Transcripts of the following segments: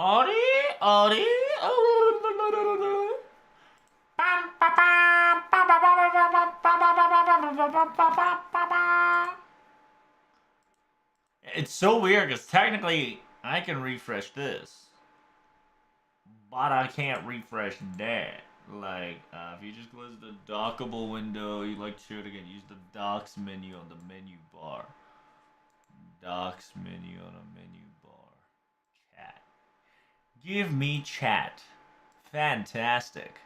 Audi, Audi. It's so weird because technically I can refresh this, but I can't refresh that. Like, if you just close the dockable window, you like to show it again, use the docks menu on the menu bar. Docks menu on a menu bar. Chat. Give me chat. Fantastic.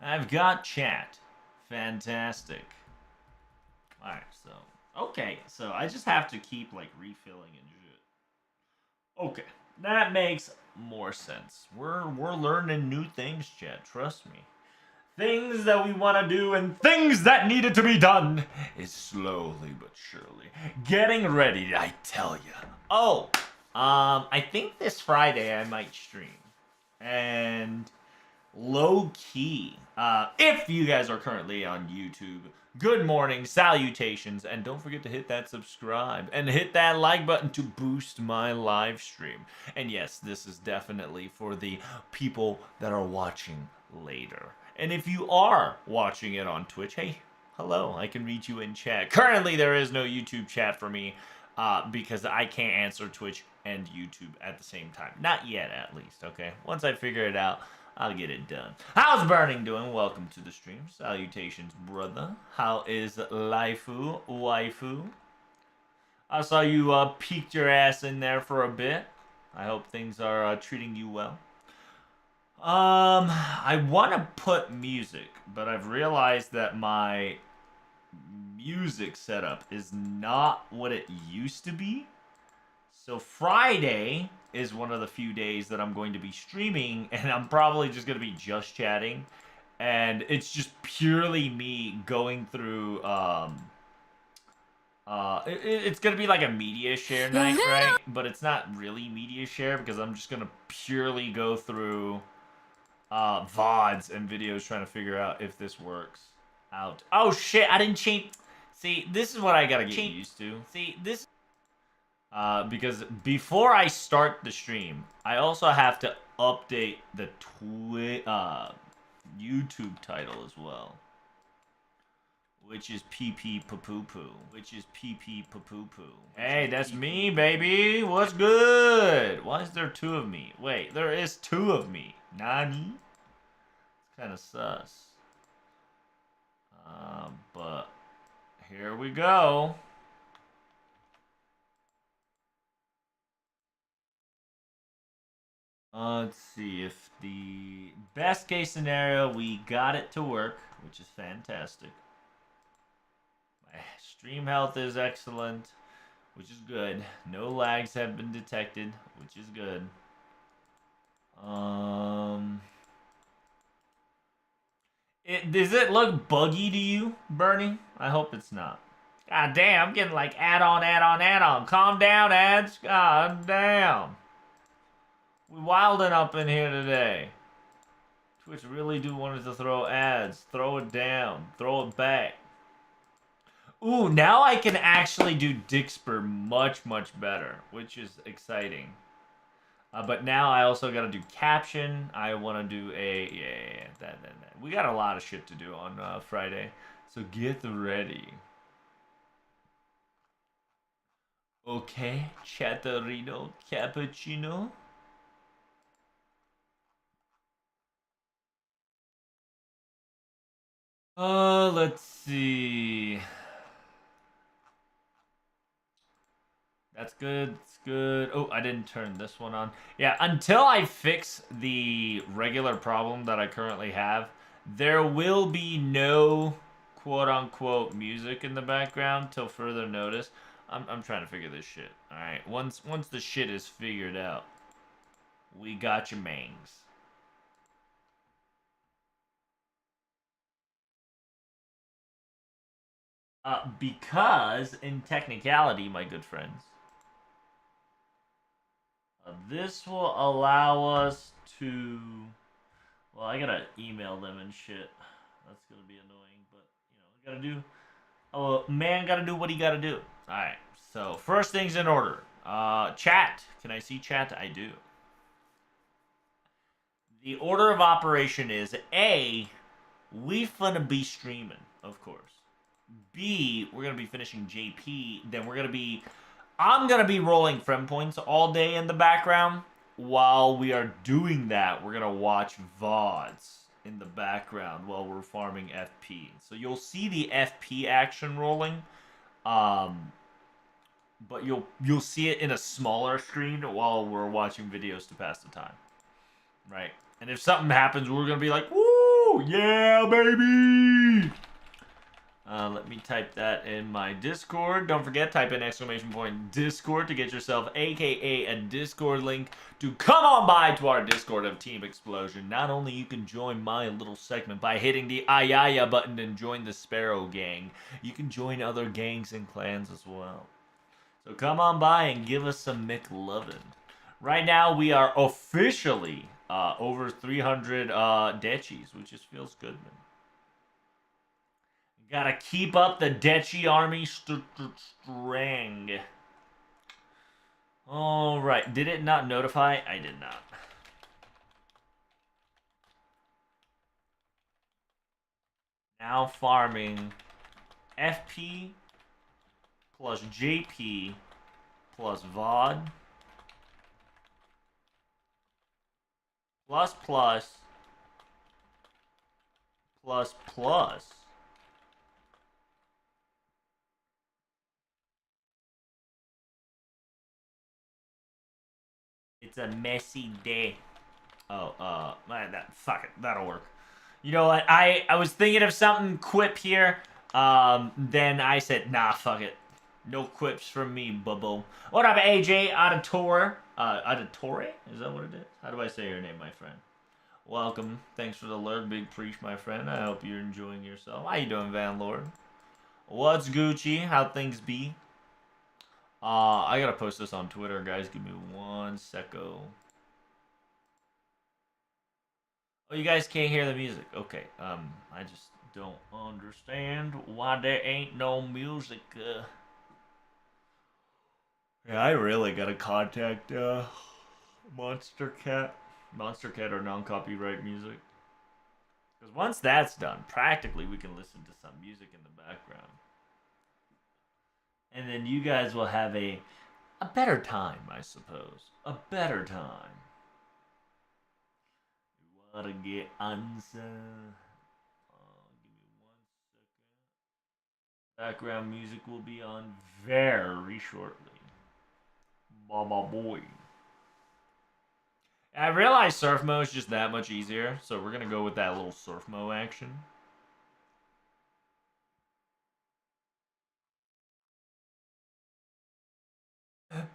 I've got chat. Fantastic. Alright, so. Okay, so I just have to keep, like, refilling and shit. Okay, that makes more sense. We're learning new things, chat. Trust me. Things that we want to do and things that needed to be done is slowly but surely getting ready, I tell you. Oh, I think this Friday I might stream. And low key, if you guys are currently on YouTube, good morning, salutations, and don't forget to hit that subscribe and hit that like button to boost my live stream. And yes, this is definitely for the people that are watching later. And if you are watching it on Twitch, hey, hello, I can read you in chat. Currently, there is no YouTube chat for me because I can't answer Twitch and YouTube at the same time. Not yet, at least, okay? Once I figure it out, I'll get it done. How's Burning doing? Welcome to the stream. Salutations, brother. How is Laifu, waifu? I saw you peeked your ass in there for a bit. I hope things are treating you well. I want to put music, but I've realized that my music setup is not what it used to be. So Friday is one of the few days that I'm going to be streaming, and I'm probably just going to be just chatting. And it's just purely me going through, it's going to be like a media share night, right? But it's not really media share because I'm just going to purely go through VODs and videos trying to figure out if this works out. Oh shit, I didn't change. See, this is what I gotta get used to. See, this because before I start the stream, I also have to update the YouTube title as well. Which is PP Papoo. Which is PP Papoo. Hey, that's me, baby. What's good? Why is there two of me? Wait, there is two of me. Nani? It's kind of sus. But here we go. Let's see if the best case scenario, we got it to work, which is fantastic. My stream health is excellent, which is good. No lags have been detected, which is good. Does it look buggy to you, Bernie? I hope it's not. God damn, I'm getting like add-on. Calm down, ads. God damn. We wilding up in here today. Twitch really do want us to throw ads. Throw it down. Throw it back. Ooh, now I can actually do Dixper much better, which is exciting. But now I also got to do caption. I want to do that. We got a lot of shit to do on Friday, so get ready. Okay, Chatterino Cappuccino. Let's see. That's good. It's good. Oh, I didn't turn this one on. Yeah, until I fix the regular problem that I currently have, there will be no quote-unquote music in the background till further notice. I'm trying to figure this shit. All right, once the shit is figured out, we got your mangs. Because in technicality, my good friends, this will allow us to. Well, I gotta email them and shit. That's gonna be annoying, but you gotta do. Oh, man, gotta do what he gotta do. All right. So first things in order. Chat. Can I see chat? I do. The order of operation is A, we finna be streaming, of course. B, we're gonna be finishing JP. Then I'm gonna be rolling friend points all day in the background. While we are doing that, we're gonna watch VODs in the background while we're farming FP. So you'll see the FP action rolling, but you'll see it in a smaller screen while we're watching videos to pass the time, right? And if something happens, we're gonna be like, "Woo, yeah, baby!" Let me type that in my Discord. Don't forget, type in !Discord to get yourself aka a Discord link to come on by to our Discord of Team Explosion. Not only you can join my little segment by hitting the Ayaya button and join the Sparrow Gang, you can join other gangs and clans as well. So come on by and give us some McLovin. Right now we are officially over 300 Dechis, which just feels good, man. Gotta keep up the Dechi army string. Alright, did it not notify? I did not. Now farming FP plus JP plus VOD plus plus. It's a messy day. Oh, fuck it, that'll work. You know what? I was thinking of something quip here. Then I said, nah, fuck it. No quips from me, bubbo. What up, AJ Auditore? Auditore? Is that what it is? How do I say your name, my friend? Welcome. Thanks for the alert, Big Preach, my friend. I hope you're enjoying yourself. How you doing, Van Lord? What's Gucci? How things be? I gotta post this on Twitter, guys. Give me 1 second. Oh, you guys can't hear the music. Okay. I just don't understand why there ain't no music. Yeah, I really gotta contact Monster Cat or non-copyright music. Because once that's done, practically we can listen to some music in the background. And then you guys will have a better time, I suppose. A better time. You wanna get answer? Give me 1 second. Background music will be on very shortly. Baba boy. I realize surf mode is just that much easier, so we're gonna go with that little surf mode action.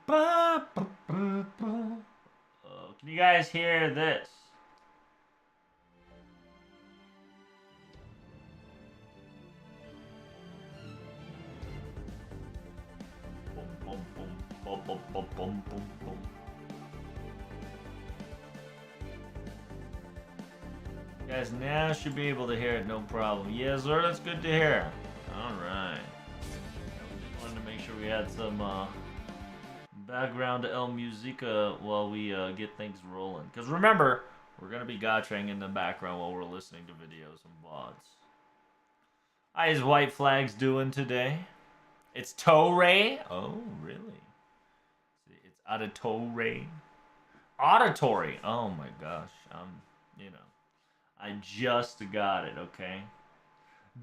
Can you guys hear this? You guys now should be able to hear it, no problem. Yes, sir, that's good to hear. Alright. Wanted to make sure we had some background El Musica while we get things rolling. Because remember, we're going to be gotching in the background while we're listening to videos and VODs. How is White Flags doing today? It's Torre? Oh, really? It's Auditore. Auditory. Oh my gosh. You know. I just got it, okay?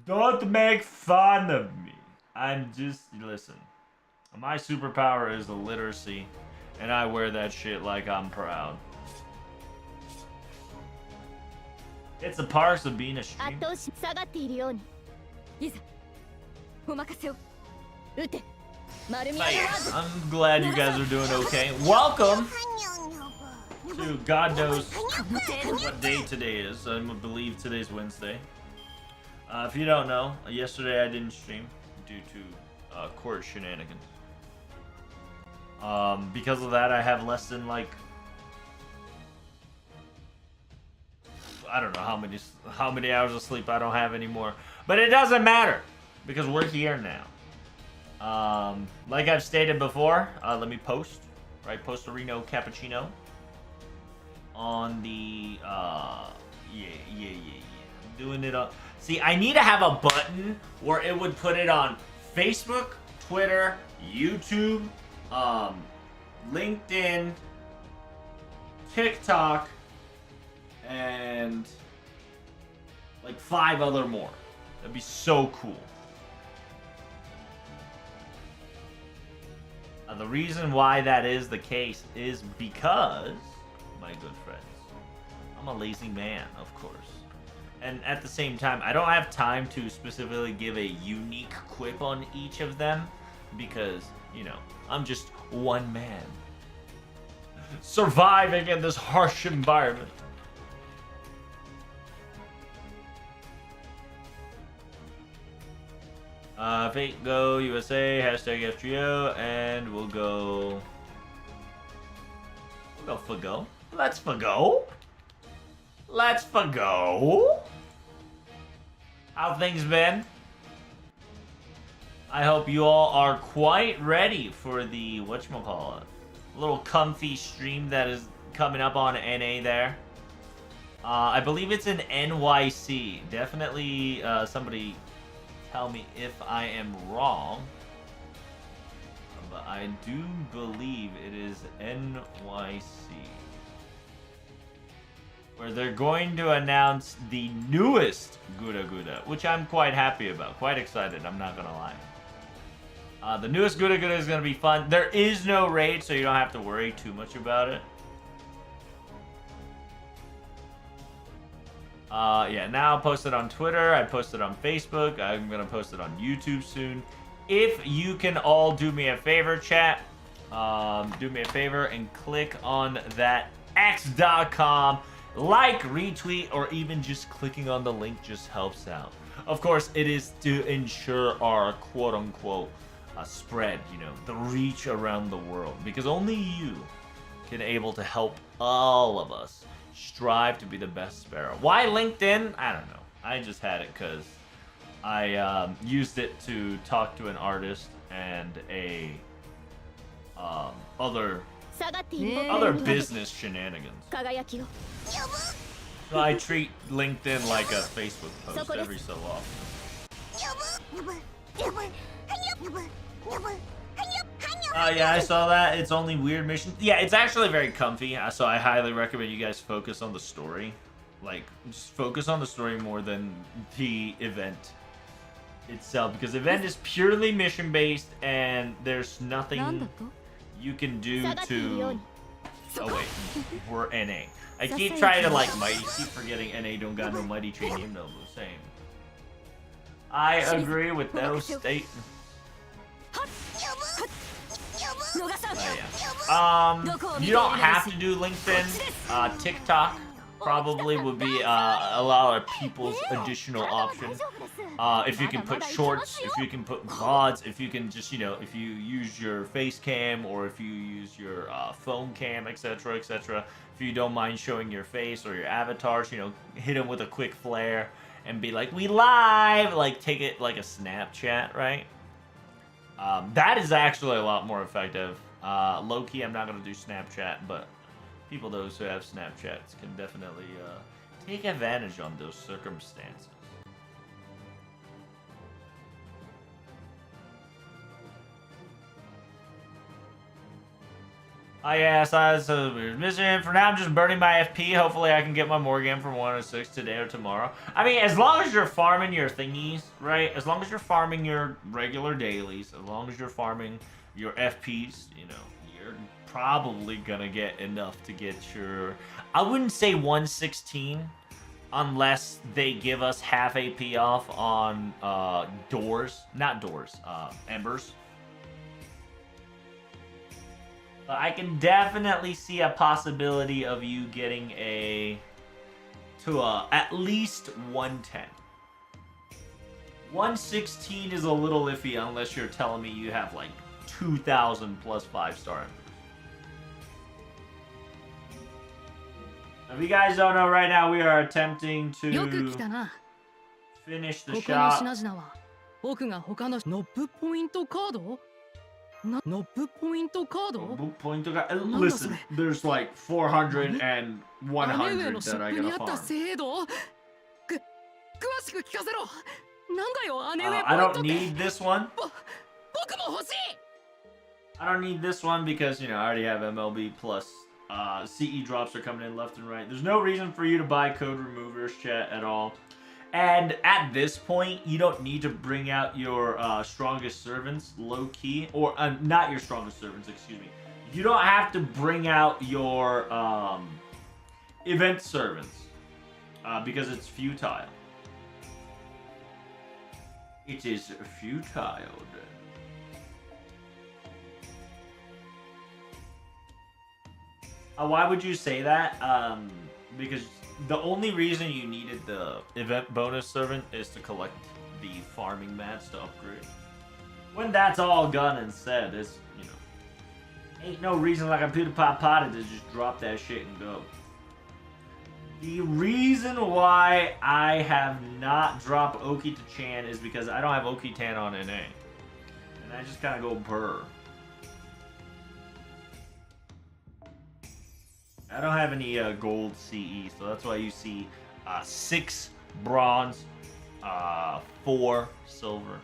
Don't make fun of me. I'm just, listen. My superpower is illiteracy, and I wear that shit like I'm proud. It's a part of being a streamer. I'm glad you guys are doing okay. Welcome to God knows what day today is. I believe today's Wednesday. If you don't know, yesterday I didn't stream due to court shenanigans. Because of that, I have less than like I don't know how many hours of sleep I don't have anymore. But it doesn't matter because we're here now. Like I've stated before, let me post, right? Postorino Cappuccino on the yeah. I'm doing it on. See, I need to have a button where it would put it on Facebook, Twitter, YouTube, LinkedIn, TikTok, and like 5 other more. That'd be so cool. The reason why that is the case is because, my good friends, I'm a lazy man, of course. And at the same time, I don't have time to specifically give a unique quip on each of them because, you know, I'm just one man surviving in this harsh environment. Fate go USA, hashtag FGO, and we'll go Fago. Let's Fago. Let's Fago. How things been? I hope you all are quite ready for the whatchamacallit, little comfy stream that is coming up on NA there. I believe it's in NYC. Definitely somebody tell me if I am wrong, but I do believe it is NYC, where they're going to announce the newest Gura Gura, which I'm quite happy about, quite excited, I'm not gonna lie. The newest Gura Gura is gonna be fun. There is no raid, so you don't have to worry too much about it. Yeah, now I'll post it on Twitter, I posted on Facebook, I'm gonna post it on YouTube soon. If you can all do me a favor, chat, do me a favor and click on that x.com, like, retweet, or even just clicking on the link just helps out. Of course, it is to ensure our quote-unquote spread, you know, the reach around the world, because only you can able to help all of us strive to be the best Sparrow. Why LinkedIn? I don't know. I just had it because I used it to talk to an artist and a other business shenanigans. So I treat LinkedIn like a Facebook post every so often. Yeah, I saw that. It's only weird missions. Yeah, it's actually very comfy, so I highly recommend you guys focus on the story. Like, just focus on the story more than the event itself, because event is purely mission-based, and there's nothing you can do to... Oh, wait. We're NA. I keep trying to, like, Mighty. Keep forgetting NA don't got no Mighty Chain Name no same. I agree with those statements. Oh, yeah. You don't have to do LinkedIn. TikTok probably would be a lot of people's additional option. If you can put shorts, if you can put VODs, if you can just, you know, if you use your face cam or if you use your phone cam, etc., etc. If you don't mind showing your face or your avatars, you know, hit them with a quick flare and be like, we live! Like, take it like a Snapchat, right? That is actually a lot more effective. Low-key, I'm not going to do Snapchat, but people, those who have Snapchats, can definitely take advantage on those circumstances. Yeah, so weird mission. For now, I'm just burning my FP. Hopefully, I can get my Morgan from 106 today or tomorrow. I mean, as long as you're farming your thingies, right? As long as you're farming your regular dailies, as long as you're farming your FPs, you know, you're probably gonna get enough to get your... I wouldn't say 116, unless they give us half AP off on doors. Not doors, embers. But I can definitely see a possibility of you getting to at least 110. 116 is a little iffy unless you're telling me you have like 2,000 plus 5-star embers. If you guys don't know, right now we are attempting to finish the shop. Boot point to listen, there's like 400 and 100 that I gotta farm. I don't need this one. I don't need this one because, you know, I already have MLB plus CE drops are coming in left and right. There's no reason for you to buy code removers, chat, at all. And at this point, you don't need to bring out your strongest servants, low-key. Or, not your strongest servants, excuse me. You don't have to bring out your event servants. Because it's futile. It is futile. Why would you say that? Because the only reason you needed the event bonus servant is to collect the farming mats to upgrade. When that's all done and said, it's, you know, ain't no reason like a PewDiePie potted to just drop that shit and go. The reason why I have not dropped Oki to Chan is because I don't have Oki Tan on NA. And I just kind of go burr. I don't have any gold CE, so that's why you see 6 bronze, 4 silver.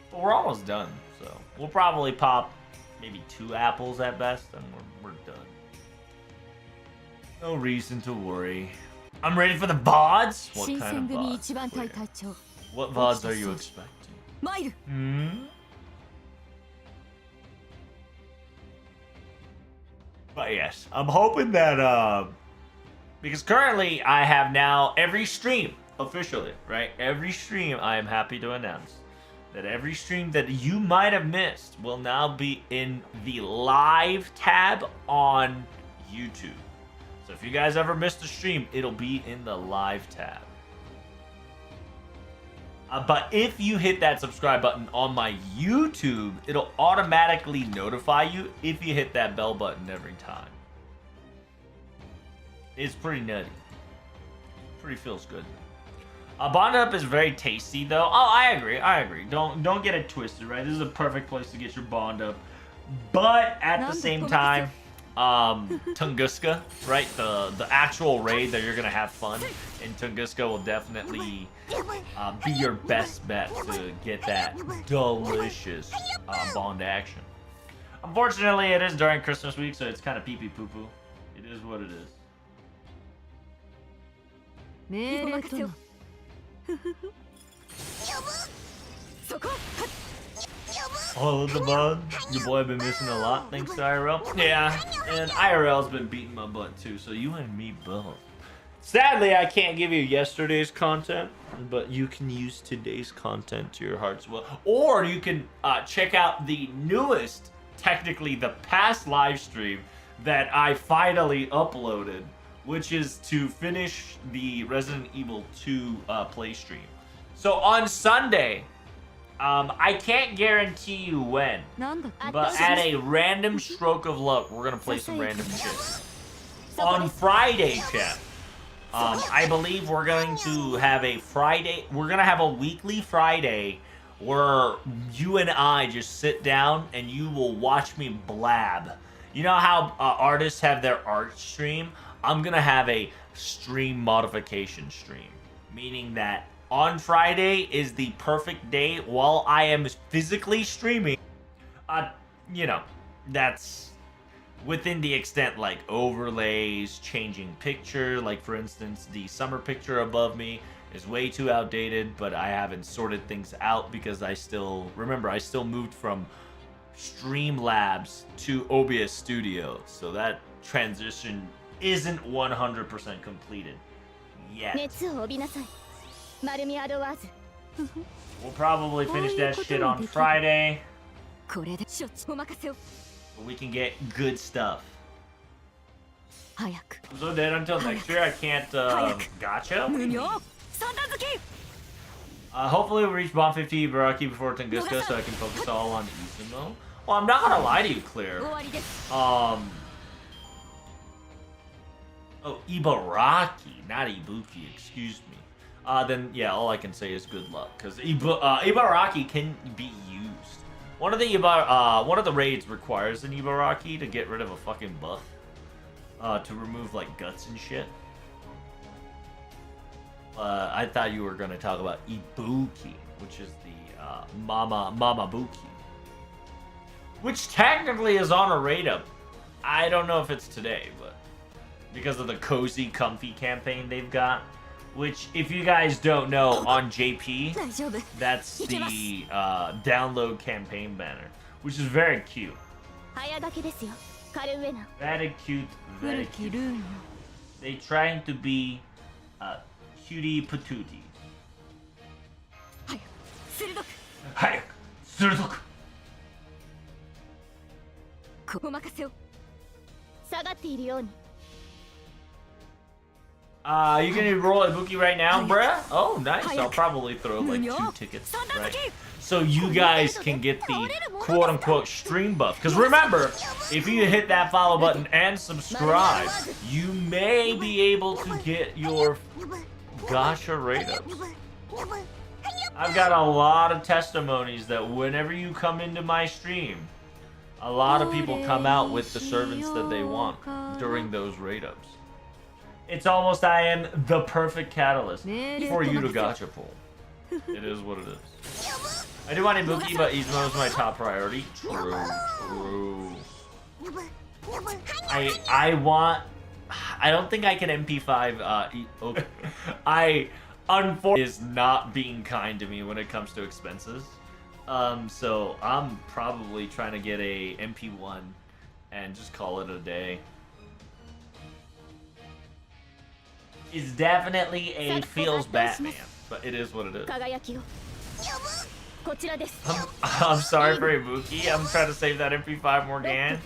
But we're almost done, so we'll probably pop maybe 2 apples at best, and we're done. No reason to worry. I'm ready for the VODs? What kind of VODs? What VODs are you expecting? But yes, I'm hoping that, because currently I have now every stream, officially, right? Every stream, I am happy to announce that every stream that you might have missed will now be in the live tab on YouTube. So if you guys ever missed a stream, it'll be in the live tab. But if you hit that subscribe button on my YouTube, it'll automatically notify you if you hit that bell button every time. It's pretty nutty. Pretty feels good. Bond Up is very tasty though. Oh, I agree. Don't get it twisted, right? This is a perfect place to get your Bond Up. But at the same time, Tunguska, right? The actual raid that you're gonna have fun in Tunguska will definitely be your best bet to get that delicious Bond action. Unfortunately, it is during Christmas week, so it's kind of pee-pee poo-poo. It is what it is. All of the bud. Your boy been missing a lot, thanks to IRL. Yeah, and IRL's been beating my butt too, so you and me both. Sadly, I can't give you yesterday's content, but you can use today's content to your heart's will. Or you can check out the newest, technically the past live stream that I finally uploaded, which is to finish the Resident Evil 2 play stream. So on Sunday, I can't guarantee you when, but at a random stroke of luck, we're gonna play some random shit. On Friday, chat, I believe we're going to have a Friday, we're gonna have a weekly Friday where you and I just sit down and you will watch me blab. You know how artists have their art stream? I'm gonna have a stream modification stream, meaning that on Friday is the perfect day while I am physically streaming. You know, that's within the extent like overlays, changing picture. Like for instance, the summer picture above me is way too outdated, but I haven't sorted things out because I still moved from Streamlabs to OBS Studio. So that transition isn't 100% completed yet. We'll probably finish that shit on Friday, but we can get good stuff. I'm so dead until next year. I can't gotcha. Hopefully we'll reach Bomb 50 Ibaraki before Tunguska so I can focus all on Izumo. Well, I'm not gonna lie to you, Clear. Oh, Ibaraki, not Ibuki, excuse me. Then yeah, all I can say is good luck, because Ibaraki can be used. one of the raids requires an Ibaraki to get rid of a fucking buff. To remove like guts and shit. I thought you were gonna talk about Ibuki, which is the Mama Buki. Which technically is on a raid up. I don't know if it's today, but because of the cozy, comfy campaign they've got. Which, if you guys don't know, on JP, that's the download campaign banner, which is very cute. Very cute, very cute. They trying to be cutie patootie. 早く鋭くお任せを下がっているように You gonna roll a bookie right now, bruh? Oh, nice. I'll probably throw like 2 tickets, right? So you guys can get the quote-unquote stream buff. Because remember, if you hit that follow button and subscribe, you may be able to get your gacha rate ups. I've got a lot of testimonies that whenever you come into my stream, a lot of people come out with the servants that they want during those rate ups. It's almost I am the perfect catalyst for you to gacha pull. It is what it is. I do want Ibuki, but Izumo is my top priority. True. I don't think I can MP5 okay. Unfortunately is not being kind to me when it comes to expenses. So I'm probably trying to get a MP1 and just call it a day. It's definitely a feels Batman, but it is what it is. I'm sorry for Ibuki. I'm trying to save that MP5 Morgan.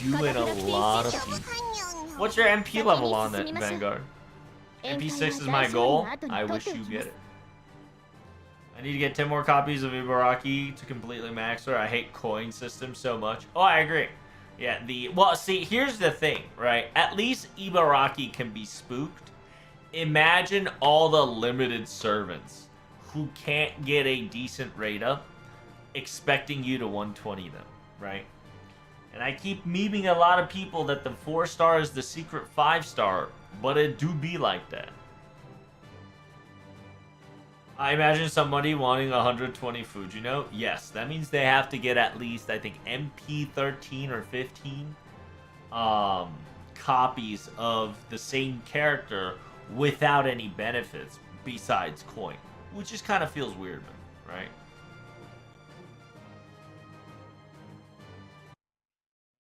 You and a lot of people. What's your MP level on that, Vanguard? MP6 is my goal. I wish you get it. I need to get 10 more copies of Ibaraki to completely max her. I hate coin systems so much. Oh, I agree. Yeah, well, see, here's the thing, right? At least Ibaraki can be spooked. Imagine all the limited servants who can't get a decent rate up expecting you to 120 them, right? And I keep memeing a lot of people that the 4-star is the secret 5-star, but it do be like that. I imagine somebody wanting 120 Fujino. Yes, that means they have to get at least, I think, MP 13 or 15 copies of the same character without any benefits besides coin, which just kind of feels weird, right?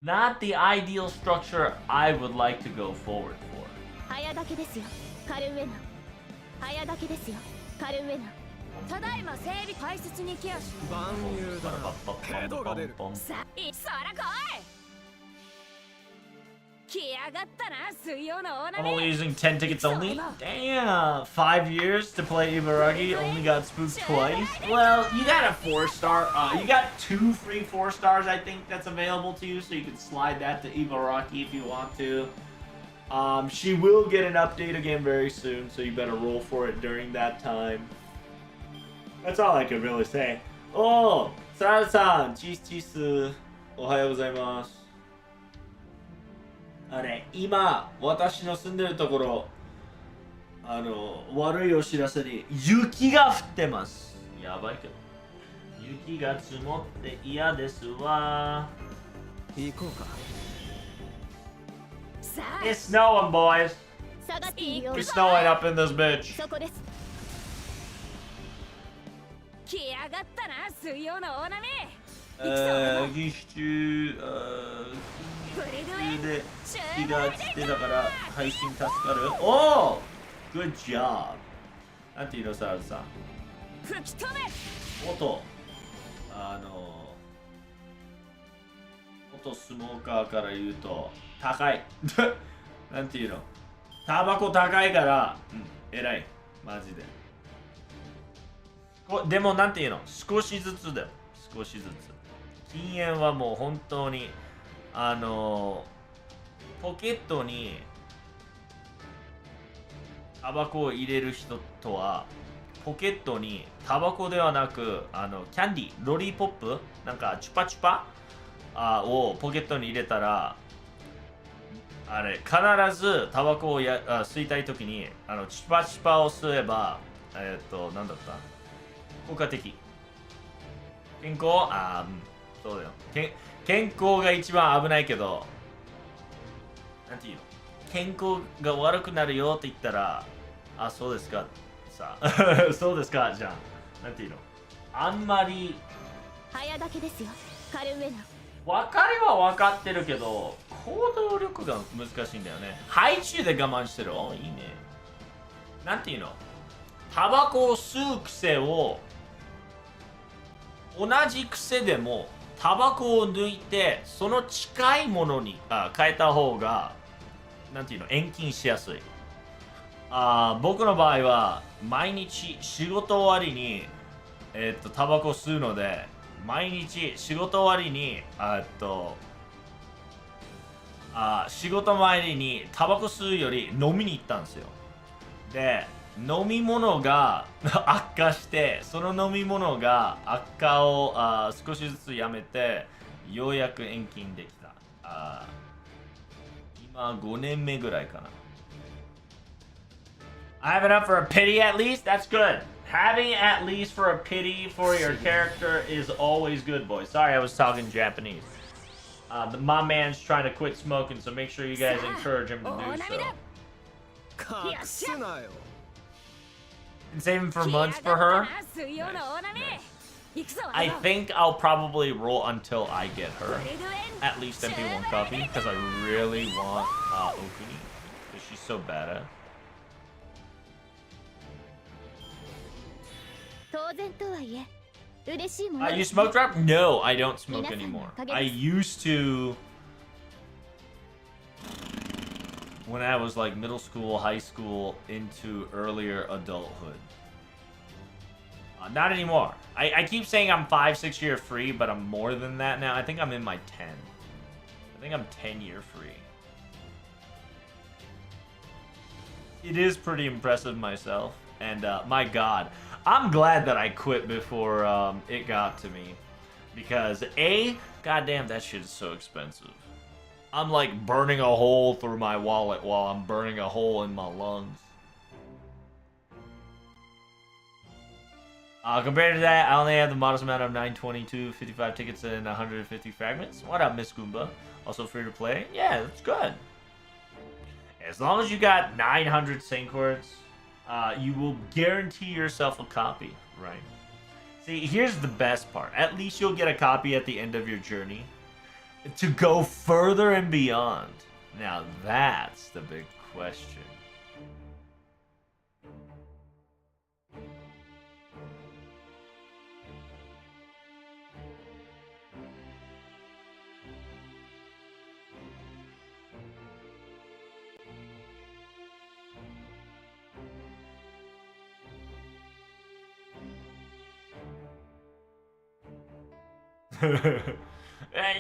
Not the ideal structure I would like to go forward for. I'm only using 10 tickets only? Damn! 5 years to play Ibaraki, only got spooked twice? Well, you got a 4-star, you got 2 free 4-stars I think that's available to you, so you can slide that to Ibaraki if you want to. She will get an update again very soon, so you better roll for it during that time. That's all I can really say. Oh! Sara-san! Cheese. おはようございます。あれ、今、私の住んでるところ、悪いお知らせに雪が降ってます。やばいけど。雪が積もって嫌ですわ。行こうか。It's snowing, boys. We're snowing up in this bitch. 来やがったな、水曜の大波。技師中、で日がつってだから配信助かる。おお Good job! なんていうの、サラさん。音スモーカーから言うと高い。なんていうの、タバコ高いから、偉い。マジで。でもなんていうの、少しずつだよ。少しずつ。禁煙はもう本当にポケットにタバコを入れる人とはポケットにタバコではなくキャンディーロリーポップなんかチュパチュパをポケットに入れたらあれ必ずタバコを吸いたい時にチュパチュパを吸えばなんだった効果的健康そうだよ健康が一番危ないけどなんていうの健康が悪くなるよって言ったらそうですかさそうですかじゃあなんていうのあんまり早掛けですよカルウェナ分かりは分かってるけど行動力が難しいんだよねハイチュウで我慢してるいいねなんていうのタバコを吸う癖を同じ癖でもタバコを抜いてその近いものに変えた方がなんていうの遠近しやすい僕の場合は毎日仕事終わりにタバコ吸うので毎日仕事終わりに仕事前にタバコ吸うより飲みに行ったんですよで飲み物が悪化してその飲み物が悪化を少しずつやめてようやく遠近できた今5年目ぐらいかなI have enough for a pity at least? That's good. Having at least for a pity for your character is always good, boys. Sorry, I was talking Japanese. My man's trying to quit smoking, so make sure you guys encourage him to do so. Been saving for months for her. Nice. I think I'll probably roll until I get her. At least MP1 copy, because I really want Okuni. Because she's so badass. You smoke drop? No, I don't smoke anymore. I used to when I was like middle school, high school, into earlier adulthood. Not anymore. I keep saying I'm 5-6 year free, but I'm more than that now. I think I'm in my 10. I think I'm 10 year free. It is pretty impressive myself. And my god, I'm glad that I quit before it got to me. Because goddamn, that shit is so expensive. I'm like burning a hole through my wallet while I'm burning a hole in my lungs. Compared to that, I only have the modest amount of 922, 55 tickets, and 150 fragments. What up, Miss Goomba? Also free to play? Yeah, that's good. As long as you got 900 sync words, you will guarantee yourself a copy, right? See, here's the best part. At least you'll get a copy at the end of your journey. To go further and beyond. Now that's the big question.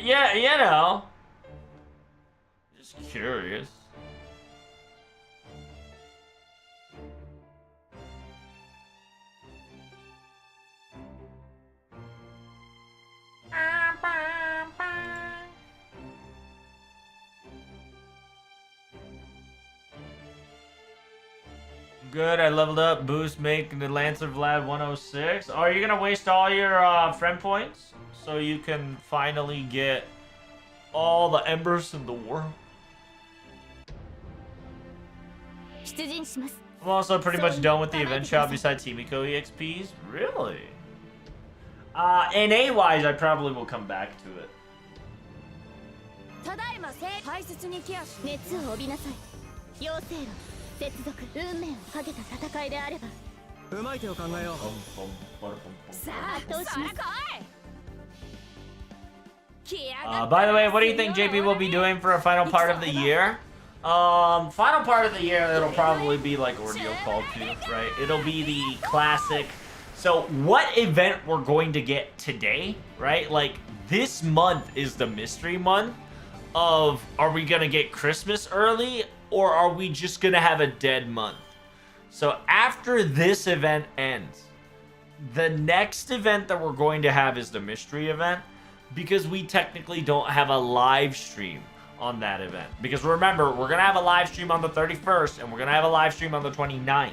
Yeah, you know. Just curious. Good, I leveled up. Boost, make the Lancer Vlad 106. Are you gonna waste all your friend points? So you can finally get all the embers in the world? I'm also pretty much done with the event shop besides Himiko EXPs. Really? NA-wise, I probably will come back to it. By the way, what do you think JP will be doing for a final part of the year? Final part of the year, it'll probably be like Ordeal Call 2, right? It'll be the classic. So what event we're going to get today, right? Like this month is the mystery month of, are we gonna get Christmas early or are we just gonna have a dead month? So after this event ends, the next event that we're going to have is the mystery event, because we technically don't have a live stream on that event. Because remember, we're going to have a live stream on the 31st, and we're going to have a live stream on the 29th.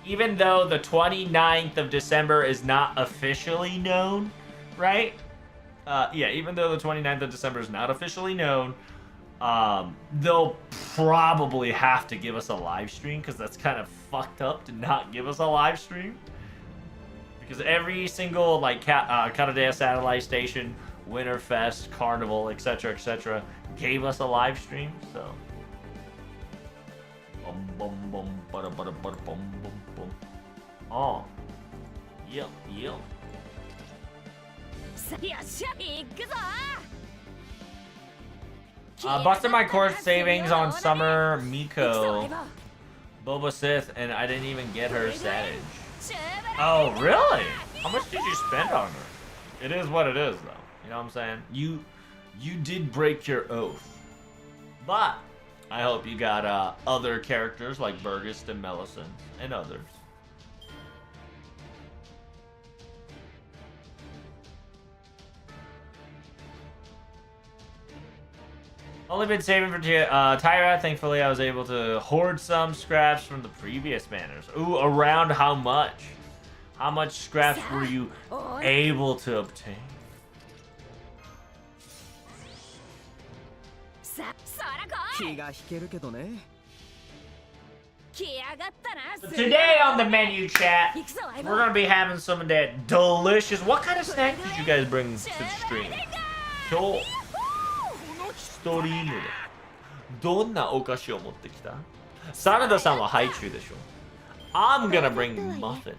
Even though the 29th of December is not officially known, right? Yeah, even though the 29th of December is not officially known, they'll probably have to give us a live stream, because that's kind of fucked up to not give us a live stream. Because every single, like, Karadea Satellite Station, Winterfest, Carnival, etc., gave us a live stream, so... Bum, bum, bum, bada, bada, bada, bum, bum, bum. Oh. Yep, yep. Busted my course savings on Summer Miko, Boba Sith, and I didn't even get her Savage. Oh, really? How much did you spend on her? It is what it is, though. You know what I'm saying? You did break your oath. But I hope you got other characters like Burgess and Melisande and others. Only been saving for Tyra. Thankfully, I was able to hoard some scraps from the previous banners. Ooh, around how much? How much scraps were you able to obtain? But today on the menu, chat, we're gonna be having some of that delicious. What kind of snack did you guys bring to the stream? Cool. 一人犬でどんなお菓子を持ってきた？サラダさんはハイチュウでしょ。I'm gonna bring muffins,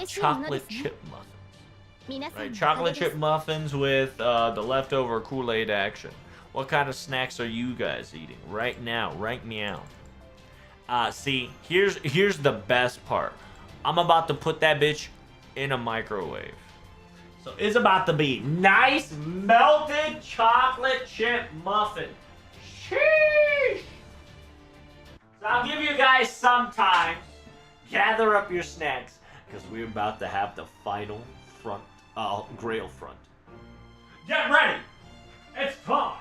chocolate chip muffins. Right, chocolate chip muffins with the leftover Kool-Aid action. What kind of snacks are you guys eating right now? Right meow. See, here's the best part. I'm about to put that bitch in a microwave. So it's about to be nice melted chocolate chip muffin. Sheesh! So I'll give you guys some time. Gather up your snacks, because we're about to have the final front, grail front. Get ready! It's time!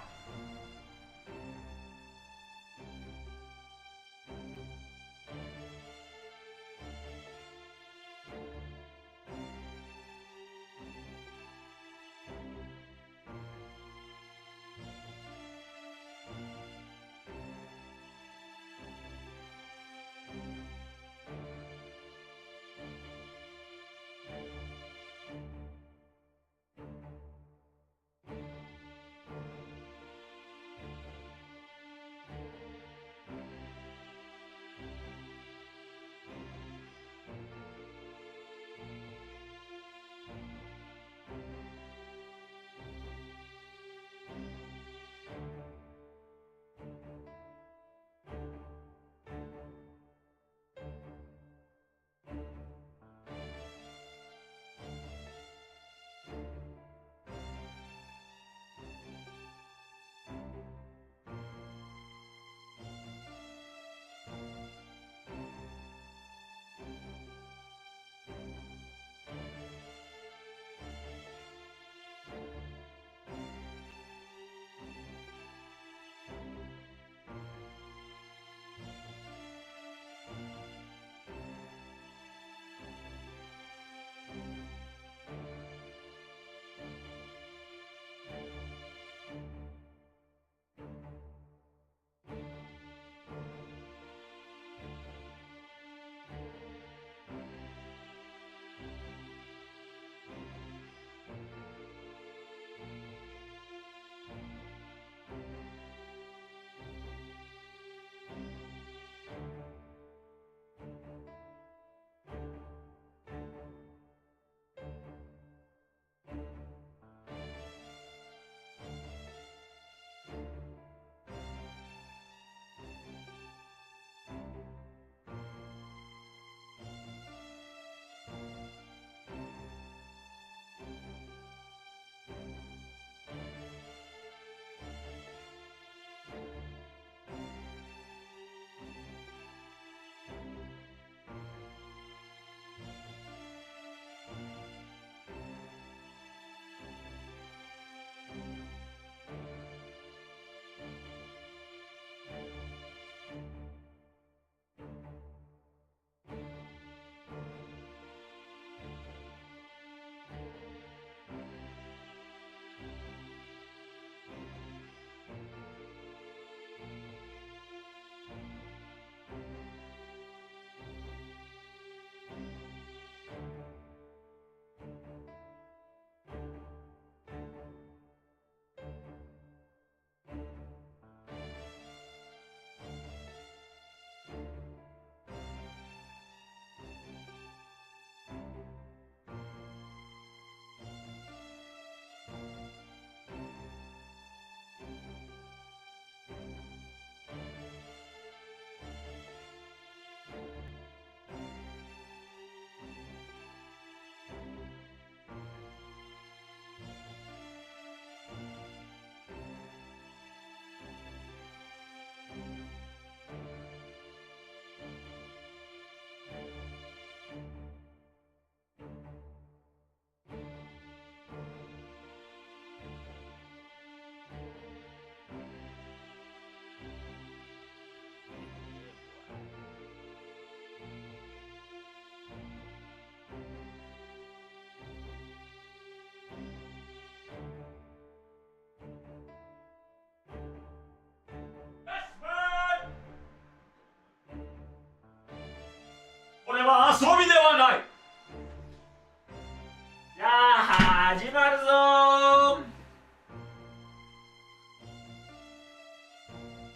始まるぞー。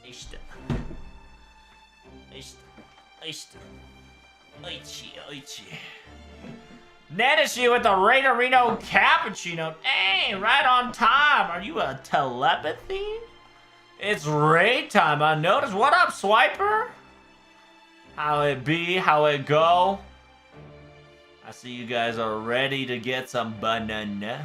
よしと。よしと。よしと。おいち、おいち。Netishi with the Raiderino cappuccino. Hey, right on time. Are you a telepathy? It's raid time, I noticed. What up, Swiper? How it be? How it go? I see you guys are ready to get some banana.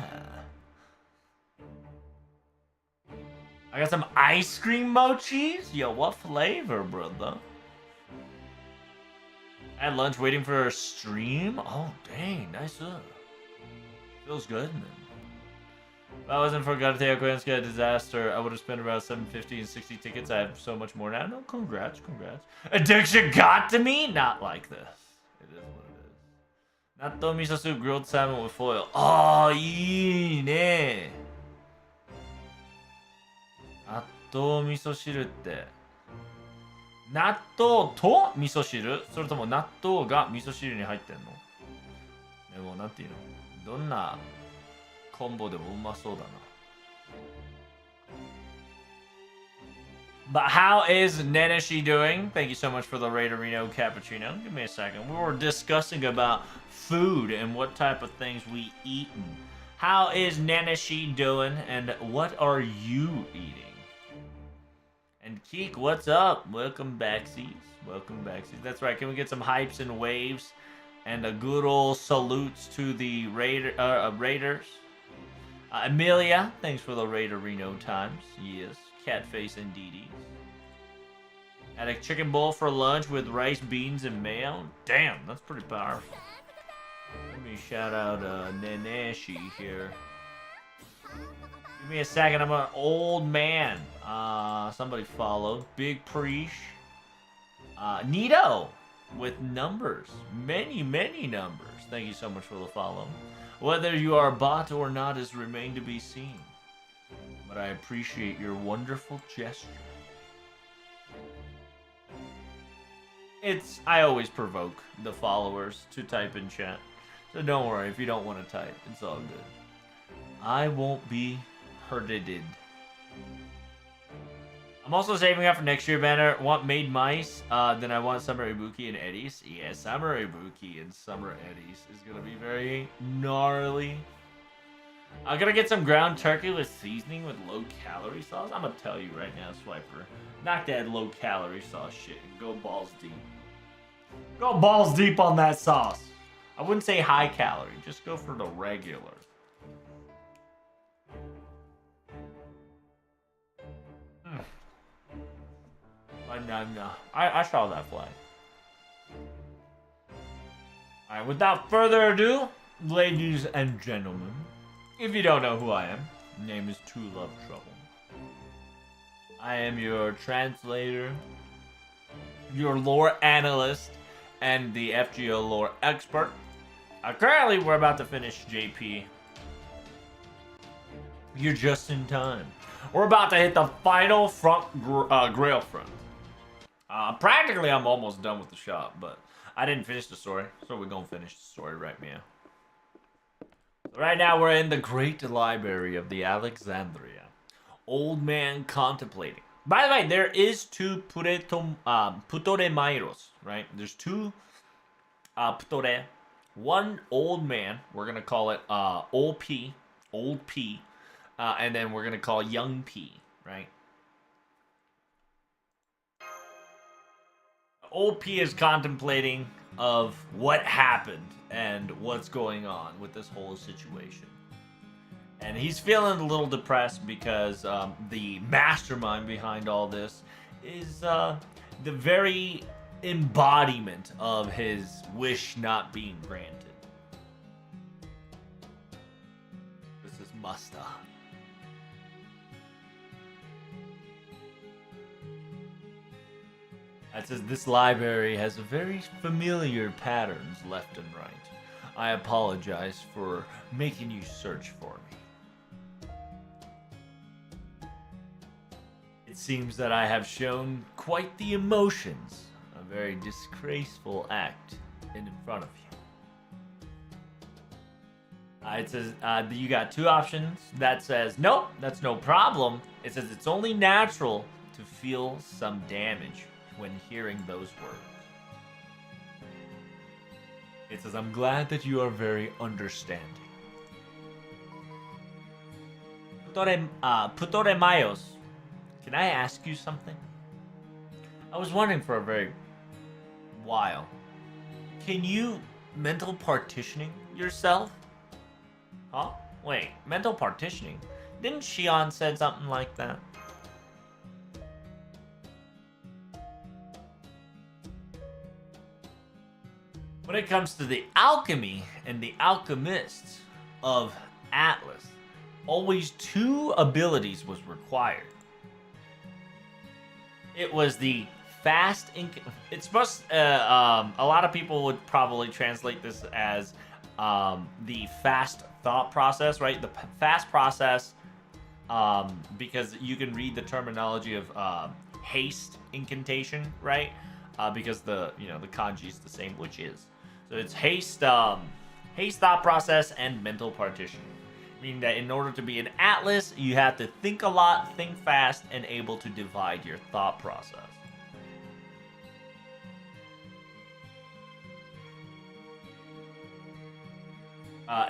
I got some ice cream mochis? Yo, what flavor, brother? At lunch waiting for a stream? Oh, dang, nice up. Feels good, man. If I wasn't for Garateo Koensuke disaster, I would have spent about 750 and 60 tickets. I have so much more now. No, congrats, congrats. Addiction got to me? Not like this. It is what it is. Natto miso soup, grilled salmon with foil. Oh, いいね. Natto miso 汁って。納豆と味噌汁？それとも納豆が味噌汁に入ってんの？でもなんていうの？どんなコンボでもうまそうだな。But how is Nenishi doing? Thank you so much for the Raiderino cappuccino. Give me a second. We were discussing about food and what type of things we eat. How is Nenishi doing and what are you eating? And Keek, what's up? Welcome backsies. Welcome backsies. That's right. Can we get some hypes and waves and a good old salutes to the Raiders? Amelia, thanks for the Raiderino times. Yes. Catface and Dee. Had a chicken bowl for lunch with rice, beans, and mayo. Damn, that's pretty powerful. Let me shout out Neneshi here. Give me a second, I'm an old man. Somebody followed. Big Preesh. Nito with numbers. Many, many numbers. Thank you so much for the follow. Whether you are a bot or not is remain to be seen. But I appreciate your wonderful gesture. I always provoke the followers to type in chat. So don't worry if you don't want to type. It's all good. I won't be hurted. I'm also saving up for next year banner. Want Made Mice? Then I want Summer Ibuki and Eddies. Yeah, Summer Ibuki and Summer Eddies is gonna be very gnarly. I'm gonna get some ground turkey with seasoning with low calorie sauce. I'm gonna tell you right now, Swiper. Knock that low calorie sauce shit and go balls deep. Go balls deep on that sauce. I wouldn't say high calorie. Just go for the regular. No. I saw that flag. Alright, without further ado, ladies and gentlemen, if you don't know who I am, my name is Tolovetrouble. I am your translator, your lore analyst, and the FGO lore expert. Currently, we're about to finish JP. You're just in time. We're about to hit the final front grail front. Practically, I'm almost done with the shop, but I didn't finish the story, so we're gonna finish the story right now. Right now, we're in the Great Library of the Alexandria. Old man contemplating. By the way, there is two Putoremairos, right? There's two Putore. One old man, we're gonna call it old P, and then we're gonna call young P, right? Old P is contemplating of what happened and what's going on with this whole situation. And he's feeling a little depressed because the mastermind behind all this is the very embodiment of his wish not being granted. This is Musta. It says, this library has very familiar patterns left and right. I apologize for making you search for me. It seems that I have shown quite the emotions. A very disgraceful act in front of you. It says you got two options. That says, nope, that's no problem. It says it's only natural to feel some damage when hearing those words. It says, I'm glad that you are very understanding. Putore Mayos, can I ask you something? I was wondering for a very while. Can you mental partitioning yourself? Huh? Wait, mental partitioning? Didn't Shion said something like that? When it comes to the alchemy and the alchemists of Atlas, always two abilities was required. It was the fast it's supposed a lot of people would probably translate this as the fast thought process, right? The fast process, because you can read the terminology of haste incantation, right? Because the kanji is the same, which is so it's haste thought process and mental partition, meaning that in order to be an Atlas, you have to think a lot, think fast, and able to divide your thought process.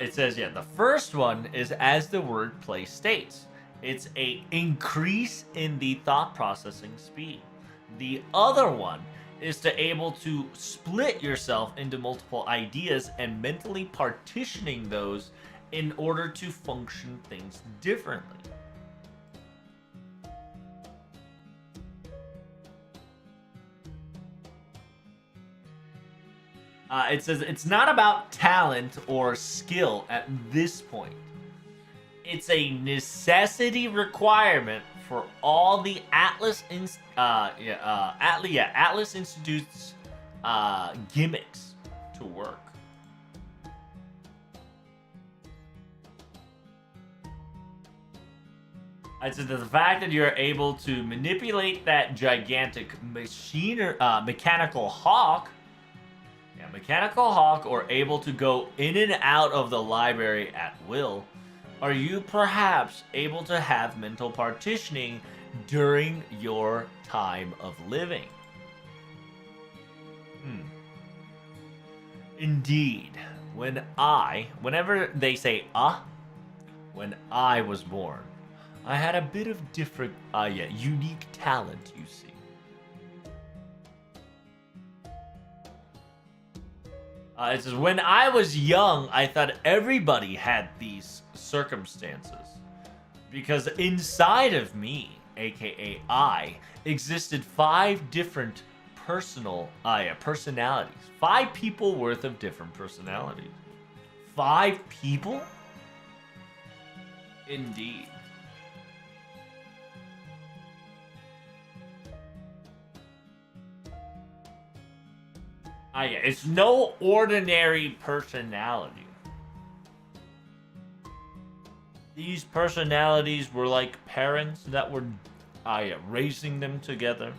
It says, yeah, the first one is as the wordplay states. It's a increase in the thought processing speed. The other one is to able to split yourself into multiple ideas and mentally partitioning those in order to function things differently. It says it's not about talent or skill at this point. It's a necessity requirement for all the Atlas Atlas Institute's gimmicks to work. It says the fact that you're able to manipulate that gigantic mechanical hawk. Mechanical hawk, or able to go in and out of the library at will. Are you perhaps able to have mental partitioning during your time of living? Indeed. Whenever they say when I was born, I had a bit of different, unique talent, you see. It says, when I was young, I thought everybody had these circumstances. Because inside of me, aka I, existed 5 different personalities. 5 people worth of different personalities. 5 people? Indeed. It's no ordinary personality. These personalities were like parents that were raising them together.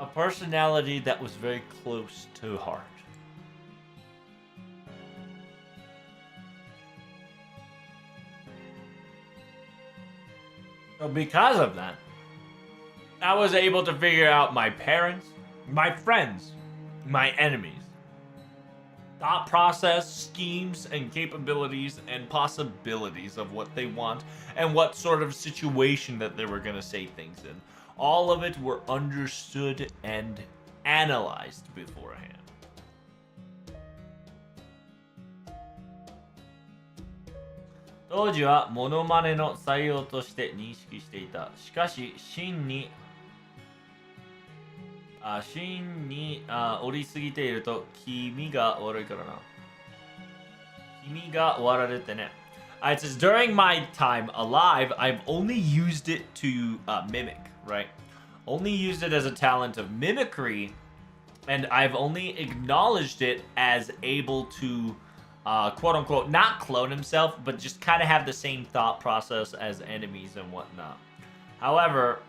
A personality that was very close to heart. So because of that, I was able to figure out my parents, my friends, my enemies, thought process, schemes, and capabilities and possibilities of what they want and what sort of situation that they were going to say things in. All of it were understood and analyzed beforehand. Toji wa monomane no saiyou to shite niishiki shite ita. Shikashi, shin ni 芯に折りすぎていると気味が悪いからな。気味が終わられてね。It says, during my time alive, I've only used it to mimic, right? Only used it as a talent of mimicry, and I've only acknowledged it as able to, quote unquote, not clone himself, but just kind of have the same thought process as enemies and whatnot. However,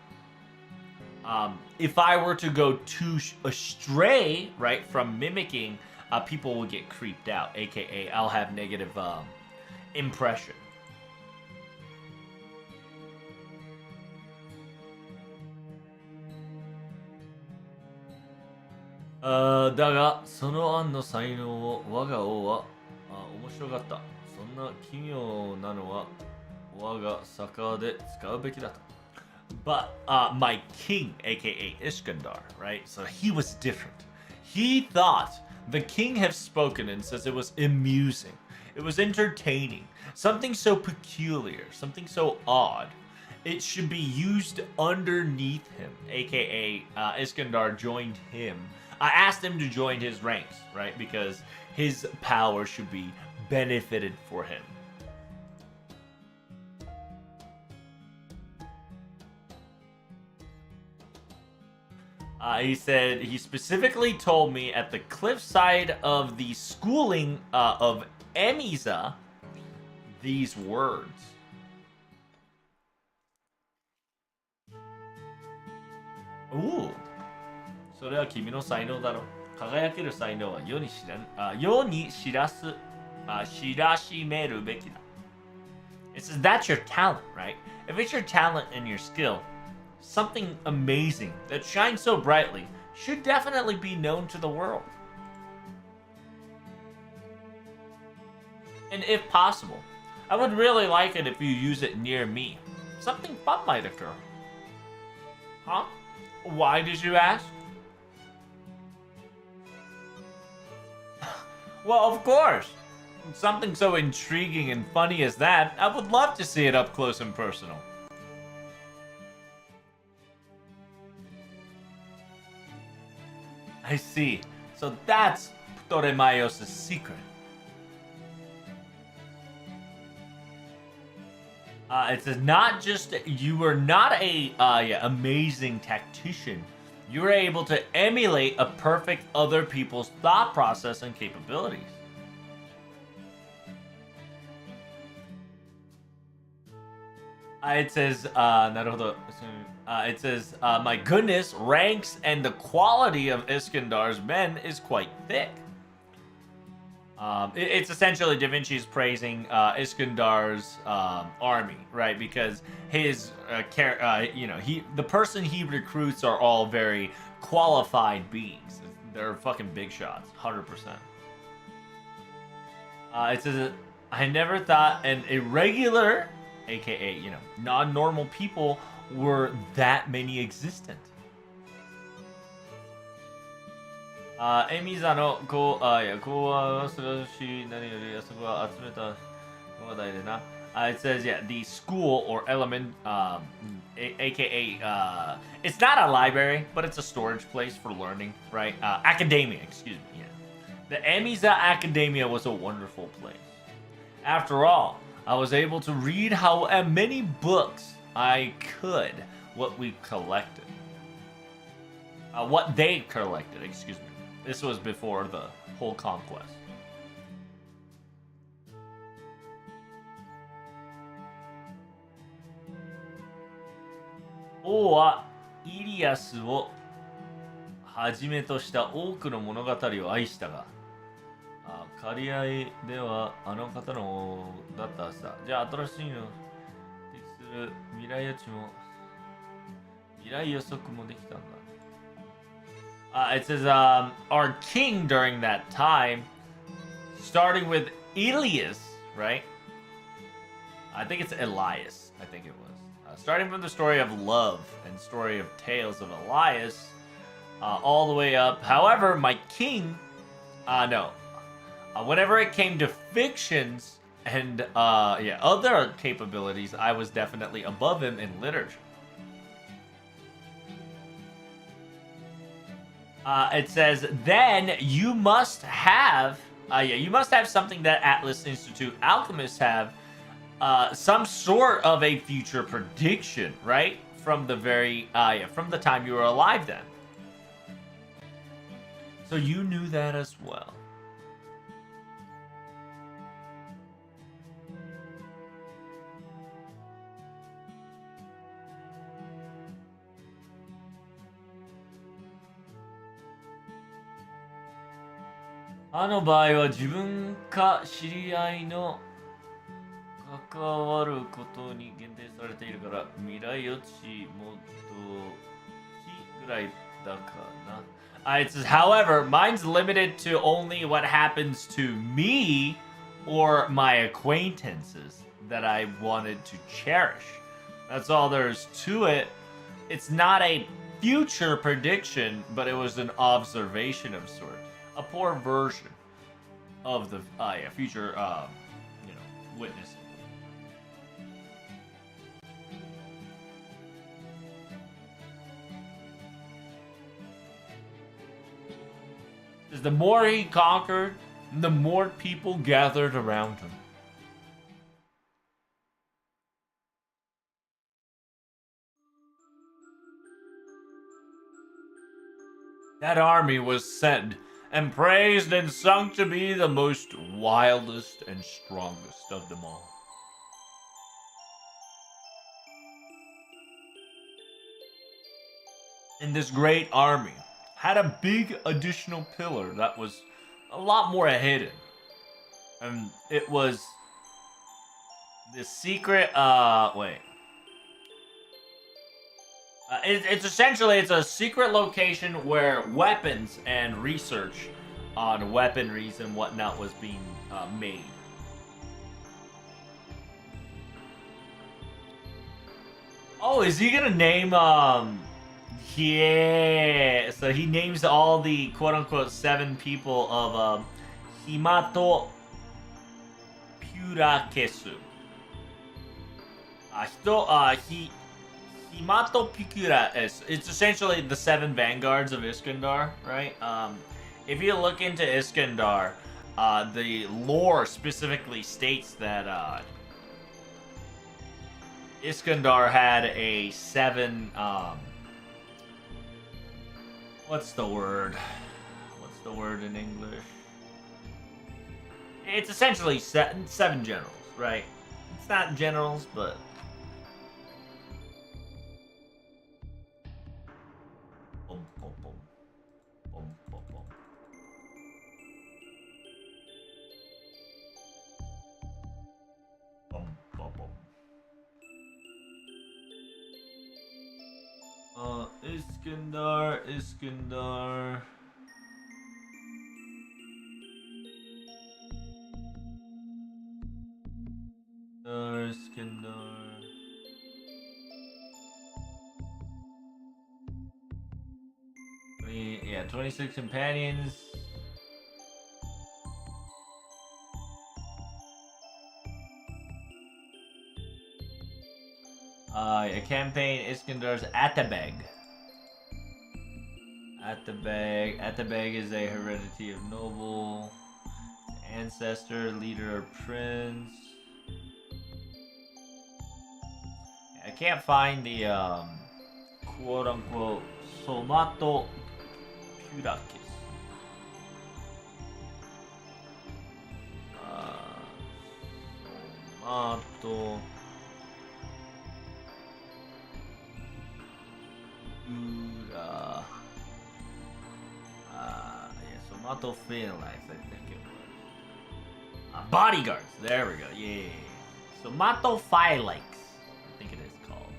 if I were to go too astray, right, from mimicking, people will get creeped out, aka I'll have negative impression. Ah, だが、その案の才能を我が王は面白かった。そんな奇妙なのは我が坂で使うべきだと。But my king, aka Iskandar, right? So he was different. He thought the king had spoken and says it was amusing. It was entertaining. Something so peculiar, something so odd. It should be used underneath him, aka Iskandar joined him. I asked him to join his ranks, right? Because his power should be benefited for him. He said he specifically told me at the cliffside of the schooling of Emiza these words. Ooh. それは君の才能だろう。輝ける才能は世に知らしめるべきだ。It says that's your talent, right? If it's your talent and your skill, something amazing that shines so brightly should definitely be known to the world. And if possible, I would really like it if you use it near me. Something fun might occur. Huh? Why did you ask? Well, of course. Something so intriguing and funny as that, I would love to see it up close and personal. I see. So that's Ptolemaios' secret. It says not just you were not a amazing tactician. You were able to emulate a perfect other people's thought process and capabilities. It says, it says, my goodness, ranks and the quality of Iskandar's men is quite thick. It's essentially Da Vinci's praising Iskandar's army, right? Because his, the person he recruits are all very qualified beings. They're fucking big shots, 100%. It says, I never thought an irregular, aka, non-normal people were that many existent. エミザの講話はするし、何よりあそこは集めた話題でな。It says, yeah, the school or element, aka, it's not a library, but it's a storage place for learning, right? Academia, excuse me, yeah. The Emiza Academia was a wonderful place. After all, I was able to read how many books I could, what we collected. What they collected, excuse me. This was before the whole conquest. Ō はイリアスをはじめとした多くの物語を愛したが、借り合いではあの方のだったはずだ。じゃあ新しいの適する未来予知も未来予測もできたんだ。It says our king during that time, starting with Elias, right? I think it's Elias. I think it was. Starting from the story of love and story of tales of Elias, all the way up. However, my king, no. Whenever it came to fictions and other capabilities, I was definitely above him in literature. It says, then you must have, something that Atlas Institute alchemists have, some sort of a future prediction, right? From the from the time you were alive then. So you knew that as well. 関わることに限定されているから未来予知もっと非ぐらいだかな。It says, however, mine's limited to only what happens to me or my acquaintances that I wanted to cherish. That's all there's to it. It's not a future prediction, but it was an observation of sorts. A poor version of the future, witnessing. The more he conquered, the more people gathered around him. That army was said and praised and sung to be the most wildest and strongest of them all. And this great army had a big additional pillar that was a lot more hidden. And it was the secret, it's essentially a secret location where weapons and research on weaponries and whatnot was being made. Oh, is he gonna name yeah, so he names all the quote-unquote 7 people of Himato Purakesu. Himato Pikura is it's essentially the 7 vanguards of Iskandar, right? If you look into Iskandar, the lore specifically states that Iskandar had a 7 what's the word? What's the word in English? It's essentially 7 generals, right? It's not generals, but Iskandar. Yeah, 26 companions. A campaign Iskandar's Atabeg. Atabeg is a heredity of noble, ancestor, leader, or prince. I can't find the quote unquote Somato Purakis. Somato Somato Phalanx, I think it was. Bodyguards, there we go, yeah. Somato Phalanx, I think it is called.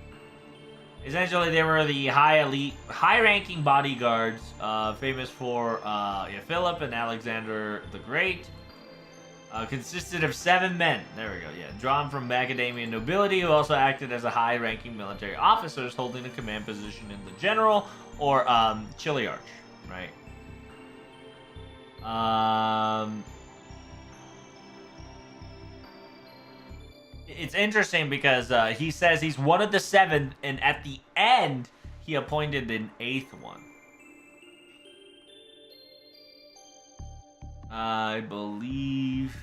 Essentially, they were the high-ranking bodyguards, famous for Philip and Alexander the Great. Consisted of 7 men, there we go, yeah, drawn from Macedonian nobility who also acted as a high-ranking military officers holding a command position in the general or Chiliarch, right? It's interesting because he says he's one of the 7, and at the end, he appointed an 8th one. I believe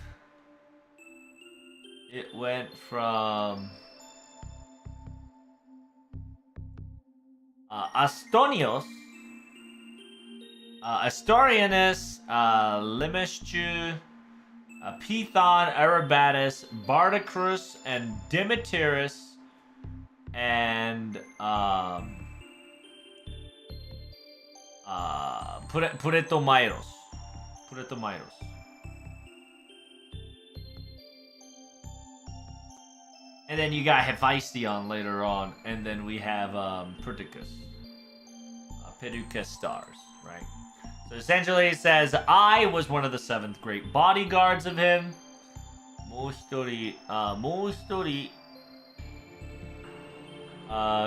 it went from Astonios, Astorianus, Limeschu, Python, Erebatus, Bardacrus, and Demetrius, and Puretomairos. And then you got Hephaestion later on, and then we have Perdiccas. Perdiccas stars, right? So essentially it says, I was one of the 7th great bodyguards of him. もう一人、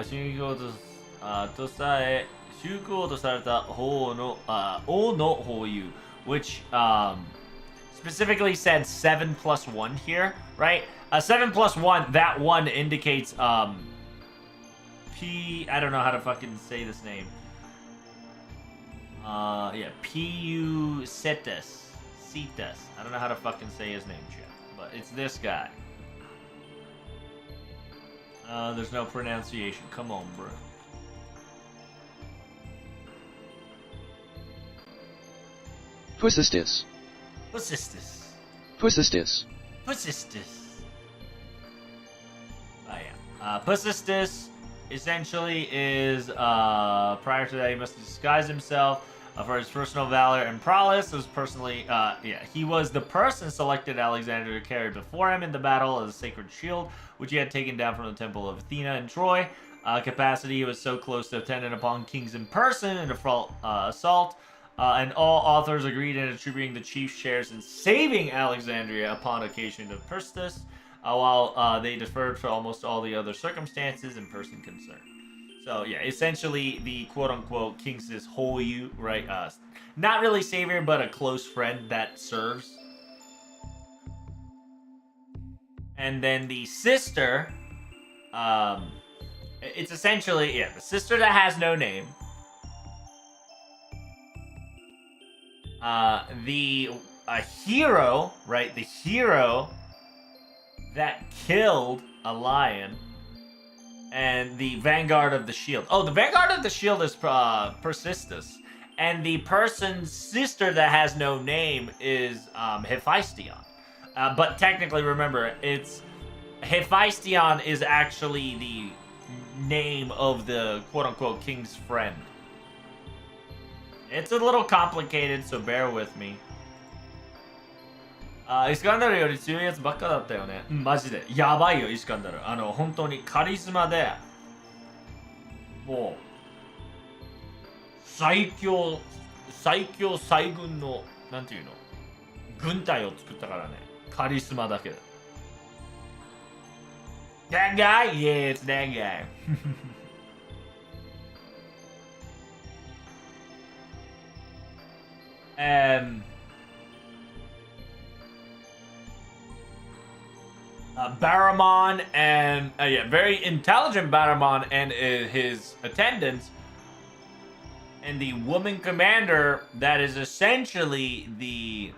宗教とさえ、宗教とされた方の、王の法有, which specifically said 7 plus 1 here, right? 7 plus 1, that 1 indicates, I don't know how to fucking say this name. Yeah, P.U. Cetus. I don't know how to fucking say his name, Chip. But it's this guy. There's no pronunciation. Come on, bro. Pusistis. Pusistis. Pusistis. Pusistis. Oh, yeah. Pusistis essentially is, prior to that, he must disguise himself for his personal valor and prowess. It was personally, he was the person selected Alexander to carry before him in the battle as a sacred shield, which he had taken down from the temple of Athena in Troy. Capacity, he was so close to attending upon kings in person in a assault. And all authors agreed in attributing the chief shares in saving Alexandria upon occasion of Perstus, while they deferred for almost all the other circumstances and person concerned. So yeah, essentially the quote-unquote king's Hoyu, right? Not really savior, but a close friend that serves. And then the sister, it's essentially, the sister that has no name. The hero, right? The hero that killed a lion, and the Vanguard of the Shield. Oh, the Vanguard of the Shield is Persistus, and the person's sister that has no name is Hephaestion. But technically, remember, it's Hephaestion is actually the name of the quote-unquote king's friend. It's a little complicated, so bear with me. イスカンダルより強いやつばっかだったよね。マジで。やばいよ、イスカンダル。本当にカリスマで、もう、最強最軍の、なんていうの、軍隊を作ったからね。カリスマだけで。That guy? Yeah, it's that guy. Baramon and very intelligent Baramon and his attendants, and the woman commander that is essentially the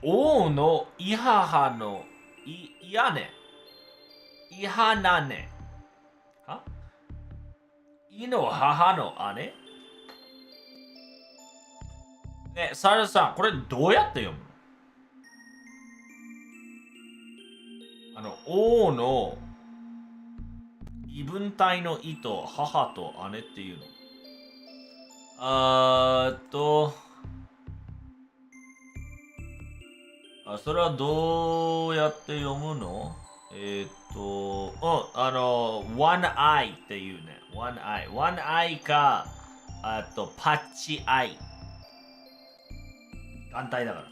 Oh no Ihaha no Iane Ihanane, huh? Ino Haha no Ane. ね、サラさん、これどうやって読むの？王の異文体の異と母と姉っていうの。それはどうやって読むの？one eye っていうね。one eye か、パッチアイ。眼帯だから。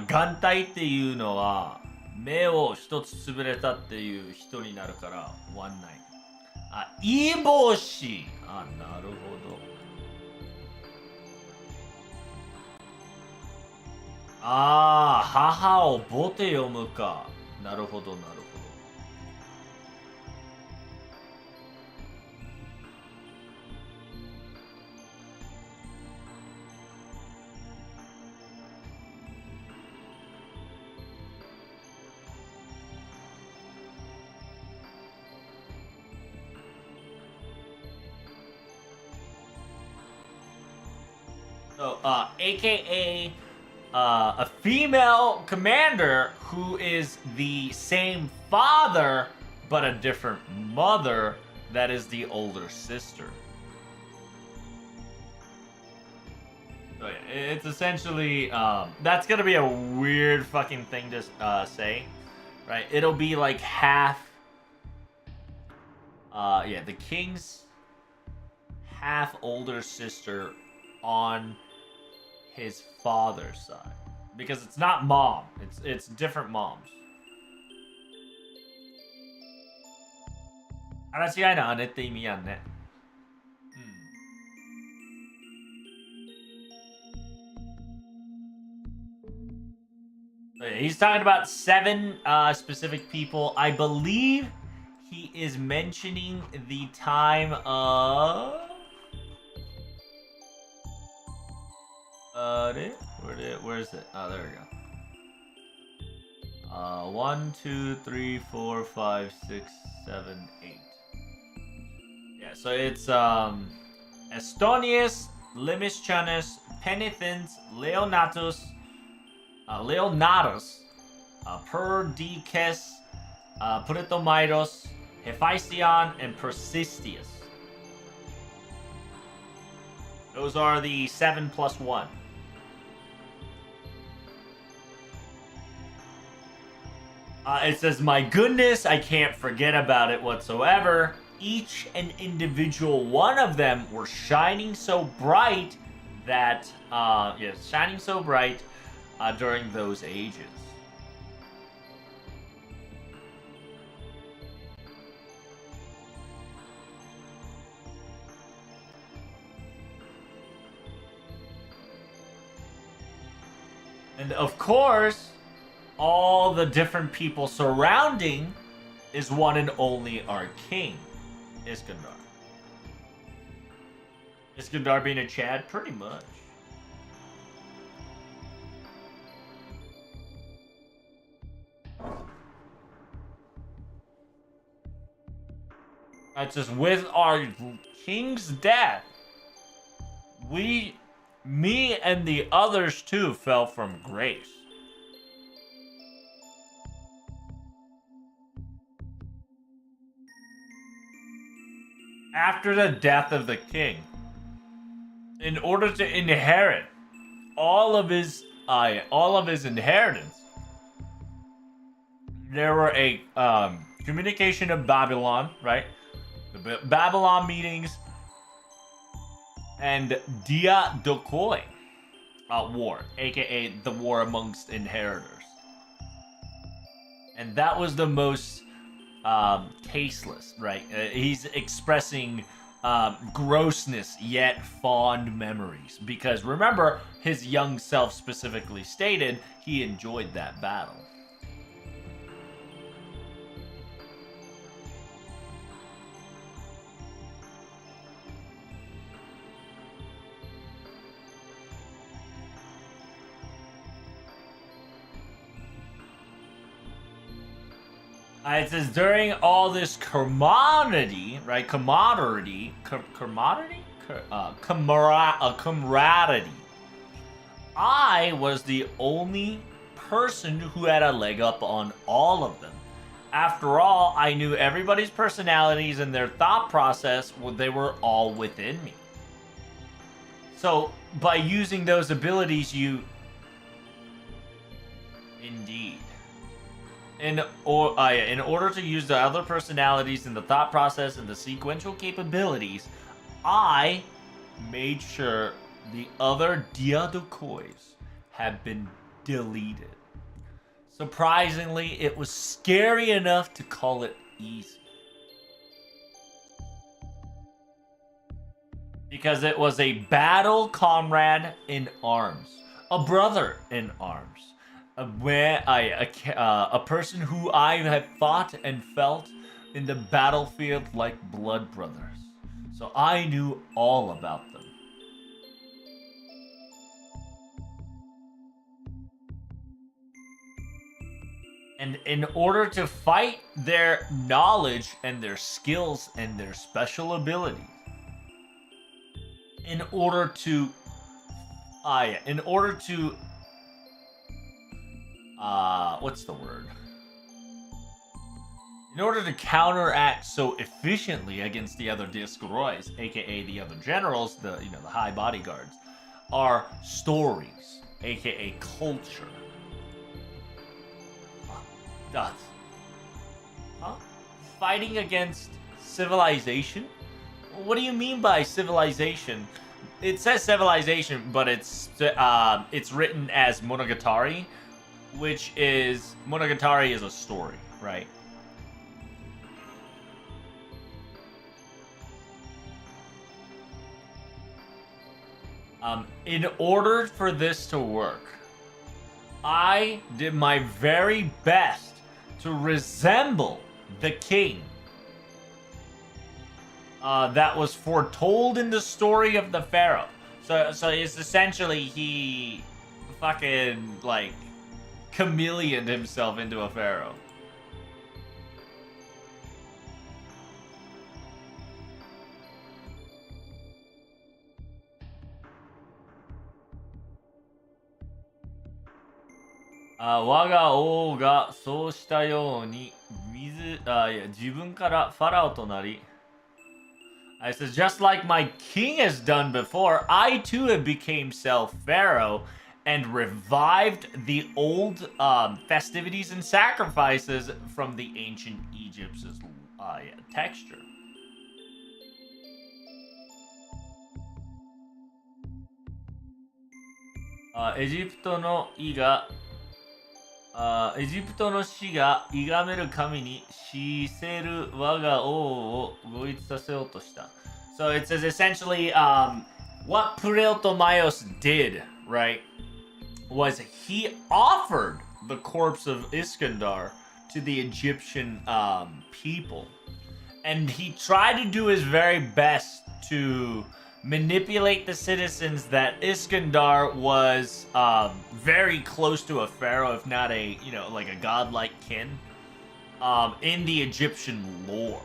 眼帯っていうのは目を一つ潰れたっていう人になるからワンナイ。イボシ。なるほど。母をボテ読むか。なるほどなるほど。So, aka a female commander who is the same father but a different mother, that is the older sister. So So yeah, it's essentially that's gonna be a weird fucking thing to say, right? It'll be like half. Yeah, the king's half older sister on his father's side, because it's not mom. It's different moms. 話し合いな姉って意味やんね。He's talking about 7 specific people. I believe he is mentioning the time of. Where is it? Oh, there we go. 1, 2, 3, 4, 5, 6, 7, 8. Yeah, so it's Estonius, Limischanes, Penithens, Leonatus, Perdices, Puritomaidos, Hephaestion, and Persistius. Those are the 7 plus 1. It says, my goodness, I can't forget about it whatsoever. Each and individual one of them were shining so bright that, during those ages. And of course, all the different people surrounding is one and only our king, Iskandar. Iskandar being a Chad, pretty much. That's just with our king's death, me and the others too fell from grace. After the death of the king, in order to inherit all of his inheritance, there were a communication of Babylon, right? The Babylon meetings and Dia Dokoi war, aka the war amongst inheritors. And that was the most tasteless, right? He's expressing grossness yet fond memories, because remember, his young self specifically stated he enjoyed that battle. It says during all this camaraderie, right? Camaraderie. I was the only person who had a leg up on all of them. After all, I knew everybody's personalities and their thought process. They were all within me. So by using those abilities, you indeed. In order to use the other personalities and the thought process and the sequential capabilities, I made sure the other Diadokois had been deleted. Surprisingly, it was scary enough to call it easy. Because it was a battle comrade in arms, a brother in arms. A person who I have fought and felt in the battlefield like blood brothers. So I knew all about them. And in order to fight their knowledge and their skills and their special abilities, in order to what's the word? In order to counteract so efficiently against the other Discorois, aka the other generals, the high bodyguards, are stories, aka culture. Huh? Fighting against civilization? What do you mean by civilization? It says civilization, but it's written as monogatari, which is monogatari is a story, right? In order for this to work, I did my very best to resemble the king that was foretold in the story of the pharaoh. So it's essentially he fucking like chameleoned himself into a pharaoh. Uh, 我が王がそうしたように自分からファラオとなり I said, just like my king has done before, I too have became self-pharaoh and revived the old festivities and sacrifices from the ancient Egypt's texture. So it says essentially what Pureotomaios did, right, was he offered the corpse of Iskandar to the Egyptian people. And he tried to do his very best to manipulate the citizens that Iskandar was very close to a pharaoh, if not a, like a godlike kin, in the Egyptian lore.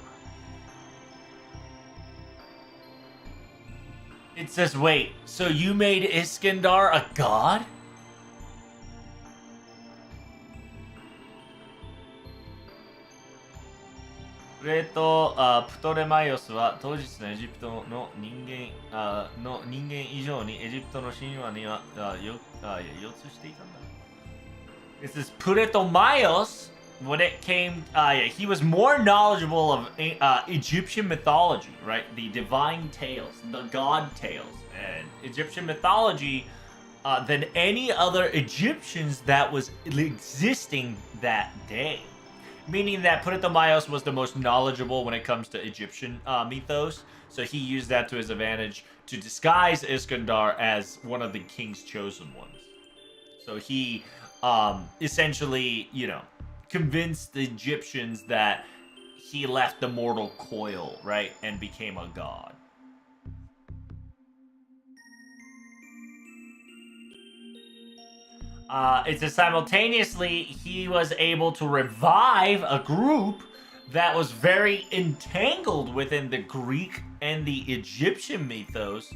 It says, wait, so you made Iskandar a god? Pureto プトレマイオスは当日のエジプトの人間以上にエジプトの神話には腰痛していたんだ。This is Puretomaios. When it came, he was more knowledgeable of Egyptian mythology, right? The divine tales, the god tales, and Egyptian mythology than any other Egyptians that was existing that day. Meaning that Puretomaios was the most knowledgeable when it comes to Egyptian mythos, so he used that to his advantage to disguise Iskandar as one of the king's chosen ones. So he essentially, convinced the Egyptians that he left the mortal coil, right, and became a god. It says simultaneously he was able to revive a group that was very entangled within the Greek and the Egyptian mythos,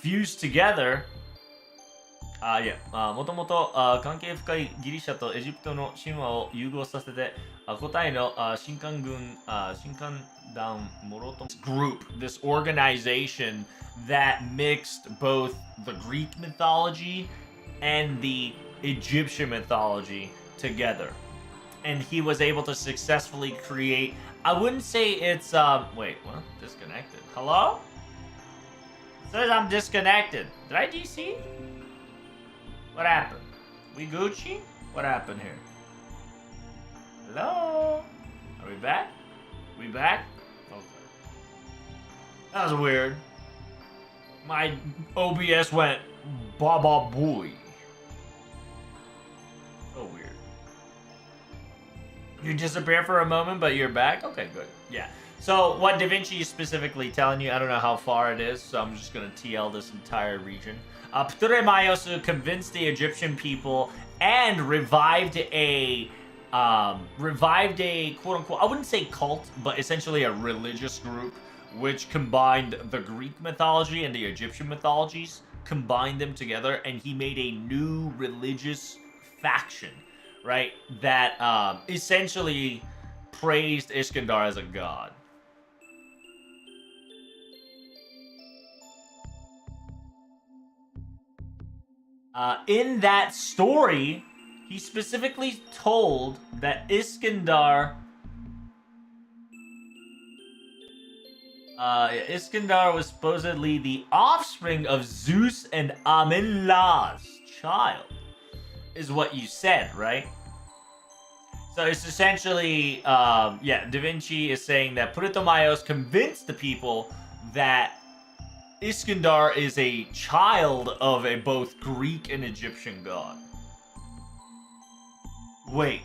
fused together. もともと関係深いギリシャとエジプトの神話を融合させて答えの新官団モロト group, this organization that mixed both the Greek mythology and the Egyptian mythology together. And he was able to successfully create, I wouldn't say it's, wait, what? Disconnected. Hello? It says I'm disconnected. Did I DC? What happened? We Gucci? What happened here? Hello? Are we back? We back? Okay. That was weird. My OBS went baba booey. So weird. You disappear for a moment, but you're back? Okay, good. Yeah. So what Da Vinci is specifically telling you, I don't know how far it is, so I'm just going to TL this entire region. Ptolemaios convinced the Egyptian people and revived a quote-unquote, I wouldn't say cult, but essentially a religious group, which combined the Greek mythology and the Egyptian mythologies, combined them together, and he made a new religious faction, right, that essentially praised Iskandar as a god. In that story, he specifically told that Iskandar was supposedly the offspring of Zeus and Amin-Ra's child, is what you said, right? So it's essentially, Da Vinci is saying that Puertomayos convinced the people that Iskandar is a child of a both Greek and Egyptian god. Wait,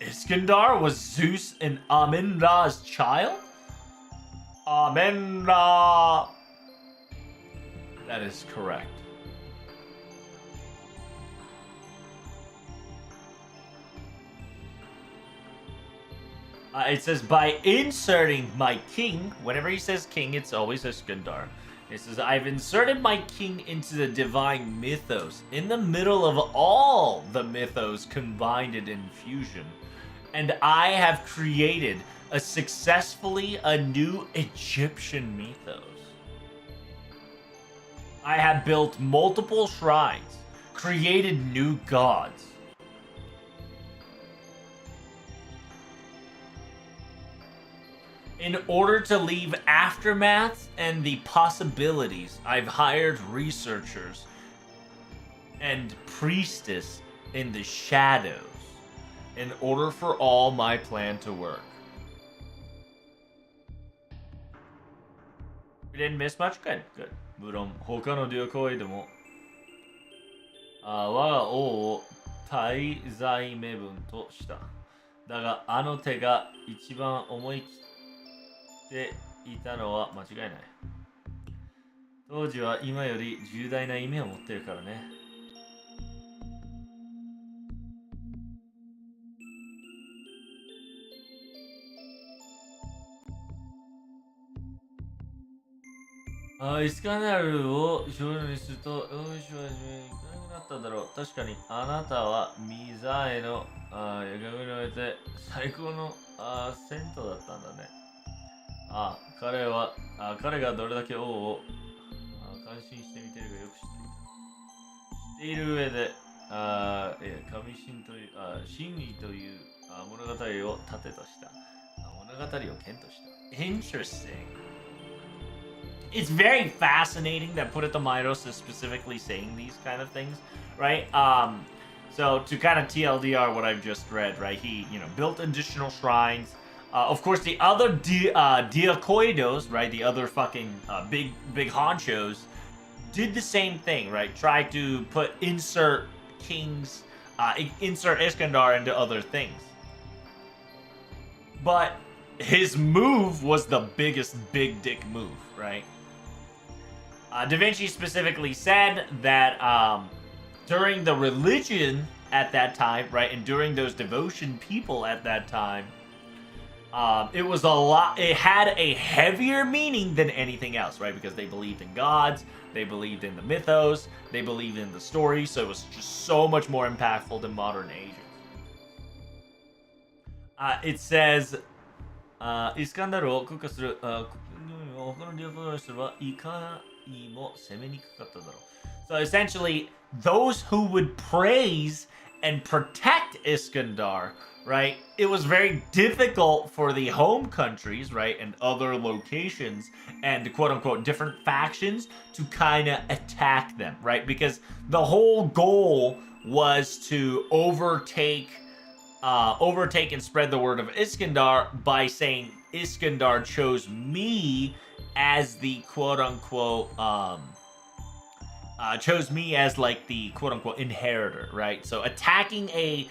Iskandar was Zeus and Amin-Ra's child? Amin-Ra. That is correct. It says, by inserting my king, whenever he says king, it's always Iskandar. It says, I've inserted my king into the divine mythos, in the middle of all the mythos combined in fusion. And I have created successfully a new Egyptian mythos. I have built multiple shrines, created new gods. In order to leave aftermaths and the possibilities, I've hired researchers and priestess in the shadows in order for all my plan to work. We didn't miss much? Good, good. 無論他の旅行でも我が王を大罪目分とした。だがあの手が一番思い切っていたのは間違いない。当時は今より重大な意味を持っているからね。イスカンダルを少女にすると、よしはじめいかなくなっただろう。確かにあなたはミザエの夜学において最高の銭湯だったんだね。彼がどれだけ王を感心してみているかよく知っていた。知っている上で、神神という、真理という物語を盾とした。物語を剣とした。Interesting. It's very fascinating that Puertomayos is specifically saying these kind of things, right? So to kind of TLDR what I've just read, right? He, built additional shrines. Of course, the other Diakoidos, right? The other fucking big honchos did the same thing, right? Tried to insert kings, insert Iskandar into other things. But his move was the biggest big dick move, right? Da Vinci specifically said that during the religion at that time, right, and during those devotion people at that time, it had a heavier meaning than anything else, right? Because they believed in gods, they believed in the mythos, they believed in the story, so it was just so much more impactful than modern ages. It says, イスカンダルを国家する他の旅行者はいかにも攻めにくかっただろう。So essentially, those who would praise and protect Iskandar, right? It was very difficult for the home countries, right, and other locations and quote unquote different factions to kind of attack them, right? Because the whole goal was to overtake and spread the word of Iskandar by saying Iskandar chose me as the quote-unquote chose me as like the quote-unquote inheritor, right? So attacking a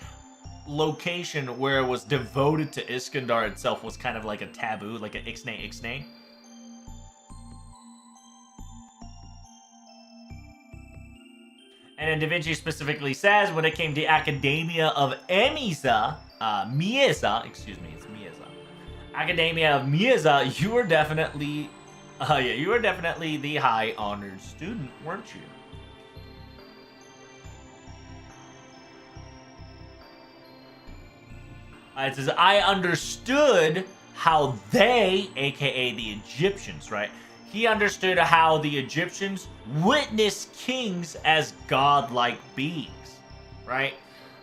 location where it was devoted to Iskandar itself was kind of like a taboo, like an ixnay. And then Da Vinci specifically says when it came to Academia of Mieza, Academia of Mieza, you were definitely the high honored student, weren't you? It says, I understood how they, aka the Egyptians, right? he understood how the Egyptians witnessed kings as godlike beings, right?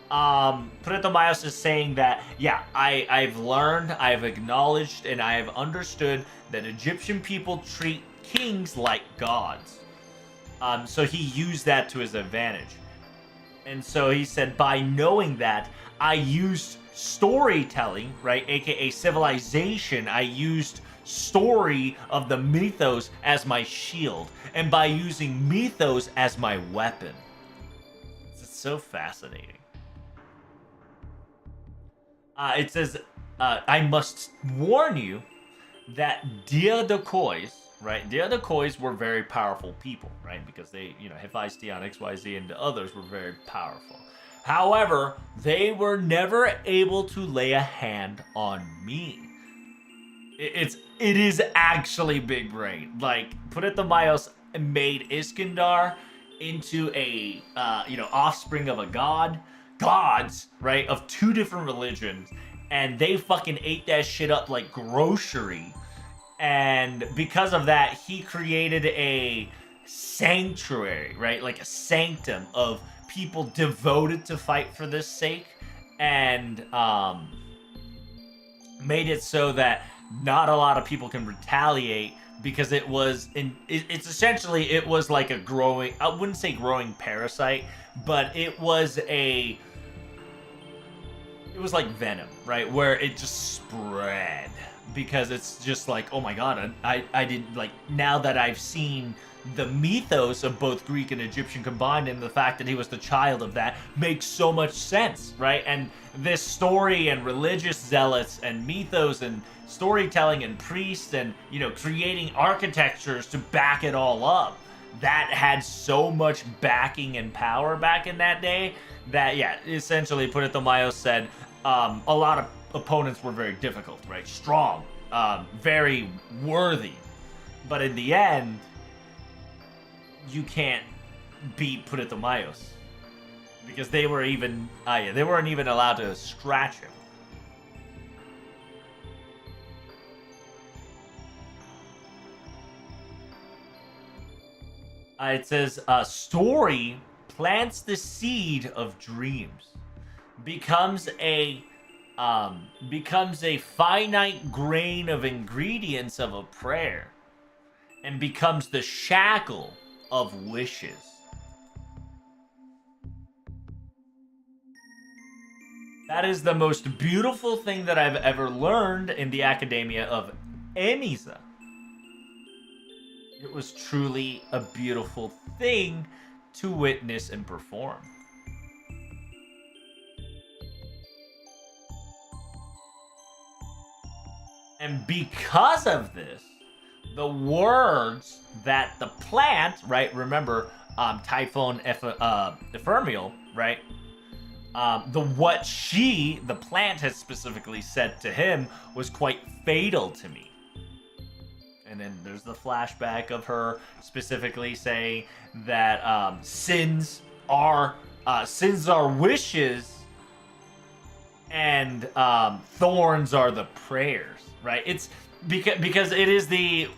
Pretomayos is saying that, yeah, I've learned, I've acknowledged, and I have understood that Egyptian people treat kings like gods. So he used that to his advantage. And so he said, by knowing that, I used storytelling, right, aka civilization. I used story of the mythos as my shield, and by using mythos as my weapon. It's so fascinating. It says, I must warn you that Diadokois, right? Diadokois were very powerful people, right? Because they, Hephaestion, XYZ, and the others were very powerful. However, they were never able to lay a hand on me. It is actually big brain. Like, Pretomayos made Iskandar into a offspring of a gods, right, of two different religions, and they fucking ate that shit up like grocery. And because of that, he created a sanctuary, right, like a sanctum of people devoted to fight for this sake, and made it so that not a lot of people can retaliate, because it was it was like a growing, I wouldn't say growing parasite, but it was like venom, right, where it just spread, because it's just like, oh my god, I did, like, now that I've seen the mythos of both Greek and Egyptian combined, and the fact that he was the child of that makes so much sense, right? And this story and religious zealots and mythos and storytelling and priests and, creating architectures to back it all up, that had so much backing and power back in that day that, yeah, essentially Pretomayos said a lot of opponents were very difficult, right? Strong, very worthy. But in the end, you can't beat Pretomayos, because they weren't even allowed to scratch him. It says, story plants the seed of dreams, becomes a finite grain of ingredients of a prayer, and becomes the shackle of wishes. That is the most beautiful thing that I've ever learned in the Academia of Emisa. It was truly a beautiful thing to witness and perform. And because of this, the words that the plant, right? Remember, Typhon Ephemeral, right? The plant has specifically said to him was quite fatal to me. And then there's the flashback of her specifically saying that sins are wishes, and thorns are the prayers, right? It's because it's the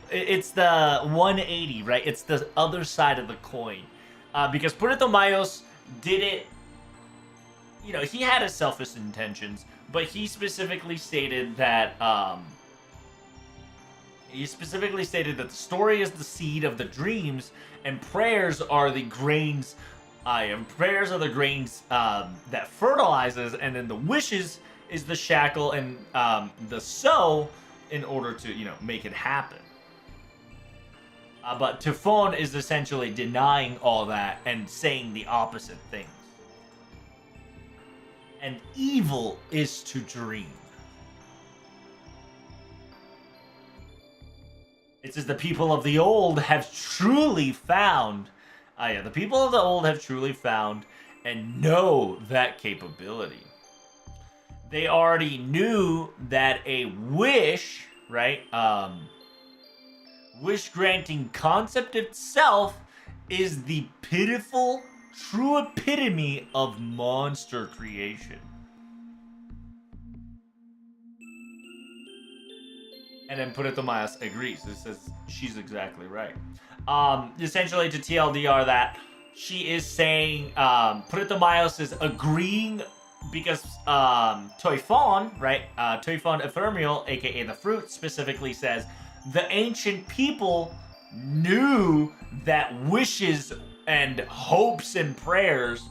180, right? It's the other side of the coin. Because Pretomayos did it, he had his selfish intentions, but he specifically stated that the story is the seed of the dreams, and prayers are the grains. That fertilizes, and then the wishes is the shackle and the sow in order to make it happen. But Typhon is essentially denying all that and saying the opposite things. And evil is to dream. It says the people of the old have truly found. The people of the old have truly found and know that capability. They already knew that a wish, right? Wish granting concept itself is the pitiful, true epitome of monster creation. And then Puretomayas agrees. It says she's exactly right. Essentially, to TLDR that, she is saying Puretomayos is agreeing because Toifon, right? Toifon Ephemeral, aka the fruit, specifically says the ancient people knew that wishes and hopes and prayers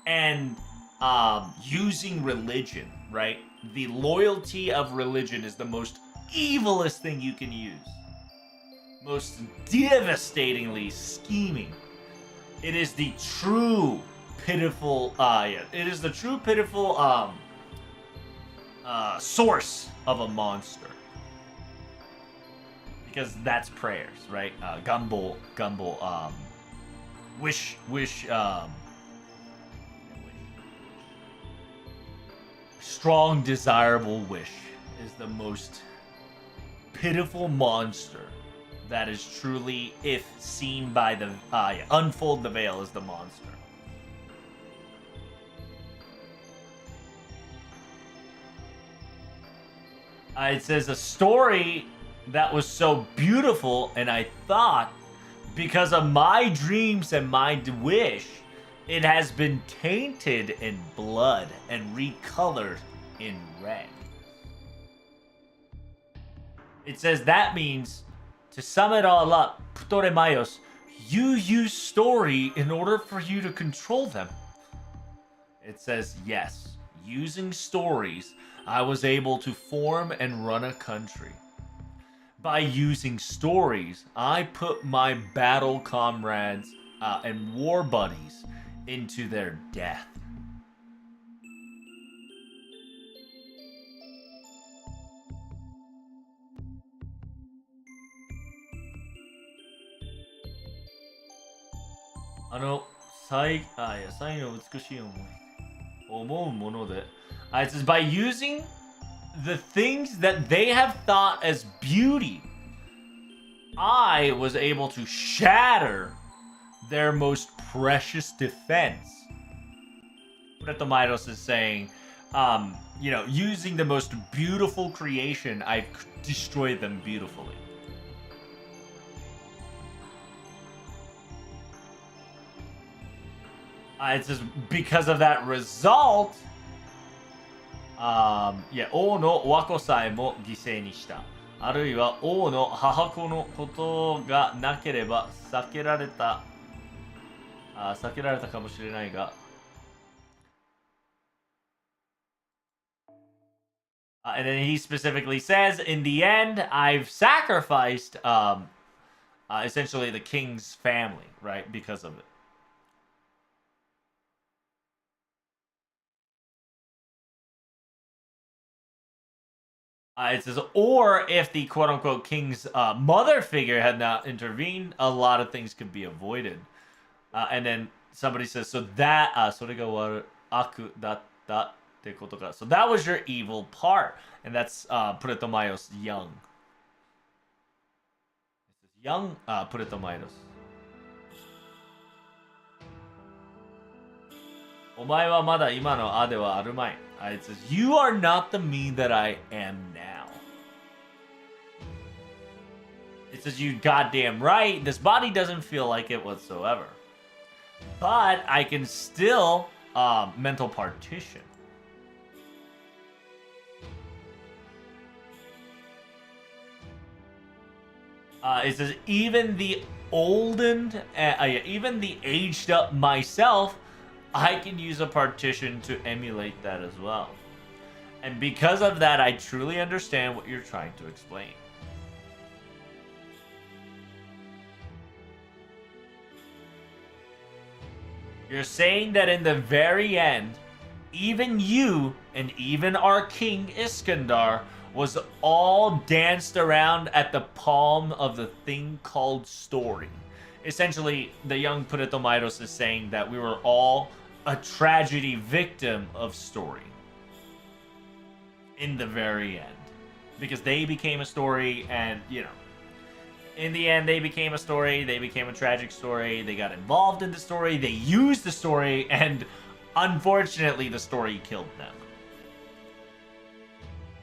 and using religion, right? The loyalty of religion is the most evilest thing you can use. Most devastatingly scheming. It is the true pitiful, it is the true pitiful source of a monster. Because that's prayers, right? Gumbo, wish, strong, desirable wish is the most pitiful monster that is truly, if seen by the unfold the veil, is the monster. It says a story that was so beautiful, and I thought because of my dreams and my wish, it has been tainted in blood and recolored in red. It says that means, to sum it all up, Ptolemaios, you use story in order for you to control them. It says, yes, using stories, I was able to form and run a country. By using stories, I put my battle comrades and war buddies into their death. It says, by using the things that they have thought as beauty, I was able to shatter their most precious defense. Pretomairos is saying, using the most beautiful creation, I've destroyed them beautifully. It says, because of that result, 王の和子さえも犠牲にした。あるいは王の母子のことがなければ避けられたかもしれないが、and then he specifically says, in the end, I've sacrificed essentially the king's family, right, because of it. It says, or if the quote-unquote king's mother figure had not intervened, a lot of things could be avoided. And then somebody says, so that, それが悪だったってことか. So that was your evil part. And that's Pretomayos young. This is young Pretomayos. お前はまだ今のあではあるまい. It says, you are not the me that I am now. It says, you goddamn right, this body doesn't feel like it whatsoever. But I can still mental partition. It says, even the oldened, even the aged up myself, I can use a partition to emulate that as well. And because of that, I truly understand what you're trying to explain. You're saying that in the very end, even you and even our king Iskandar was all danced around at the palm of the thing called story. Essentially, the young Puritomairos is saying that we were all a tragedy victim of story in the very end, because they became a story, and in the end they became a story, they became a tragic story, they got involved in the story, they used the story, and unfortunately the story killed them.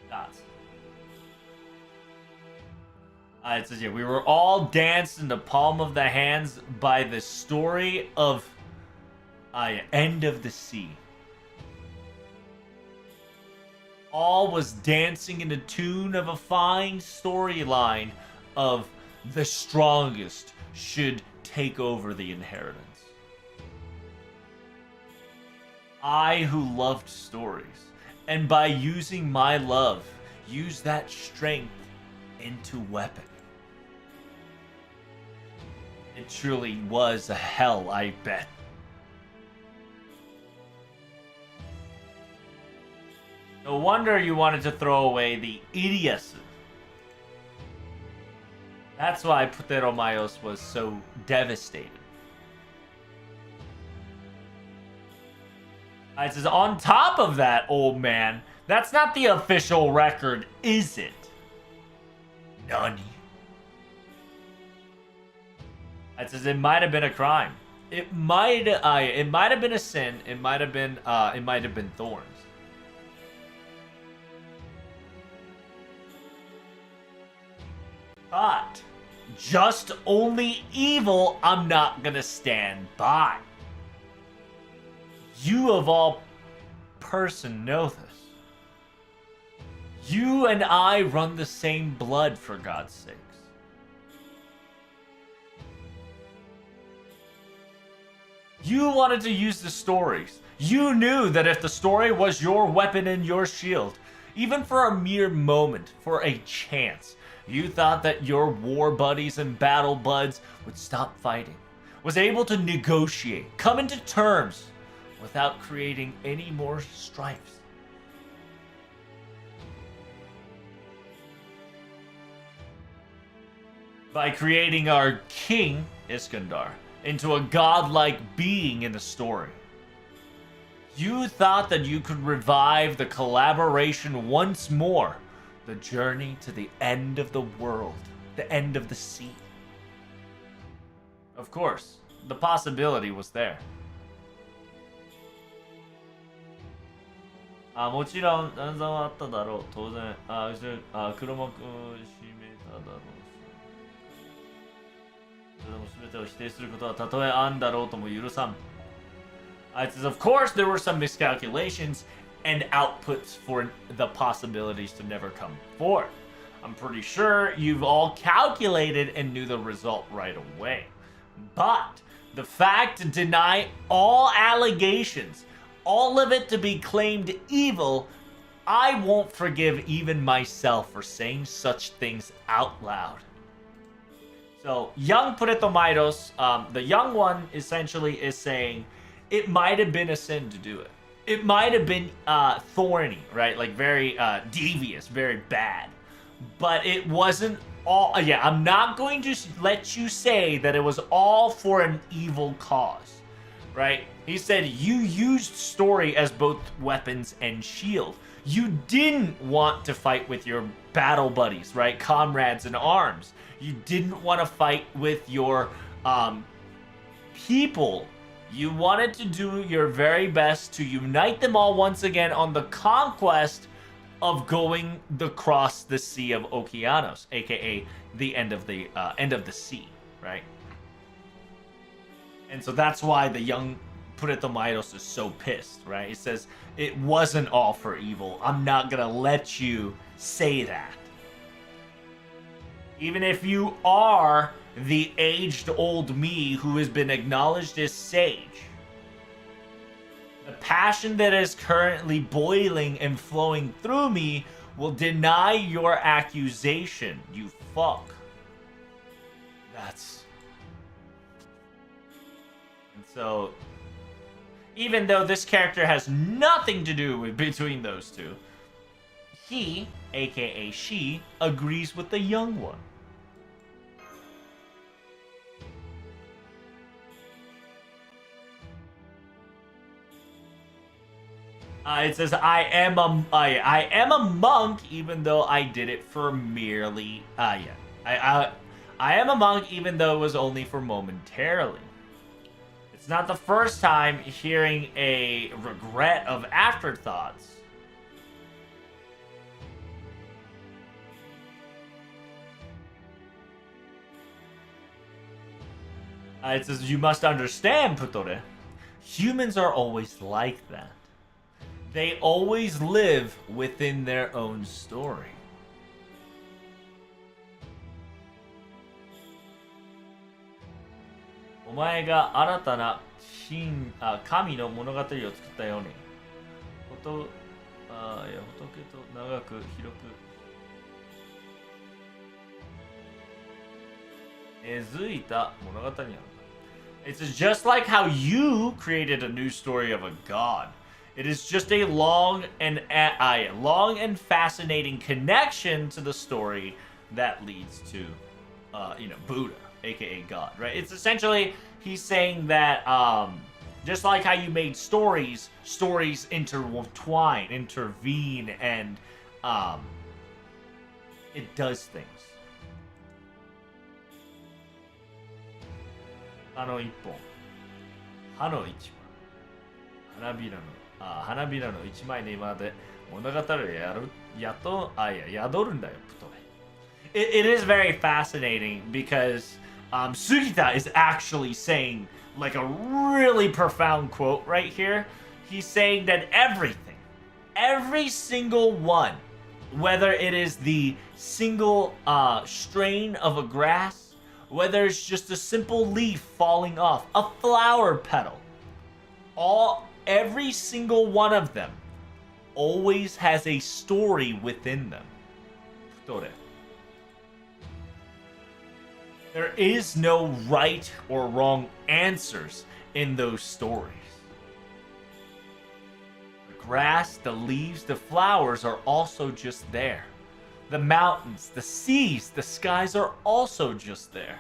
That's It says, yeah, we were all danced in the palm of the hands by the story of End of the Sea. All was dancing in the tune of a fine storyline of the strongest should take over the inheritance. I who loved stories, and by using my love, use that strength into weapon. It truly was a hell, I bet. No wonder you wanted to throw away the idiocy. That's why Puteromayos was so devastated. It says, on top of that, old man, that's not the official record, is it? Nani. It says it might have been a crime. It might have been a sin. It might have been thorns. But just only evil, I'm not gonna stand by. You of all person know this. You and I run the same blood, for God's sakes. You wanted to use the stories. You knew that if the story was your weapon and your shield, even for a mere moment, for a chance, you thought that your war buddies and battle buds would stop fighting, was able to negotiate, come into terms, without creating any more strifes. By creating our king, Iskandar, into a godlike being in the story. You thought that you could revive the collaboration once more, the journey to the end of the world, the end of the sea. Of course, the possibility was there. もちろん暗算はあっただろう。当然、黒幕を閉めただろう。それも全てを否定することはたとえあんだろうとも許さん。It says, of course, there were some miscalculations and outputs for the possibilities to never come forth. I'm pretty sure you've all calculated and knew the result right away. But the fact to deny all allegations, all of it to be claimed evil, I won't forgive even myself for saying such things out loud. So, young Puretomairos, the young one essentially is saying it might have been a sin to do it. It might have been thorny, right? Like very devious, very bad. But it wasn't all. Yeah, I'm not going to let you say that it was all for an evil cause, right? He said you used story as both weapons and shield. You didn't want to fight with your battle buddies, right? Comrades in arms. You didn't want to fight with your people. You wanted to do your very best to unite them all once again on the conquest of going across the Sea of Okeanos, aka the end of the sea, right? And so that's why the young Puretomairos is so pissed, right? He says, it wasn't all for evil. I'm not gonna let you say that. Even if you are the aged old me who has been acknowledged as sage. The passion that is currently boiling and flowing through me will deny your accusation, you fuck. That's... And so, even though this character has nothing to do with between those two, he, aka she, agrees with the young one. It says, I am a monk, even though I did it for merely... I am a monk, even though it was only for momentarily. It's not the first time hearing a regret of afterthoughts. It says, you must understand, Putore. Humans are always like that. They always live within their own story. Omae ga arata na kami no monogatari o tsukutta yo ni. Hotoke to nagaku hiroku nezuita monogatari na. It's just like how you created a new story of a god. It is just a long and fascinating connection to the story that leads to, Buddha, aka God, right? It's essentially he's saying that just like how you made stories intertwine, intervene, and it does things. 葉の一本、葉の一枚、花びらの一枚にまで物語を宿るんだよ、プトレ。It is very fascinating because Sugita is actually saying like a really profound quote right here. He's saying that everything, every single one, whether it is the single strain of a grass, whether it's just a simple leaf falling off, a flower petal, every single one of them always has a story within them. There is no right or wrong answers in those stories. The grass, the leaves, the flowers are also just there. The mountains, the seas, the skies are also just there.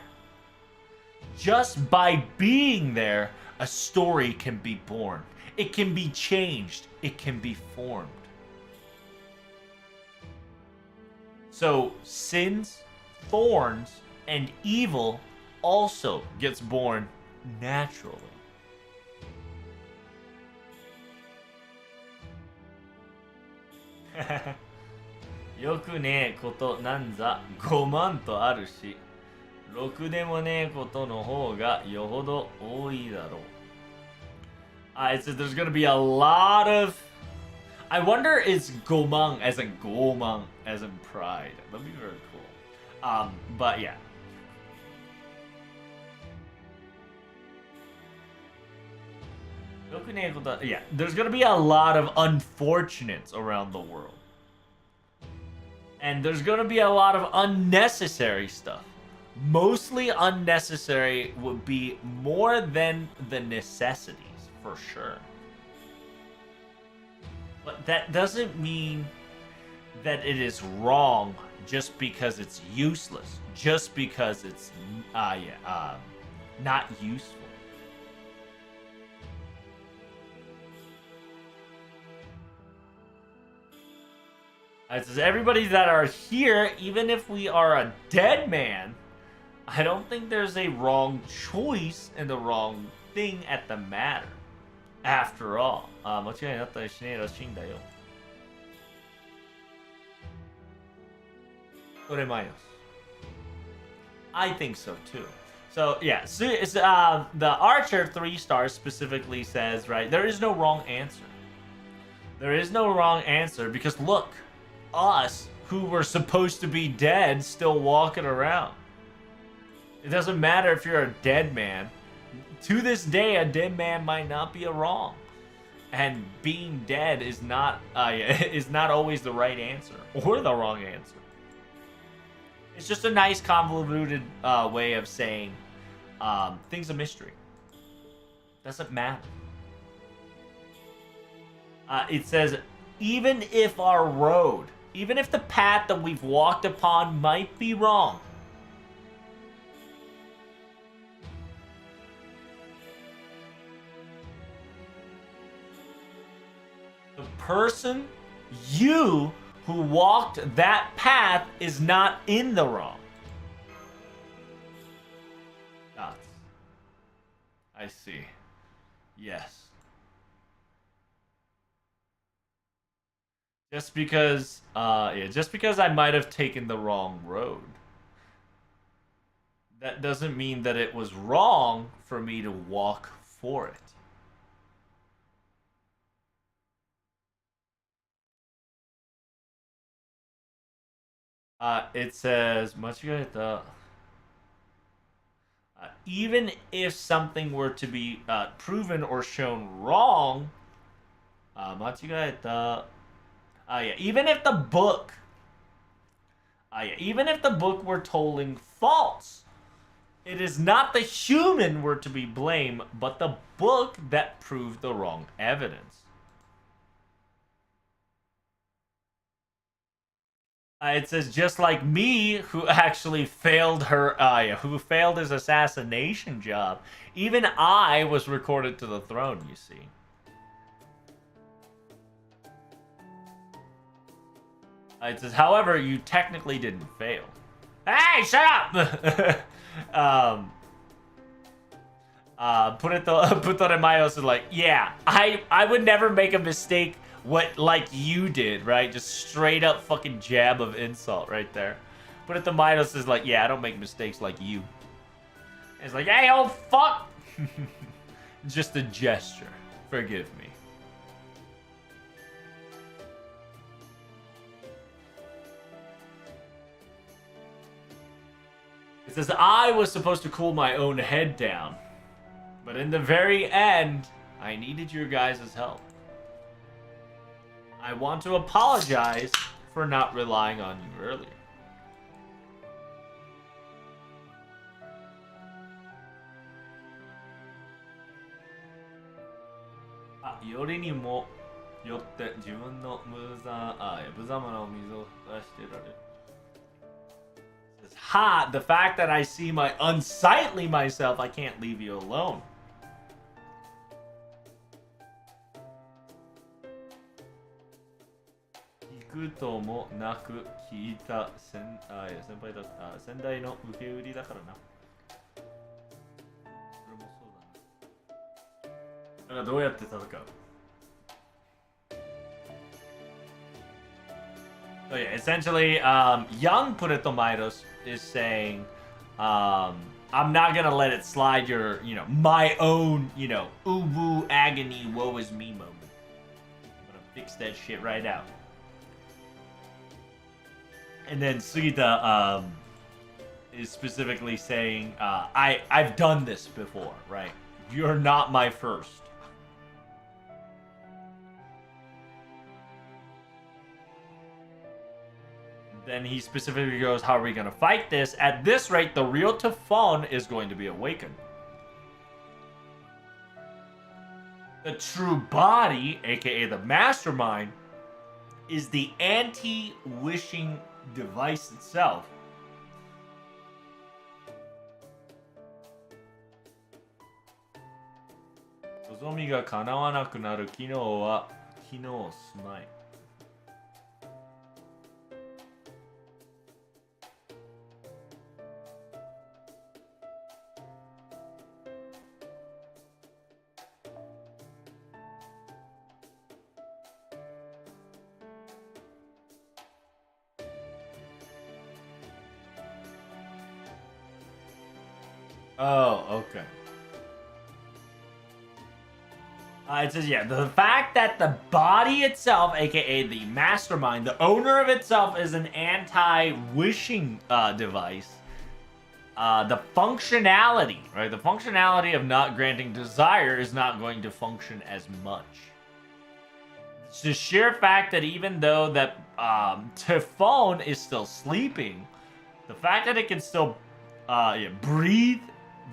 Just by being there, a story can be born. It can be changed. It can be formed. So sins, thorns, and evil also gets born naturally. Yoku ne koto nanza 5万とあるし、ろくでもねえことの方がよほど多いだろう。It says there's gonna be a lot of. I wonder is gomang as in gomang as in pride. That'd be very cool. But yeah. Yeah, there's gonna be a lot of unfortunates around the world. And there's gonna be a lot of unnecessary stuff. Mostly unnecessary would be more than the necessities, for sure. But that doesn't mean that it is wrong just because it's useless, just because it's not useful. It says everybody that are here, even if we are a dead man, I don't think there's a wrong choice and the wrong thing at the matter. After all, 間違いになったりしねえらしいんだよ。それマイナス。I think so too. So yeah, so it's, the Archer 3 stars specifically says, right, there is no wrong answer. There is no wrong answer because look, us who were supposed to be dead still walking around. It doesn't matter if you're a dead man. To this day, a dead man might not be a wrong, and being dead is not always the right answer or the wrong answer. It's just a nice convoluted way of saying things a mystery. Doesn't matter. It says even if our road, even if the path that we've walked upon might be wrong, the person, you, who walked that path is not in the wrong. Dots. I see. Yes. Just because I might have taken the wrong road that doesn't mean that it was wrong for me to walk for it. It says, even if something were to be proven or shown wrong, yeah, even if the book were tolling false, it is not the human were to be blamed, but the book that proved the wrong evidence. It says just like me, who actually failed who failed his assassination job. Even I was recorded to the throne. You see. It says, however, you technically didn't fail. Hey, shut up! Putoremaios is like, yeah, I would never make a mistake like you did, right? Just straight up fucking jab of insult right there. Putoremaios is like, yeah, I don't make mistakes like you. And it's like, hey, oh fuck! Just a gesture. Forgive me. It says, I was supposed to cool my own head down. But in the very end, I needed your guys' help. I want to apologize for not relying on you earlier. Yori ni mo yotte jibun no muzama mizu o dashite rareru. Ha! The fact that I see my unsightly myself, I can't leave you alone. Kikuto mo naku kiita senpai da sendai no ukeuri dakara na. それもそうだな。だからどうやって戦う? So yeah, essentially, young Puretomairos is saying, I'm not gonna let it slide your, my own, uwu agony, woe is me moment. I'm gonna fix that shit right out. And then Sugita is specifically saying, I've done this before, right? You're not my first. Then he specifically goes, how are we going to fight this? At this rate, the real Typhon is going to be awakened. The true body, aka the mastermind, is the anti-wishing device itself. Nozomi ga kanawanaku naru kinou wa kinou sunai. Oh, okay. It says, yeah, the fact that the body itself, aka the mastermind, the owner of itself, is an anti-wishing device. The functionality, right? The functionality of not granting desire is not going to function as much. It's the sheer fact that even though that Typhon is still sleeping, the fact that it can still breathe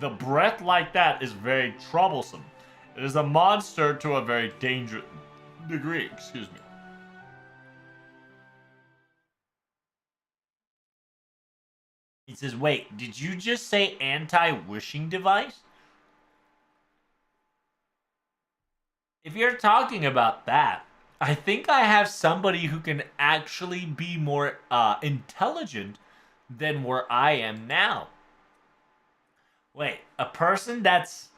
the breath like that is very troublesome. It is a monster to a very dangerous degree. Excuse me. He says, wait, did you just say anti-wishing device? If you're talking about that, I think I have somebody who can actually be more intelligent than where I am now. Wait, a person that's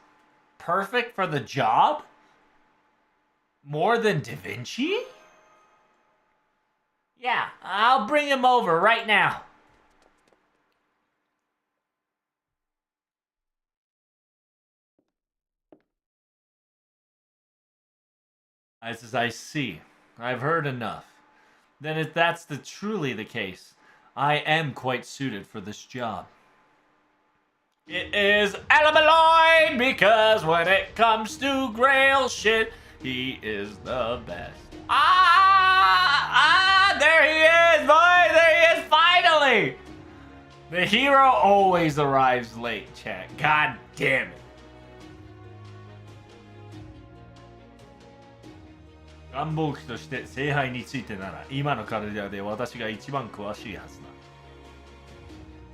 perfect for the job? More than Da Vinci? Yeah, I'll bring him over right now. I says, I see. I've heard enough. Then if that's truly the case, I am quite suited for this job. It is Alamalloy, because when it comes to Grail shit, he is the best. There he is, boy! There he is, finally! The hero always arrives late, chat. God damn it. 願望機として聖杯についてなら今のカルデアで私が一番詳しいはず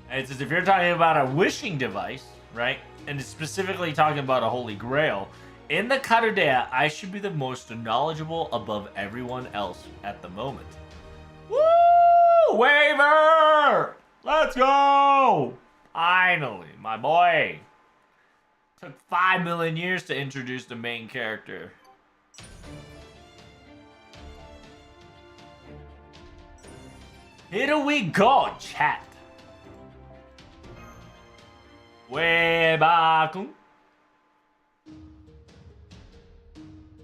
だ。It's as if you're talking about a wishing device, right? And it's specifically talking about a holy grail. In the Karudea, I should be the most knowledgeable above everyone else at the moment. Woo! Waver! Let's go! Finally, my boy. Took 5 million years to introduce the main character. Here we go, chat. Weber-kun.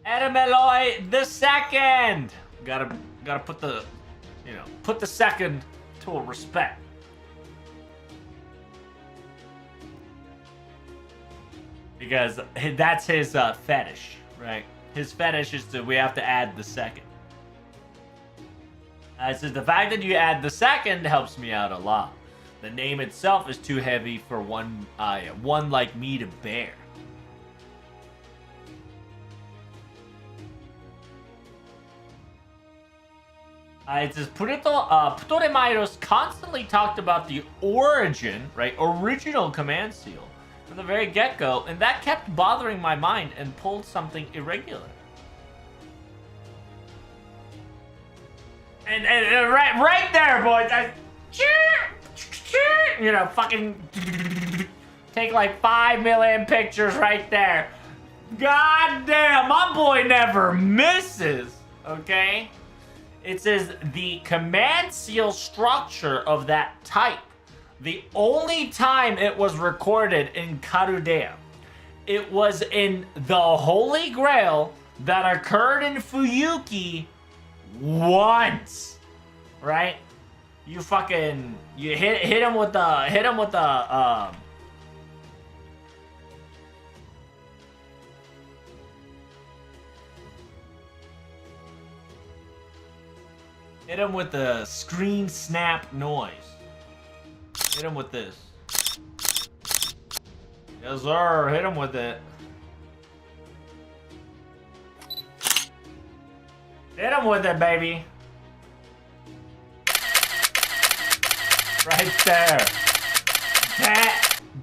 Edameloy the second. Gotta put the, put the second to a respect. Because that's his fetish, right? His fetish is we have to add the second. So the fact that you add the second helps me out a lot. The name itself is too heavy for one like me to bear. It says Ptolemaios constantly talked about the origin, right, original command seal from the very get-go, and that kept bothering my mind and pulled something irregular. And right there, boys. Fucking take like 5 million pictures right there. God damn, my boy never misses. Okay? It says the command seal structure of that type. The only time it was recorded in Karudea, it was in the Holy Grail that occurred in Fuyuki once, right? You hit him with the hit him with the screen snap noise. Hit him with this. Yes, sir. Hit him with it. Hit him with it, baby. Right there.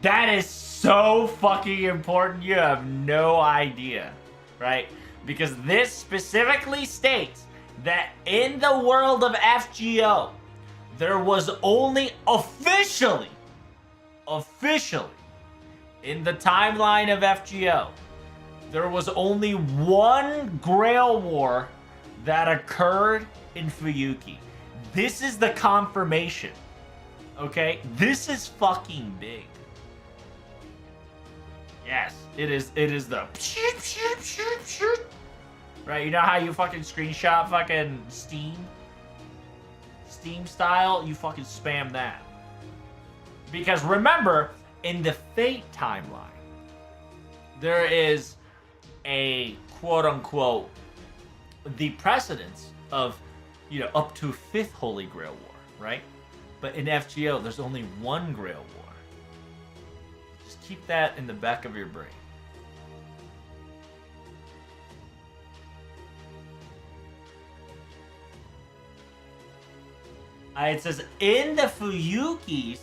That is so fucking important. You have no idea, right? Because this specifically states that in the world of FGO, there was only officially, in the timeline of FGO, there was only one Grail War that occurred in Fuyuki. This is the confirmation. Okay? This is fucking big. Yes, it is the right, you know how you fucking screenshot fucking Steam style? You fucking spam that. Because remember, in the Fate timeline, there is a quote-unquote the precedence of, up to 5th Holy Grail War, right? But in FGO, there's only one Grail War. Just keep that in the back of your brain. It says in the Fuyuki's,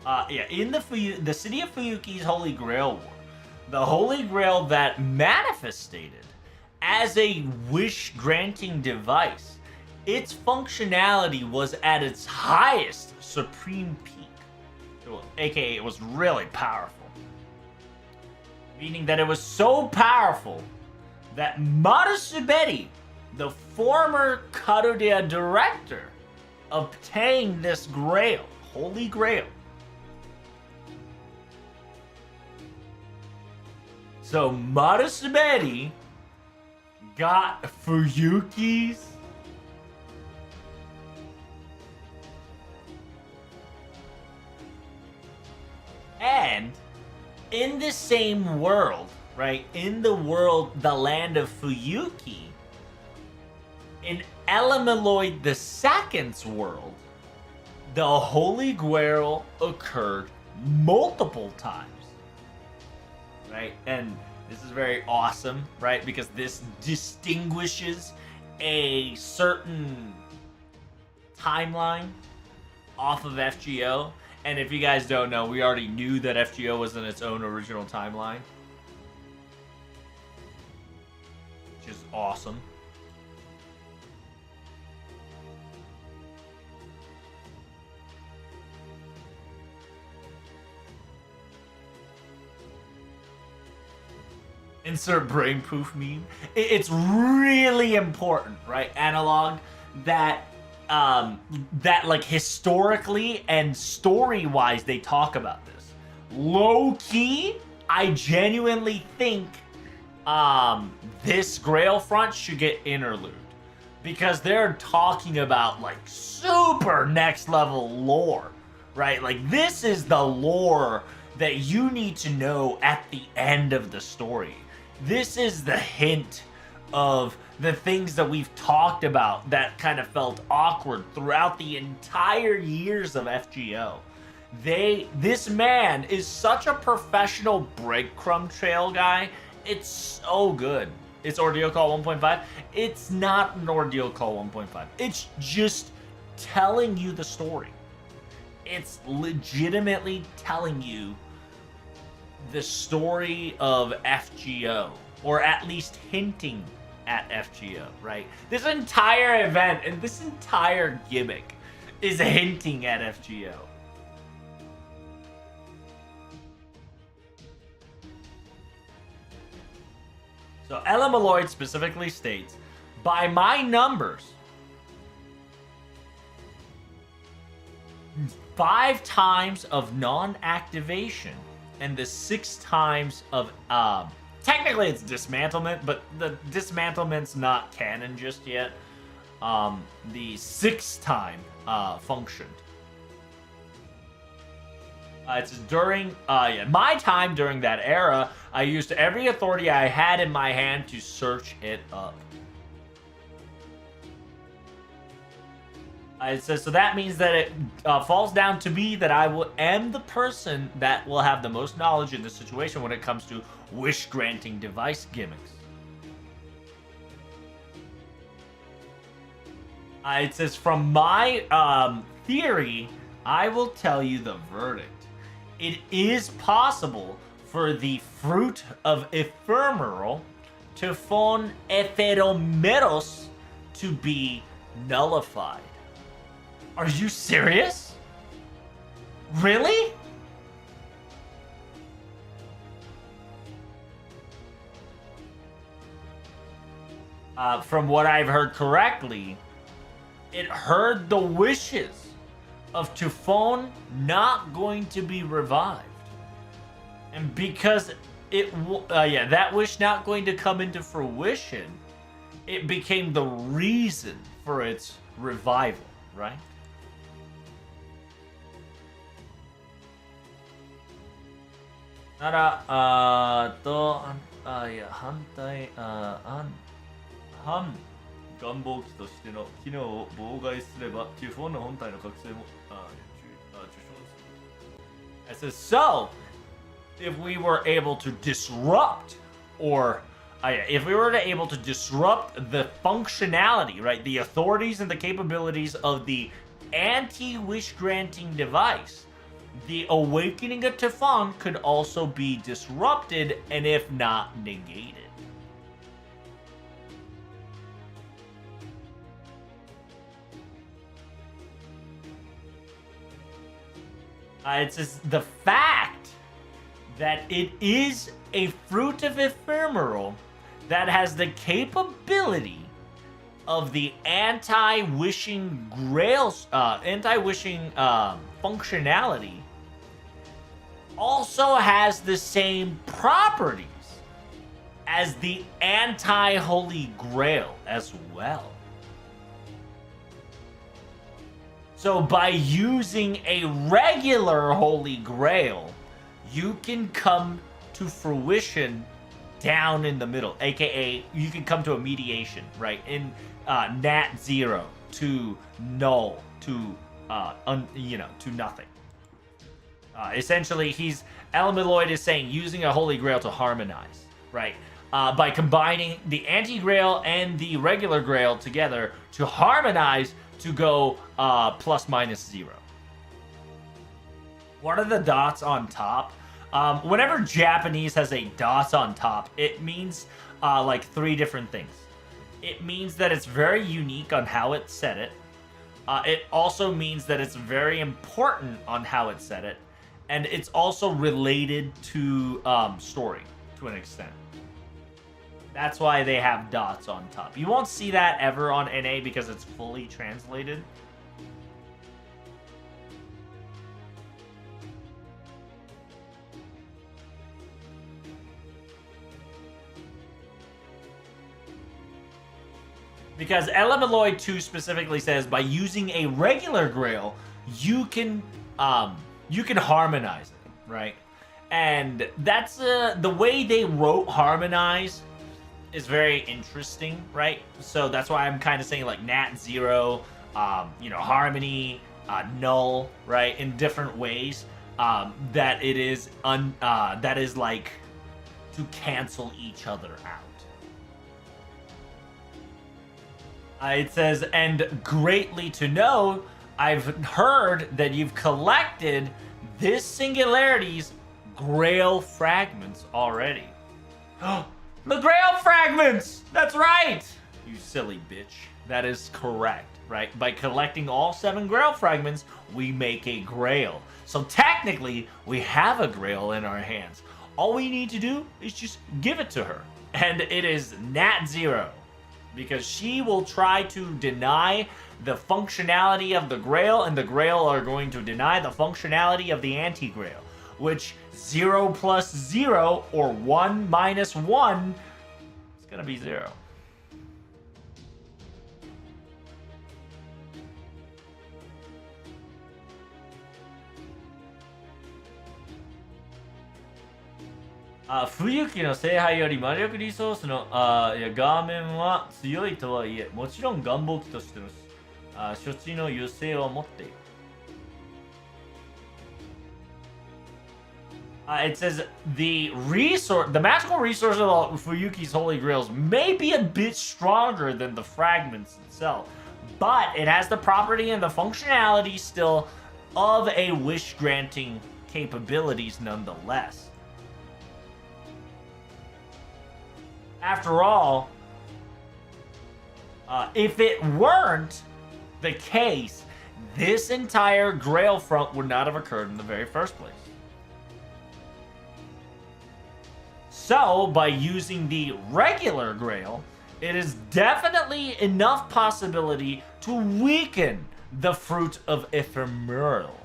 the city of Fuyuki's Holy Grail War, the Holy Grail that manifested as a wish-granting device, its functionality was at its highest supreme peak. AKA, it was really powerful. Meaning that it was so powerful that Marusuberi, the former Karudea director, obtained this grail, Holy Grail. So Marusuberi got Fuyuki's. And in the same world, right? In the world, the land of Fuyuki, in Elemeloid II's world, the Holy Grail occurred multiple times, right? And this is very awesome, right? Because this distinguishes a certain timeline off of FGO. And if you guys don't know, we already knew that FGO was in its own original timeline, which is awesome. Insert brain poof meme. It's really important, right? Analog that that like historically and story-wise they talk about this. Low key, I genuinely think this Grail front should get interlude because they're talking about like super next level lore, right? Like this is the lore that you need to know at the end of the story. This is the hint of the things that we've talked about that kind of felt awkward throughout the entire years of FGO. This man is such a professional breadcrumb trail guy. It's so good. It's Ordeal Call 1.5. It's not an Ordeal Call 1.5. It's just telling you the story. It's legitimately telling you the story of FGO, or at least hinting at FGO, right? This entire event and this entire gimmick is hinting at FGO. So Elemeloid specifically states, by my numbers, 5 times of non-activation and the 6 times of technically it's dismantlement, but the dismantlement's not canon just yet. The 6th time functioned. It's during my time during that era. I used every authority I had in my hand to search it up. It says, so that means that it falls down to me that I am the person that will have the most knowledge in this situation when it comes to wish-granting device gimmicks. It says, from my theory, I will tell you the verdict. It is possible for the fruit of ephemeral to phon ephemeros to be nullified. Are you serious? Really? From what I've heard correctly, it heard the wishes of Tufon not going to be revived. And because that wish not going to come into fruition, it became the reason for its revival, right? It says, so, if we were able to disrupt, or if we were able to disrupt the functionality, right, the authorities and the capabilities of the anti-wish granting device, the awakening of Tefon could also be disrupted, and if not, negated. It says the fact that it is a fruit of ephemeral that has the capability of the anti-wishing grails, anti-wishing functionality, also has the same properties as the anti-Holy Grail as well. So by using a regular Holy Grail, you can come to fruition down in the middle, aka you can come to a mediation, right? In nat 0 to null to to nothing. Essentially, Elamiloid is saying using a Holy Grail to harmonize, right? By combining the anti-Grail and the regular Grail together to harmonize to go plus minus 0. What are the dots on top? Whenever Japanese has a dot on top, it means like 3 different things. It means that it's very unique on how it said it. It also means that it's very important on how it said it. And it's also related to story to an extent. That's why they have dots on top. You won't see that ever on NA because it's fully translated. Because Elamiloid 2 specifically says by using a regular Grail, you can harmonize it, right? And that's the way they wrote harmonize is very interesting, right? So that's why I'm kind of saying like nat 0, harmony, null, right? In different ways that it is that is like to cancel each other out. It says, and greatly to know, I've heard that you've collected this singularity's Grail fragments already. The Grail fragments! That's right! You silly bitch. That is correct, right? By collecting all 7 Grail fragments, we make a Grail. So technically, we have a Grail in our hands. All we need to do is just give it to her. And it is nat 0. Because she will try to deny the functionality of the Grail, and the Grail are going to deny the functionality of the anti-Grail. Which 0 plus 0, or 1 minus 1, is going to be 0.冬季の聖杯より魔力リソースの画面は強いとはいえ、もちろん願望機としての処置の優勢を持っている。It says the magical resource of Fuyuki's Holy Grails may be a bit stronger than the fragments itself, but it has the property and the functionality still of a wish-granting capabilities nonetheless. After all, if it weren't the case, this entire Grail front would not have occurred in the very first place. So, by using the regular Grail, it is definitely enough possibility to weaken the Fruit of Ephemeral.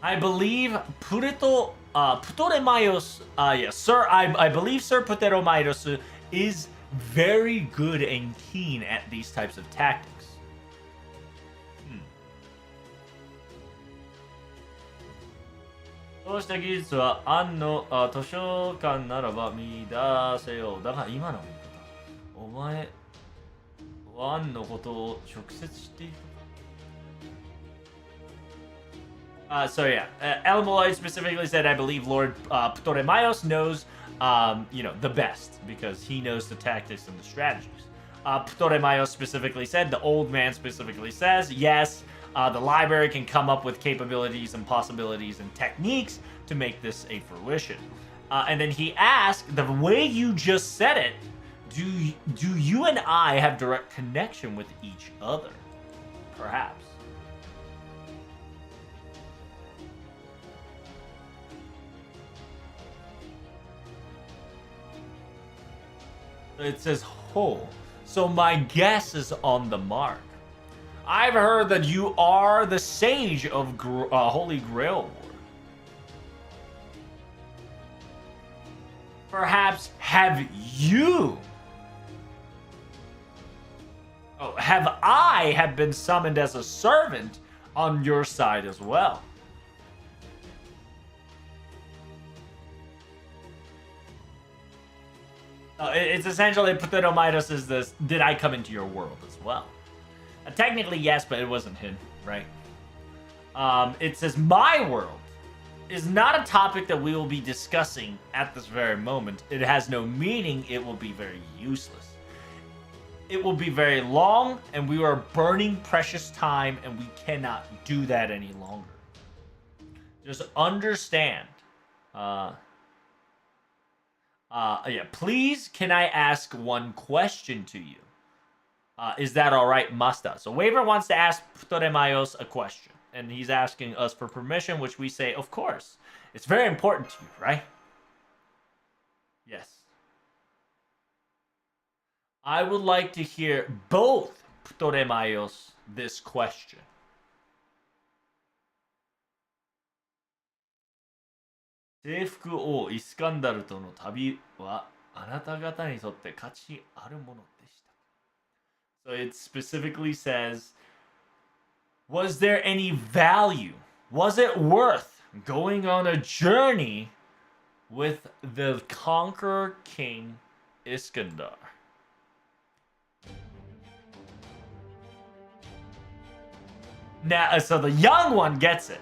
I believe Ptolemaios, Sir, I believe Sir Ptolemaios is very good and keen at these types of tactics. そうした技術はアンの図書館ならば見出せよう。だが今の見方、お前はアンのことを直接知っている。So yeah, Elamiloid specifically said, I believe Lord Ptolemaios knows, the best because he knows the tactics and the strategies. Ptolemaios specifically said, the old man specifically says, yes, the library can come up with capabilities and possibilities and techniques to make this a fruition. And then he asked, the way you just said it, do you and I have direct connection with each other? Perhaps. It says, "Ho." So my guess is on the mark. I've heard that you are the sage of Holy Grail War. Perhaps have you... Oh, have I have been summoned as a servant on your side as well? It's essentially Pteromidos is this, did I come into your world as well? Technically, yes, but it wasn't him, right? It says, my world is not a topic that we will be discussing at this very moment. It has no meaning. It will be very useless. It will be very long, and we are burning precious time, and we cannot do that any longer. Just understand. Yeah, please, can I ask one question to you? Is that all right, Masta? So Waver wants to ask Ptolemaios a question, and he's asking us for permission, which we say, of course. It's very important to you, right? Yes. I would like to hear both Ptolemaios this question. Seifuku o Iskandar to no tabi wa anata gata ni totte kachi aru mono deshita. So it specifically says, was there any value? Was it worth going on a journey with the conqueror king Iskandar? Now, so the young one gets it.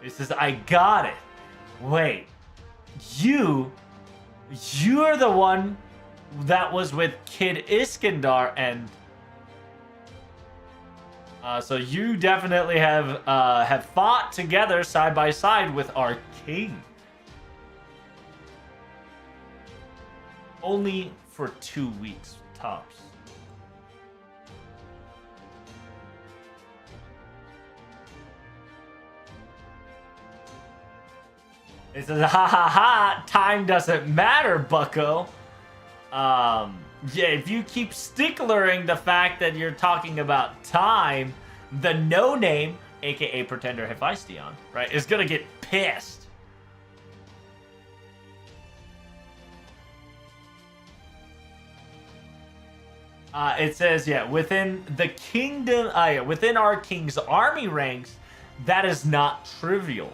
He says, I got it. Wait, you're the one that was with Kid Iskandar, and so you definitely have fought together side by side with our king. Only for 2 weeks tops. It says, ha ha ha, time doesn't matter, bucko. Yeah, if you keep sticklering the fact that you're talking about time, the no-name, aka Pretender Hephaestion, right, is gonna get pissed. It says, yeah, within the kingdom, within our king's army ranks, that is not trivial.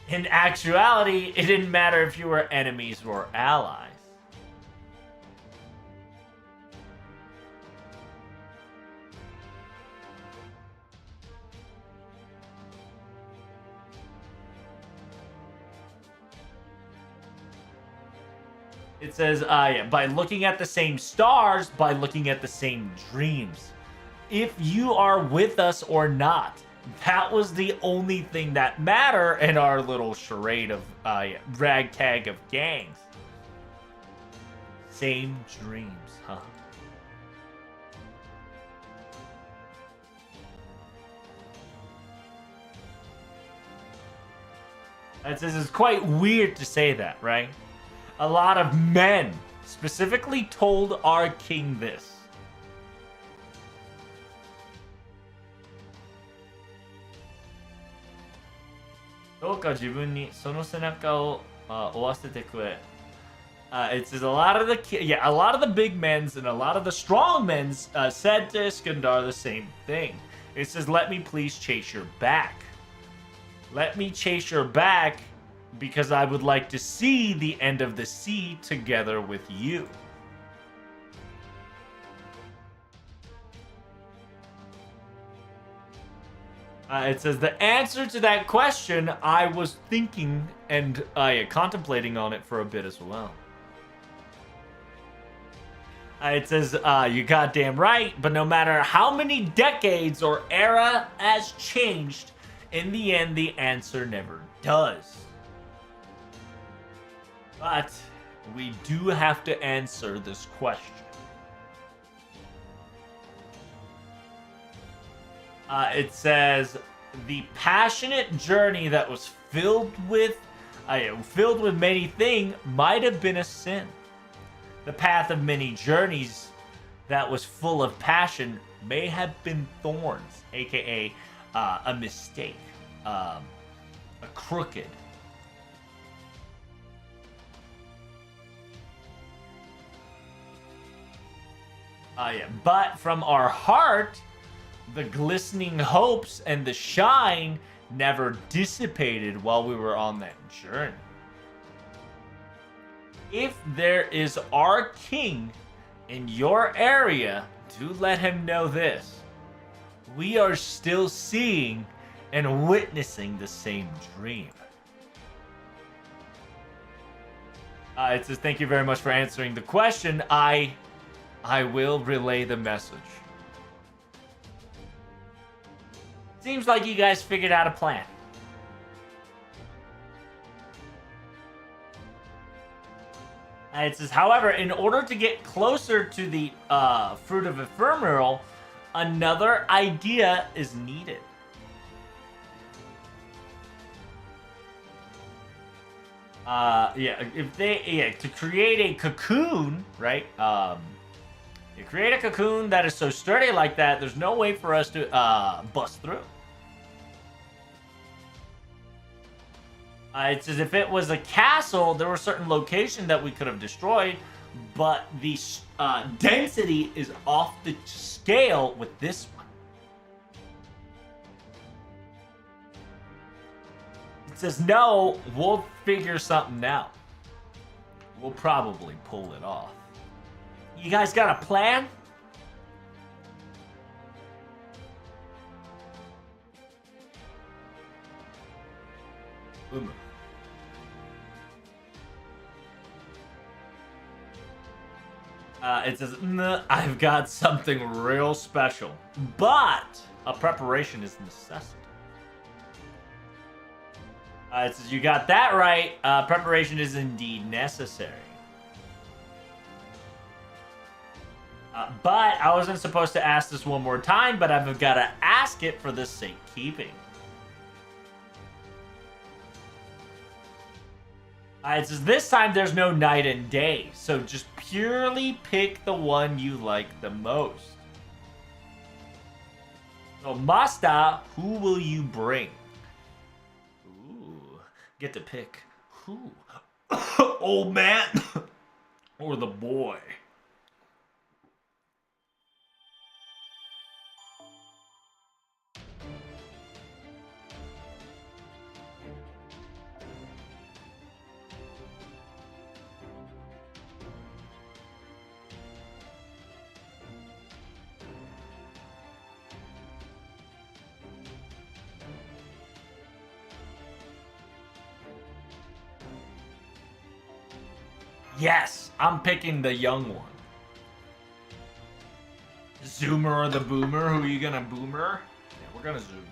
In actuality, it didn't matter if you were enemies or allies. It says, yeah, by looking at the same stars, by looking at the same dreams. If you are with us or not. That was the only thing that mattered in our little charade of ragtag of gangs. Same dreams, huh? This is quite weird to say that, right? A lot of men specifically told our king this. It says a lot of the big men's and a lot of the strong men's said to Iskandar the same thing. It says, let me please chase your back. Let me chase your back because I would like to see the end of the sea together with you. It says, the answer to that question, I was thinking and contemplating on it for a bit as well. It says, you goddamn right, but no matter how many decades or era has changed, in the end, the answer never does. But we do have to answer this question. It says, the passionate journey that was filled with many things might have been a sin. The path of many journeys that was full of passion may have been thorns, aka a mistake, a crooked. Yeah. But from our heart, the glistening hopes and the shine never dissipated while we were on that journey. If there is our king in your area, do let him know this. We are still seeing and witnessing the same dream. It says, thank you very much for answering the question. I will relay the message. Seems like you guys figured out a plan. It says, however, in order to get closer to the Fruit of Ephemeral, another idea is needed. To create a cocoon, right? You create a cocoon that is so sturdy like that, there's no way for us to bust through. It's as if it was a castle, there were certain locations that we could have destroyed, but the density is off the scale with this one. It says, no, we'll figure something out. We'll probably pull it off. You guys got a plan? It says, I've got something real special, but a preparation is a necessity. It says, you got that right. Preparation is indeed necessary. But I wasn't supposed to ask this one more time, but I've got to ask it for the sake keeping. It says, this time there's no night and day, so just purely pick the one you like the most. So, Masta, who will you bring? Ooh, get to pick who? Old man or the boy? Yes, I'm picking the young one. Zoomer or the boomer? Who are you gonna boomer? Yeah, we're gonna zoom.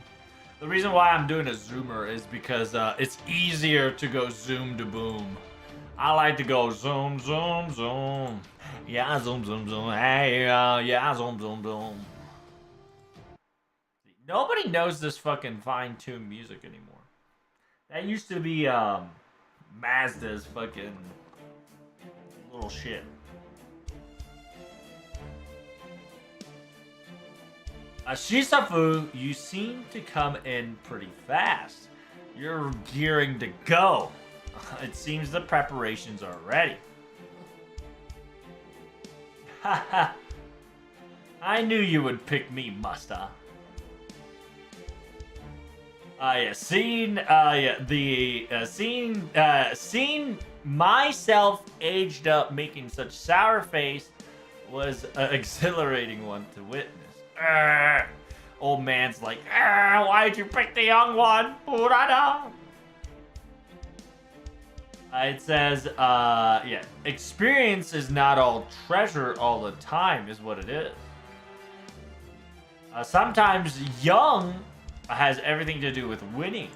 The reason why I'm doing a zoomer is because it's easier to go zoom to boom. I like to go zoom, zoom, zoom. Yeah, zoom, zoom, zoom. Hey, yeah, zoom, zoom, zoom. Nobody knows this fucking fine-tuned music anymore. That used to be Mazda's fucking little shit. Shisafu, you seem to come in pretty fast. You're gearing to go. It seems the preparations are ready. Haha. I knew you would pick me, Musta. Seeing myself aged up making such sour face was an exhilarating one to witness. Old man's like, why'd you pick the young one? It says, experience is not all treasure all the time, is what it is. Sometimes young has everything to do with winning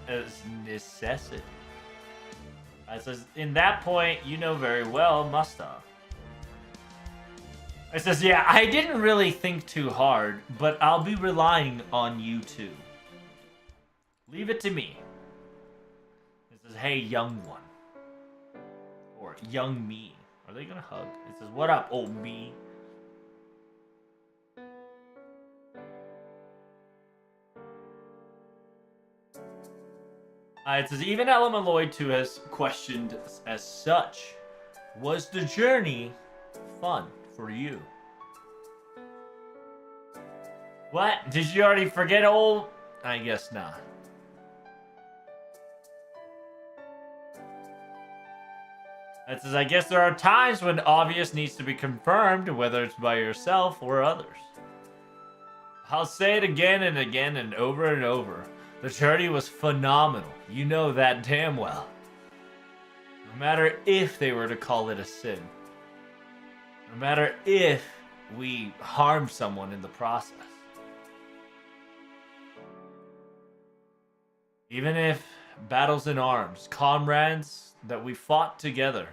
as necessity. It says, in that point, you know very well, Musta. It says, yeah, I didn't really think too hard, but I'll be relying on you too. Leave it to me. It says, hey, young one. Or young me. Are they gonna hug? It says, what up, old me? It says, even Ella Malloy too has questioned as such. Was the journey fun for you? What? Did you already forget old? I guess not. That says, I guess there are times when obvious needs to be confirmed, whether it's by yourself or others. I'll say it again and again and over. The charity was phenomenal. You know that damn well. No matter if they were to call it a sin. No matter if we harm someone in the process. Even if battles in arms, comrades that we fought together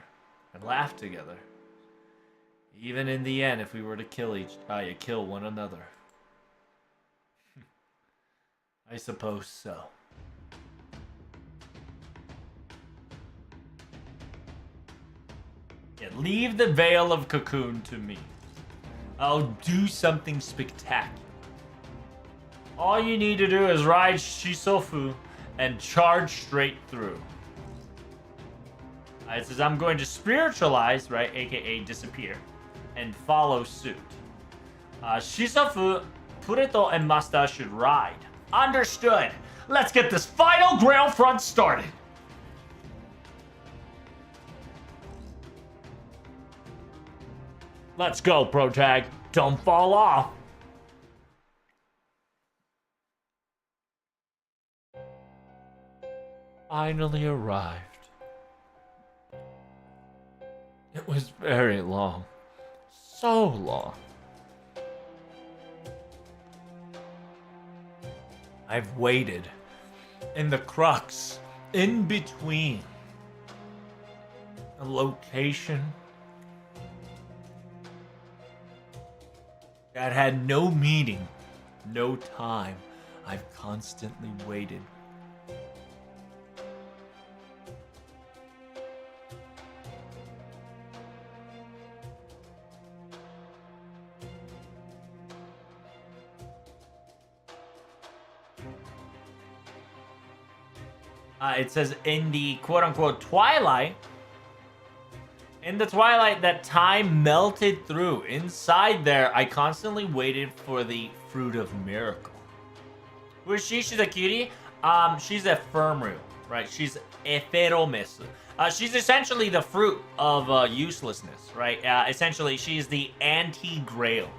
and laughed together. Even in the end, if we were to kill one another. I suppose so. Yeah, leave the veil of cocoon to me. I'll do something spectacular. All you need to do is ride Shisofu and charge straight through. It says, I'm going to spiritualize, right, aka disappear, and follow suit. Shisofu, Pureto, and Masta should ride. Understood. Let's get this final ground front started. Let's go, Protag. Don't fall off. Finally arrived. It was very long. So long. I've waited in the crux, in between a location that had no meaning, no time. I've constantly waited. It says in the quote-unquote twilight, in the twilight that time melted through. Inside there, I constantly waited for the fruit of miracle. Who is she? She's a cutie. She's a Firmru, right? She's Epheromis. She's essentially the fruit of uselessness, right? Essentially, she's the anti-grail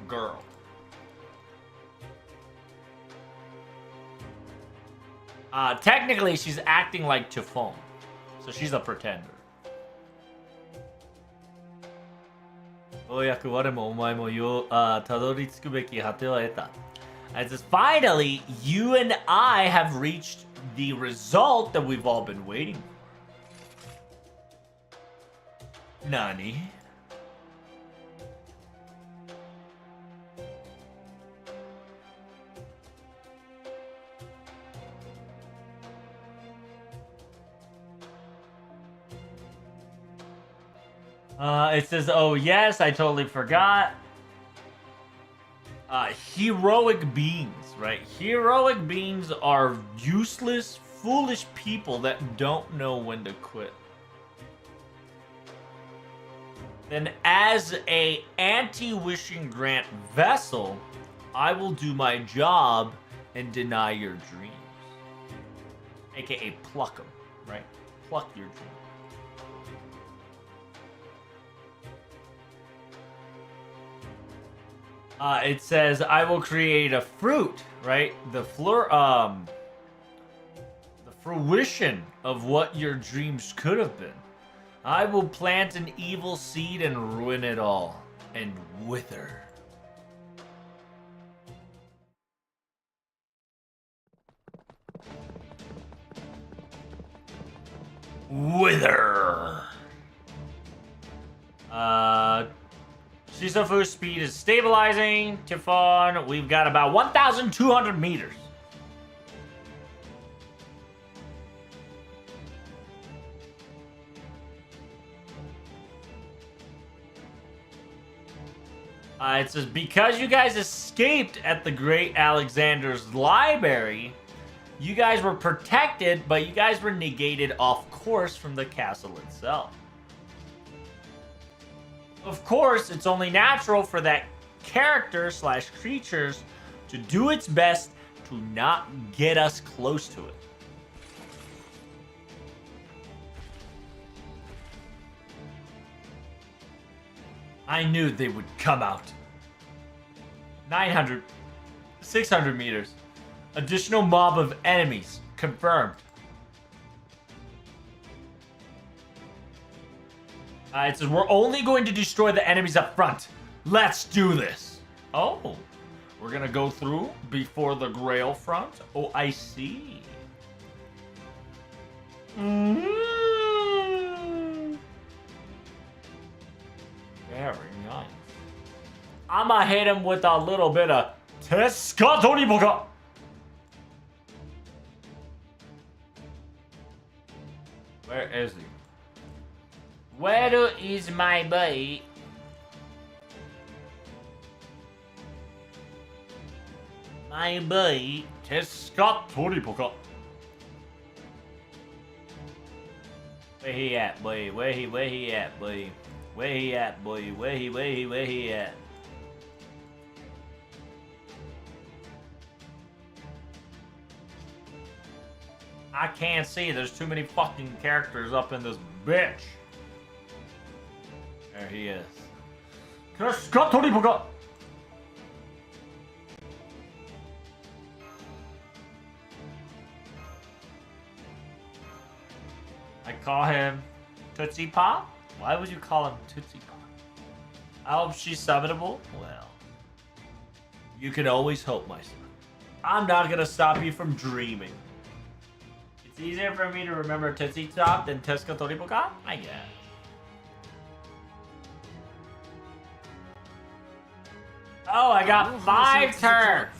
girl. Technically, she's acting like Chiffon. So she's a pretender. It says, finally, you and I have reached the result that we've all been waiting for. Nani? It says, oh yes, I totally forgot. Heroic beings, right? Heroic beings are useless, foolish people that don't know when to quit. Then as a anti-wishing grant vessel, I will do my job and deny your dreams. AKA pluck them, right? Pluck your dreams. It says, I will create a fruit, right? The fruition of what your dreams could have been. I will plant an evil seed and ruin it all, and wither. Wither. Shisofu's speed is stabilizing. Typhon, we've got about 1,200 meters. It says, because you guys escaped at the Great Alexander's library, you guys were protected, but you guys were negated off course from the castle itself. Of course, it's only natural for that character / creatures to do its best to not get us close to it. I knew they would come out. 900, 600 meters. Additional mob of enemies confirmed. It says we're only going to destroy the enemies up front. Let's do this. Oh, we're gonna go through before the Grail front. Oh, I see. Very nice. I'ma hit him with a little bit of Tescatoriboka. Where is he? Where is my boy? My boy, Tescatoriboka. Where he at, boy? Where he at, boy? Where he at, boy? Where he at? I can't see. There's too many fucking characters up in this bitch. There he is. Tescatoriboka. I call him Tootsie Pop? Why would you call him Tootsie Pop? I hope she's summonable? Well, you can always hope, my son. I'm not gonna stop you from dreaming. It's easier for me to remember Tootsie Top than Tescatoriboka? I guess. Oh, I got 5 turns!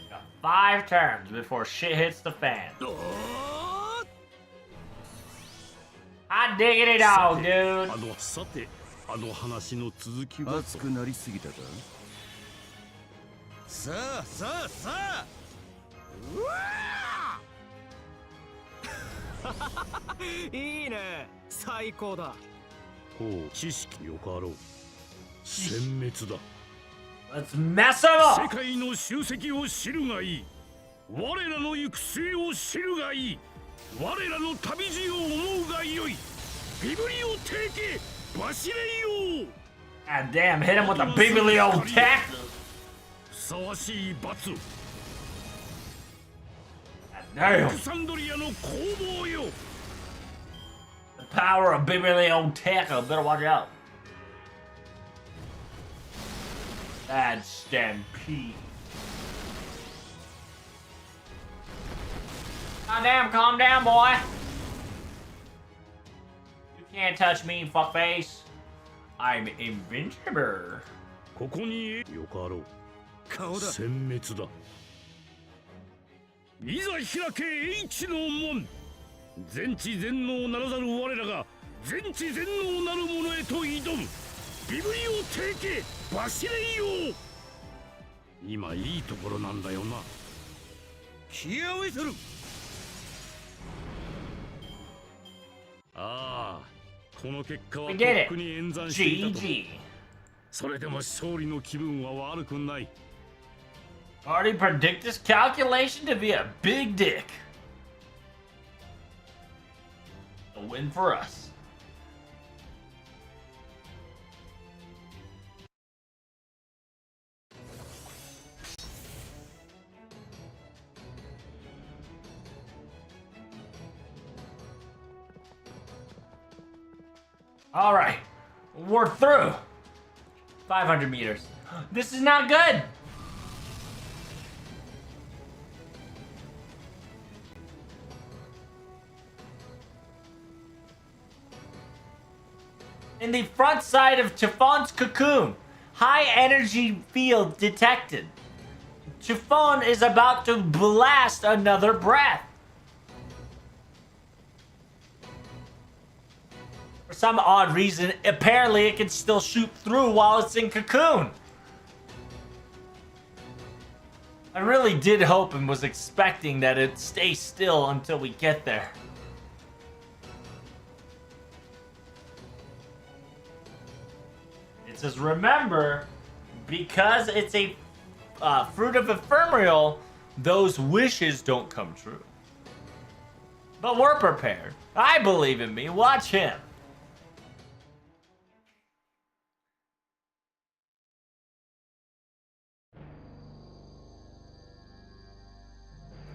Got 5 turns before shit hits the fan. Hot diggity dog, dude! さて、あの話の続きは熱くなりすぎたか。さあさあさあ。うわいいね、最高だ。ほう、知識よかろう。殲滅だ。 Let's mess him 世 up! 界の集積を知るがいい。我らの行く末を知るがいい。我らの旅路を思うがよい。ビブリオテーケ、バシレイよ。 God damn, hit him with a bibliotheque! ふさわしい罰。 God damn! クサンドリアの攻防よ。 The power of bibliotheque, I better watch out. Bad stampede. God damn, calm down, boy. You can't touch me, fuckface. I'm invincible. ここによかろう。顔だ。殲滅だ。いざ開けHの門。全知全能ならざる我らが全知全能なる者へと挑む。ビブリオテーケ、バシレイよ。今いいところなんだよな。気合を見せる。ああ、この結果は We と did っくに演算 it. していたと。 GG. それでも勝利の気分は悪くない。 Already predict this calculation to be a big dick. A win for us. All right, we're through. 500 meters. This is not good. In the front side of Chiffon's cocoon, high energy field detected. Chiffon is about to blast another breath. For some odd reason, apparently it can still shoot through while it's in cocoon. I really did hope and was expecting that it'd stay still until we get there. It's says, remember, because it's a fruit of ephemeral, those wishes don't come true. But we're prepared. I believe in me. Watch him.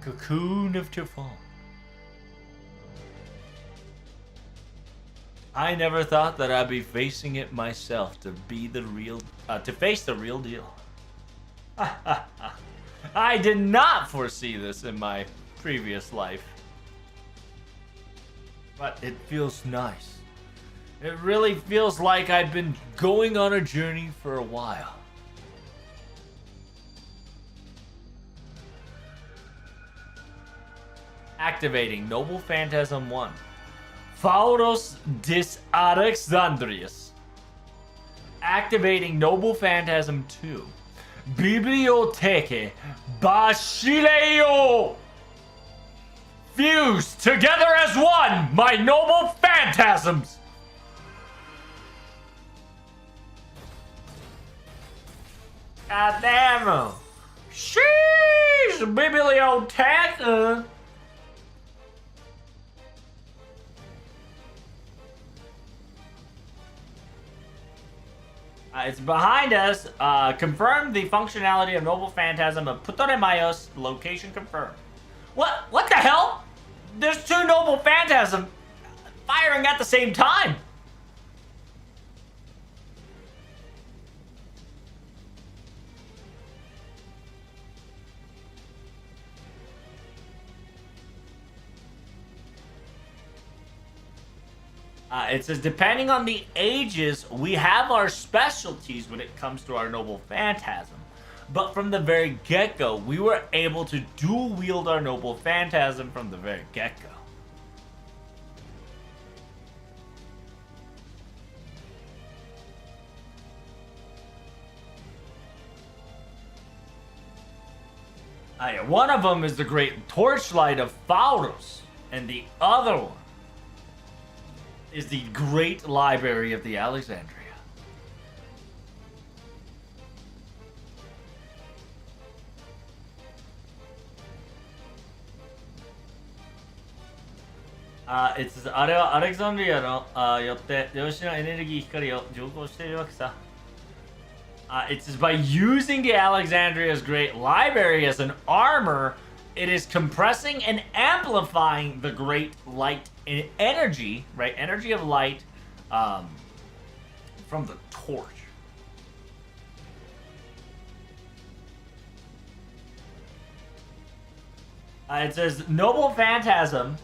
Cocoon of Chiffon. I never thought that I'd be facing it myself to be the real, to face the real deal. I did not foresee this in my previous life. But it feels nice. It really feels like I've been going on a journey for a while. Activating Noble Phantasm 1. Phauros dis Alexandrius. Activating Noble Phantasm 2. Bibliotheque Basileo. Fused together as one, my noble phantasms. God damn it. Sheesh, bibliotheque. It's behind us. Confirm the functionality of Noble Phantasm of Ptolemaios. Location confirmed. What the hell? There's two Noble Phantasm firing at the same time. It says, depending on the ages, we have our specialties when it comes to our Noble Phantasm. But from the very get-go, we were able to dual-wield our Noble Phantasm from the very get-go. One of them is the Great Torchlight of Phauros, and the other one is the Great Library of the Alexandria. It says, あれはアレクサンドリアのよって量子のエネルギー光を乗降しているわけさ。It says, by using the Alexandria's Great Library as an armor, it is compressing and amplifying the great light energy, right? Energy of light from the torch. It says, Noble Phantasm,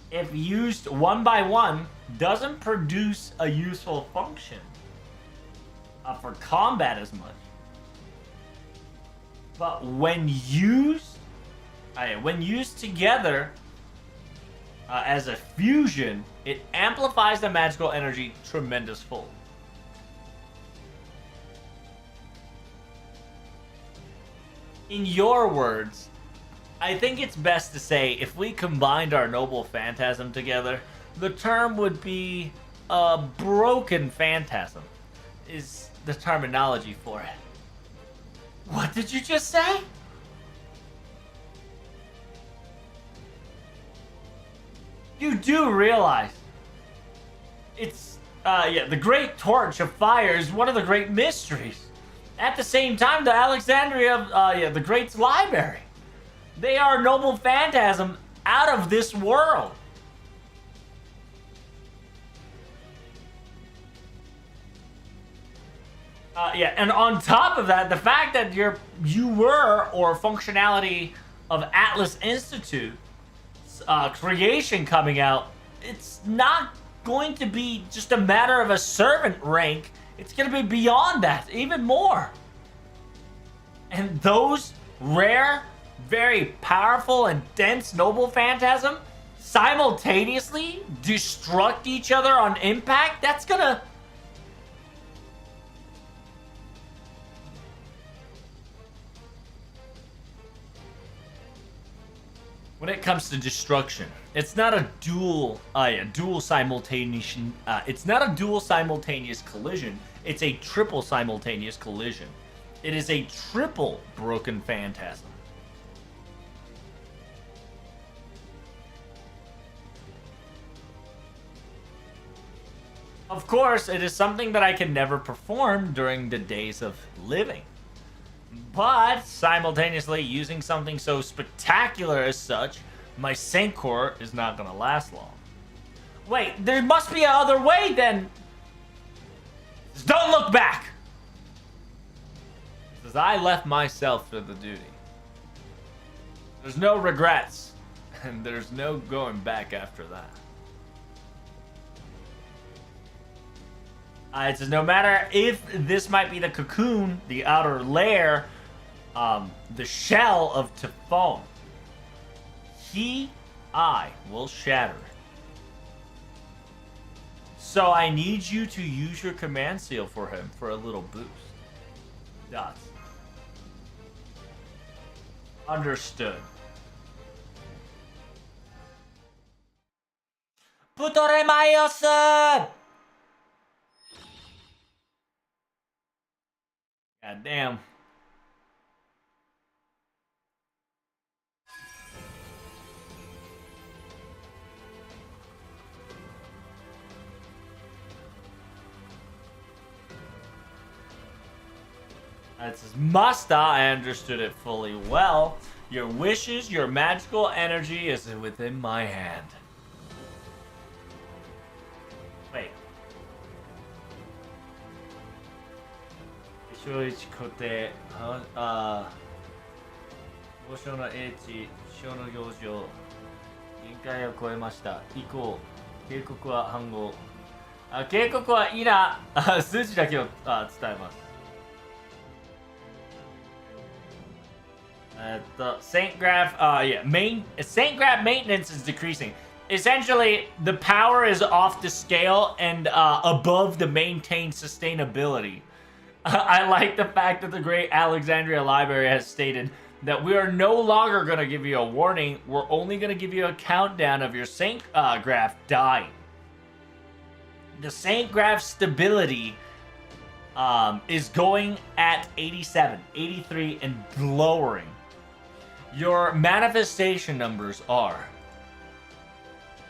if used one by one, doesn't produce a useful function for combat as much. But when used together as a fusion, it amplifies the magical energy tremendous fold. In your words, I think it's best to say if we combined our Noble Phantasm together, the term would be a broken phantasm, is the terminology for it. What did you just say? You do realize it's, the Great Torch of Fire is one of the great mysteries. At the same time, the Alexandria, the Great's Library. They are Noble Phantasm out of this world. And on top of that, the fact that you were, or functionality of Atlas Institute creation coming out, it's not going to be just a matter of a servant rank. It's going to be beyond that, even more. And those rare, very powerful and dense Noble Phantasm simultaneously destruct each other on impact, that's gonna... when it comes to destruction. It's not a dual simultaneous. It's not a dual simultaneous collision. It's a triple simultaneous collision. It is a triple broken phantasm. Of course, it is something that I can never perform during the days of living. But simultaneously, using something so spectacular as such, my Sancor is not going to last long. Wait, there must be another way then! Just don't look back! Because I left myself for the duty. There's no regrets, and there's no going back after that. It says no matter if this might be the cocoon, the outer layer, the shell of Typhon, I will shatter it. So I need you to use your command seal for him for a little boost. Dots. Understood. Putoremayosu! God damn. It says, Masta, I understood it fully well. Your wishes, your magical energy is within my hand. Wait. 小一固定、交渉の英知、小の行状、限界を超えました。以降、警告は反号。警告はイラ、数字だけを伝えます。Saint Graph, Saint Graph maintenance is decreasing. Essentially, the power is off the scale and above the maintained sustainability. I like the fact that the Great Alexandria Library has stated that we are no longer going to give you a warning. We're only going to give you a countdown of your Saint Graph dying. The Saint Graph stability is going at 87, 83, and lowering. Your manifestation numbers are.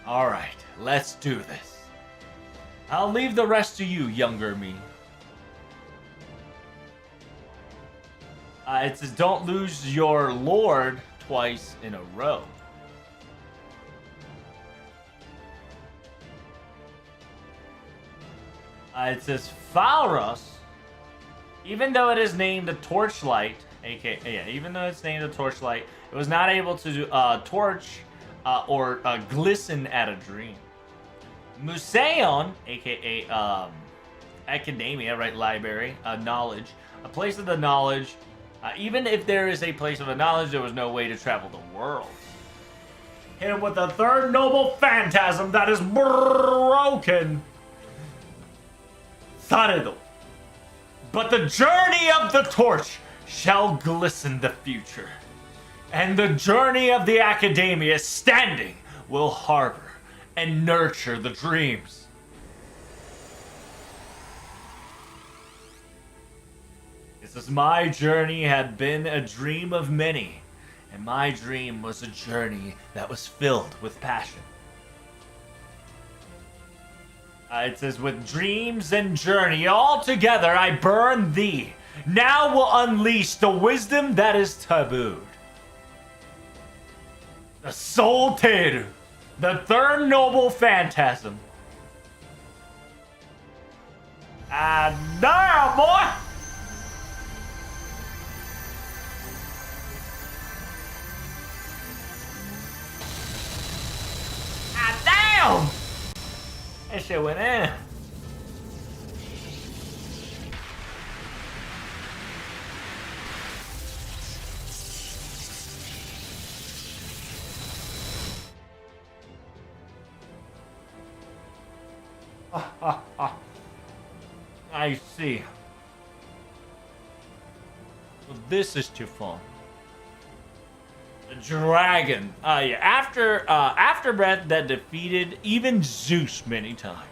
Alright, let's do this. I'll leave the rest to you, younger me. It says don't lose your lord twice in a row. It says Falros, even though it is named a torchlight, even though it's named a torchlight, it was not able to torch or glisten at a dream. Museon, aka academia, right? Library, knowledge, a place of the knowledge. Even if there is a place of the knowledge, there was no way to travel the world. Hit him with the third noble phantasm that is broken. Saredo. But the journey of the torch shall glisten the future, and the journey of the academia standing will harbor and nurture the dreams. It says, my journey had been a dream of many, and my dream was a journey that was filled with passion. It says, with dreams and journey all together, I burn thee. Now will unleash the wisdom that is tabooed. The Soul Teru, the third noble phantasm. Damn, boy! Damn! That shit went in. I see. Well, this is too fun. The dragon. Yeah. Afterbreath that defeated even Zeus many times.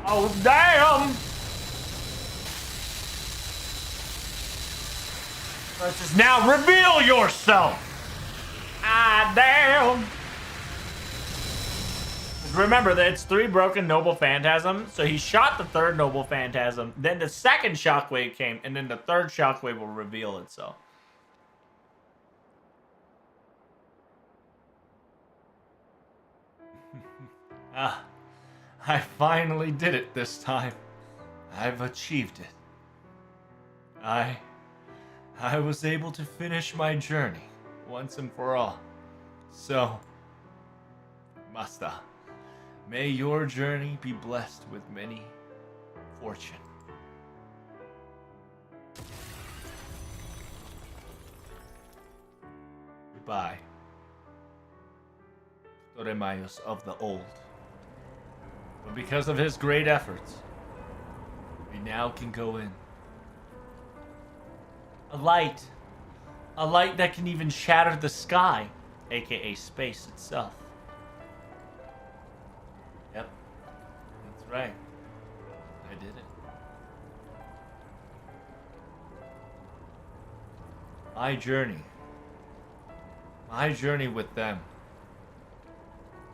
Oh, damn! Let's just now reveal yourself! Ah, damn! Remember that it's 3 broken Noble Phantasm, so he shot the 3rd Noble Phantasm, then the 2nd Shockwave came, and then the 3rd Shockwave will reveal itself. Ah. I finally did it this time. I've achieved it. I was able to finish my journey once and for all. So, Master, may your journey be blessed with many fortune. Goodbye, Toremayos of the Old. But because of his great efforts, we now can go in. A light that can even shatter the sky, aka space itself. Yep, that's right. I did it. My journey with them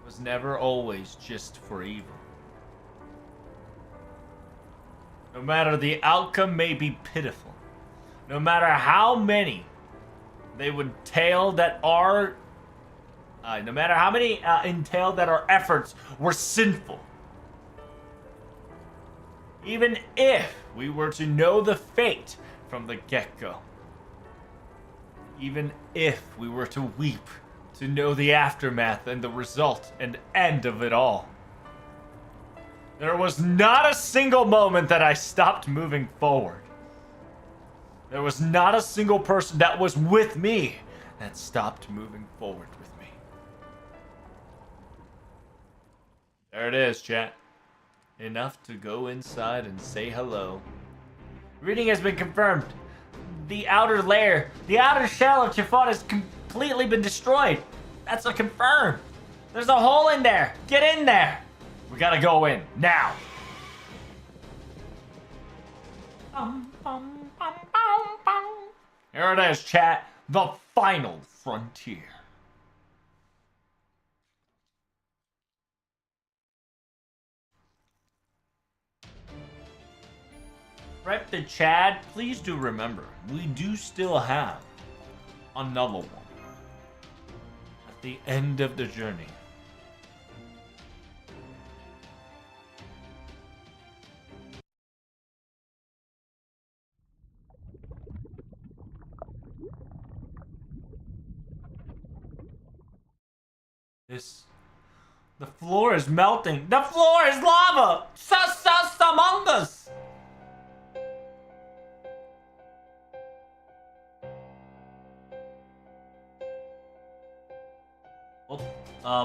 was never always just for evil. No matter the outcome may be pitiful, no matter how many they would entail that our efforts were sinful, even if we were to know the fate from the get-go, even if we were to weep to know the aftermath and the result and end of it all, there was not a single moment that I stopped moving forward. There was not a single person that was with me that stopped moving forward with me. There it is, chat. Enough to go inside and say hello. Reading has been confirmed. The outer layer, the outer shell of Chiffon has completely been destroyed. That's a confirm. There's a hole in there. Get in there. We gotta go in now. Here it is, chat. The final frontier. Rep to Chad, please do remember, we do still have another one at the end of the journey. The floor is melting. The floor is lava. Sus among us.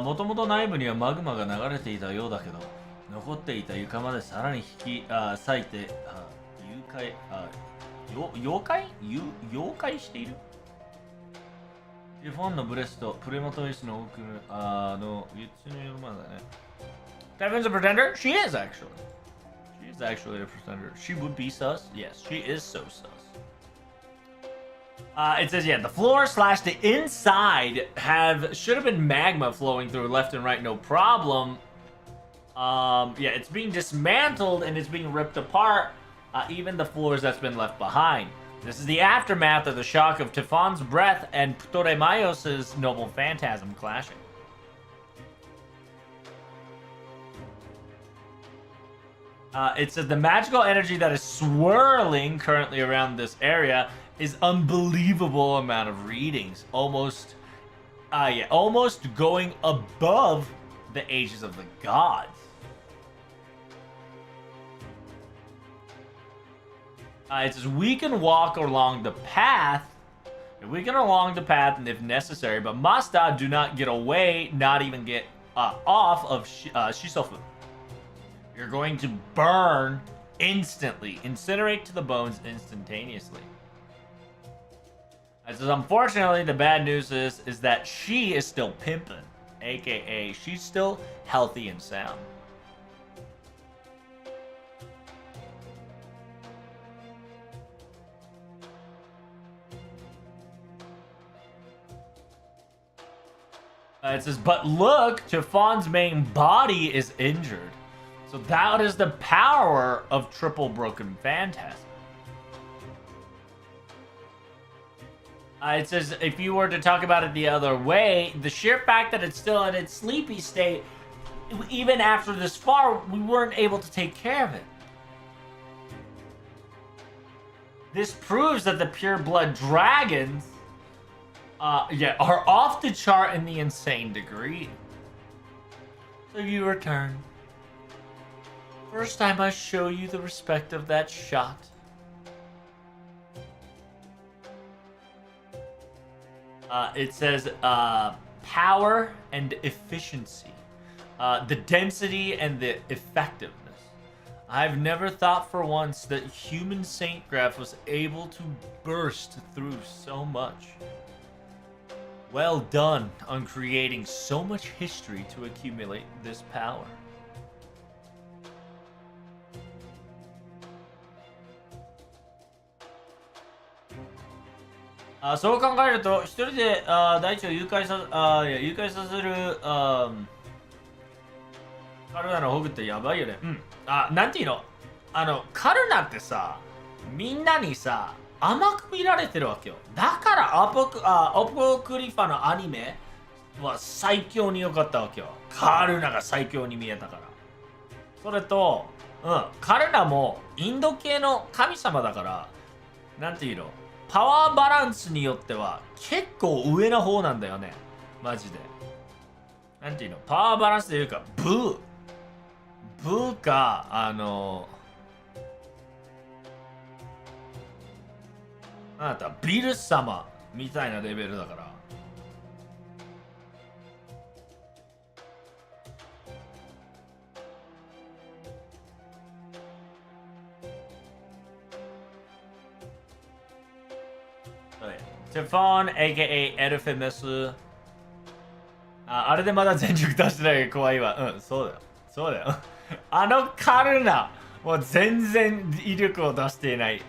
もともと内部にはマグマが流れていたようだけど、残っていた床までさらに引き裂いて溶解している。フォンのブレスト、プレマトイスの奥の輸出の馬だね。Devin's a pretender? She is actually. She is actually a pretender. She would be sus? Yes, she is so sus. It says, yeah, the floor / the inside should have been magma flowing through left and right, no problem. Yeah, it's being dismantled and it's being ripped apart. Even the floors that's been left behind. This is the aftermath of the shock of Tifon's breath and Ptolemaios' noble phantasm clashing. It says the magical energy that is swirling currently around this area is unbelievable amount of readings. Almost going above the ages of the gods. It says we can walk along the path. We can along the path if necessary, but Masta do not get away, not even get off of Shisofu. You're going to burn instantly, incinerate to the bones instantaneously. It says, unfortunately, the bad news is that she is still pimping, aka she's still healthy and sound. It says, but look, Chiffon's main body is injured. So that is the power of Triple Broken Phantasm. It says, if you were to talk about it the other way, the sheer fact that it's still in its sleepy state, even after this far, we weren't able to take care of it. This proves that the pure blood dragons are off the chart in the insane degree. So you return. First time I show you the respect of that shot. It says power and efficiency. The density and the effectiveness. I've never thought for once that human Saint Graph was able to burst through so much. Well done on creating so much history to accumulate this power.そう考えると、一人で大地を誘拐させるカルナのホグってやばいよね。うん。なんていうの？カルナってさ、みんなにさ、甘く見られてるわけよ。だからアポクリファのアニメは最強に良かったわけよ。カルナが最強に見えたから。それと、カルナもインド系の神様だから、なんていうの？パワーバランスによっては結構上の方なんだよね。マジで。なんていうの？パワーバランスというか、ブーか、あなたビル様みたいなレベルだから。テフォン aka エルフェメス。あれでまだ全力出してないけど怖いわ。うん、そうだよ。そうだよ。カルナもう全然威力を出していない。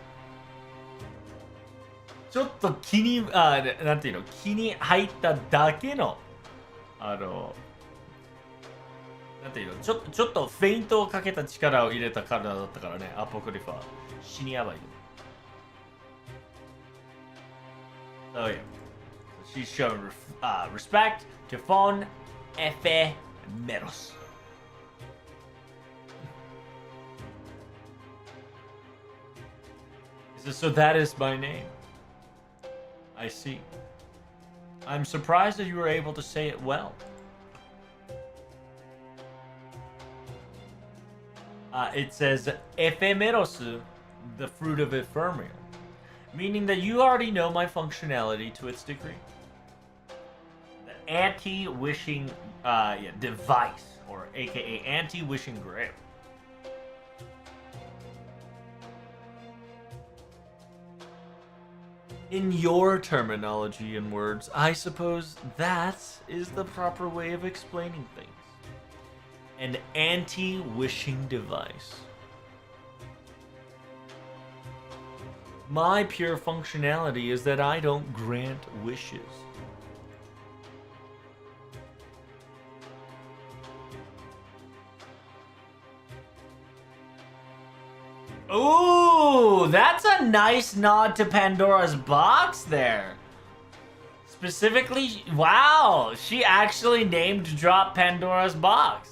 ちょっと気に、なんていうの、気に入っただけの、なんていうの、ちょっとフェイントをかけた力を入れたカルナだったからね、アポクリファ。死にやばいよ。Oh yeah. She's showing respect to Fon Efemeros. So that is my name. I see. I'm surprised that you were able to say it well. It says Ephemeros, the fruit of ephemeral. Meaning that you already know my functionality to its degree. The anti-wishing device, or aka anti-wishing grip. In your terminology and words, I suppose that is the proper way of explaining things. An anti-wishing device. My pure functionality is that I don't grant wishes. Ooh, that's a nice nod to Pandora's box there. Specifically, wow, she actually named drop Pandora's box.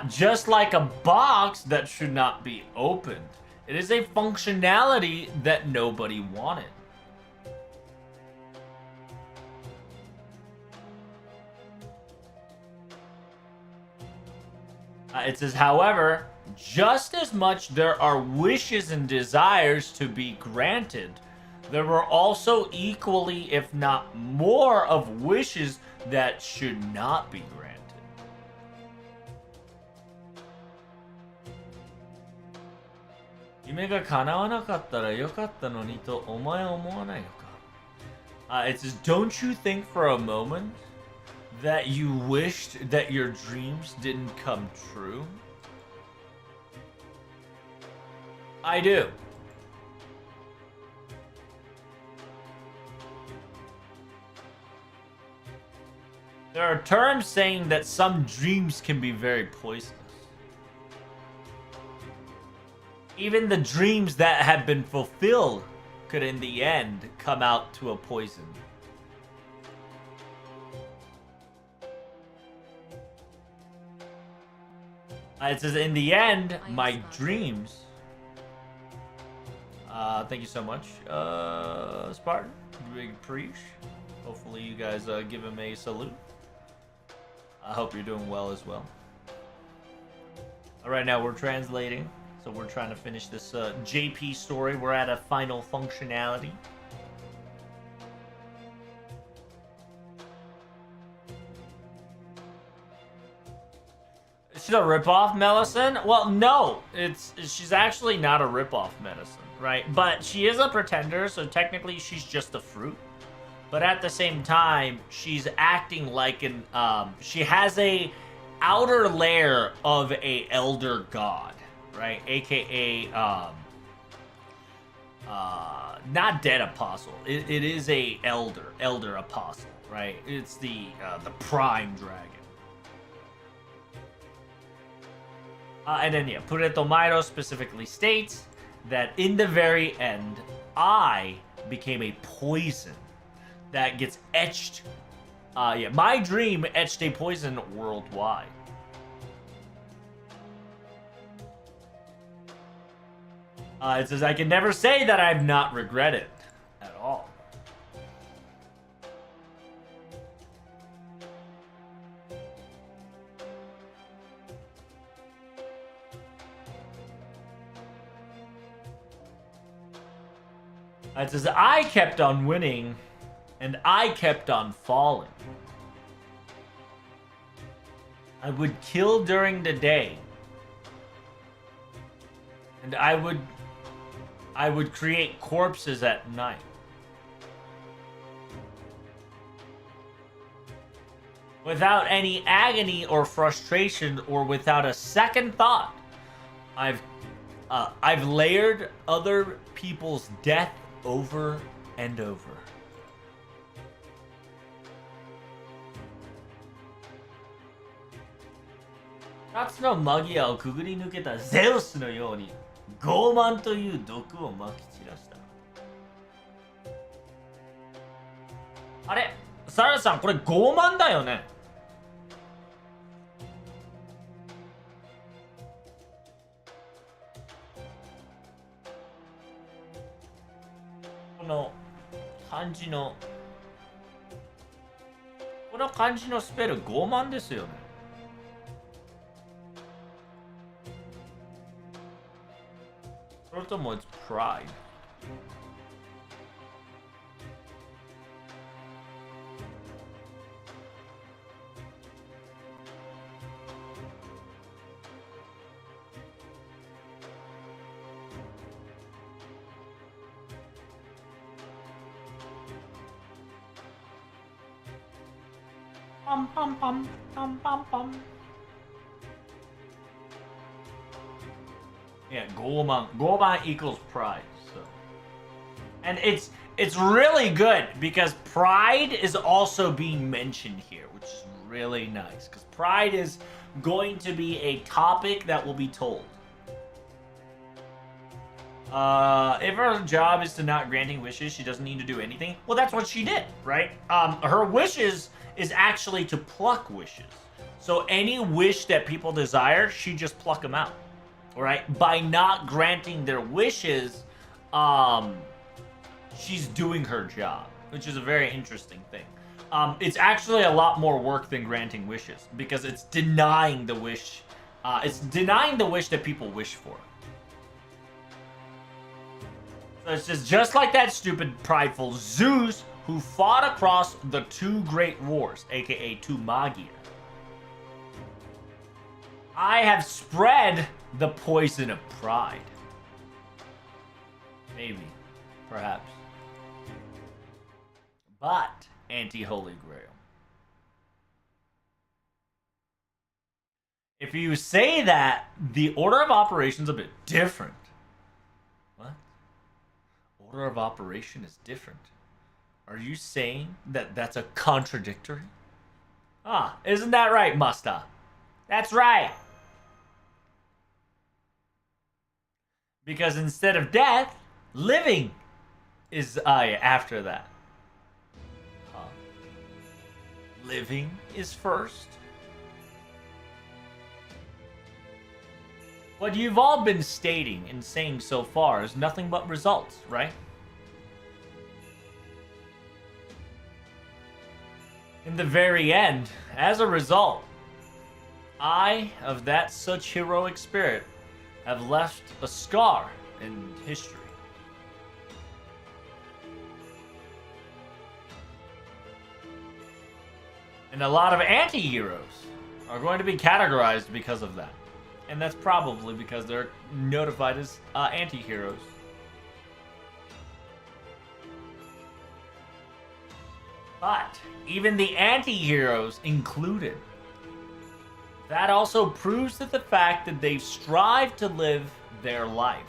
Just like a box that should not be opened. It is a functionality that nobody wanted. It says, however, just as much there are wishes and desires to be granted, there were also equally, if not more, of wishes that should not be granted. 夢が叶わなかったらよかったのにとお前は思わないのか? It says, don't you think for a moment that you wished that your dreams didn't come true? I do. There are terms saying that some dreams can be very poisonous. Even the dreams that have been fulfilled could in the end come out to a poison. It says, in the end, my dreams... thank you so much, Spartan. Big preach. Hopefully you guys give him a salute. I hope you're doing well as well. Right now we're translating, so we're trying to finish this JP story. We're at a final functionality. She's a ripoff medicine? Well, no, she's actually not a ripoff medicine, right? But she is a pretender, so technically she's just a fruit. But at the same time, she's acting like an she has a outer layer of a elder god, right? AKA not dead apostle. It is a elder apostle, right? It's the prime dragon. And then yeah, Puretomairo specifically states that in the very end, I became a poison that gets etched. My dream etched a poison worldwide. It says, I can never say that I've not regretted at all. It says, I kept on winning, and I kept on falling. I would kill during the day, and I would create corpses at night. Without any agony or frustration, or without a second thought, I've layered other people's death over and over. That's no Magiaをくぐり抜けたゼウスのように傲慢という毒をまき散らした。あれ、サラさんこれ傲慢だよね。この漢字のスペル傲慢ですよね。それとも it's pride. Pum pum pum pum pum pum. Yeah, Goman equals pride. So, and it's really good because pride is also being mentioned here, which is really nice because pride is going to be a topic that will be told. If her job is to not granting wishes, she doesn't need to do anything. Well, that's what she did, right? Her wishes is actually to pluck wishes. So any wish that people desire, she just pluck them out. Right? By not granting their wishes, she's doing her job, which is a very interesting thing. It's actually a lot more work than granting wishes because it's denying the wish. It's denying the wish that people wish for. So it's just like that stupid, prideful Zeus who fought across the two great wars, aka two Magir. I have spread the poison of pride. Maybe. Perhaps. But, anti-Holy Grail. If you say that, the order of operation's a bit different. What? Order of operation is different. Are you saying that that's a contradictory? Ah, isn't that right, Musta? That's right. Because instead of death, living is after that. Huh? Living is first? What you've all been stating and saying so far is nothing but results, right? In the very end, as a result, I, of that such heroic spirit, have left a scar in history. And a lot of anti-heroes are going to be categorized because of that. And that's probably because they're notified as anti-heroes. But even the anti-heroes included, that also proves that the fact that they've strived to live their life.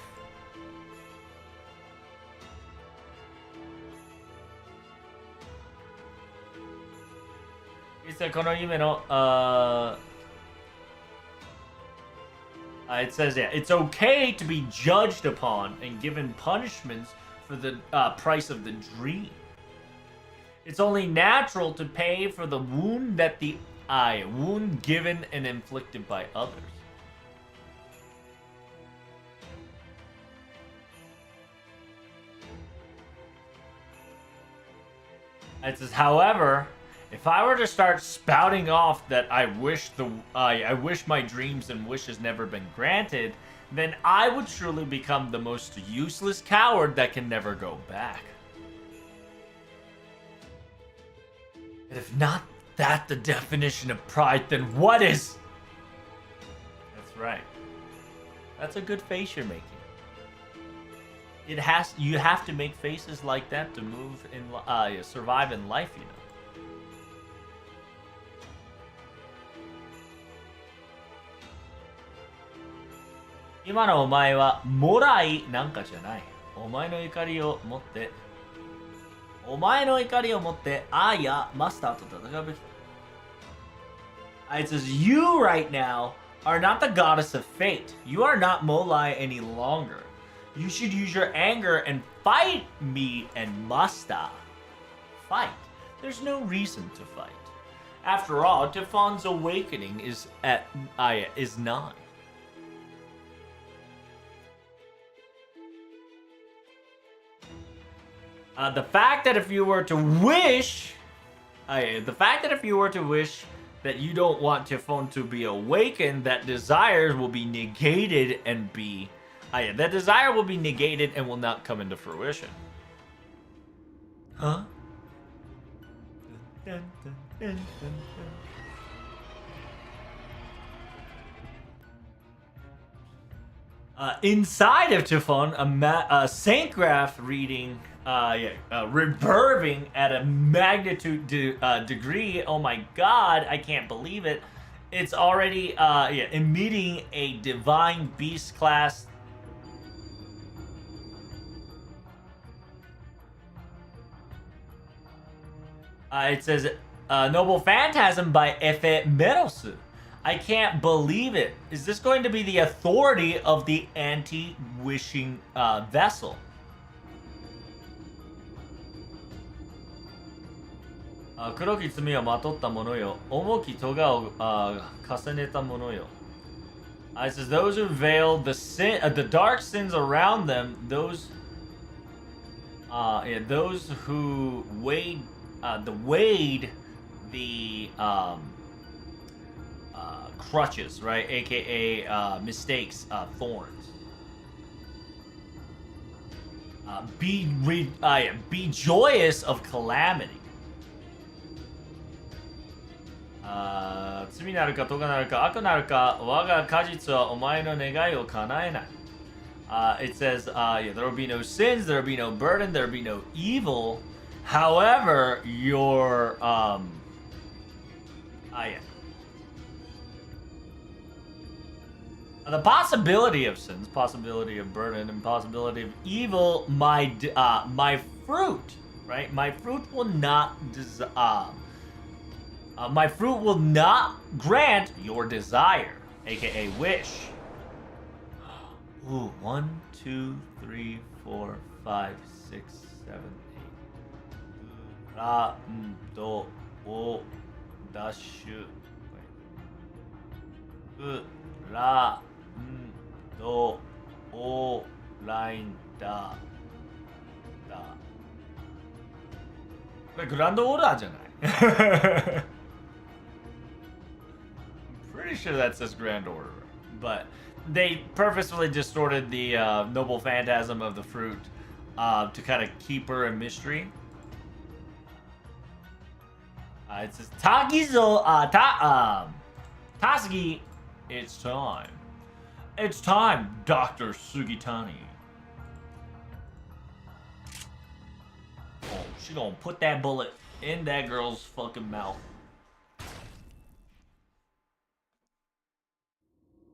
It says, yeah, it's okay to be judged upon and given punishments for the price of the dream. It's only natural to pay for the wound that the wound given and inflicted by others. It says, however, if I were to start spouting off that I wish my dreams and wishes never been granted, then I would surely become the most useless coward that can never go back. And if not that the definition of pride, then what is? That's right. That's a good face you're making. You have to make faces like that to move in survive in life, you know. Ima no omae wa morai nanka janai. Omae no ikari o motte お前の怒りを持ってアーやマスターと戦うべき。It says, you right now are not the goddess of fate. You are not Molai any longer. You should use your anger and fight me and Masta. Fight. There's no reason to fight. After all, Tifon's awakening is nigh. The fact that if you were to wish that you don't want Tifon to be awakened, that desires will be negated and that desire will be negated and will not come into fruition. Huh? Inside of Tifon, a Saint Graph reading, reverbing at a magnitude degree. Oh my god, I can't believe it. It's already emitting a divine beast class. It says Noble Phantasm by Efe Merosu. I can't believe it. Is this going to be the authority of the anti-wishing vessel? It says those who veil the dark sins around them, those who wade the crutches, right? AKA mistakes, thorns. Be joyous of calamity. 罪なるか咎なるか悪なるか我が果実はお前の願いを叶えない。It says, yeah, there will be no sins, there will be no burden, there will be no evil. However, your yeah. The possibility of sins, possibility of burden, and possibility of evil, my fruit, right? My fruit will not my fruit will not grant your desire, aka wish. Ooh, 1, 2, 3, 4, 5, 6, 7, 8. Ra, do, o, dashu. Wait. Ra, do, o, line, da. Wait, Grand Order じゃない? Pretty sure that says Grand Order, but they purposefully distorted the noble phantasm of the fruit to kind of keep her a mystery. It says Tasugi, it's time. It's time, Dr. Sugitani. Oh, she gonna put that bullet in that girl's fucking mouth.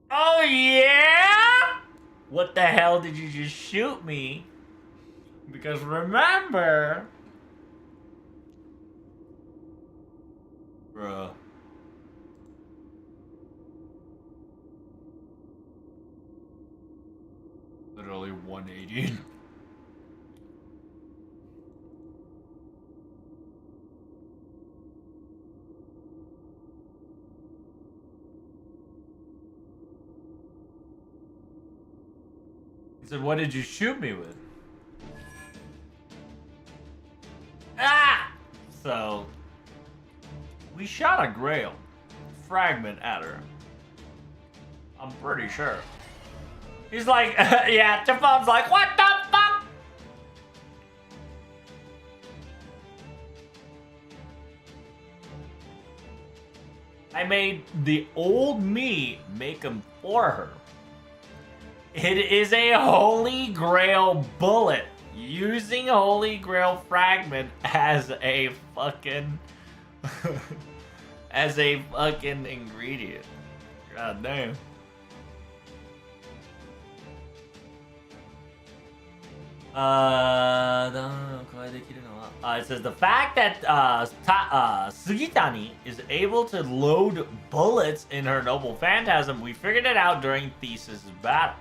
Oh yeah? What the hell did you just shoot me? Because remember... Bruh. Literally 180. He said, what did you shoot me with? Ah! So, we shot a grail fragment at her. I'm pretty sure. He's like, yeah, Tifon's like, what the fuck? I made the old me make him for her. It is a Holy Grail bullet. Using Holy Grail fragment as a fucking... as a fucking ingredient. God damn. It says the fact that Sugitani is able to load bullets in her noble phantasm, we figured it out during Theseus' battle.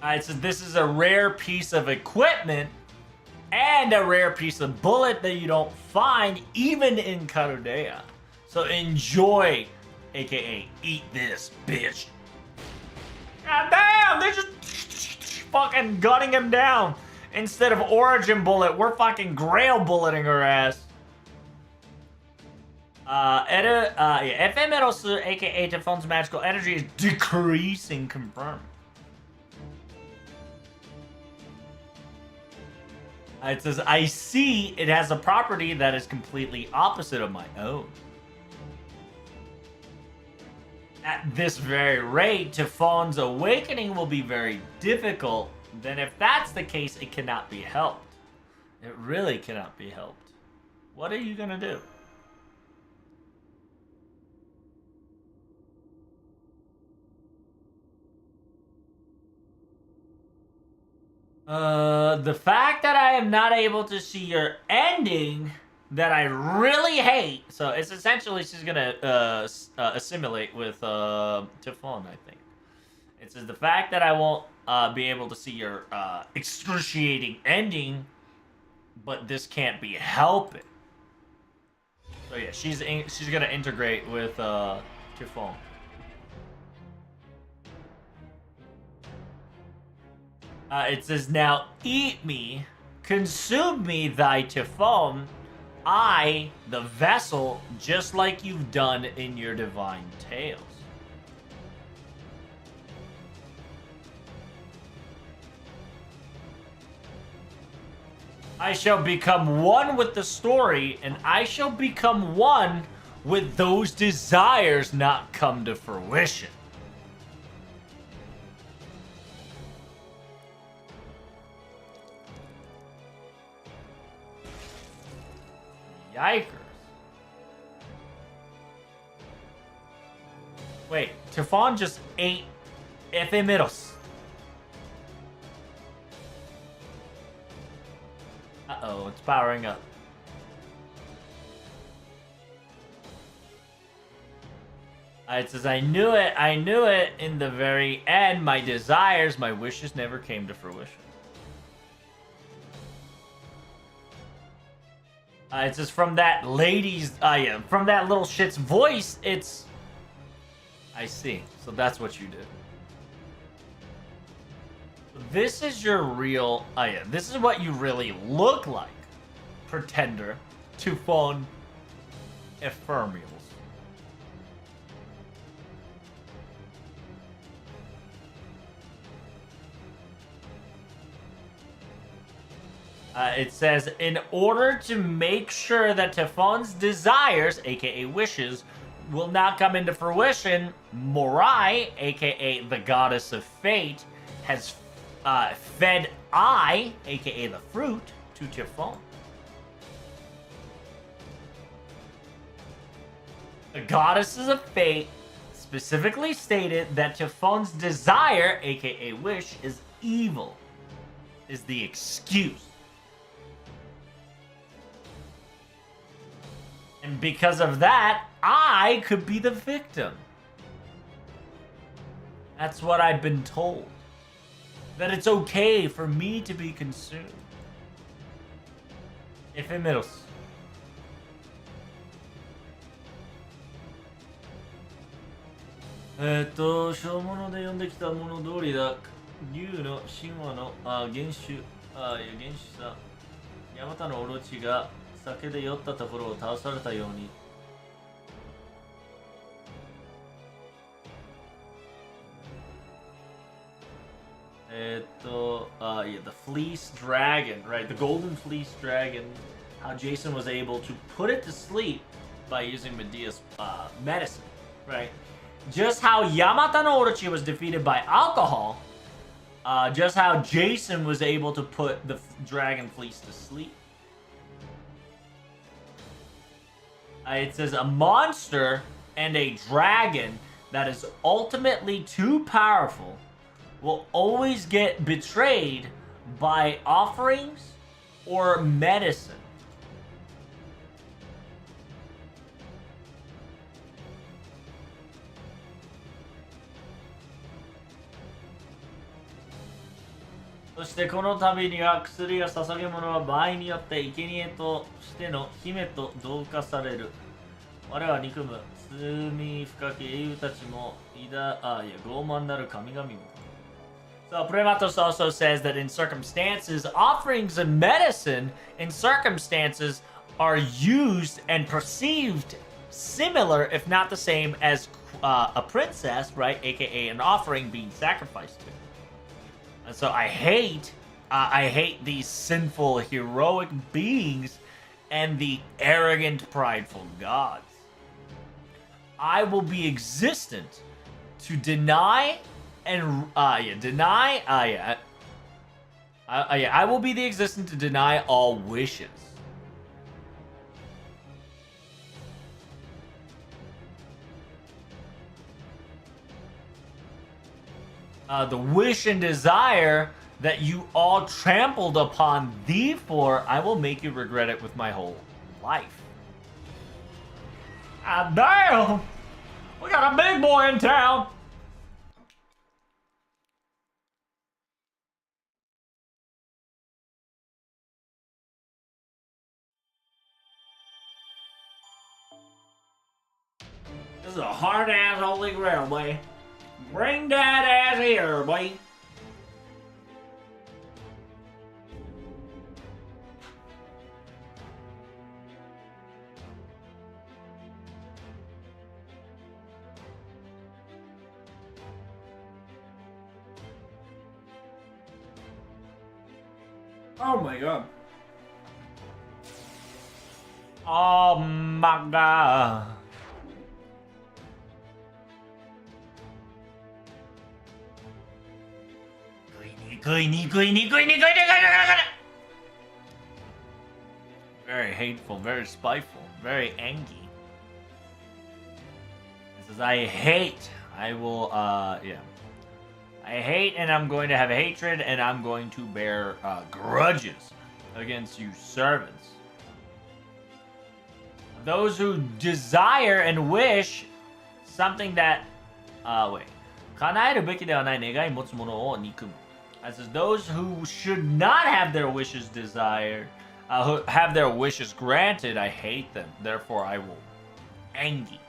It says this is a rare piece of equipment and a rare piece of bullet that you don't find even in Karudea. So enjoy, aka eat this, bitch. God damn, they're just fucking gunning him down. Instead of origin bullet, we're fucking grail bulleting her ass. Ephemeros, aka Tifon's magical energy, is decreasing, confirmed. It says, I see it has a property that is completely opposite of my own. At this very rate, Tifon's awakening will be very difficult. Then if that's the case, it cannot be helped. It really cannot be helped. What are you gonna do? The fact that I am not able to see your ending that I really hate. So it's essentially she's gonna assimilate with Tifon, I think. It says the fact that I won't be able to see your excruciating ending, but this can't be helping. So yeah, she's gonna integrate with Tifon. It says, now eat me, consume me, thy Tifon, I, the vessel, just like you've done in your divine tales. I shall become one with the story, and I shall become one with those desires not come to fruition. Yikers. Wait, Tefon just ate Ephemeros. Uh-oh, it's powering up. It says, I knew it in the very end. My desires, my wishes never came to fruition. It says, from that lady's, from that little shit's voice, it's... I see. So that's what you did. This is your real... this is what you really look like. Pretender. Tufon Ephemerals. It says, in order to make sure that Tefon's desires, aka wishes, will not come into fruition, Morai, aka the goddess of fate, has fed I, aka the fruit, to Tefon. The goddesses of fate specifically stated that Tefon's desire, aka wish, is evil, is the excuse. And because of that, I could be the victim. That's what I've been told. That it's okay for me to be consumed. Ephemeros.「小物で読んできたもの通りだ。竜の神話の原種さ。ヤマタのオロチが酒で酔ったところを倒されたように。The fleece dragon, right? The golden fleece dragon. How Jason was able to put it to sleep by using Medea's medicine, right? Just how Yamata no Orochi was defeated by alcohol. Just how Jason was able to put the dragon fleece to sleep. It says a monster and a dragon that is ultimately too powerful will always get betrayed by offerings or medicine. So, そしてこの度には薬や捧げ物は場合によって生贄としての姫と同化される。我は憎む罪深き英雄たちも傲慢なる神々も。So Prematos also says that in circumstances, offerings and medicine in circumstances are used and perceived similar, if not the same, as a princess, right? AKA an offering being sacrificed to. And so I hate these sinful, heroic beings and the arrogant, prideful gods. I will be existent to deny and I will be the existent to deny all wishes. The wish and desire that you all trampled upon thee for, I will make you regret it with my whole life. Ah, damn! We got a big boy in town! This is a hard-ass holy grail, boy. Bring that ass here, boy. Oh my god. Oh my god. Very hateful, very spiteful, very angry. It says, I hate. I will, yeah. I hate, and I'm going to have hatred, and I'm going to bear grudges against you servants. Those who desire and wish something that, wait. 叶えるべきではない願い持つ者を憎む. It says, those who should not have their wishes desired, who have their wishes granted, I hate them. Therefore, I will angry.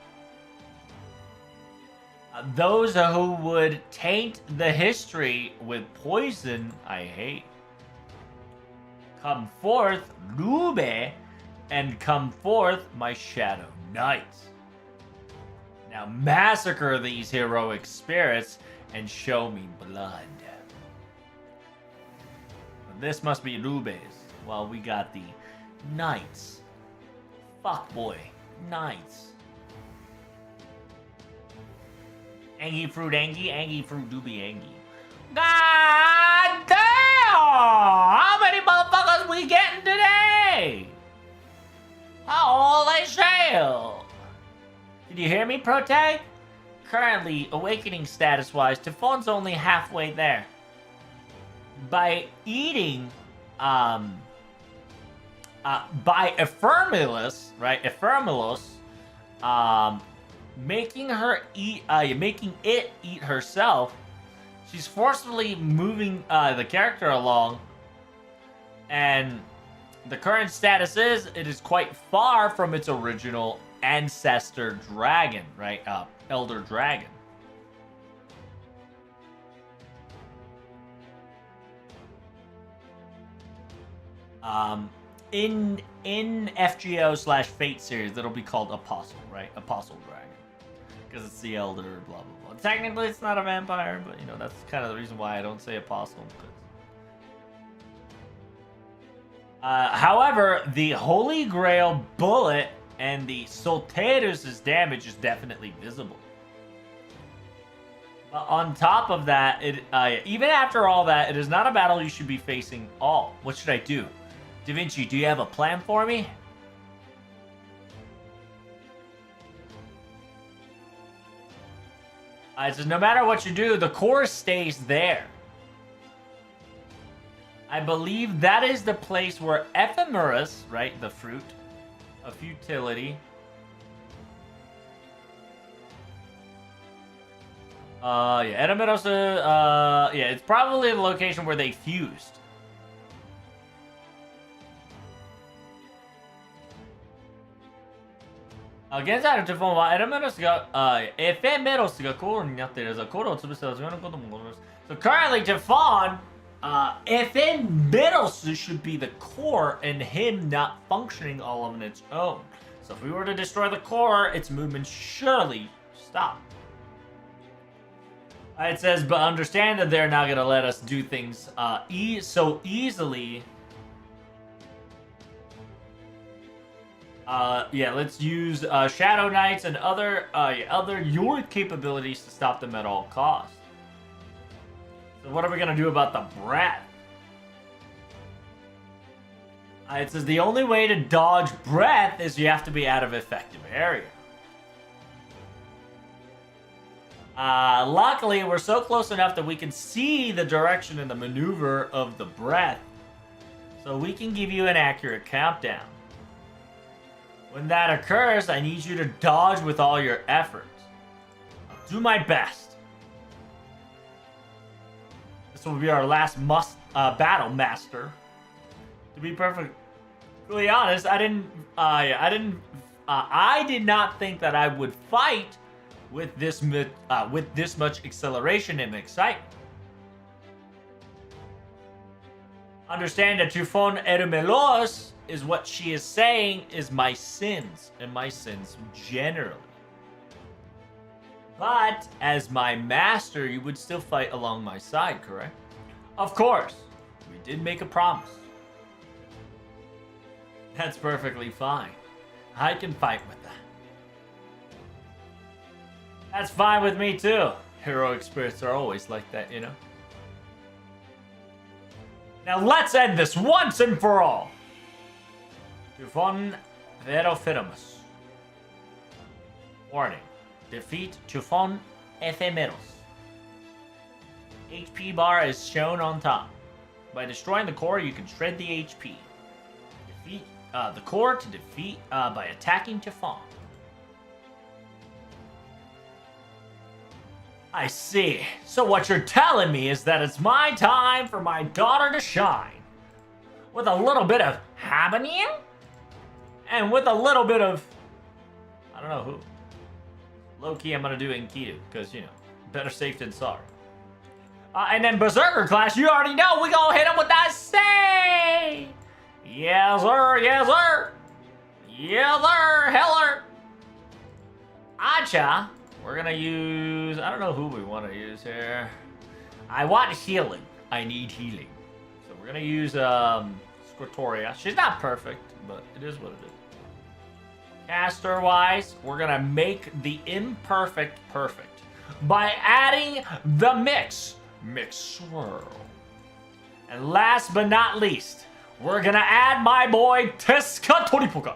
Those who would taint the history with poison, I hate. Come forth, Lube, and come forth, my shadow knights. Now massacre these heroic spirits and show me blood. This must be Lube's. Well, we got the knights. Fuck boy, knights. Angie fruit, Angie fruit, do be Angie. God damn! How many motherfuckers we getting today? Holy shit! Did you hear me, Prote? Currently, awakening status-wise, Typhon's only halfway there. By eating, by Ephemerus, right? Ephemerus, making her eat, making it eat herself. She's forcefully moving the character along, and the current status is it is quite far from its original ancestor dragon, right? Elder dragon. In FGO/Fate series, it'll be called Apostle, right? Apostle Dragon, because it's the Elder, blah blah blah. Technically, it's not a vampire, but you know that's kind of the reason why I don't say Apostle. However, the Holy Grail bullet and the Solterus' damage is definitely visible. On top of that, even after all that, it is not a battle you should be facing all. What should I do? Da Vinci, do you have a plan for me? It says, no matter what you do, the core stays there. I believe that is the place where Ephemerus, right, the fruit of futility. Yeah, Ephemerus, yeah, it's probably the location where they fused. Against that, Typhon, Ephemerusがコールになっている。コールを潰したら自分のことも殺す。So currently, Typhon, Ephemerus should be the core and him not functioning all on its own. So if we were to destroy the core, its movement surely stop. It says, but understand that they're not going to let us do things so easily. Yeah, let's use Shadow Knights and other your capabilities to stop them at all costs. So what are we going to do about the breath? It says the only way to dodge breath is you have to be out of effective area. Luckily, we're so close enough that we can see the direction and the maneuver of the breath. So we can give you an accurate countdown. When that occurs, I need you to dodge with all your efforts. I'll do my best. This will be our last battle, Master. To be perfectly honest, I did not think that I would fight with this much acceleration and excitement. Understand that Typhon Ermelos is what she is saying is my sins, and my sins generally. But as my master, you would still fight along my side, correct? Of course. We did make a promise. That's perfectly fine. I can fight with that. That's fine with me too. Heroic spirits are always like that, you know? Now let's end this once and for all. Tufon Verofirimus. Warning. Defeat Tufon Ephemeros. HP bar is shown on top. By destroying the core, you can shred the HP. Defeat the core to defeat by attacking Tufon. I see. So what you're telling me is that it's my time for my daughter to shine. With a little bit of habanero? And with a little bit of... I don't know who. Low-key, I'm gonna do Enkidu, because, you know, better safe than sorry. And then Berserker class, you already know, we gonna hit him with that say! Yes, sir, yes, sir! Yes, sir, heller! Acha, we're gonna use... I don't know who we want to use here. I want healing. I need healing. So we're gonna use, Scritoria. She's not perfect, but it is what it is. Caster-wise, we're gonna make the imperfect perfect by adding the mix swirl. And last but not least, we're gonna add my boy Teska Toripuka.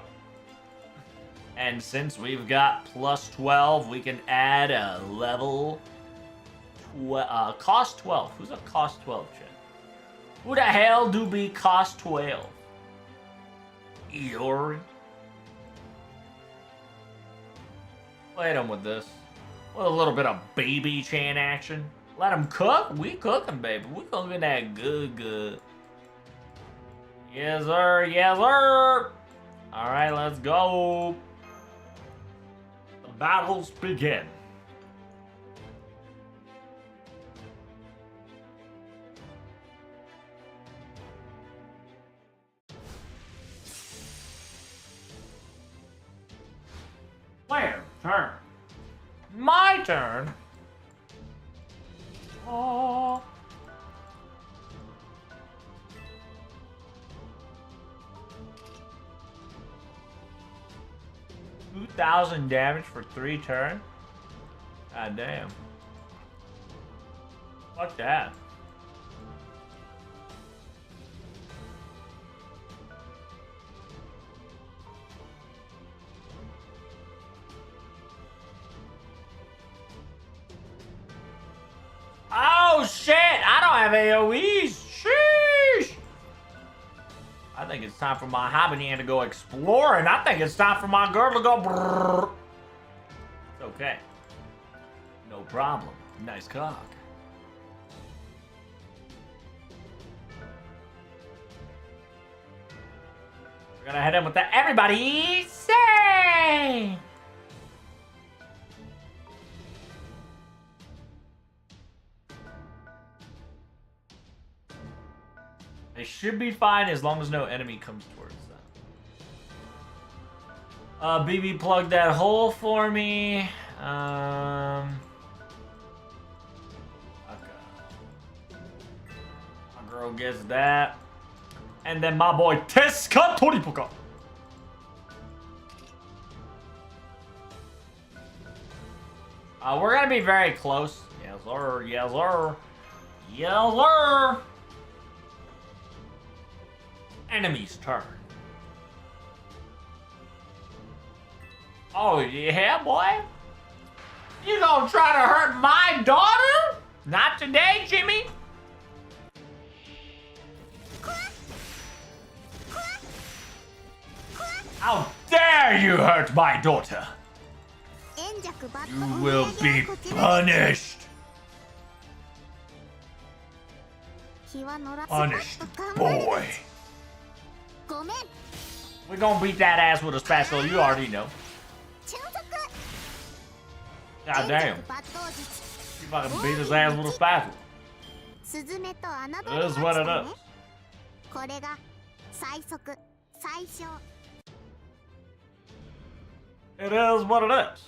And since we've got plus 12, we can add a level cost 12. Who's a cost 12 chick? Who the hell do be cost 12? Iori? Hit him with this. With a little bit of baby chan action. Let him cook. We cooking, baby. We gonna get that good. Yes, sir. Yes, sir. All right, let's go. The battles begin. Player turn. My turn. Oh. $2,000 damage for 3 turns? God damn. Fuck that. Oh shit! I don't have AoEs! Sheesh! I think it's time for my Habanyan to go exploring. I think it's time for my girl to go brrrr. It's okay. No problem. Nice cock. We're gonna head in with that. Everybody say! They should be fine as long as no enemy comes towards them. BB plug that hole for me. Okay. My girl gets that. And then my boy Teska Toripuka. We're gonna be very close. Yes, sir. Yes, sir. Yes, sir. Enemy's turn. Oh, yeah, boy? You gonna try to hurt my daughter? Not today, Jimmy. How dare you hurt my daughter? You will be punished. Punished, boy. We're gonna beat that ass with a spatula, you already know. God damn. You fucking beat his ass with a spatula. It is what it is. It is what it is.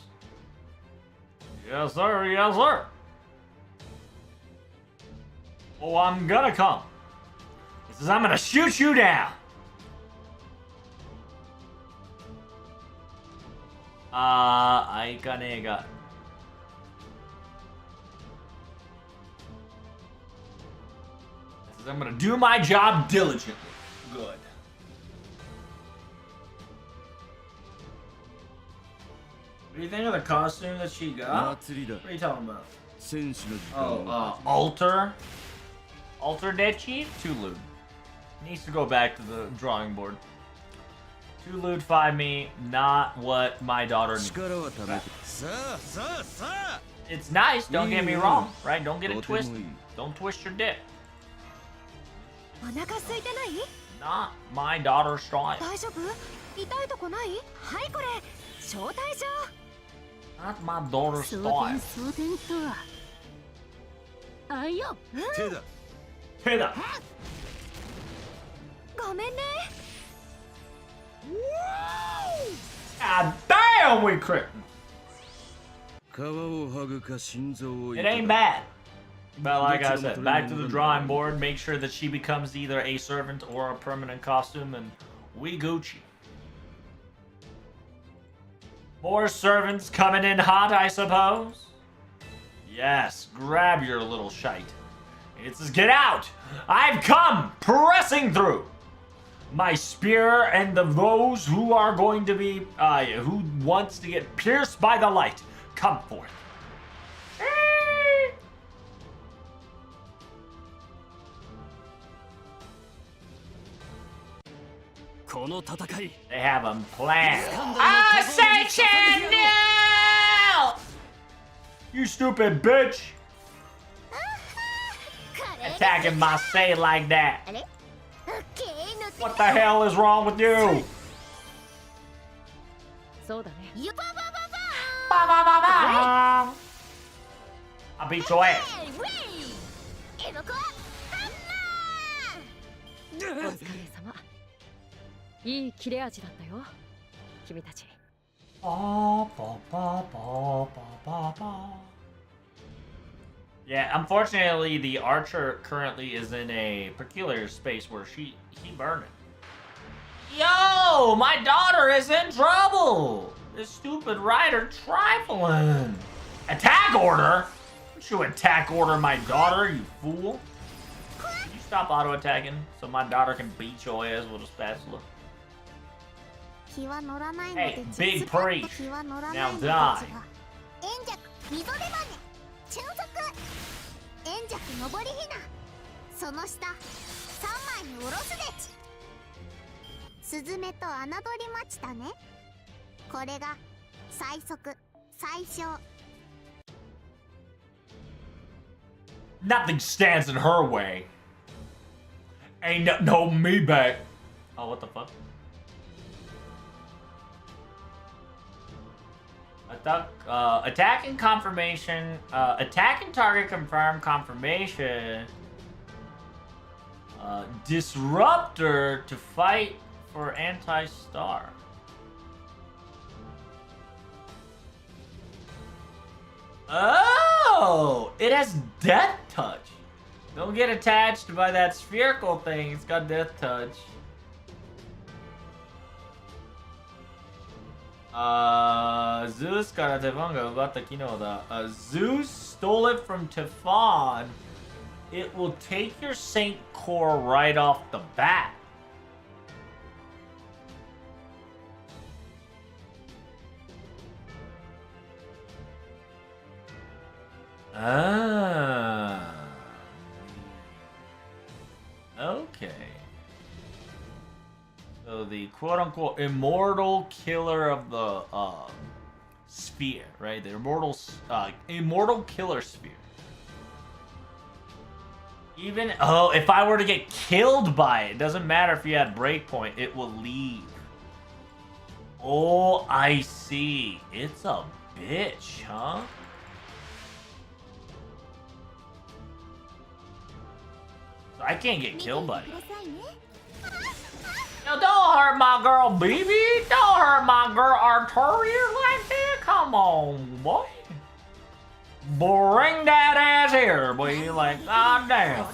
Yes, sir. Yes, sir. Oh, I'm gonna come. He says, I'm gonna shoot you down. Aikane ga. I'm gonna do my job diligently. Good. What do you think of the costume that she got? 祭りだ What are you talking about? 戦士の時間を Alter? Alter Dechi? Tulude. Needs to go back to the drawing board. Tulude find me, not what my daughter needs. 力はためてさあさあさあ It's nice, don't get me wrong, right? Don't get it とてもいい twisted. Don't twist your dick. お腹空いてない？ Not my daughter's style. 大丈夫？痛いとこない？はいこれ招待状。 Not my daughter's 送 style. 電送電とは。あいよ。手だ Hey there. ごめんね。 God damn, we crit. 皮を剥ぐか心臓を It ain't bad. But like I said, back to the drawing board. Make sure that she becomes either a servant or a permanent costume, and we Gucci. More servants coming in hot, I suppose? Yes, grab your little shite. It says, get out! I've come, pressing through! My spear and those who are going to be, who wants to get pierced by the light, come forth. They have them planned. Ascension! No! You stupid bitch! Attacking my say like that. あれ？オッケー乗ってき What た the hell is wrong with you? そうだね。ゆばばばば Ba, ba, ba, ba. I'll beat your ass. ー。ウェイ。エロコアハンマー。お疲れ様。いい切れ味だったよ。君たち。 Ba, ba, ba, ba, ba, ba, ba. Yeah, unfortunately, the archer currently is in a peculiar space where he burned it. Yo, my daughter is in trouble. This stupid rider trifling. Attack order? Don't you attack order my daughter, you fool? Can you stop auto attacking so my daughter can beat your ass with a spatula? 気は乗らないの Hey, で big 実は priest. 気は乗らない Now の die. ですが円弱溝出羽中足円弱上りひなその下3枚に下ろすでちスズメと侮りまちたねこれが最速最小 Nothing stands in her way. Ain't nothing holding me back. Oh, what the fuck? Attacking confirmation. Attacking target confirm confirmation. Disruptor to fight for anti-star. Oh! It has death touch. Don't get attached by that spherical thing. It's got death touch. Zeus からテファンが奪った機能だ。Zeus stole it from Tefon. It will take your Saint Core right off the bat. Ah. Okay. So the quote-unquote immortal killer of the sphere, right? The immortal killer sphere. Even if I were to get killed by it, doesn't matter if you had breakpoint, it will leave. Oh, I see. It's a bitch, huh? So I can't get killed by it. Yo, don't hurt my girl, baby. Don't hurt my girl, Arturia, like that. Come on, boy. Bring that ass here, boy. Like, goddamn.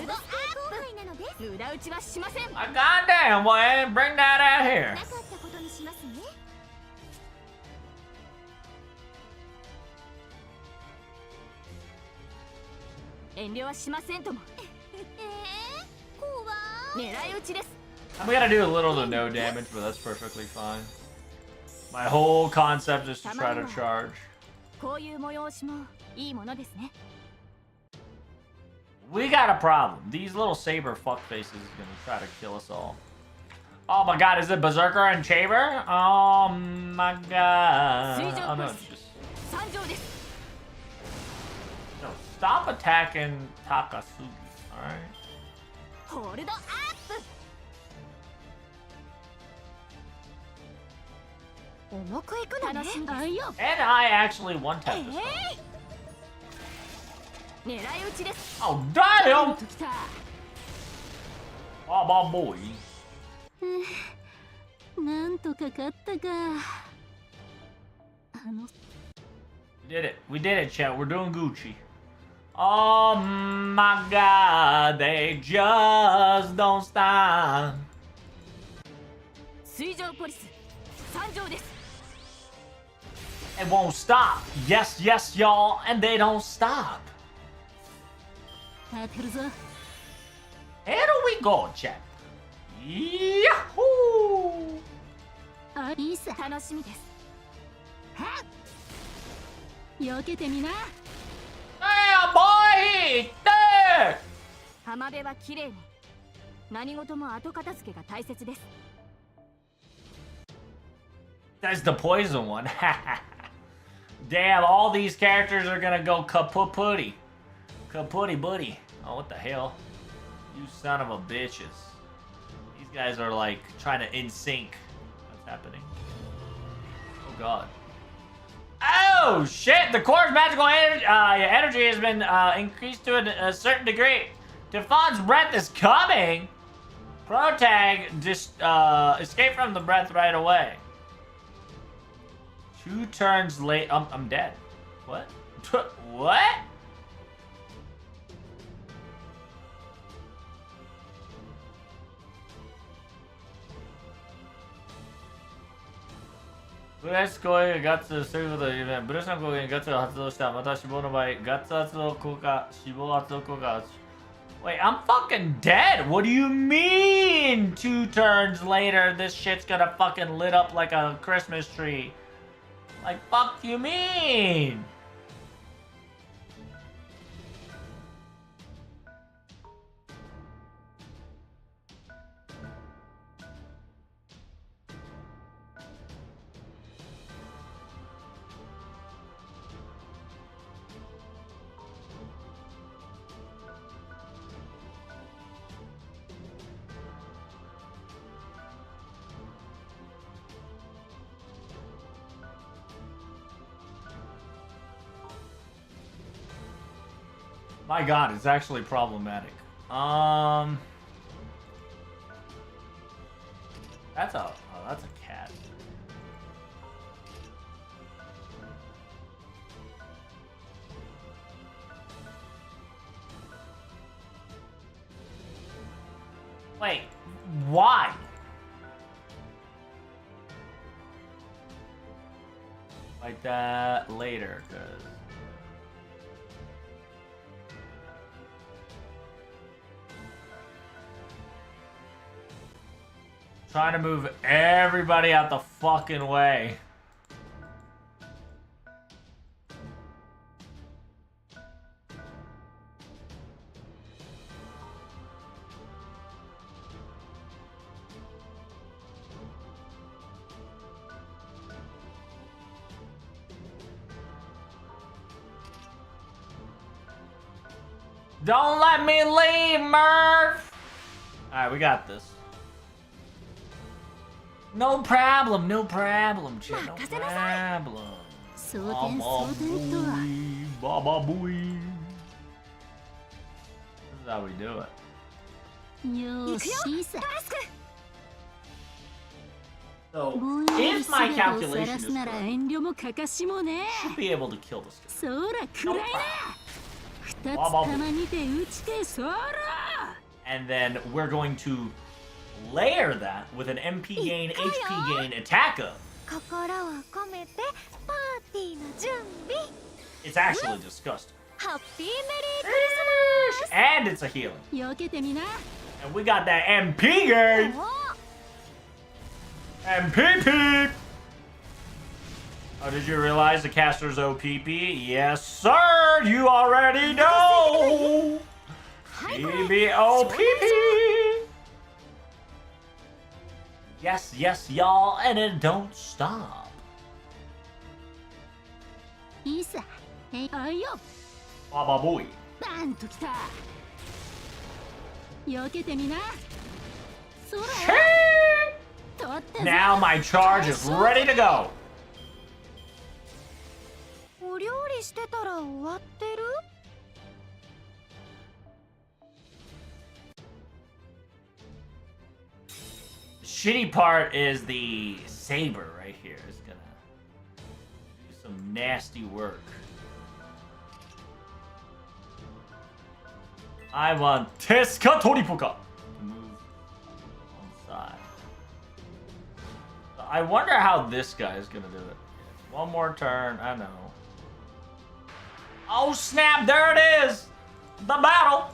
無駄打ちはしません。 Like, goddamn, boy. Bring that ass here. なかったことにしますね遠慮はしませんとも。怖い。狙い撃ちです。 I'm gonna do a little to no damage, but that's perfectly fine. My whole concept is to try to charge. こういう催しもいいものですね。 We got a problem. These little saber fuckfaces is gonna try to kill us all. Oh my god, is it Berserker and Chamber? Oh my god. Oh no, it's just... 参上です。 No, stop attacking Takasugi, alright? ホールドアップ。重くいくのね。楽しみです。 And I actually one-tapped this one. 狙い撃ちです。 Oh, damn! ときた。 Oh, my boy. なんとか勝ったか。We did it. We did it, chat. We're doing Gucci. Oh my god, they just don't stop. 水上ポリス参上です。 It won't stop. Yes, yes, y'all, and they don't stop. 当てるぞ。 Here we go, chat. Yahoo! あ、いいさ。楽しみです。はっ。避けてみな。 Damn, boy! There! 浜辺は綺麗に。何事も後片付けが大切です。 That's the poison one. Damn, all these characters are gonna go kaput-putty. Kaputty-butty. Oh, what the hell? You son of a bitches. These guys are like trying to in sync. What's happening? Oh god. Oh shit! The core's magical energy has been increased to a certain degree. Defon's breath is coming. Protag just escape from the breath right away. 2 turns late. I'm dead. What? What?ブレス攻撃がガッツすることを言う。ブレスの攻撃にガッツを発動した。また死亡の場合、ガッツ発動効果、死亡発動効果。Wait, I'm fucking dead! What do you mean? 2 turns later, this shit's gonna fucking lit up like a Christmas tree. Like, fuck you mean? My god, it's actually problematic. That's a cat. Wait, why? Like that later, cause trying to move everybody out the fucking way. Don't let me leave, Murph! Alright, we got this. No problem, no problem, Chip, no problem. Baba booey, baba booey. This is how we do it. So, if my calculation is correct, should be able to kill this guy. No problem. And then we're going to layer that with an MP gain, HP gain attack up. It's actually disgusting. Happy Merry Christmas! And it's a healing. 避けてみな And we got that MP game. お MPP. Oh, did you realize the caster's OPP? Yes, sir. You already know. CBOPP. Yes, yes, y'all, and it don't stop. いいさえいあいよ Baba boy. バンときた避けてみなそらよ取ってぞ Now my charge is ready to go. お料理してたら終わってる Shitty part is the saber right here. It's gonna do some nasty work. I want Teska Toripuka to move on side. I wonder how this guy is gonna do it. One more turn, I know. Oh snap, there it is! The battle!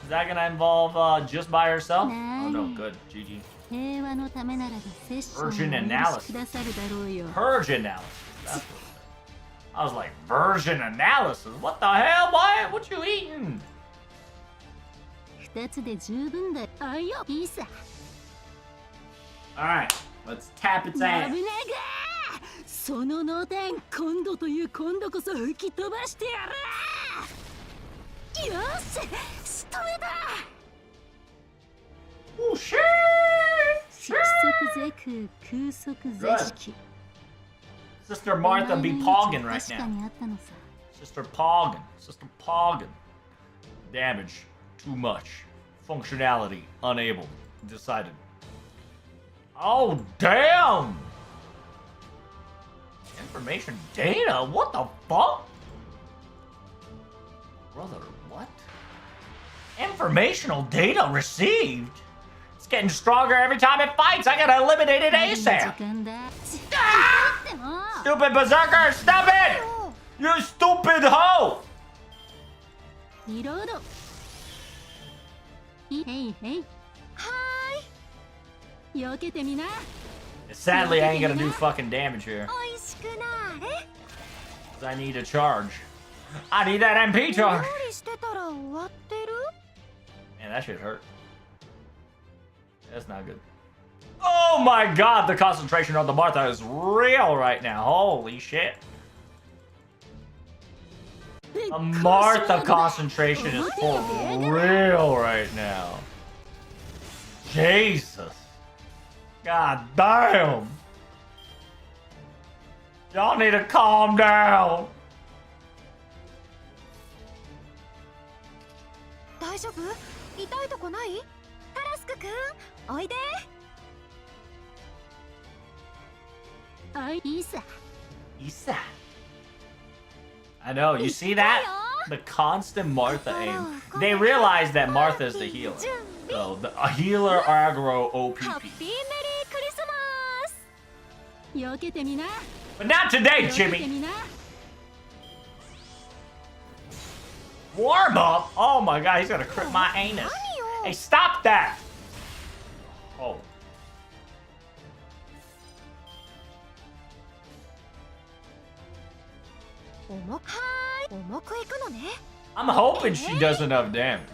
Is that gonna involve just by herself? Oh no, good, GG. 平和のためならばセッションをお Version 許しくださるだろうよ Purge analysis. That's what it said. I was like, version analysis? What the hell, boy? What you eating? 二つで十分だあいよいいさ Alright, let's tap its 危 ass. ねえがその脳天今度という今度こそ吹き飛ばしてやるよし仕留めた Oh shit! 失速ゼク空速ゼ式 Sister Martha be pogging right 確か now. にあったのさ Sister pogging. Sister pogging. Damage. Too much. Functionality. Unable. Decided. Oh, damn! Information data? What the fuck? Brother, what? Informational data received? It's getting stronger every time it fights. I gotta eliminate it 時 ASAP. 間だ Ah! でも Stupid berserker, stop it! You stupid hoe! リロードいへいへいはーい避けてみな Sadly, I ain't gonna do fucking damage here. おいしくない Cause I need a charge. I need that MP お charge. 料理してたら終わってる Man, that shit hurt. That's not good. Oh my god, the concentration on the Martha is real right now. Holy shit. The Martha concentration is for real right now. Jesus. God damn. Y'all need to calm down. 大丈夫痛いとこないタラスクくんおいで あいいいさ Isa. I know, you see that? The constant Martha aim. They realize that Martha is the healer. So, a healer aggro ハッ OPP. ピーメリークリスマス避けてみな But not today, 避けて Jimmy! みな Warm up? Oh my god, he's gonna crit my anus. Hey, stop that! Oh. 重くいくのね I'm hoping she does enough damage.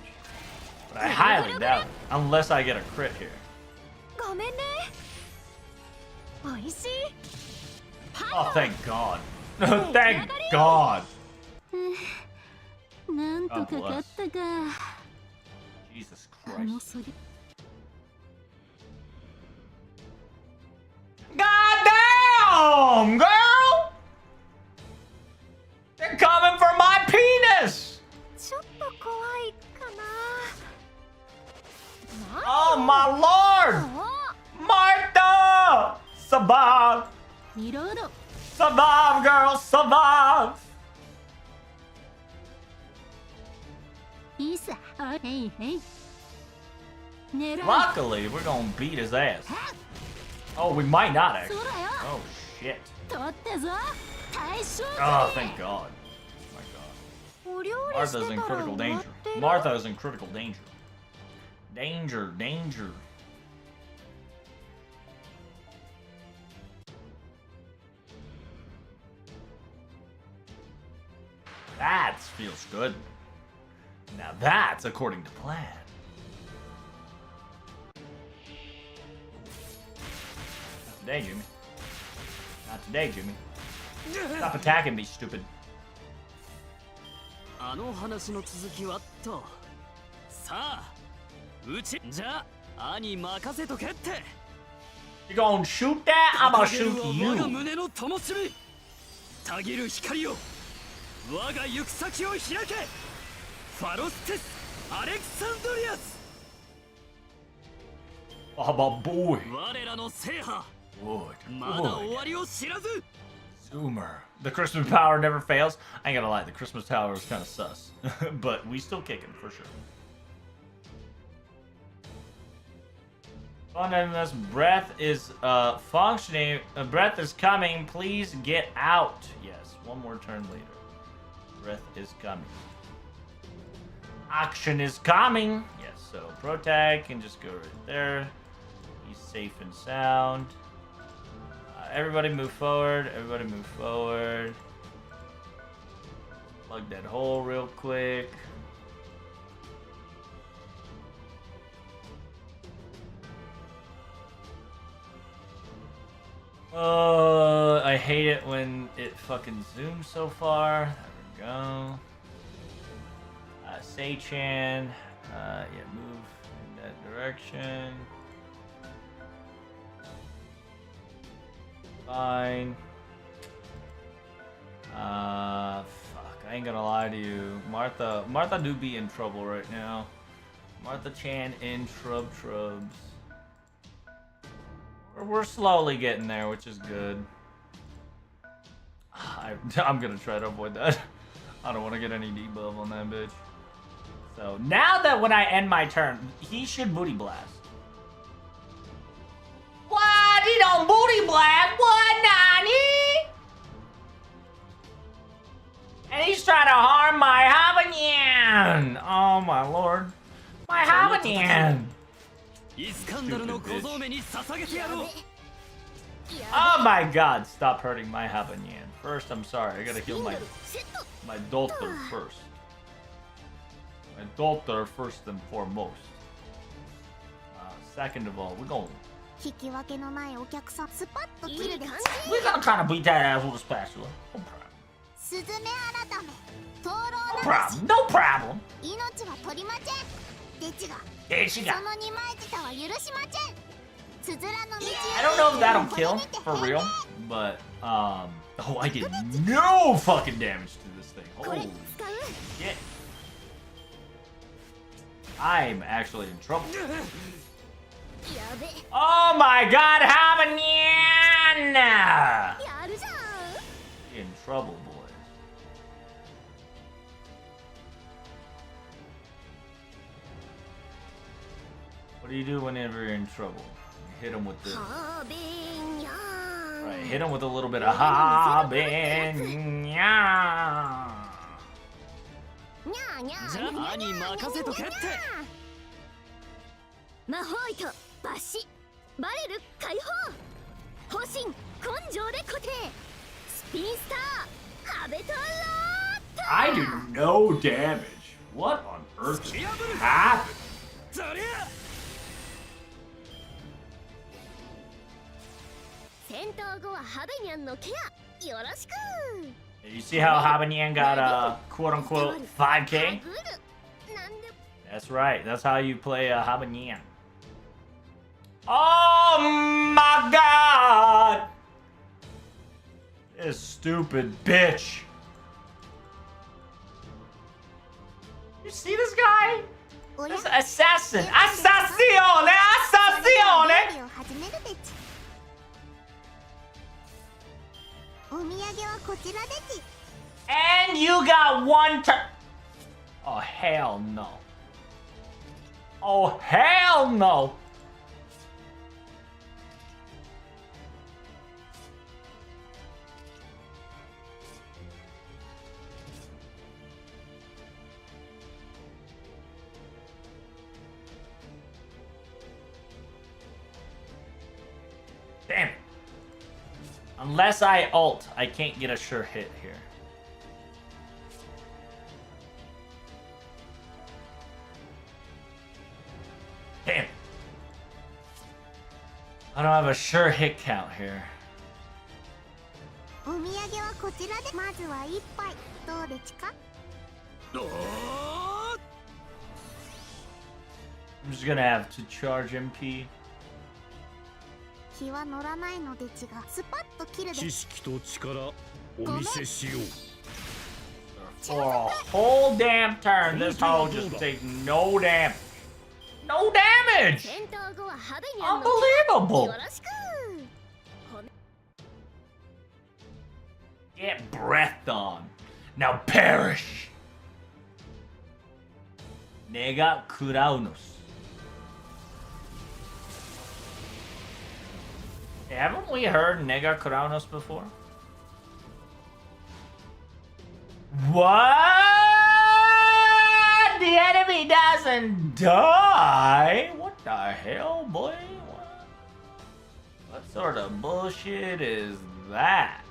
But I highly doubt it. Unless I get a crit here. ごめんねおいしい Oh, thank God. Thank God. なんとか勝ったか Jesus あの Christ. そり God damn, girl! They're coming for my penis! ちょっと怖いかな Oh my lord! お Martha! Survive! リロード Survive, girl! Survive! いいさあへいへい狙い Luckily, we're gonna beat his ass. Oh, we might not そ actually. らよ Oh shit. 取ったぞ大将 Oh, thank God. Oh my God. お料理し Martha's て in たら critical 終わ danger. ってる Martha's in critical danger. Danger, danger. That feels good. Now that's according to plan. Not today, Jimmy. Not today, Jimmy. Stop attacking me, stupid. あの話の続きはと。さあ、うちじゃあ兄任せとけって。 You gonna shoot that? I'm gonna shoot 我が you. 胸の灯火。たぎる光を。我が行く先を開け。ファロステス・アレクサンドリアス。 Oh, my boy. 我らの制覇。 Good. まだ終わりを知らず。 Zoomer. The Christmas power never fails. I ain't gonna lie, the Christmas tower is kind of sus. But we still kicking, for sure. Fundamentals, breath is functioning. Breath is coming. Please get out. Yes, one more turn later. Breath is coming. Action is coming. Yes, so Protag can just go right there. He's safe and sound. Everybody move forward. Everybody move forward. Plug that hole real quick. I hate it when it fucking zooms so far. There we go. Sei-chan. Yeah, move in that direction. Fine. Fuck. I ain't gonna lie to you. Martha do be in trouble right now. Martha Chan in trubs. We're slowly getting there, which is good. I'm gonna try to avoid that. I don't want to get any debuff on that bitch. So now that when I end my turn, he should booty blast. What? He don't booty blast? What, Nani? And he's trying to harm my Habanyan. Oh my lord. My Habanyan. イスカンダルの小僧めに捧げてやろう。 Oh my god, stop hurting my Habanyan. First, I'm sorry, I gotta heal my daughter first. My daughter first and foremost. Second of all, we're gonna 引き分けのないお客さんスパッと切るでち we're gonna try to beat that ass with a spatula. No problem. スズメ改め灯籠 No 流 problem. し No problem. 命は取りませんデチが There she そ got. の二枚舌は許しませんつづらの道 I don't know if that'll kill for real, but oh, I did no fucking damage to this thing. これ Holy 使う shit. I'm actually in trouble. やべ Oh my god, Habanyan! やるじゃん In trouble, boys. What do you do whenever you're in trouble? You hit him with the... ハーベンヤーン Right, hit him with a little bit of Habanyan! にゃーにゃーじゃあ兄任せとけって。魔法糸抜歯バレル解放方針根性で固定スピンスターハベトロート I do no damage. What on earth just happened? そりゃ。戦闘後はハベニャンのケアよろしく You see how Habanyan got quote-unquote 5K? ハグるなんで That's right. That's how you play Habanyan. Oh my god! This stupid bitch. You see this guy? おや This assassin. Assassino! Assassino! 料理を始めるべちお土産はこちらでち And you got one turn. Oh, hell no. Oh, hell no. Unless I ult, I can't get a sure hit here. Damn. I don't have a sure hit count here. お土産はこちらでまずは一杯どうでちか I'm just gonna have to charge MP. 気は乗らないのでちがスパッと切るで知識と力お見せしよう For a whole damn turn, this hoe just takes no damage. No damage! 戦闘後は派手にやんの Unbelievable! よろしく Get breathed on. Now perish! Nega Kuraunos. Haven't we heard Nega Kuraunos before? What? The enemy doesn't die? What the hell, boy? What sort of bullshit is that?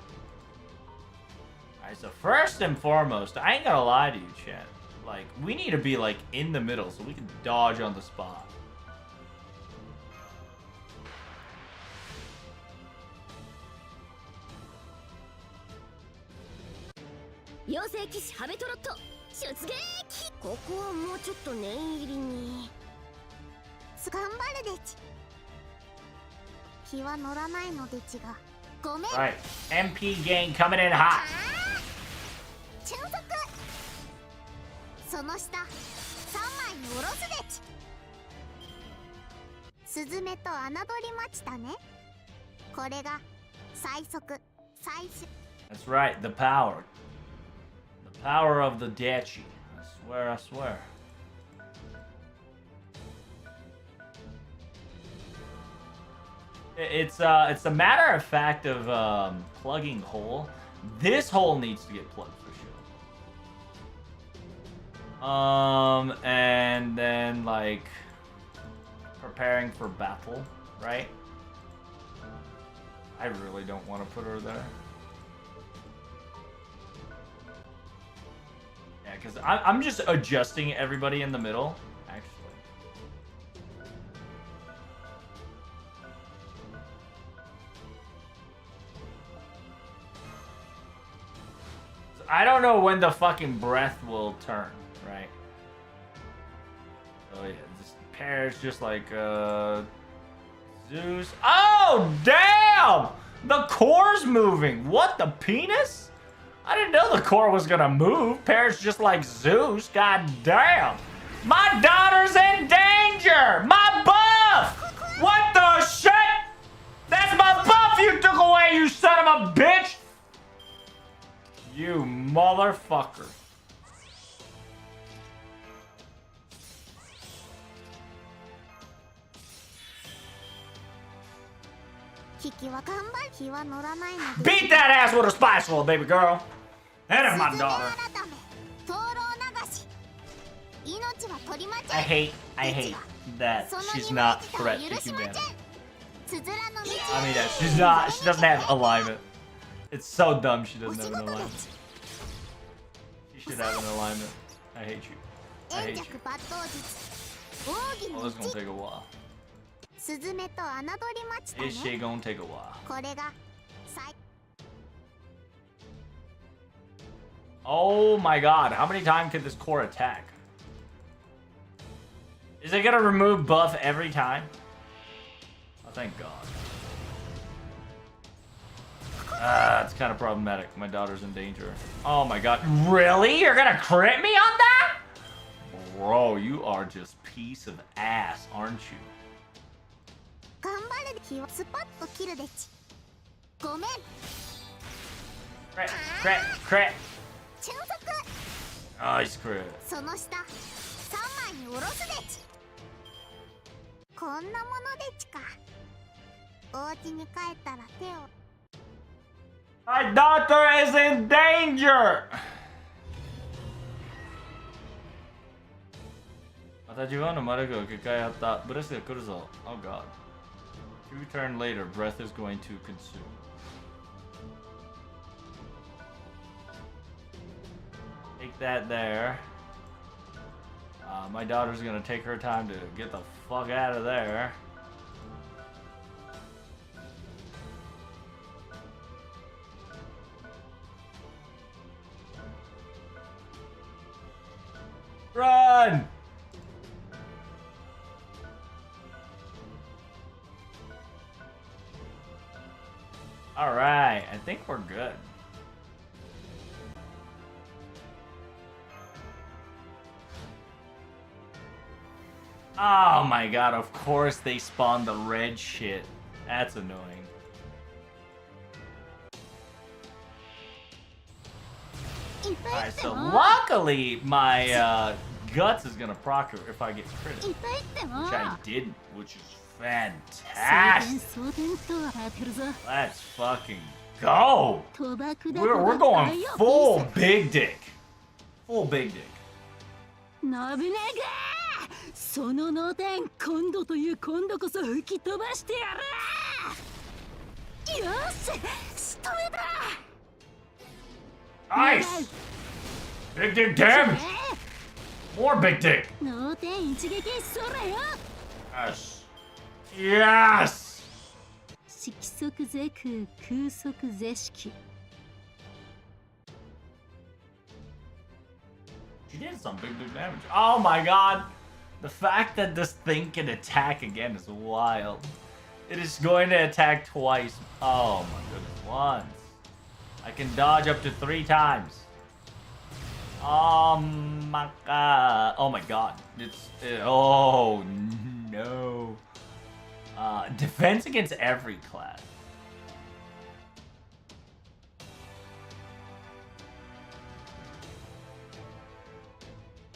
Alright, so first and foremost, I ain't gonna lie to you, chat. Like, we need to be, like, in the middle so we can dodge on the spot. 妖精騎士ハメトロット出撃ここはもうちょっと念入りに頑張るでち気は乗らないのでちがごめん Alright, MP gain coming in hot. 瞬足その下3枚に下ろすでちスズメと侮りましたねこれが最速最終 That's right, the power. The power of the Dachi. I swear, I swear. It's a matter of fact of plugging hole. This hole needs to get plugged for sure. And then like preparing for battle, right? I really don't want to put her there. Yeah, because I'm just adjusting everybody in the middle, actually. I don't know when the fucking breath will turn, right? Oh yeah, this pair's just like, Zeus. Oh, damn! The core's moving. What, the penis? I didn't know the core was gonna move. Pair's just like Zeus. God damn. My daughter's in danger! My buff! What the shit? That's my buff you took away, you son of a bitch! You motherfucker. Beat that ass with a spatula, baby girl. And my daughter. I hate that she's not threat to humanity. I mean, that she doesn't have alignment. It's so dumb she doesn't have an alignment. She should have an alignment. I hate you. I hate you. Well, this is gonna take a while. Is she gonna take a while? Oh my god, how many times can this core attack? Is it gonna remove buff every time? Oh, thank god. It's kind of problematic. My daughter's in danger. Oh my god. Really? You're gonna crit me on that? Bro, you are just piece of ass, aren't you? Crit, crit, crit. Oh, he's crit. その下3枚に下ろすでちこんなものでちかお家に帰ったら手を My daughter is in danger! また自分の魔力が機械あった。ブレスが来るぞ。Oh god. 2 turn later, breath is going to consume. stick that there. My daughter's gonna take her time to get the fuck out of there. Run! Alright, I think we're good. Oh my god, of course they spawned the red shit. That's annoying. Alright, so luckily my guts is gonna proc if I get crit, which I didn't, which is fantastic. Let's fucking go! We're going full big dick. Full big dick. その脳天今度という今度こそ吹き飛ばしてやる。よし、仕留めた。Nice! Big dick damage! More big dick! 脳天一撃それよ。Yes! Yes! 色即是空空即是色。 She did some big damage. Oh my god! The fact that this thing can attack again is wild. It is going to attack twice. Oh my goodness, once. I can dodge up to 3 times. Oh my god. Oh my god. Oh no. Defense against every class.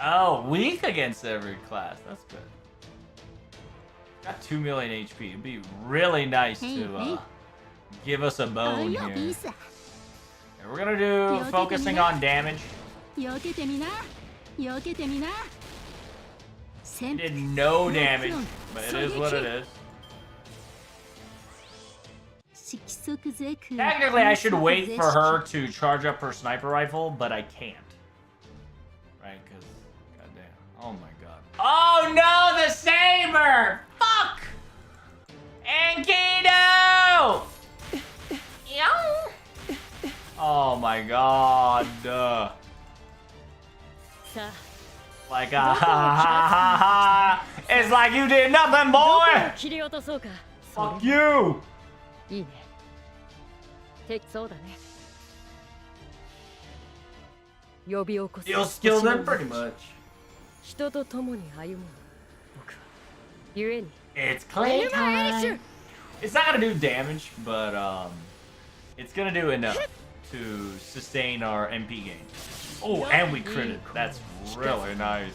Oh, weak against every class. That's good. Got 2 million HP. It'd be really nice to give us a bone here. And we're gonna do focusing on damage. He did no damage, but it is what it is. Technically, I should wait for her to charge up her sniper rifle, but I can't. Right, because... Oh my god. Oh no, the saber! Fuck! Ankido! Oh my god. Like it's like you did nothing, boy! Fuck you! You'll skill them pretty much. It's clay time. It's not gonna do damage, but it's gonna do enough to sustain our MP gain. Oh, and we critted. That's really nice.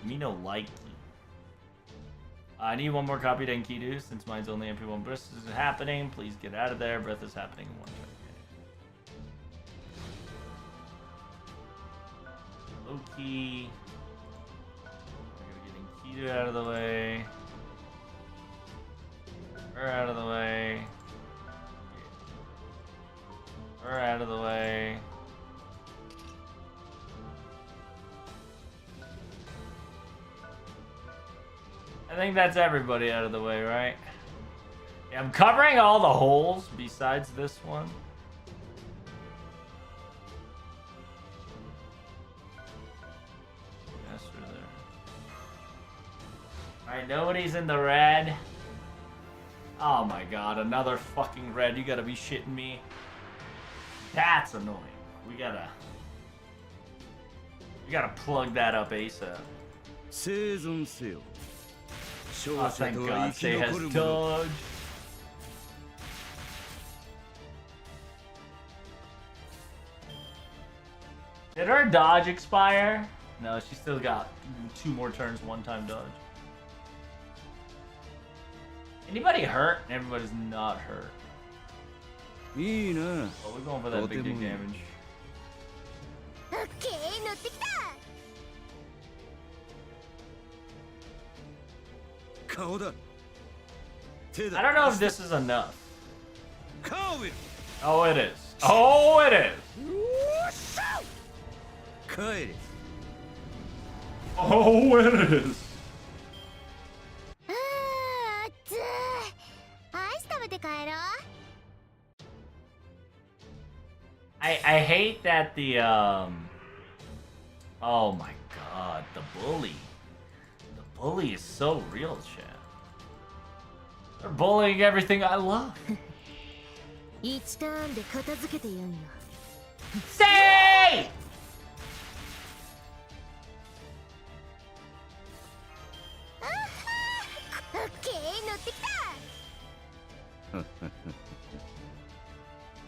Me no like you. I need one more copy of Enkidu since mine's only MP1. Breath is happening. Please get out of there. Breath is happening in 1 turn. Loki. We're gonna get Enkidu out of the way. Her out of the way. Her out of the way. I think that's everybody out of the way, right? Yeah, I'm covering all the holes besides this one. Yes, we're there. Alright, nobody's in the red. Oh my god, another fucking red. You gotta be shitting me. That's annoying. We gotta plug that up ASAP. Oh, thank God, Say has dodge. Did her dodge expire? No, she still got 2 more turns, 1-time dodge. Anybody hurt? Everybody's not hurt. Oh, we're going for that big dick damage. I don't know if this is enough. カーウェル Oh, it is. Oh, it is. 帰れ Oh, it is. あー熱い。アイス食べて帰ろう。 I hate that the oh my god, the bully. The bully is so real, chat. They're bullying everything I love. 1ターンで片付けてやんよ。 Say! オッケー、乗ってきた。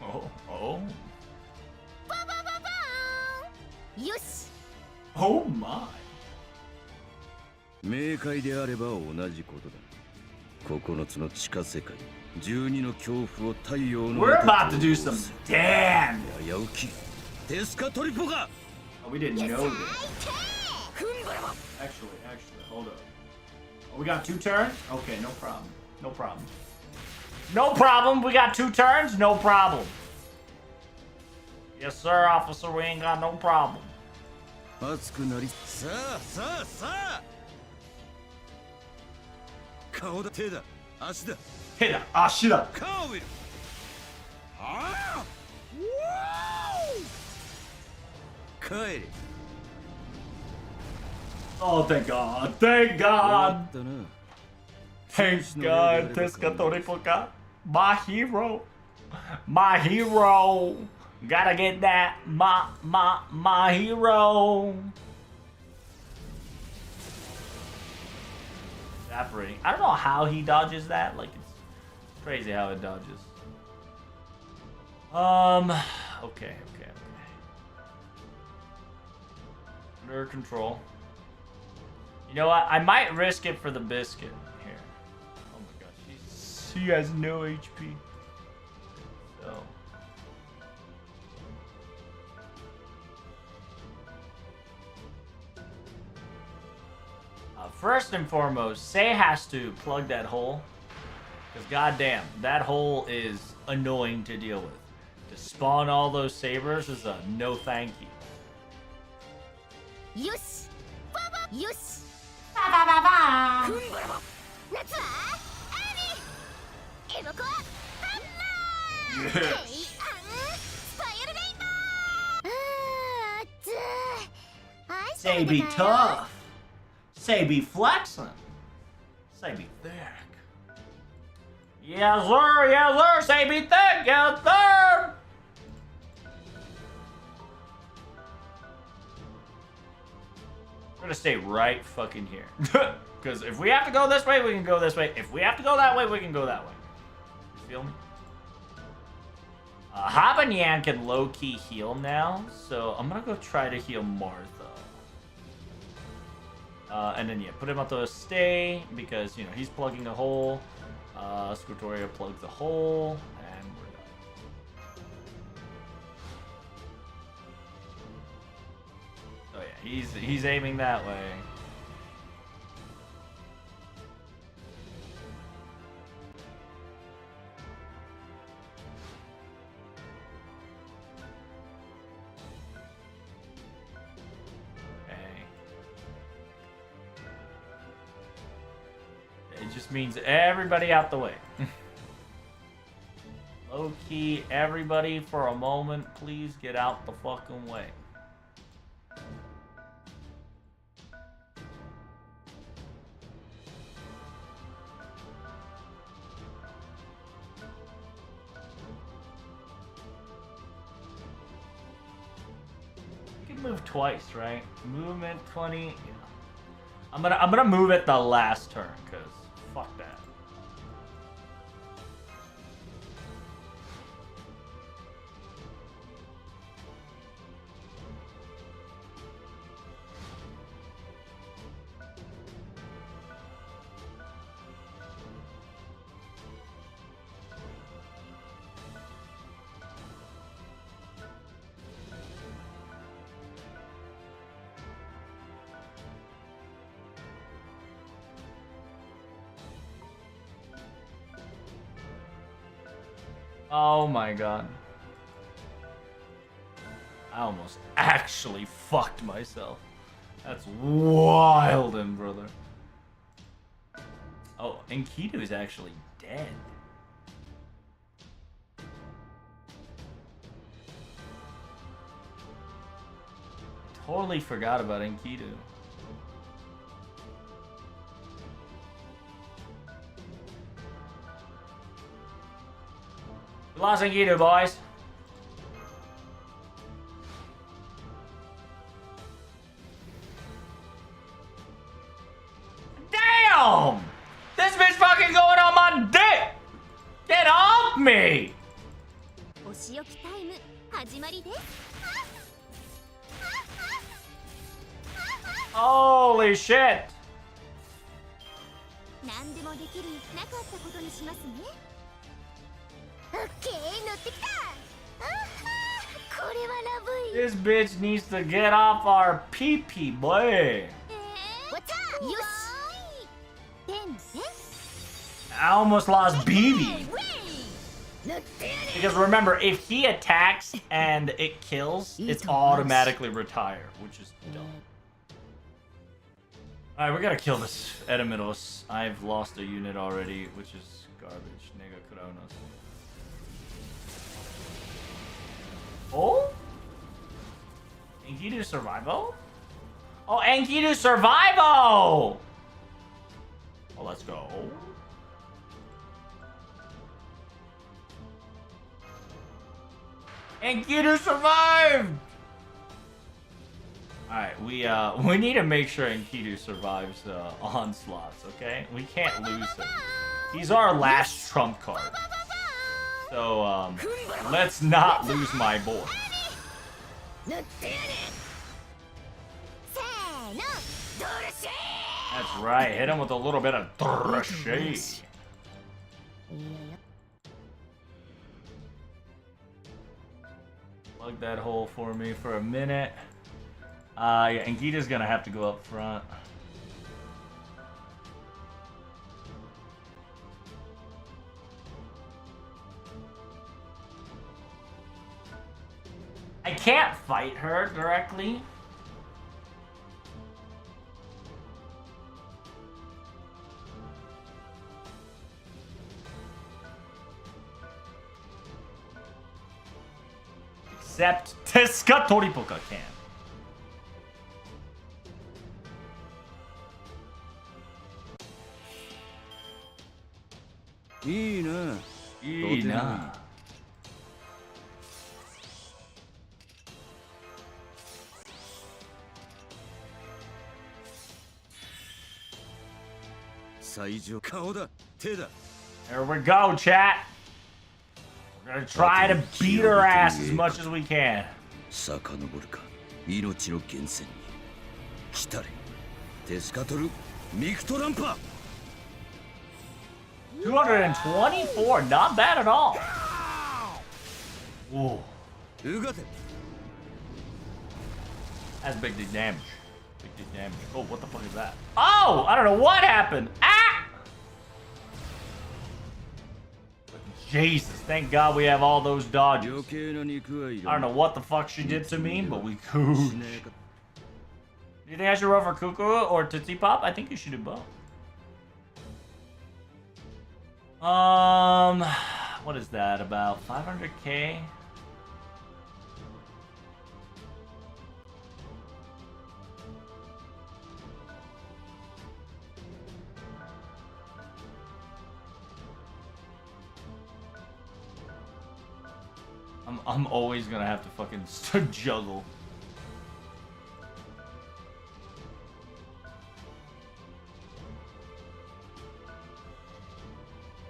Oh, oh. ババババーン。よし。 Oh my. 明快であれば同じことだ9つの地下世界12の恐怖を太陽の We're about to do some damn. 危うきテスカトリポが Oh, we didn't know this. ふんばらば。 Actually, hold up. Oh, we got 2 turns? Okay, no problem. No problem. No problem. We got 2 turns? No problem. Yes, sir, officer. We ain't got no problem. 熱くなりさあさあさあ顔だ手だ足だ Hit it. Ah, shit up. カーウェルはあ帰れ Oh, thank God. Thank 終わ God. ったな Thank God. Tescatoripoca. My hero. My hero. Gotta get that. My hero. Evaporating. I don't know how he dodges that. Like, it's crazy how it dodges. Okay. Under control. You know what? I might risk it for the biscuit here. Oh my gosh, she has no HP. So. First and foremost, Sei has to plug that hole. Because goddamn, that hole is annoying to deal with. To spawn all those sabers is a no thank you. よし。ババ。よし。ふんばらば。夏は。アニ。エボコ。ハンマー。 Yes. ヘイアン。スパイアルレインボー。あー熱い。アイス Say 食べ be て帰ろう。 tough. Say be flexing. Say be thick. Yes, sir. Yes, sir. Say be thick. Yes, sir. We're gonna stay right fucking here. Because if we have to go this way, we can go this way. If we have to go that way, we can go that way. You feel me? Habanyan can low-key heal now, so I'm gonna go try to heal Martha. And then, yeah, put him at the stay, because, you know, he's plugging a hole. Squirtoria plugs a hole, and we're done. Oh, yeah, he's aiming that way. It just means everybody out the way. Low key, everybody for a moment, please get out the fucking way. You can move twice, right? Movement 20. Yeah. I'm gonna move it the last turn, cause fuck that. Oh my god. I almost actually fucked myself. That's wild, brother. Oh, Enkidu is actually dead. Totally forgot about Enkidu. We lost Enkidu, boys. Damn! This bitch fucking going on my dick! Get off me! お仕置きタイム始まりです。 Holy shit! 何でもできるなかったことにしますね。オッケー、乗ってきた。あはこれはラブい。 This bitch needs to get off our pee-pee, boy. よし。てんてん。 I almost lost BB. Because remember, if he attacks and it kills, it's automatically retire, which is dumb. Alright, we gotta kill this Edimidos. I've lost a unit already, which is garbage. Nega Kronos. Oh? Enkidu Survival? Oh, Enkidu Survival! Oh, let's go. Enkidu survived! Alright, we need to make sure Enkidu survives onslaughts, okay? We can't lose him. He's our last trump card. So, let's not lose my boy. That's right, hit him with a little bit of Drashay. Plug that hole for me for a minute. Yeah, and Gita's gonna have to go up front. I can't fight her directly. Except Teska Toripoka can.いいな。最上顔だ手だ There we go, chat. We're gonna try to beat her ass as much as we can. 遡るか命の源泉に来たれテスカトルミクトランパ 224, not bad at all. Ooh. うがて That's big damage. Big damage. Oh, what the fuck is that? Oh, I don't know what happened. Ah! Jesus, thank God we have all those dodges. 余計な肉はい I ら don't know what the fuck she did to me, but we cool. Do you think I should roll for Cuckoo or Tootsie Pop? I think you should do both. What is that? About 500k? I'm always gonna have to fucking juggle.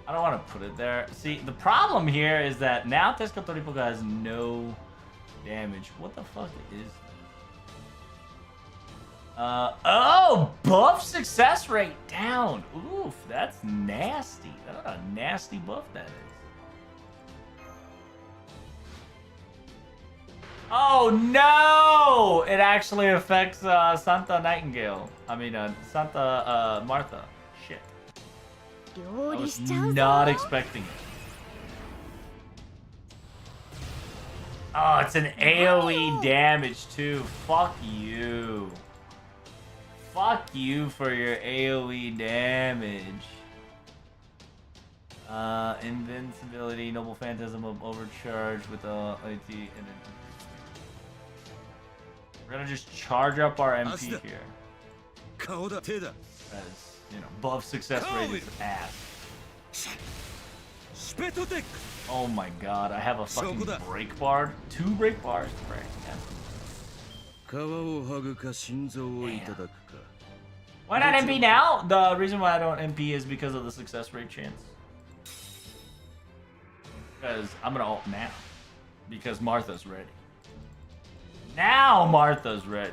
I don't want to put it there. See, the problem here is that now Teska Toripoka has no damage. What the fuck is this? Oh, buff success rate down. Oof, that's nasty. That's a nasty buff that is. Oh no! It actually affects Santa Nightingale. I mean, Santa Martha. Shit. I was not expecting it. Oh, it's an AoE damage too. Fuck you. Fuck you for your AoE damage. Invincibility, Noble Phantasm of Overcharge with IT, and then we're gonna just charge up our MP here. As, you know, buff success rate is ass. Oh my god, I have a fucking break bar. 2 break bars? Frick, yeah. Why not MP now? The reason why I don't MP is because of the success rate chance. Because I'm gonna ult now. Because Martha's ready. Now Martha's ready.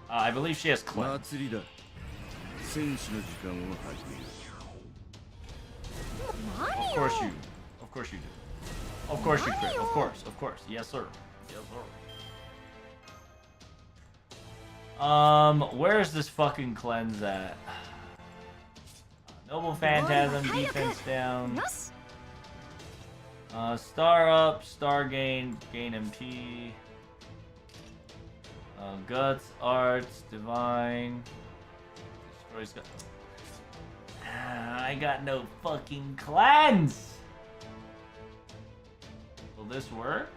I believe she has cleanse. Of course you. Of course you do. Of course you crit. Of course. Of course. Yes, sir. Yes, sir. Where's this fucking cleanse at? Noble Phantasm, defense down. Star up, star gain, gain MP. Guts, arts, divine. Destroys guts. I got no fucking cleanse! Will this work?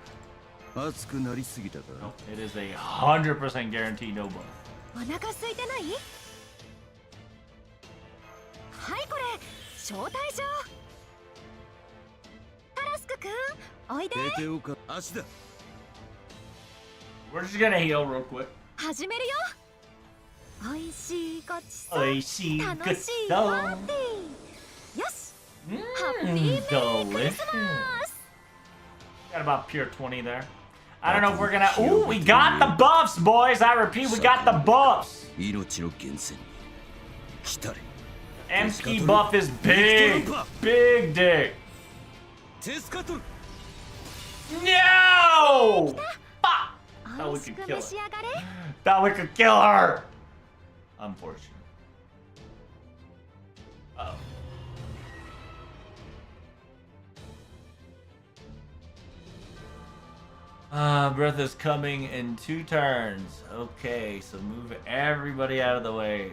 Nope, it is 100% guarantee no buff. お腹空いてない？はいこれ招待状。タラスクくん、おいで。 We're just gonna heal real quick. 始めるよ。おいしいごちそう。おいしいごちそう。楽しいパーティー。よし。ハッピーメリークリスマス。 Got about pure 20 there. I don't know if we're gonna. Ooh, we got the buffs, boys. I repeat, we got the buffs. MP buff is big. Big dick. No! Fuck! Thought we could kill her. Thought we could kill her. Unfortunate. Uh-oh. Breath is coming in 2 turns. Okay, so move everybody out of the way.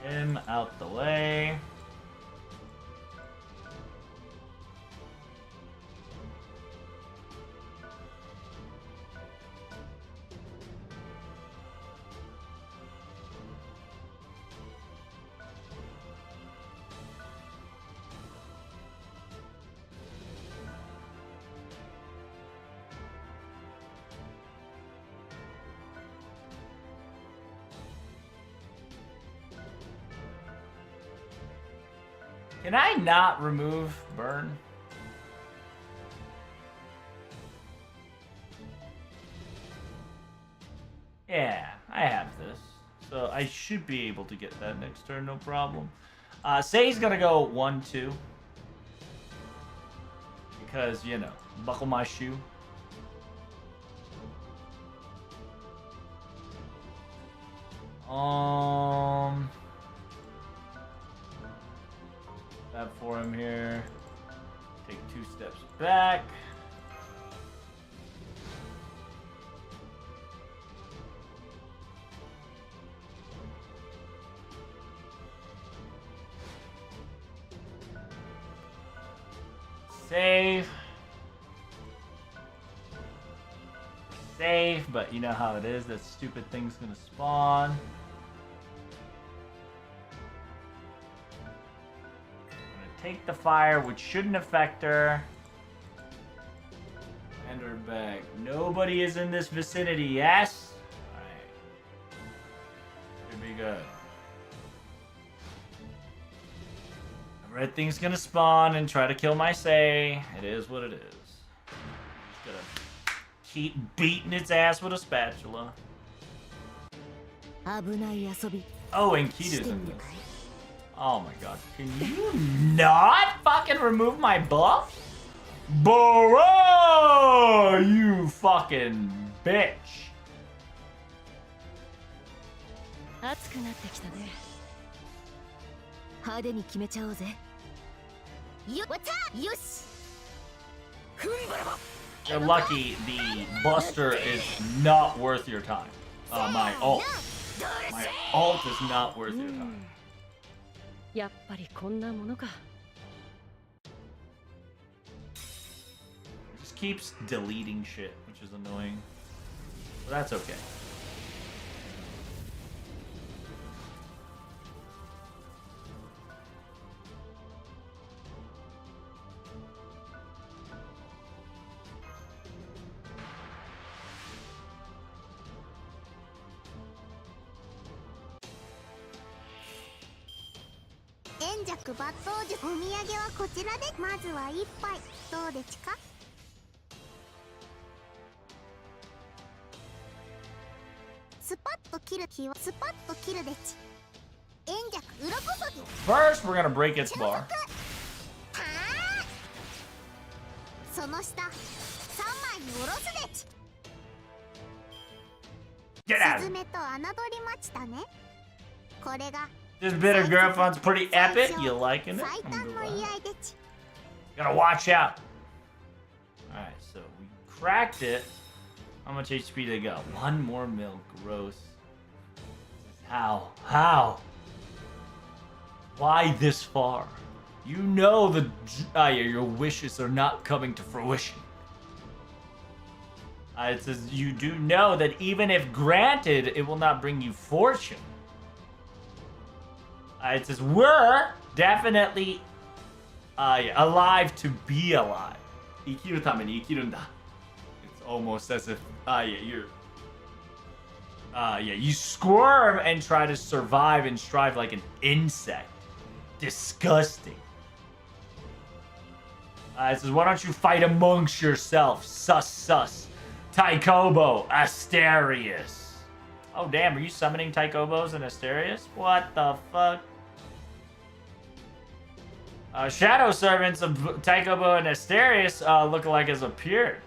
Need him out the way. Can I not remove burn? Yeah, I have this. So I should be able to get that next turn, no problem. Say he's gonna go 1-2. Because, you know, buckle my shoe. That for him here. Take 2 steps back. Save. Save, but you know how it is. That stupid thing's gonna spawn. Take the fire, which shouldn't affect her. And her back. Nobody is in this vicinity, yes? Alright. Should be good. The red thing's gonna spawn and try to kill my Sei. It is what it is. Just gonna keep beating its ass with a spatula. Oh, and Kita's in this. Oh my god. Can you not fucking remove my buff? Bro, you fucking bitch. 熱くなってきたね。派手に決めちゃおうぜ。よっよし。 You're lucky the Buster is not worth your time. My ult. My ult is not worth your time. やっぱりこんなものか。 It just keeps deleting shit, which is annoying. But that's okay. Enjaku 抜刀術お土産はこちらでまずは一杯どうでちか。スパッと切る気はスパッと切るでち。円弱鱗こそぎ。 First, we're gonna break its bar. はあ、その下3枚に下ろすでち。 Get out! スズメと侮りましたね。これが This bitter Girlfriend's pretty epic. You liking it? 最 I'm 短の glad. 居合でち。 Gotta watch out. Alright, so we cracked it. How much HP they got? One more milk. Gross. How? How? Why this far? You know your wishes are not coming to fruition. It says you do know that even if granted, it will not bring you fortune. It says we're definitely alive to be alive. 生きるために生きるんだ. It's almost as if you squirm and try to survive and strive like an insect. Disgusting. It says, why don't you fight amongst yourselves? Sus. Tycobo, Asterius. Oh damn, are you summoning Tycobos and Asterius? What the fuck? Shadow servants of Tycobo and Asterius look-alike has appeared.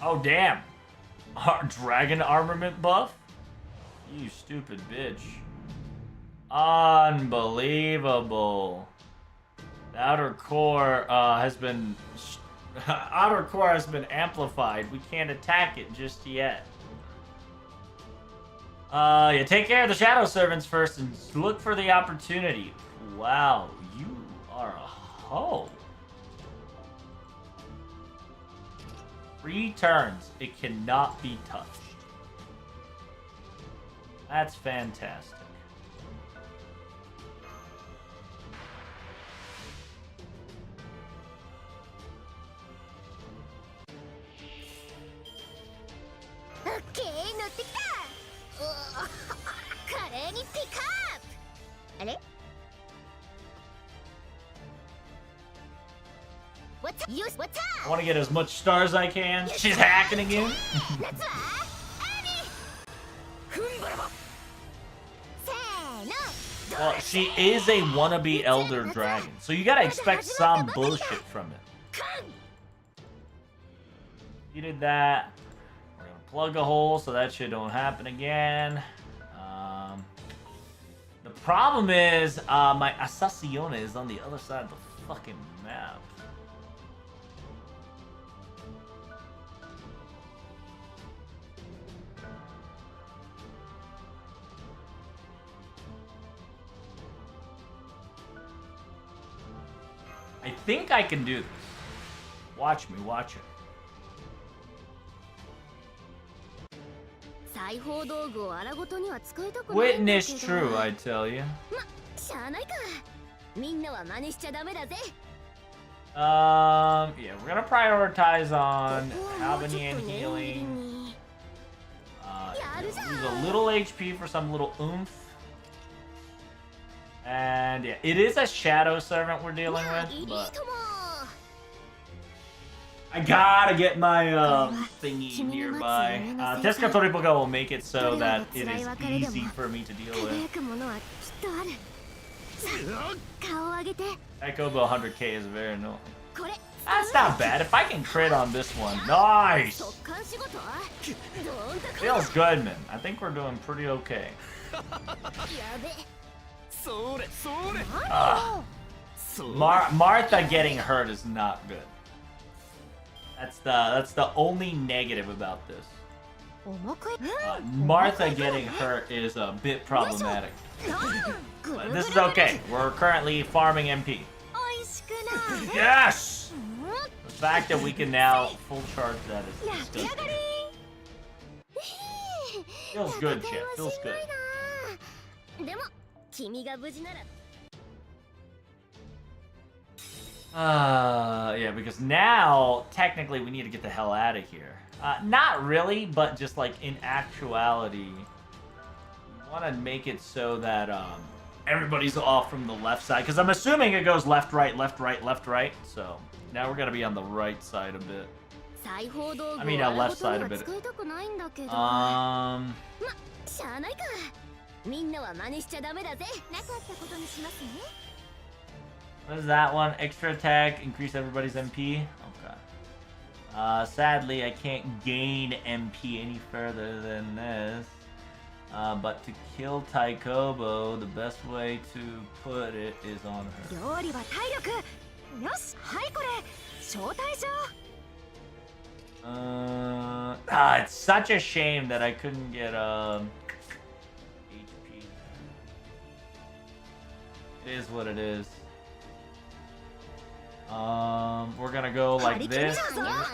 Oh damn. Dragon armament buff? You stupid bitch. Unbelievable. The outer core has been amplified. We can't attack it just yet. Take care of the Shadow Servants first and look for the opportunity. Wow, you are a hoe. 3 turns. It cannot be touched. That's fantastic. Okay, 乗ってきた。華麗にピックアップ。あれ？ What's up? I want to get as much stars as I can. She's hacking again. 夏はアミ。ふんばらば。せーの。 Well, she is a wannabe Elder Dragon, so you gotta expect some bullshit from it. You did that. We're gonna plug a hole so that shit don't happen again. The problem is, my Asacione is on the other side of the fucking map. I think I can do this. Watch me, watch it. 裁縫道具を荒ごとには使いたくないんだけど。 Witness true, I tell you. しゃあないか。みんなは真似しちゃダメだぜ。Yeah, we're gonna prioritize on Albany and healing. Use a little HP for some little oomph. And yeah, it is a shadow servant we're dealing with, but I gotta get my thingy nearby. Tolovetrouble will make it so that it is easy for me to deal with. Echobo 100k is very annoying. That's not bad. If I can crit on this one, nice. Feels good, man. I think we're doing pretty okay. Martha getting hurt is not good. That's the only negative about this. Martha getting hurt is a bit problematic. But this is okay. We're currently farming MP. Yes! The fact that we can now full charge that is good. Feels good, Chip. Feels good. Yeah, because now, technically, we need to get the hell out of here. Not really, but just like in actuality, we want to make it so that everybody's off from the left side. Because I'm assuming it goes left, right, left, right, left, right. So now we're going to be on the right side a bit. I mean, left side a bit. What is that one? Extra attack, increase everybody's MP? Okay. Sadly, I can't gain MP any further than this. But to kill Taikobo, the best way to put it is on her. It's such a shame that I couldn't get HP. It is what it is. We're gonna go like this.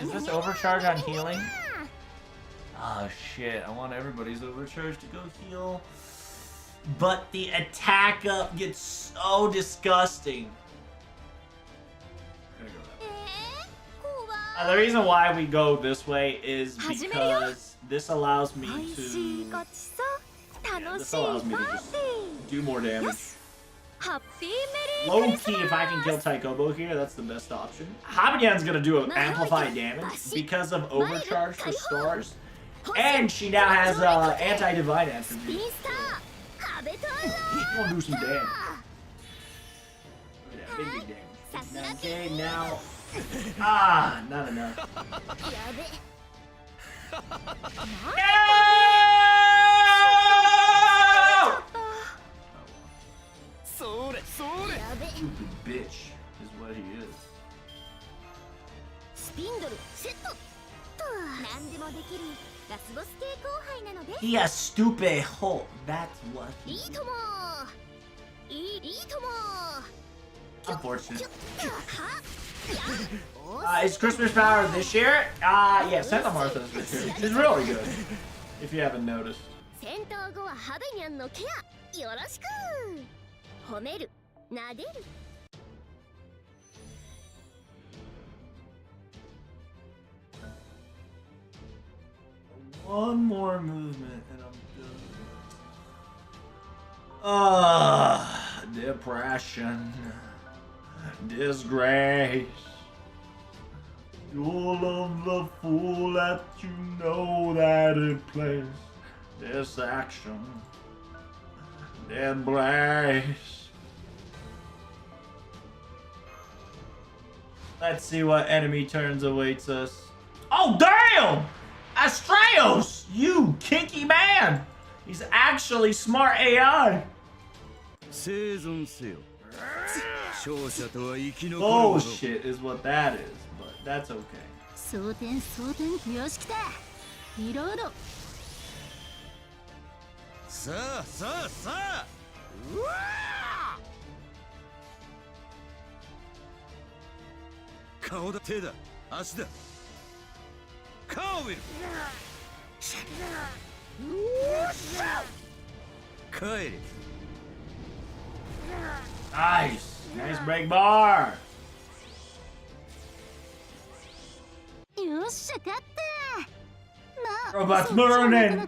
Is this overcharge on healing? Oh shit, I want everybody's overcharge to go heal. But the attack up gets so disgusting. The reason why we go this way is because this allows me to... this allows me to just do more damage. Low key, if I can kill Taikobo here, that's the best option. Habanyan's gonna do an amplified damage because of overcharge for stars. And she now has anti-divine attributes. She's gonna do some damage. Look at that, big damage. Okay, now... not enough. No! Stupid bitch is what he is. He a stupid hole. That's what he is. Unfortunate. Is Christmas Power this year? Yeah, Santa Martha's this year. She's really good, if you haven't noticed. One more movement and I'm done. Depression. Disgrace. You'll love the fool that you know that it plays this action. Embrace. Let's see what enemy turns awaits us. Oh damn! Astraeos! You kinky man! He's actually smart AI. Bullshit is what that is, but that's okay. Nice! Nice break bar! Robots learning!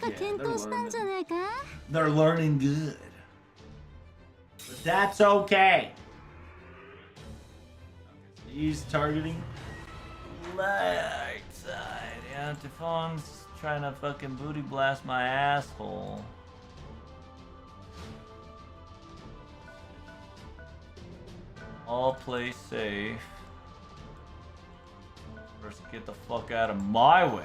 Yeah, they're learning good. But that's okay. He's targeting right side. Yeah, Typhon's trying to fucking booty blast my asshole. All play safe. First, get the fuck out of my way.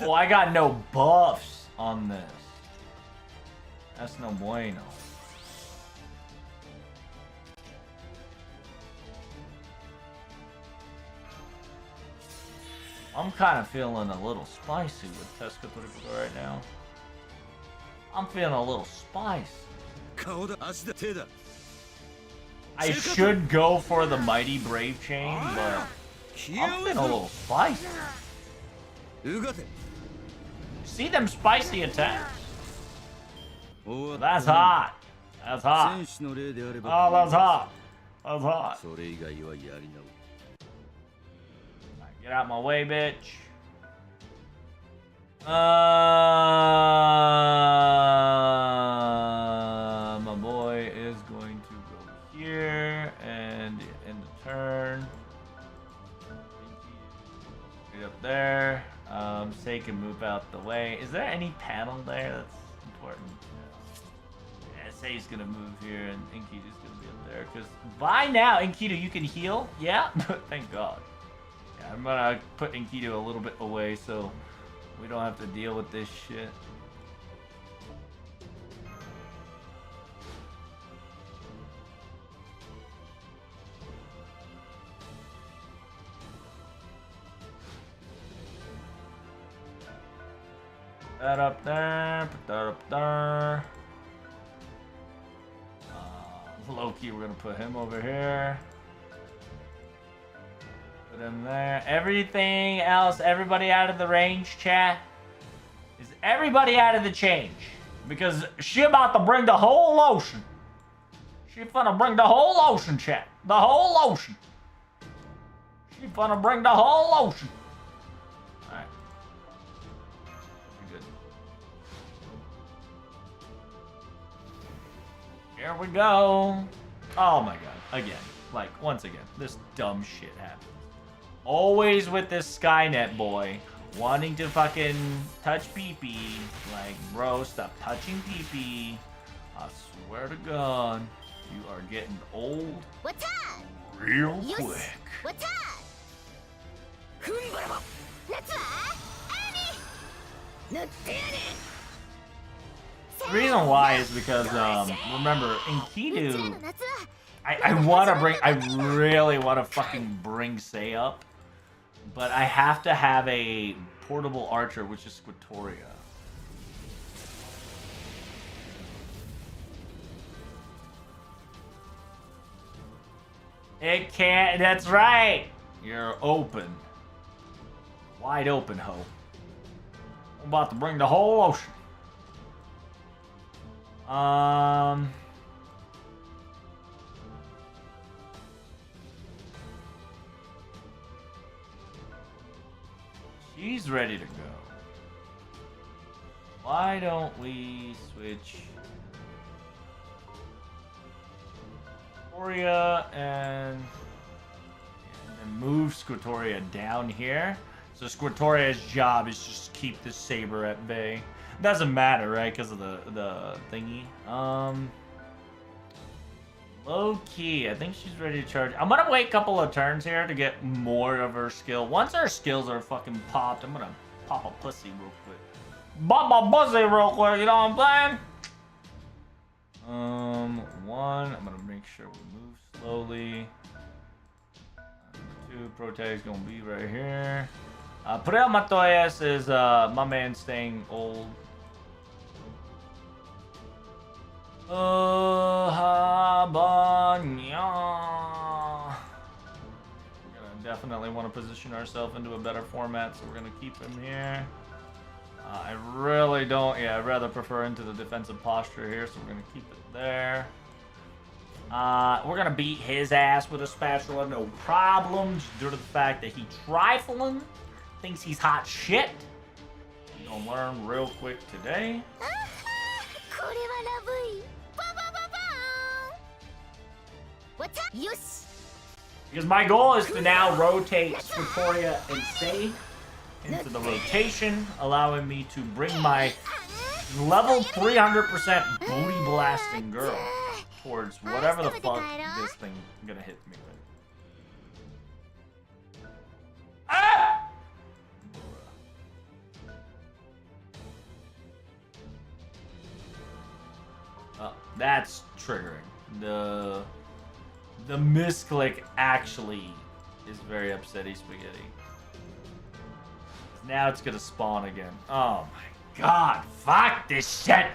Oh, I got no buffs on this. That's no bueno. I'm kind of feeling a little spicy with Tolovetrouble right now. I'm feeling a little spicy. I should go for the Mighty Brave Chain, but I'm feeling a little spicy. See them spicy attacks? That's hot. That's hot. Oh, that's hot. That's hot. Get out my way, bitch. My boy is going to go here and end the turn. Right up there. Say can move out the way. Is there any panel there that's important? Yeah, Say's gonna move here and Inkitu's gonna be up there. Because by now, Inkitu, you can heal? Yeah? Thank God. Yeah, I'm gonna put Inkitu a little bit away so we don't have to deal with this shit. Put that up there, put that up there. Loki, we're gonna put him over here. Put him there. Everything else, everybody out of the range, chat. Is everybody out of the change? Because she about to bring the whole ocean. She finna bring the whole ocean, chat. The whole ocean. She finna bring the whole ocean. Alright. We're good. Here we go. Oh my god. Again. Like, once again, this dumb shit happens. Always with this Skynet boy wanting to fucking touch pee-pee. Like, bro, stop touching pee-pee. I swear to God, you are getting old real quick. The reason why is because, remember, Enkidu, I really want to fucking bring Sei up, but I have to have a portable archer, which is Squatoria. It can't, that's right! You're open. Wide open, ho. I'm about to bring the whole ocean. She's ready to go. Why don't we switch Squatoria and then move Squatoria down here? So Squatoria's job is just keep this saber at bay. Doesn't matter, right? Because of the thingy. Low key, I think she's ready to charge. I'm gonna wait a couple of turns here to get more of her skill. Once her skills are fucking popped, I'm gonna pop a pussy real quick. Pop a pussy real quick, you know what I'm saying? One, I'm gonna make sure we move slowly. Two, Protag's gonna be right here. Purel Matoyas is my man staying old. Habanya. We're gonna definitely want to position ourselves into a better format, so we're gonna keep him here. I really don't, yeah, I'd rather prefer into the defensive posture here, so we're gonna keep it there. We're gonna beat his ass with a spatula, no problem, just due to the fact that he trifling, thinks he's hot shit. We're gonna learn real quick today. Because my goal is to now rotate Squatoria and Sei into the rotation, allowing me to bring my level 300% booty blasting girl towards whatever the fuck this thing gonna hit me with. Ah! Oh, that's triggering. The misclick actually is very upsetty spaghetti. Now it's gonna spawn again. Oh my god, fuck this shit!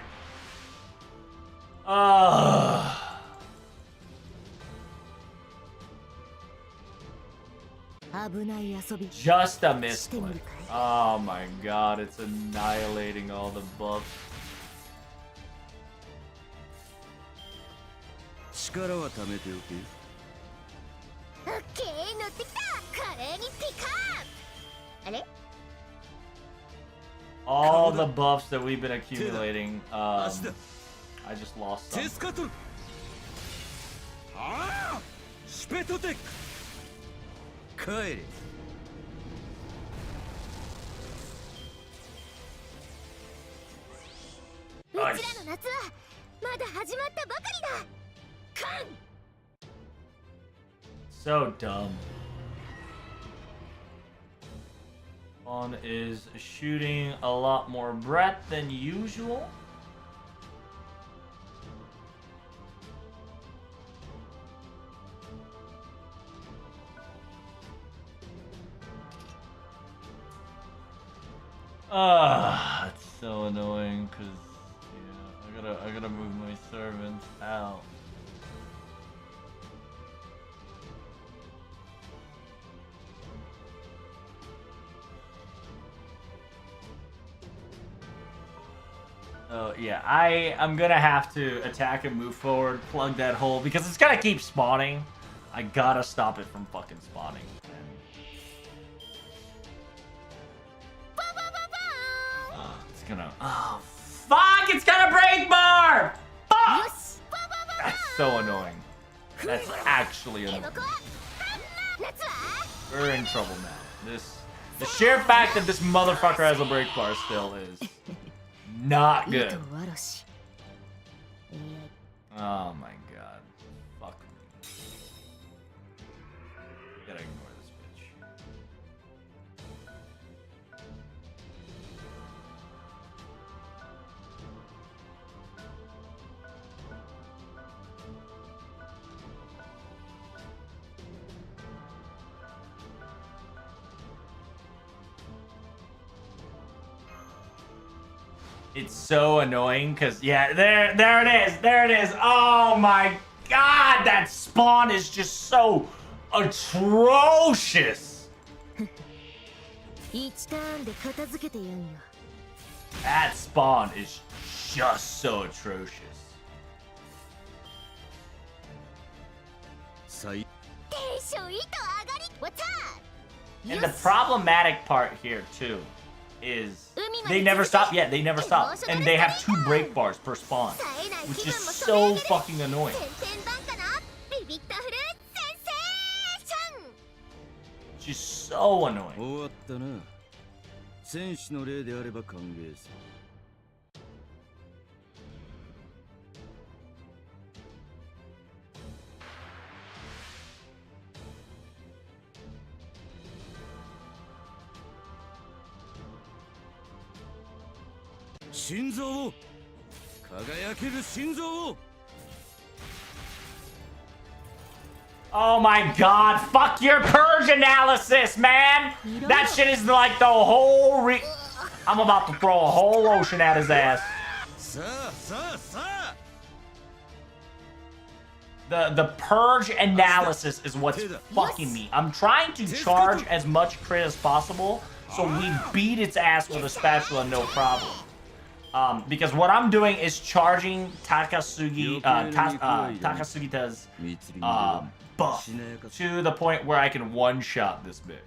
Just a misclick. Oh my god, it's annihilating all the buffs. 力は貯めておけ。オッケー、乗ってきた。華麗にピカー。あれ？ All the buffs that we've been accumulating, I just lost some. テスカトル。ああ、シュペトテック。帰れ。うちらの夏はまだ始まったばかりだ。 So dumb. Spawn is shooting a lot more breath than usual. It's so annoying because yeah, I gotta move my servants out. Oh yeah, I'm gonna have to attack and move forward, plug that hole because it's gonna keep spawning. I gotta stop it from fucking spawning. Oh, it's gonna. Oh fuck! It's gonna break bar. Fuck! That's so annoying. That's actually annoying. We're in trouble now. The sheer fact that this motherfucker has a break bar still is not good. Oh my god. Fuck me. Gotta ignore this bitch. It's so annoying because yeah, there it is. Oh my god, that spawn is just so atrocious. That spawn is just so atrocious. And the problematic part here too is they never stop. Yeah, they never stop. And they have 2 break bars per spawn, which is so fucking annoying. Just so annoying. 戦士の例であれば歓迎する。心臓を輝ける心臓を Oh my god, fuck your purge analysis, man! That shit is like the whole I'm about to throw a whole ocean at his ass. The purge analysis is what's fucking me. I'm trying to charge as much crit as possible so we beat its ass with a spatula no problem. Because what I'm doing is charging Takasugita's buff to the point where I can one-shot this bitch.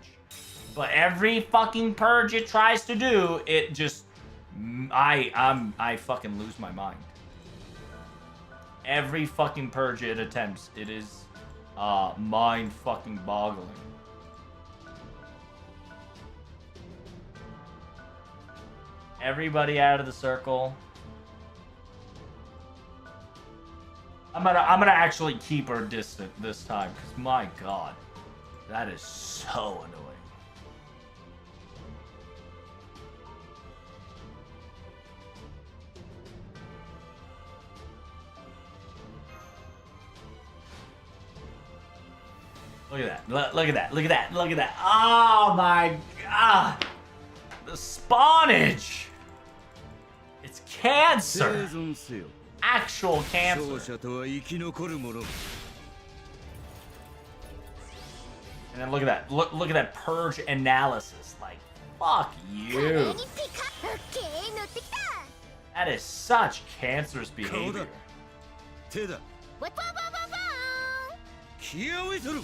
But every fucking purge it tries to do, it just I fucking lose my mind. Every fucking purge it attempts, it is mind fucking boggling. Everybody out of the circle. I'm gonna actually keep her distant this time, because my god, that is so annoying. Look at that. Look at that. Look at that. Look at that. Oh my god. The spawnage. It's cancer. Actual cancer. 勝者とは生き残る者。 And then look at that. Look at that purge analysis. Like, fuck you. That is such cancerous behavior. 手だ。気合をいとる。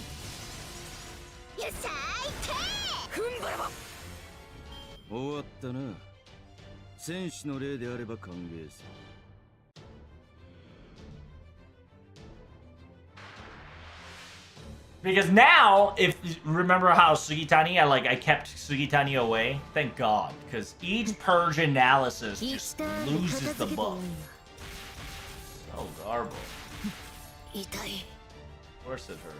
終わったな。戦士の例であれば歓迎する。 Because now, if remember how Sugitani, I kept Sugitani away. Thank God, because each purge analysis just loses the buff. So garbled. Of course it hurts.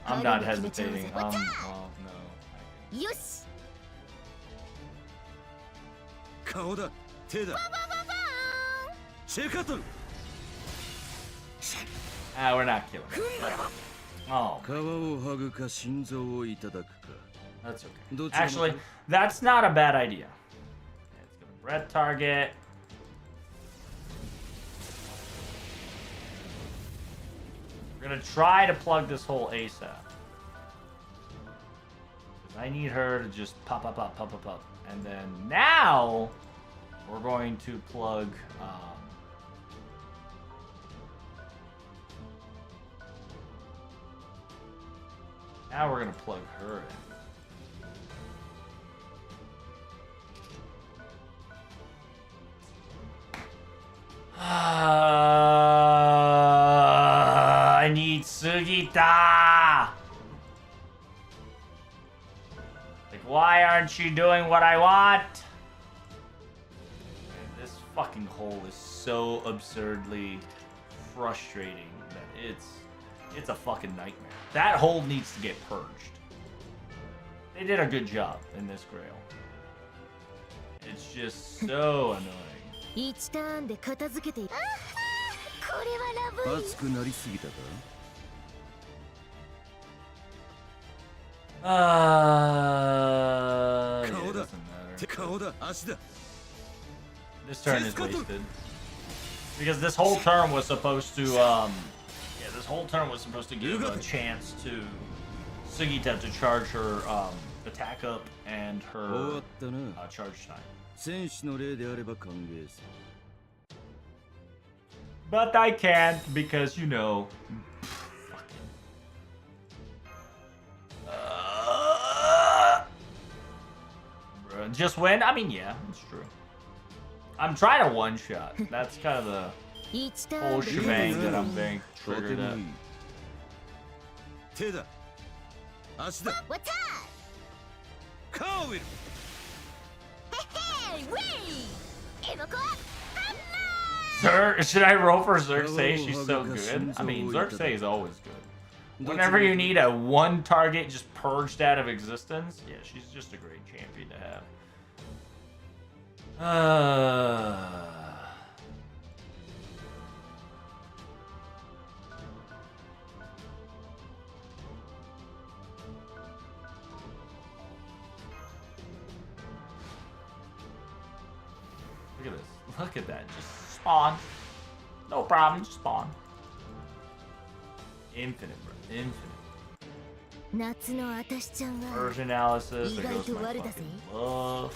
I'm not hesitating. Oh no. 顔だ。手だ。シェカトル。 Ah, we're not killing him. Oh, 皮を剥ぐか心臓をいただくか。 that's okay. Actually, that's not a bad idea. It's gonna breath target. We're gonna try to plug this hole ASAP. I need her to just pop. And then now, we're going to plug... now we're gonna plug her in. I need Sugita! Like, why aren't you doing what I want? Man, this fucking hole is so absurdly frustrating that it's a fucking nightmare. That hole needs to get purged. They did a good job in this Grail. It's just so annoying. 1ターンで片付けて。これはラブ。熱くなりすぎたか。Yeah, it doesn't matter. 顔だ。足だ。 This turn is wasted. Because this whole turn was supposed to, this whole turn was supposed to give a chance to Sugita to charge her attack up and her charge time. 戦士の例であれば歓迎する。 But I can't because, you know... just win? I mean, yeah, it's true. I'm trying to one-shot. That's kind of the whole shebang that I'm being triggered at. 手だ。足だ。カーウェル。 Should I roll for Xerxes? She's so good. I mean, Xerxes is always good. Whenever you need a one target just purged out of existence, yeah, she's just a great champion to have. Look at this. Look at that. Just spawn. No problem. Just spawn. Infinite, bro. Infinite. 夏の私ちゃんは Version analysis. There 意外 goes と my 悪だぜ fucking love.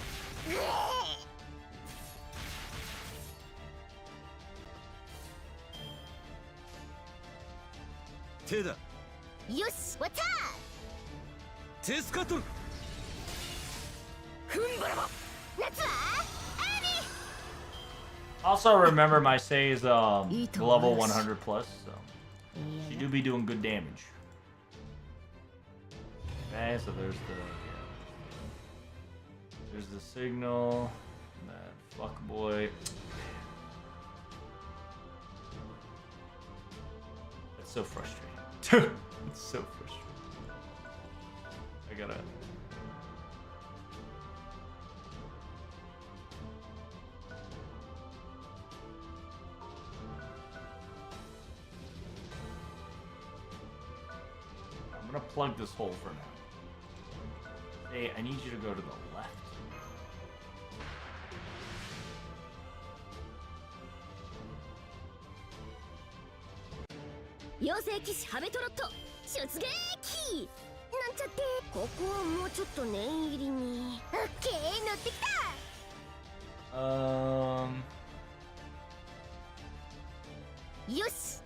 手だ。よし、わたテスカトル。ふんばらば夏は Also remember my say is level 100 plus, so she do be doing good damage. Okay, so there's the There's the signal. That fuck boy. That's so frustrating. It's so frustrating. I gotta. I'm gonna plug this hole for now. Hey, I need you to go to the left.妖精騎士ハベトロット出撃なんちゃってここはもうちょっと念入りにオッケー乗ってきたよし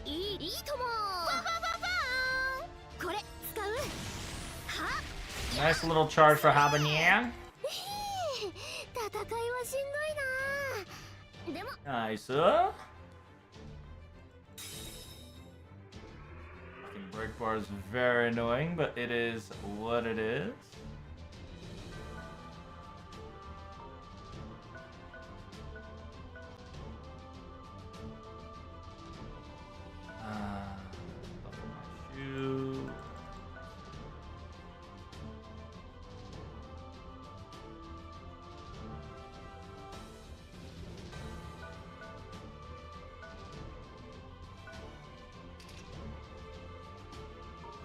いいともこれ使うは Nice little charge for Habanyan. 戦いはしんどいなでも Nice. Fucking break bar is very annoying, but it is what it is. Buckle my shoe.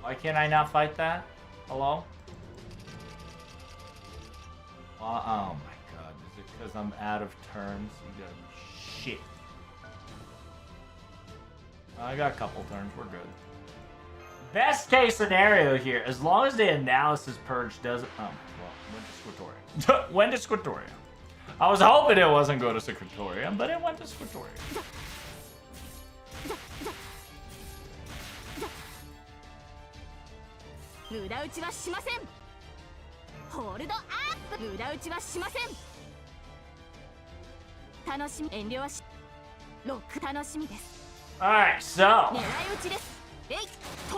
Why can't I not fight that? Hello? Oh my god, is it because I'm out of turns? You got shit. I got a couple turns, we're good. Best case scenario here, as long as the analysis purge doesn't... Oh, well, went to Squirtoria. Went to Squirtoria. I was hoping it wasn't going to Squirtoria, but it went to Squirtoria. 無駄打ちはしません。ホールドアップ。無駄打ちはしません。楽しみ、遠慮はし。ロック楽しみです。Alright, so 狙い撃ちです。えい、と。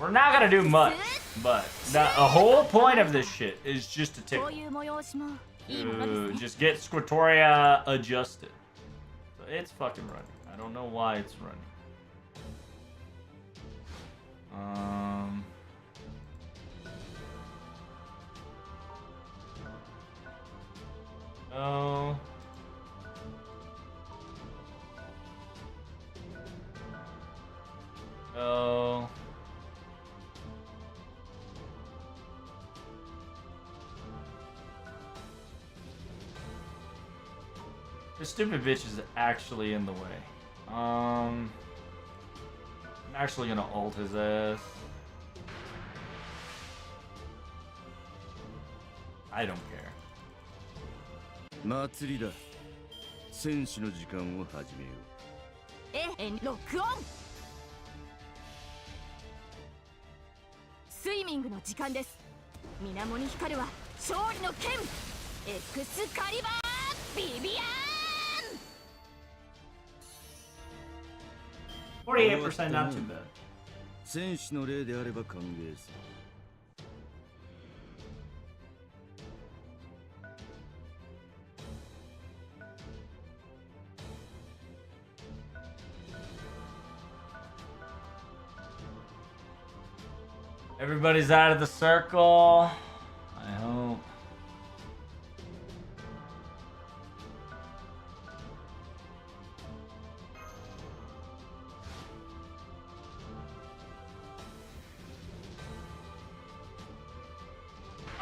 we're not gonna do much, but the whole point of this shit is just to take. こういう催しもいいものですね。 Just get Squirtoria adjusted. So it's fucking running. I don't know why it's running. No. No. This stupid bitch is actually in the way. I'm actually gonna ult his ass. I don't care. 祭りだ。戦士の時間を始めよう。ロックオン。スイミングの時間です。水面に光るは勝利の剣。エクスカリバービビアーン。 48%, not too bad. 戦士の例であれば歓迎する。Everybody's out of the circle. I hope.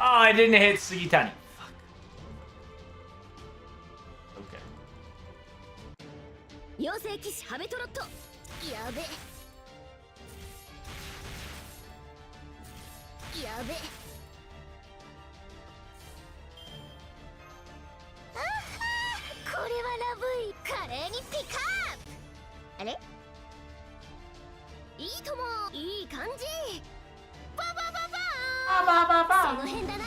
Oh, I didn't hit Sugitani. Fuck. Okay. 妖精騎士ハベトロットやべやべあはこれはラブい華麗にピカップあれいいともいい感じババババーンその辺だな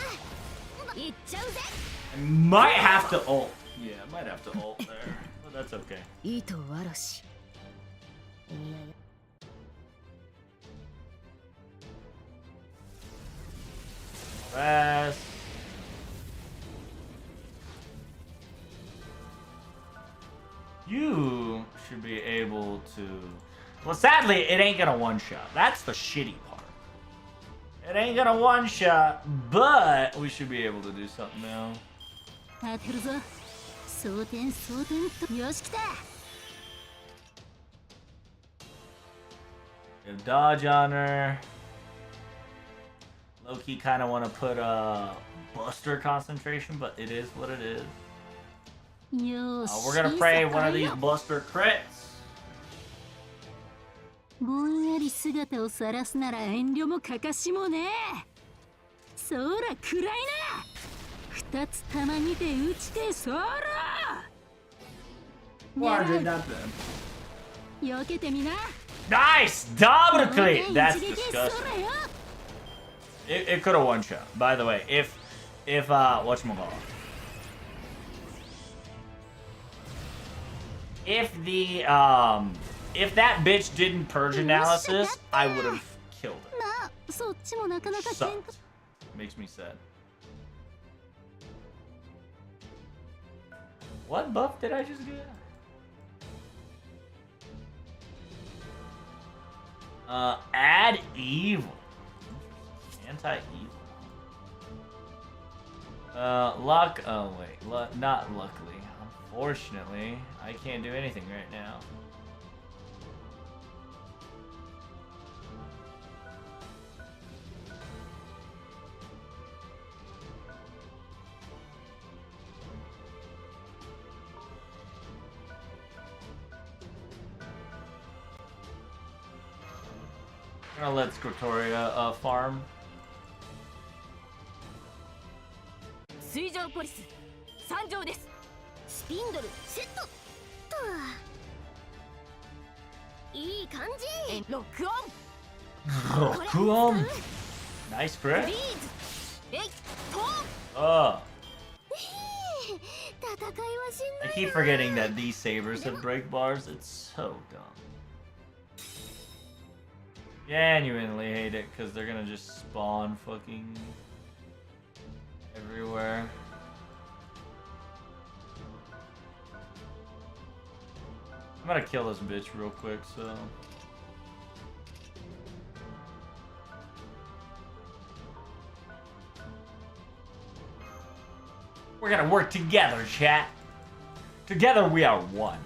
行っちゃうぜ I might have to ult. Yeah, I might have to ult there. But that's okay. 糸わらしいやいや I Rest. You should be able to... Well, sadly, it ain't gonna one-shot. That's the shitty part. It ain't gonna one-shot, but we should be able to do something now. 当てるぞ。蒼天蒼天と。よし来た。We have dodge on her. Low-key kind of want to put a Buster concentration, but it is what it is. よし。 We're gonna pray one of these Buster crits. ぼんやり姿を晒すなら遠慮もかかしもねえ。そら暗いな。二つ玉見て打ちてそら。400 nothing. 避けてみな。 Nice! Double cleat! That's disgusting. It could have one shot. By the way, if whatchamacallit. If that bitch didn't purge analysis, I would have killed it. まあ、そっちもなかなか喧嘩。 Sucked. Makes me sad. What buff did I just get? Add evil. Anti-evil. Luck. Oh wait, not luckily. Unfortunately, I can't do anything right now. I'm gonna let Scriptoria farm. 水上ポリス参上です。スピンドルセットと。いい感じ。ロックオン。 Cool. Nice フ crit. リーズ。えいトーン。 Oh, 戦いはしん I どい keep な。 forgetting that these sabers have break bars. It's so dumb. Genuinely hate it because they're gonna just spawn fucking everywhere. I'm gonna kill this bitch real quick, so. We're gonna work together, chat. Together we are one.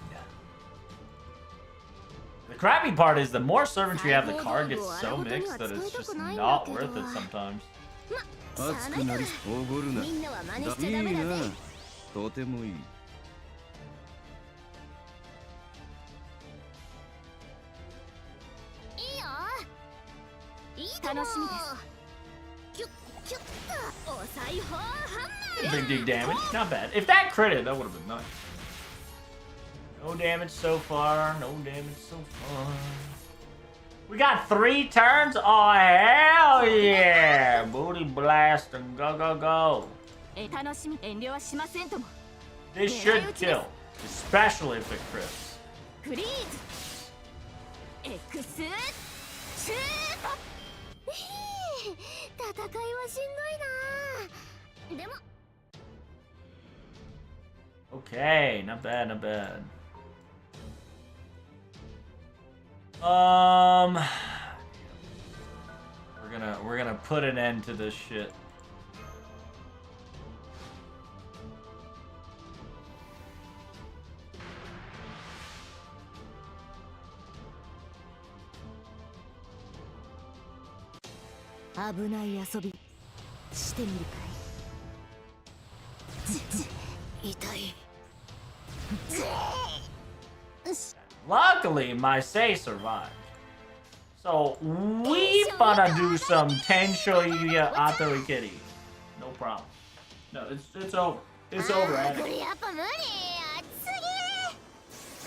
The crappy part is the more servants you have, the card gets so mixed that it's just not worth it sometimes. 熱くなりおごるな。みんなは真似しいちゃダメいだぜ。な。とてもいい。いいよ。いいとも。楽しみです。キュッキュッとお裁縫ハンマー。 Big damage, not bad. If that critted, that would have been nice. No damage so far, no damage so far. We got 3 turns? Oh, hell yeah! Booty blast and go, go, go. 楽しみ遠慮はしませんとも。 This should kill, especially if it crits. フリーズ。エクスシュート。戦いはしんどいな。でも Okay, not bad, not bad. We're gonna put an end to this shit. "危ない遊びしてみるかい?痛い。 Luckily, my say survived. So we gonna do some Tenshoya Atori Kitty. No problem. No, it's over. It's over, こ Adam. れやっぱ無理。熱すぎ。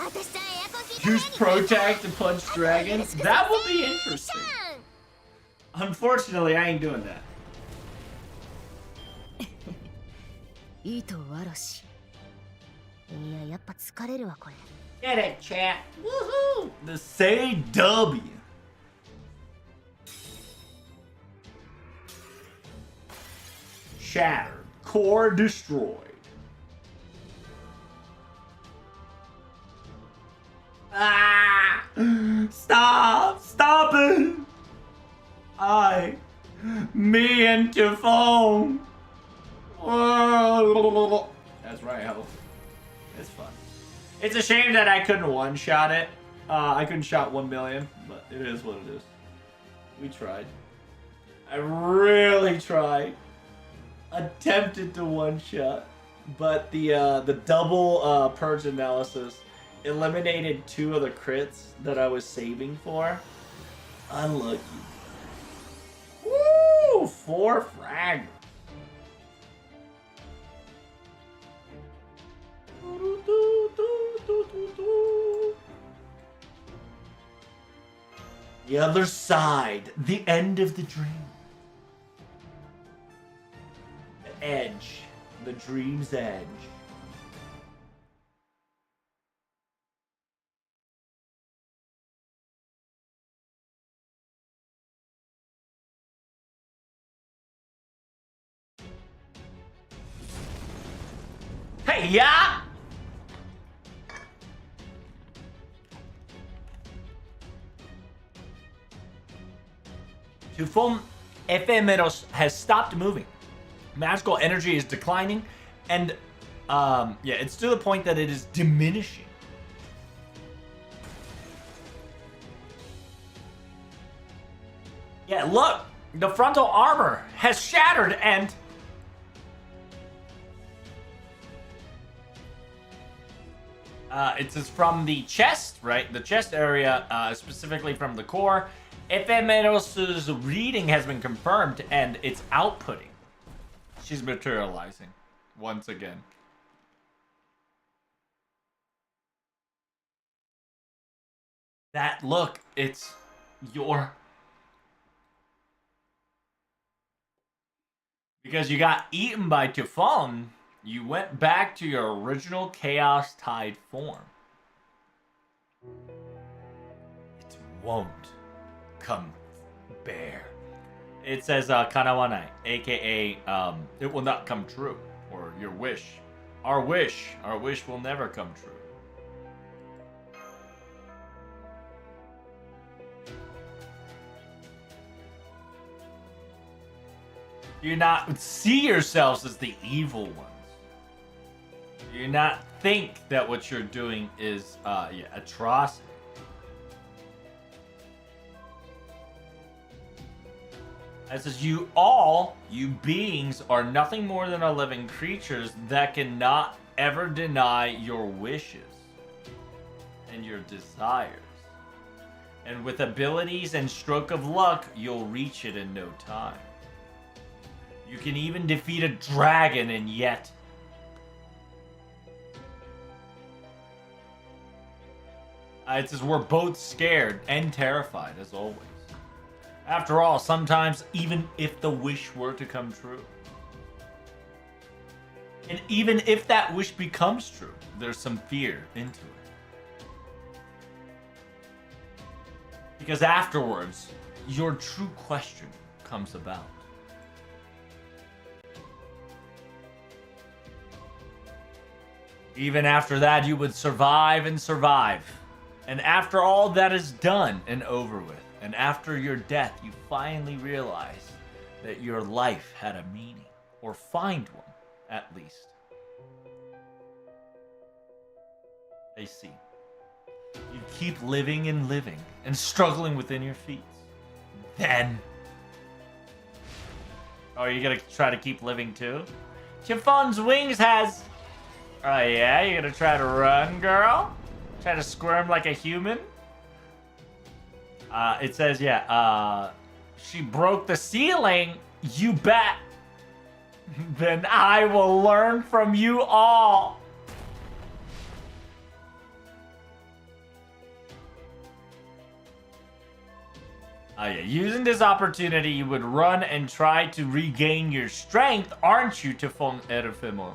私さエアコン効いた Use Protect to punch dragons? That would be interesting. Unfortunately, I ain't doing that. 糸わらし。いや、やっぱ疲れるわこれ。 Get it, chat. Woohoo! The say W. Shattered. Core destroyed. Ah! Stop! Stop it! Me and Typhon. That's right, Hell. It's fun. It's a shame that I couldn't one-shot it. I couldn't shot 1 million, but it is what it is. We tried. I really tried. Attempted to one-shot, but the double purge analysis eliminated 2 of the crits that I was saving for. Unlucky. Woo! 4 frag. The other side. The end of the dream. The edge. The dream's edge. Hey, yeah! Typhon Ephemeros has stopped moving. Magical energy is declining, and yeah, it's to the point that it is diminishing. Yeah, look! The frontal armor has shattered, and it says from the chest, right? The chest area, specifically from the core. Ephemeros' reading has been confirmed, and it's outputting. She's materializing once again. That look, it's your... Because you got eaten by Typhon, you went back to your original Chaos Tide form. It won't come bear. It says Kanawanai, aka it will not come true, or your wish. Our wish will never come true. Do you not see yourselves as the evil ones? Do you not think that what you're doing is atrocity? It says you beings are nothing more than a living creatures that cannot ever deny your wishes and your desires. And with abilities and stroke of luck, you'll reach it in no time. You can even defeat a dragon, and yet it says we're both scared and terrified as always. After all, sometimes even if the wish were to come true, and even if that wish becomes true, there's some fear into it. Because afterwards, your true question comes about. Even after that, you would survive and survive. And after all that is done and over with, and after your death, you finally realize that your life had a meaning, or find one, at least. I see. You keep living and living, and struggling within your feet. Then... oh, are you gonna try to keep living too? Typhon's wings has... oh yeah, you gonna try to run, girl? Try to squirm like a human? It says, yeah, she broke the ceiling, you bet. Then I will learn from you all. Yeah, using this opportunity, you would run and try to regain your strength, aren't you, Typhon Erfimos?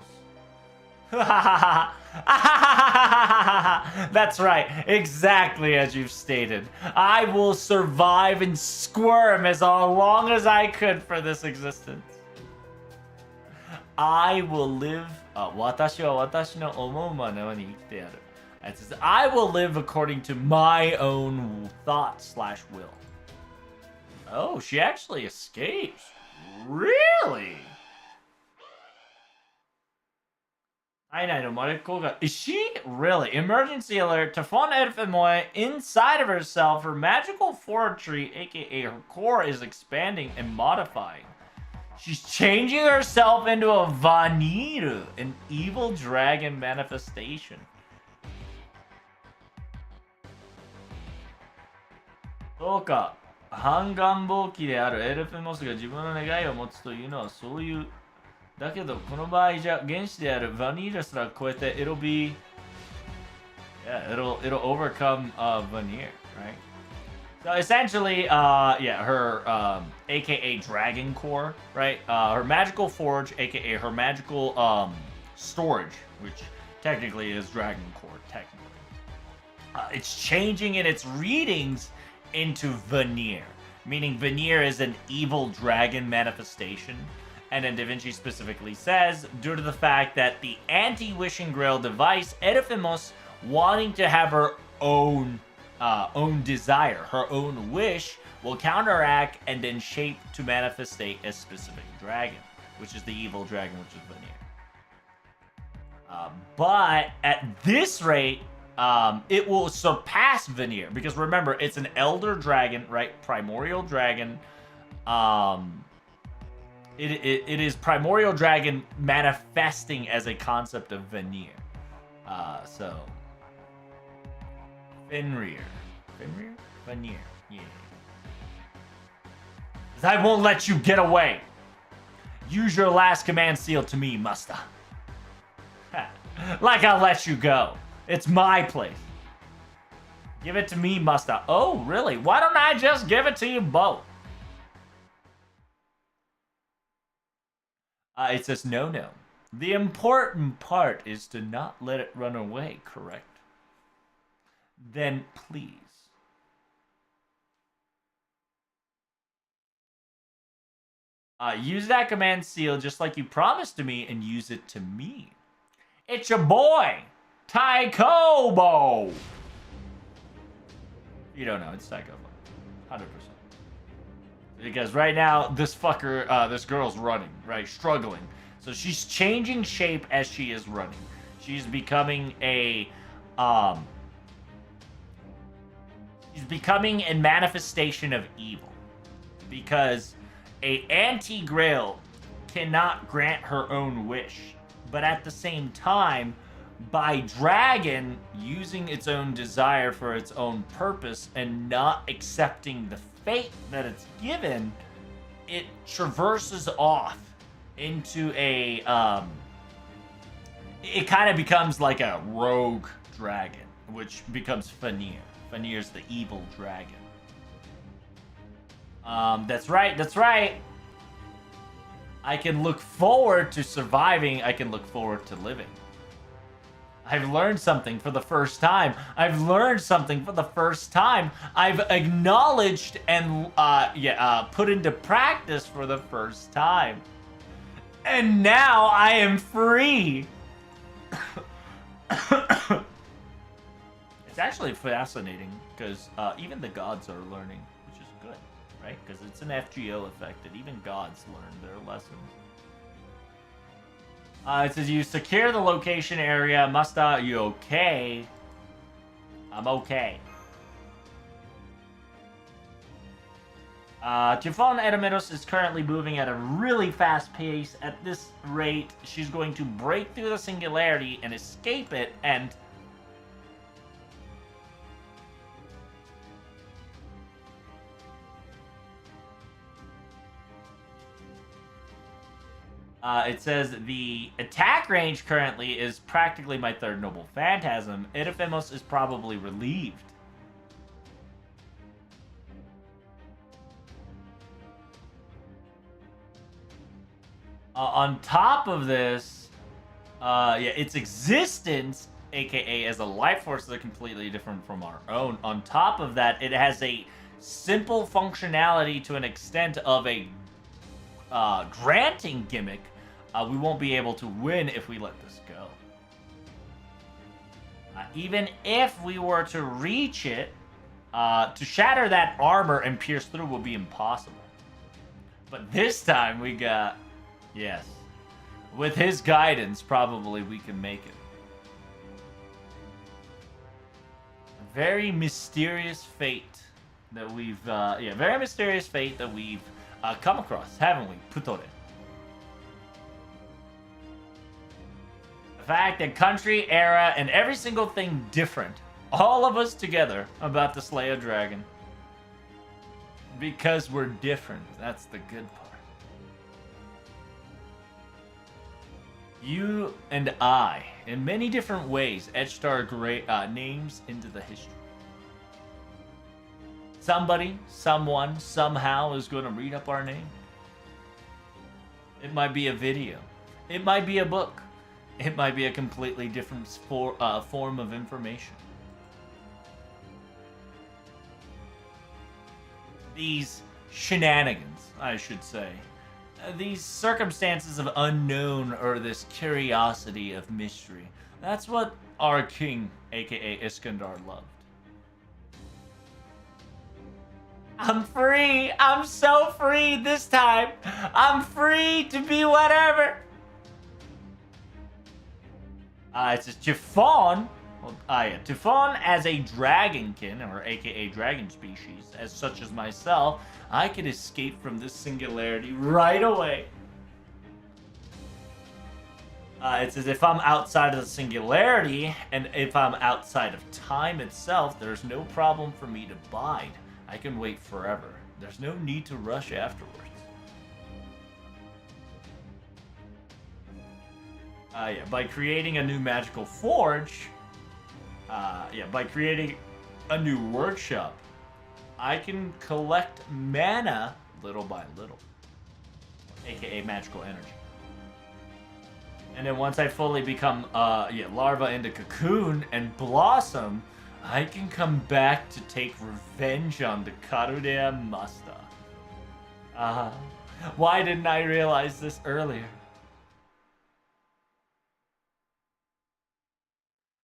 That's right, exactly as you've stated. I will survive and squirm as long as I could for this existence. I will live. 私は私の思うままに生きてやる. It says, I will live according to my own thoughts / will. Oh, she actually escapes. Really? Is she really? Emergency alert. Tafon Edfemoy, inside of herself, her magical fortitude, aka her core, is expanding and modifying. She's changing herself into a Vaniru, an evil dragon manifestation. Soka, Hanganboki であるエルフモスが自分の願いを持つというのはそういう。だけどこの場合じゃ原子であるバニーラすら超えて it'll be it'll overcome Vanir, right? So essentially, her aka Dragon Core, right? Her magical forge, aka her magical storage, which technically is Dragon Core, technically. It's changing in its readings into Vanir, meaning Vanir is an evil dragon manifestation. And then Da Vinci specifically says, due to the fact that the anti-Wishing Grail device, Edifimos, wanting to have her own desire, her own wish, will counteract and then shape to manifestate a specific dragon, which is the evil dragon, which is Vanir. But at this rate, it will surpass Vanir, because remember, it's an elder dragon, right? Primordial dragon. It is Primordial Dragon manifesting as a concept of Vanir. So Fenrir? Vanir. Yeah. I won't let you get away. Use your last command seal to me, Musta. Like I'll let you go. It's my place. Give it to me, Musta. Oh, really? Why don't I just give it to you both? It says, no. The important part is to not let it run away, correct? Then please. Use that command seal just like you promised to me and use it to me. It's your boy, Taikobo! You don't know, it's Taikobo. 100%. Because right now, this fucker, this girl's running, right? Struggling. So she's changing shape as she is running. She's becoming a manifestation of evil. Because a anti-grail cannot grant her own wish. But at the same time, by dragon using its own desire for its own purpose and not accepting the fate that it's given, it traverses off into a it kind of becomes like a rogue dragon, which becomes Vanir. Vanir's the evil dragon. That's right. I can look forward to surviving. I can look forward to living. I've learned something for the first time. I've acknowledged and put into practice for the first time. And now I am free. It's actually fascinating because even the gods are learning, which is good, right? Because it's an FGO effect that even gods learn their lessons. It says you secure the location area. Musta, you okay? I'm okay. Typhon Edomedos is currently moving at a really fast pace. At this rate, she's going to break through the singularity and escape it, and it says the attack range currently is practically my third noble phantasm. Edifimos is probably relieved. On top of this, its existence, aka as a life force, is completely different from our own. On top of that, it has a simple functionality to an extent of a granting gimmick we won't be able to win if we let this go. Even if we were to reach it, to shatter that armor and pierce through will be impossible. But this time we got... Yes. With his guidance, probably we can make it. A very mysterious fate that we've... very mysterious fate that we've come across, haven't we, Putore? The fact that country, era, and every single thing different, all of us together, about to slay a dragon. Because we're different. That's the good part. You and I, in many different ways, etched our great names into the history. Somebody, someone, somehow is going to read up our name. It might be a video. It might be a book. It might be a completely different form of information. These shenanigans, I should say. These circumstances of unknown, or this curiosity of mystery. That's what our king, aka Iskandar, loved. I'm free! I'm so free this time! I'm free to be whatever! It says Typhon. Well, Typhon as a dragonkin, or aka dragon species, as such as myself, I can escape from this singularity right away. It says if I'm outside of the singularity, and if I'm outside of time itself, there's no problem for me to bide. I can wait forever. There's no need to rush afterwards. By creating a new magical forge, by creating a new workshop, I can collect mana little by little, aka magical energy. And then once I fully become, larva into cocoon and blossom, I can come back to take revenge on the Karudea Master. Why didn't I realize this earlier?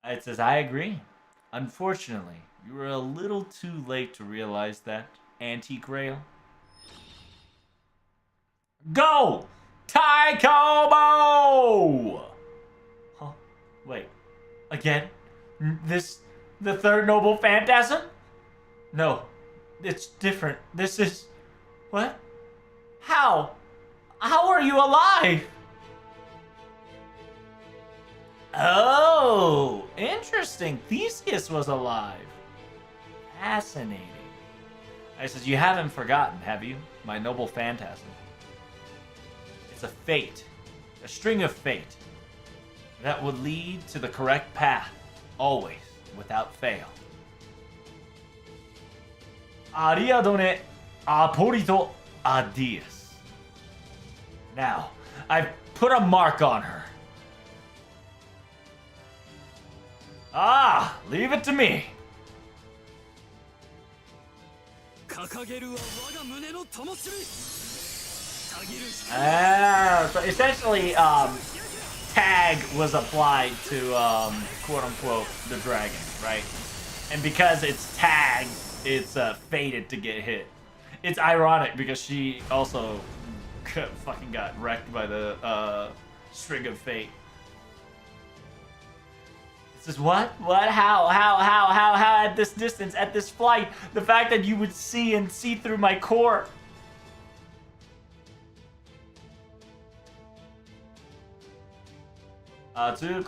It says, I agree. Unfortunately, you were a little too late to realize that, Anti-Grail. Go! Taikobo! Huh? Wait. Again? The third noble phantasm? No. It's different. This is... What? How? How are you alive? Oh, interesting. Theseus was alive. Fascinating. I says, you haven't forgotten, have you? My noble phantasm. It's a fate. A string of fate. That would lead to the correct path. Always. Without fail. Ariadone Apolito Adias. Now, I've put a mark on her. Leave it to me. So essentially, tag was applied to, quote-unquote, the dragon, right? And because it's tagged, it's fated to get hit. It's ironic because she also fucking got wrecked by the string of fate. It says, what? What? How at this distance, at this flight, the fact that you would see through my core. The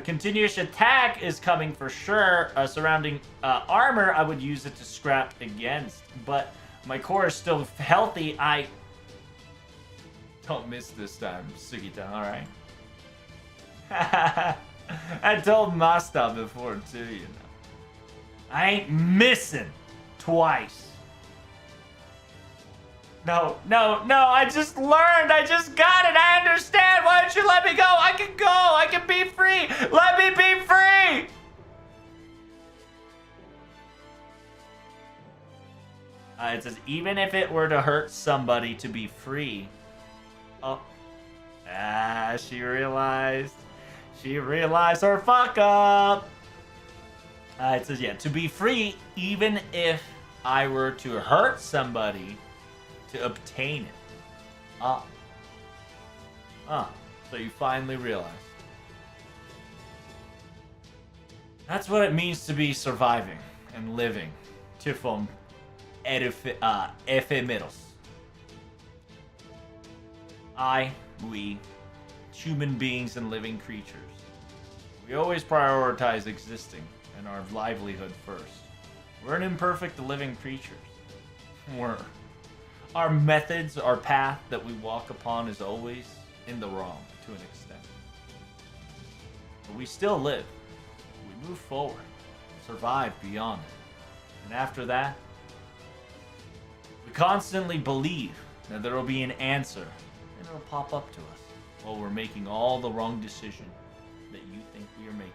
continuous attack is coming for sure. Surrounding armor, I would use it to scrap against. But my core is still healthy. I don't miss this time, Sugita, alright? I told Masta before too, you know. I ain't missing twice. No, I just learned, I just got it, I understand, why don't you let me go? I can go, I can be free, let me be free! It says, even if it were to hurt somebody to be free. Oh. She realized. She realized her fuck up. It says, yeah, to be free, even if I were to hurt somebody to obtain it. So you finally realize. That's what it means to be surviving and living. Tifon ephemeros. We, human beings and living creatures, we always prioritize existing and our livelihood first. We're an imperfect living creatures. Our methods, our path that we walk upon is always in the wrong to an extent. But we still live. We move forward, survive beyond it. And after that, we constantly believe that there will be an answer and it'll pop up to us while we're making all the wrong decisions that you think we are making.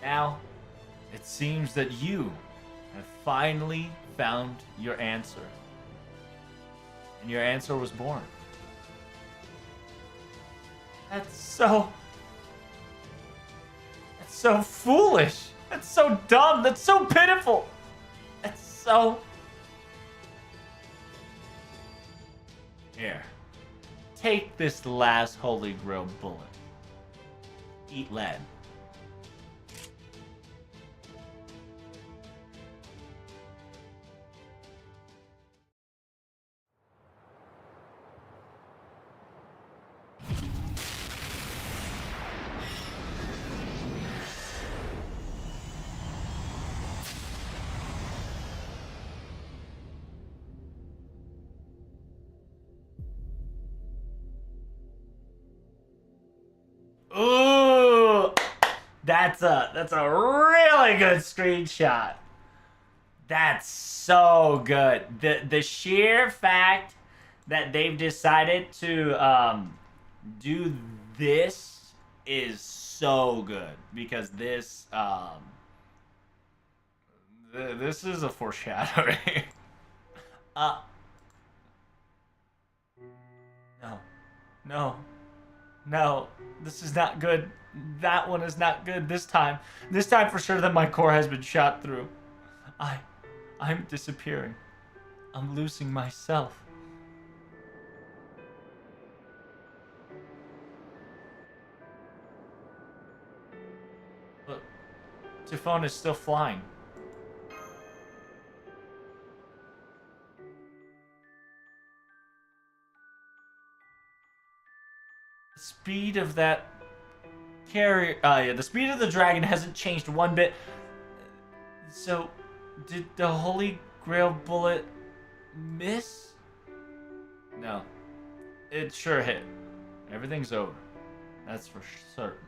Now, it seems that you have finally found your answer. And your answer was born. That's so foolish. That's so dumb. That's so pitiful. That's so... Here. Take this last Holy Grail bullet. Eat lead. Ooh, that's a really good screenshot. That's so good. The sheer fact that they've decided to do this is so good, because this this is a foreshadowing. No, this is not good. That one is not good this time. This time for sure that my core has been shot through. I'm disappearing. I'm losing myself. Look, Typhon is still flying. The speed of that carrier, the speed of the dragon hasn't changed one bit. So, did the Holy Grail bullet miss? No. It sure hit. Everything's over. That's for certain.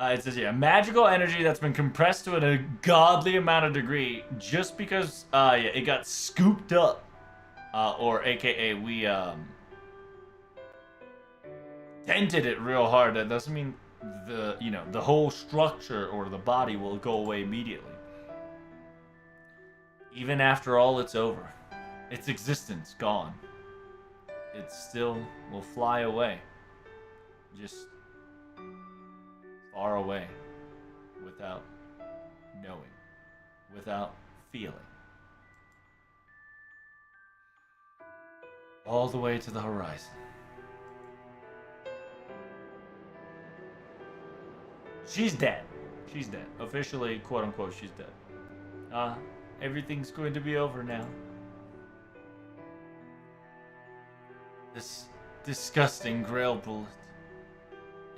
It says here, magical energy that's been compressed to a godly amount of degree just because it got scooped up. Or aka we dented it real hard. That doesn't mean the whole structure or the body will go away immediately. Even after all it's over, its existence gone, it still will fly away. Just far away, without knowing, without feeling. All the way to the horizon. She's dead. She's dead. Officially, quote unquote, she's dead. Everything's going to be over now. This disgusting Grail bullet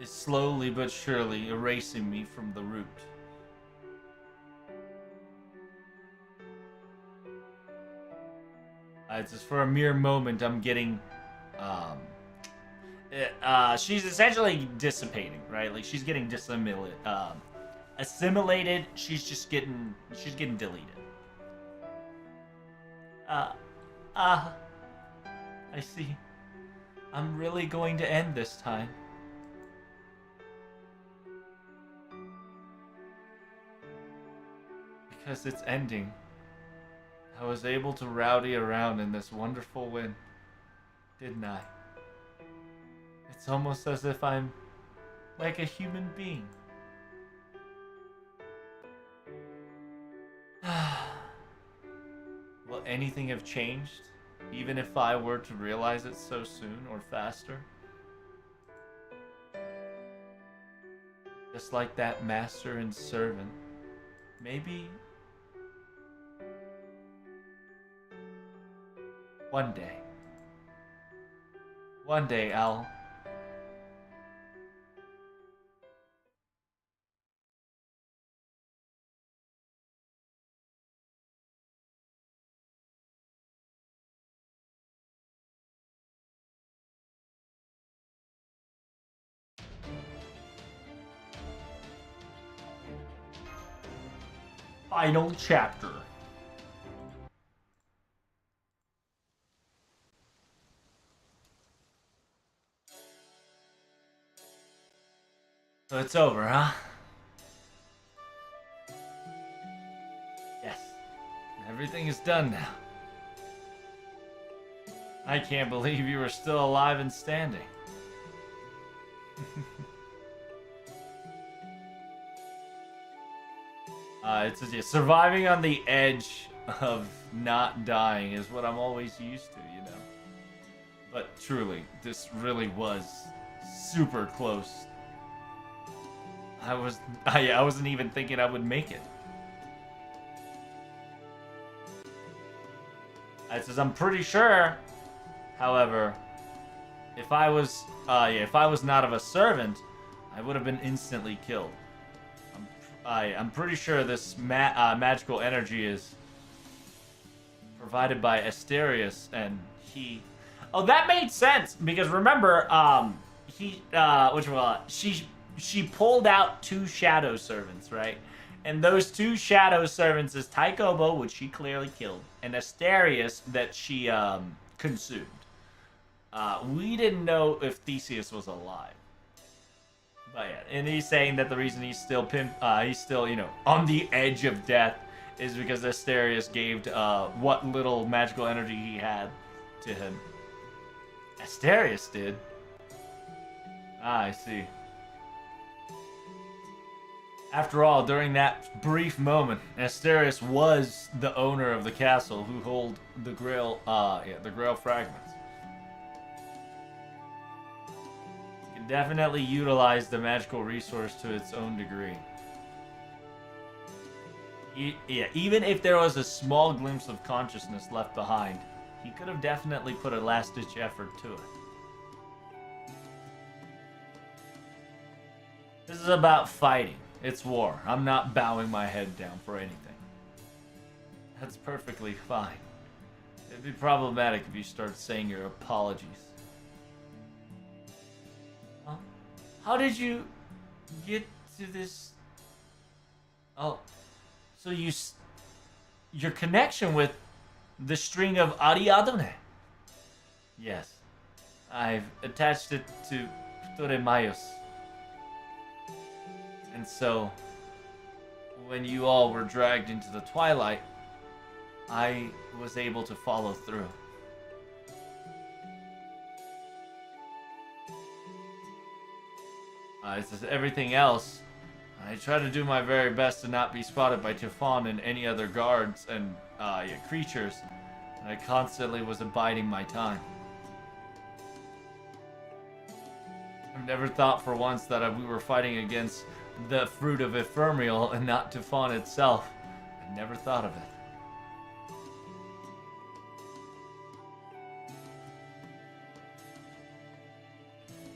is slowly but surely erasing me from the root. It's just for a mere moment I'm getting she's essentially dissipating, right? Like she's getting assimilated, she's getting deleted. I see. I'm really going to end this time. Because it's ending. I was able to rowdy around in this wonderful wind, didn't I? It's almost as if I'm like a human being. Will anything have changed, even if I were to realize it so soon or faster? Just like that master and servant, maybe one day I'll final chapter. So it's over, huh? Yes. Everything is done now. I can't believe you are still alive and standing. It says, yeah, surviving on the edge of not dying is what I'm always used to, you know. But truly, this really was super close. I wasn't even thinking I would make it. It says, I'm pretty sure, however, if I was not of a servant, I would have been instantly killed. I'm pretty sure this magical energy is provided by Asterius, and he. Oh, that made sense because remember, she pulled out 2 shadow servants, right? And those 2 shadow servants is Taikobo, which she clearly killed, and Asterius that she consumed. We didn't know if Theseus was alive. But yeah, and he's saying that the reason he's still on the edge of death is because Asterius gave what little magical energy he had to him. Asterius did? Ah, I see. After all, during that brief moment, Asterius was the owner of the castle who hold the Grail, the Grail fragments. You can definitely utilize the magical resource to its own degree. Even if there was a small glimpse of consciousness left behind, he could have definitely put a last-ditch effort to it. This is about fighting. It's war. I'm not bowing my head down for anything. That's perfectly fine. It'd be problematic if you start saying your apologies. Huh? How did you get to this? Oh, so your connection with the string of Ariadne. Yes, I've attached it to Ptolemaios. And so, when you all were dragged into the twilight, I was able to follow through. It says everything else, I try to do my very best to not be spotted by Typhon and any other guards and creatures, and I constantly was abiding my time. I've never thought for once that we were fighting against the fruit of Ephemeral and not Typhon itself. I never thought of it.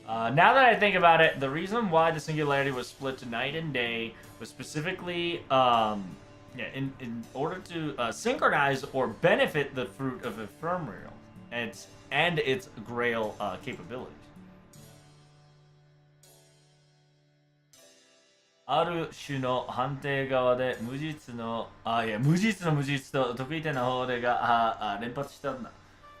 Now that I think about it, the reason why the singularity was split to night and day was specifically in order to synchronize or benefit the fruit of Ephemeral and its Grail capabilities. ある種の判定側で無実の無実と得意点の方でが連発したんだ。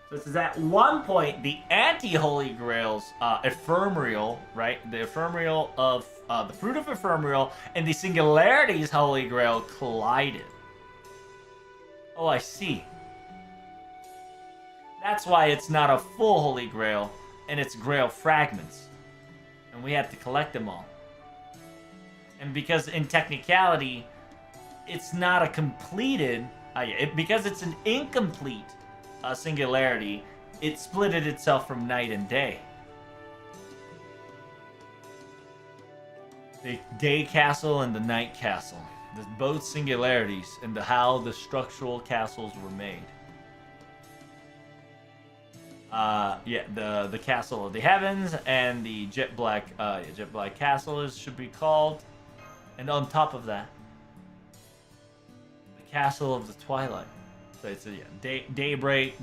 So it says at one point the anti-Holy Grail's ephemeral, right? The ephemeral of the fruit of ephemeral and the Singularity's Holy Grail collided. Oh, I see. That's why it's not a full Holy Grail, and it's Grail fragments. And we have to collect them all. And because in technicality, it's not a completed... because it's an incomplete singularity, it splitted itself from night and day. The day castle and the night castle. There's both singularities and how the structural castles were made. The castle of the heavens and the jet black castle should be called. And on top of that, the castle of the twilight. So it's daybreak,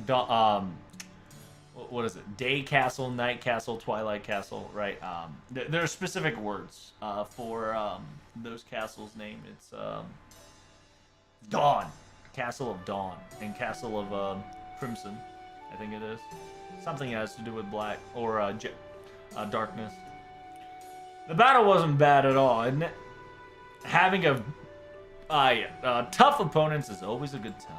what is it? Day castle, night castle, twilight castle, right? There are specific words for those castles' name. It's Dawn, Castle of Dawn, and Castle of Crimson, I think it is. Something that has to do with black or darkness. The battle wasn't bad at all, and having tough opponents is always a good time.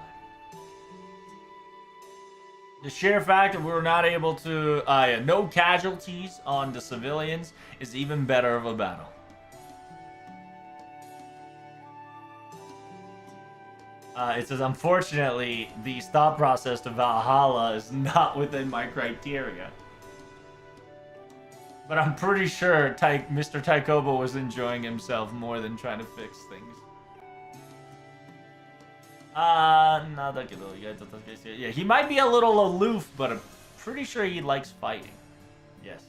The sheer fact that we were not able to, no casualties on the civilians is even better of a battle. It says, unfortunately, the thought process to Valhalla is not within my criteria. But I'm pretty sure Mr. Taikobo was enjoying himself more than trying to fix things. Yeah, he might be a little aloof, but I'm pretty sure he likes fighting. Yes.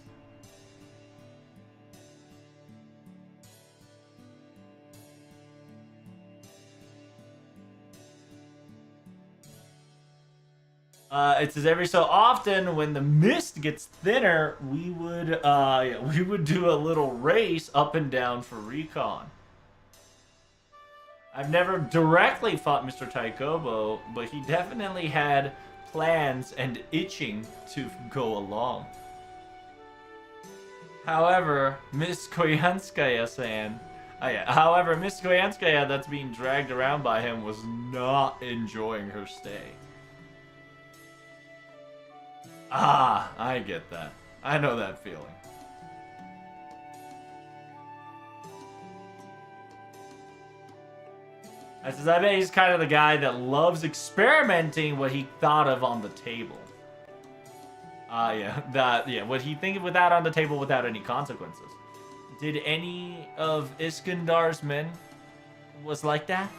It says every so often when the mist gets thinner, we would do a little race up and down for recon. I've never directly fought Mr. Taikobo, but he definitely had plans and itching to go along. However, Miss Koyanskaya-san, Miss Koyanskaya that's being dragged around by him was not enjoying her stay. Ah, I get that. I know that feeling. I bet he's kind of the guy that loves experimenting what he thought of on the table. What he think without on the table without any consequences. Did any of Iskandar's men was like that?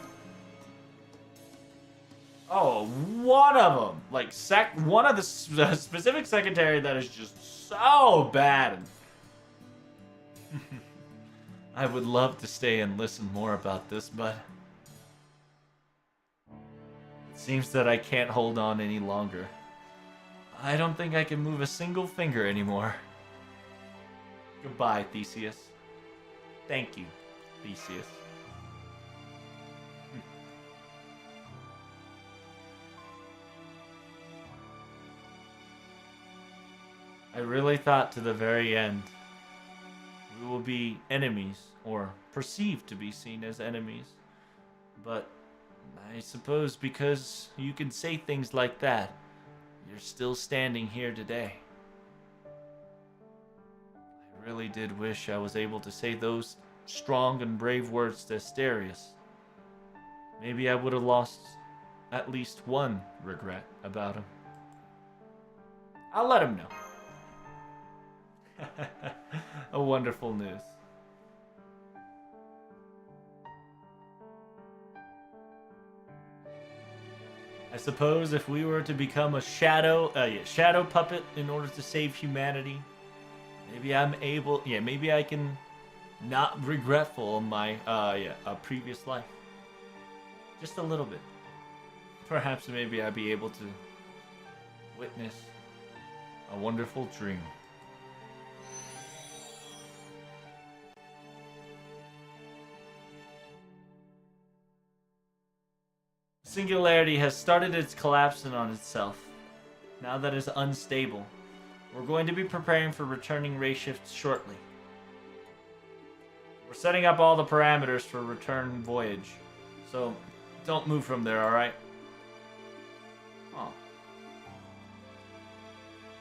Oh, one of them. Like, one of the specific secretary that is just so bad. I would love to stay and listen more about this, but... it seems that I can't hold on any longer. I don't think I can move a single finger anymore. Goodbye, Theseus. Thank you, Theseus. I really thought to the very end we will be enemies, or perceived to be seen as enemies. But I suppose because you can say things like that, you're still standing here today. I really did wish I was able to say those strong and brave words to Asterius. Maybe I would have lost at least one regret about him. I'll let him know. A wonderful news. I suppose if we were to become a shadow puppet in order to save humanity, maybe maybe I can not regretful of my previous life. Just a little bit. Perhaps maybe I'd be able to witness a wonderful dream. Singularity has started its collapsing on itself. now that it's unstable. We're going to be preparing for returning ray shifts shortly. We're setting up all the parameters for return voyage. So, don't move from there, alright? Oh.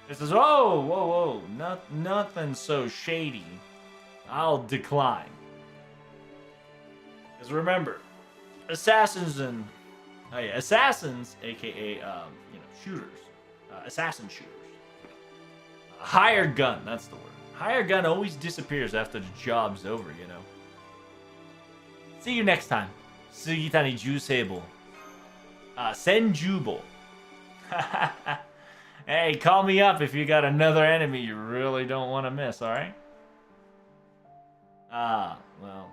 It says, whoa, whoa, whoa. Nothing so shady. I'll decline. Because remember, assassins, aka, shooters. Assassin shooters. Hired gun, that's the word. Hired gun always disappears after the job's over, you know. See you next time. Sugitani Juseibo. Senjubo. Hey, call me up if you got another enemy you really don't want to miss, alright? Well.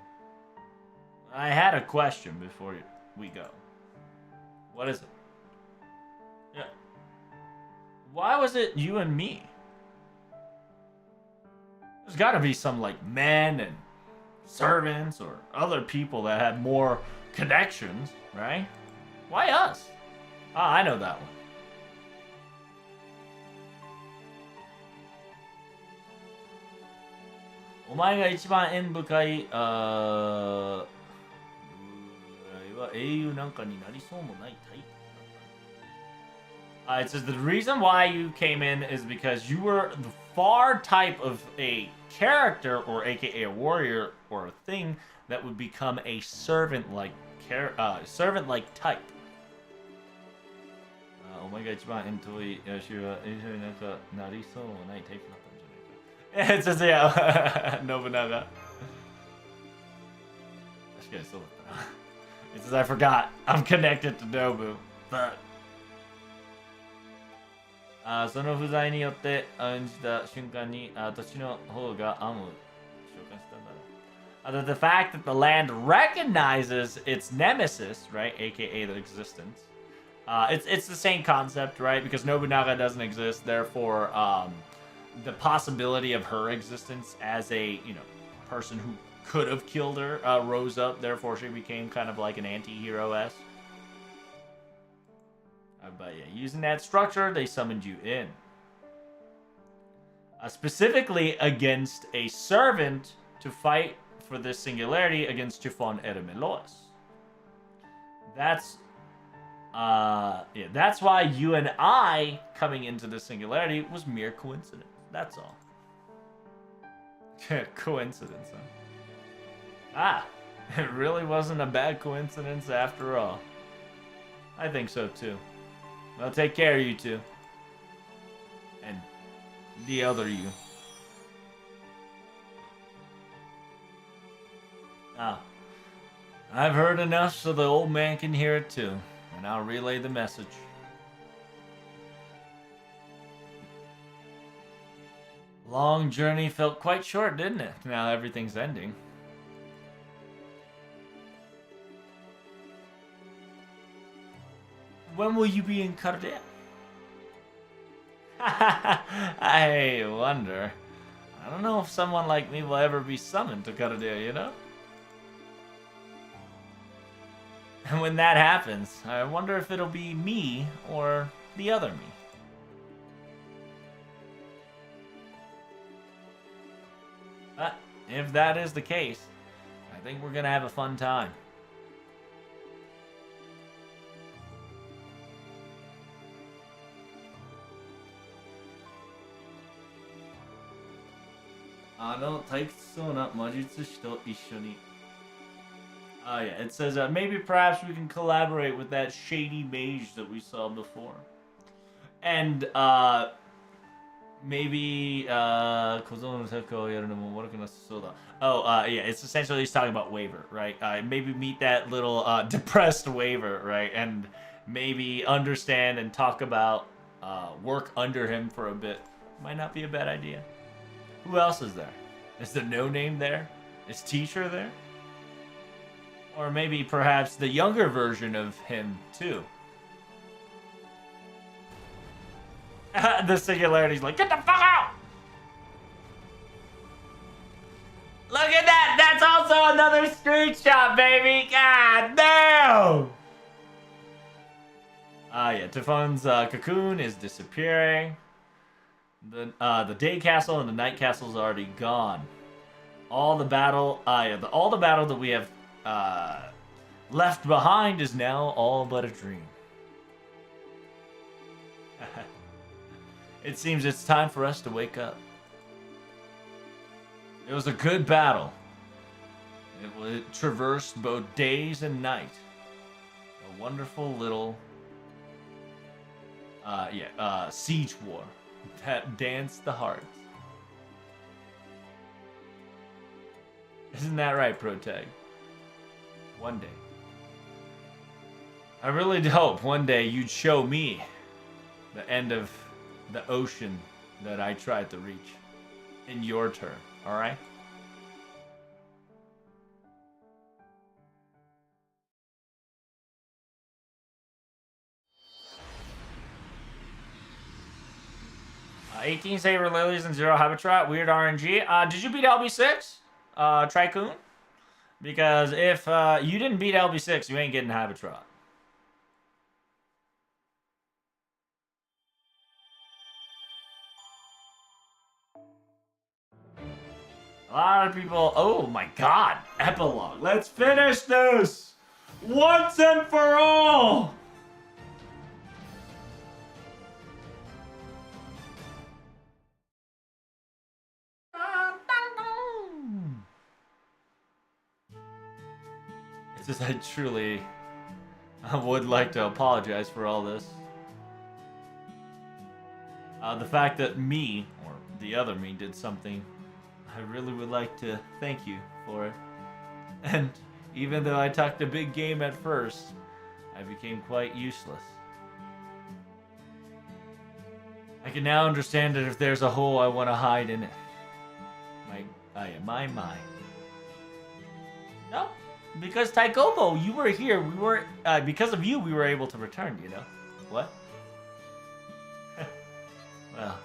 I had a question before we go. What is it? Yeah. Why was it you and me? There's got to be some, like, men and servants or other people that had more connections, right? Why us? Ah, I know that one. Omae ga ichiban en bukai, eiyu nanka ni narisou mo nai type. It says the reason why you came in is because you were the far type of a character, or aka a warrior or a thing that would become a servant-like type. It says, yeah, Nobunaga. It says, I forgot. I'm connected to Nobu. But その不在によって演じた瞬間に土地の方がアムを召喚したんだろう。The fact that the land recognizes its nemesis, right, aka the existence, it's the same concept, right? Because Nobunaga doesn't exist, therefore, the possibility of her existence as a person who could have killed her rose up. Therefore, she became kind of like an anti-hero-esque. But yeah, using that structure, they summoned you in. Specifically against a servant to fight for this singularity against Chiffon Eremeloas. That's why you and I coming into this singularity was mere coincidence. That's all. Coincidence, huh? Ah, it really wasn't a bad coincidence after all. I think so too. Well, take care, you two. And the other you. Ah, I've heard enough so the old man can hear it too. And I'll relay the message. Long journey felt quite short, didn't it? Now everything's ending. When will you be in Cardea? I wonder. I don't know if someone like me will ever be summoned to Cardea, you know? And when that happens, I wonder if it'll be me or the other me. But if that is the case, I think we're gonna have a fun time. Yeah, it says maybe perhaps we can collaborate with that shady mage that we saw before. And maybe yeah, it's essentially he's talking about Waver, right? Maybe meet that little depressed Waver, right? And maybe understand and talk about work under him for a bit. Might not be a bad idea. Who else is there? Is the No Name there? Is Teacher there? Or maybe perhaps the younger version of him too. The Singularity's like, get the fuck out! Look at that! That's also another screenshot, baby! God damn! Yeah, Typhon's cocoon is disappearing. The day castle and the night castle is already gone. All the battle, all the battle that we have left behind is now all but a dream. It seems it's time for us to wake up. It was a good battle. It traversed both days and night. A wonderful little, siege war that danced the hearts. Isn't that right, Protag? One day. I really hope one day you'd show me the end of the ocean that I tried to reach in your turn, alright? Uh, 18 Saber Lilies and 0 Habitat. Weird RNG. Did you beat LB6? Tricoon? Because if you didn't beat LB6, you ain't getting Habitat. A lot of people. Oh my god. Epilogue. Let's finish this once and for all. It's just I would like to apologize for all this. The fact that me, or the other me, did something, I really would like to thank you for it. And even though I talked a big game at first, I became quite useless. I can now understand that if there's a hole, I want to hide in it. My mind. No, because Taikobo, you were here. We were because of you, we were able to return. You know what? Well,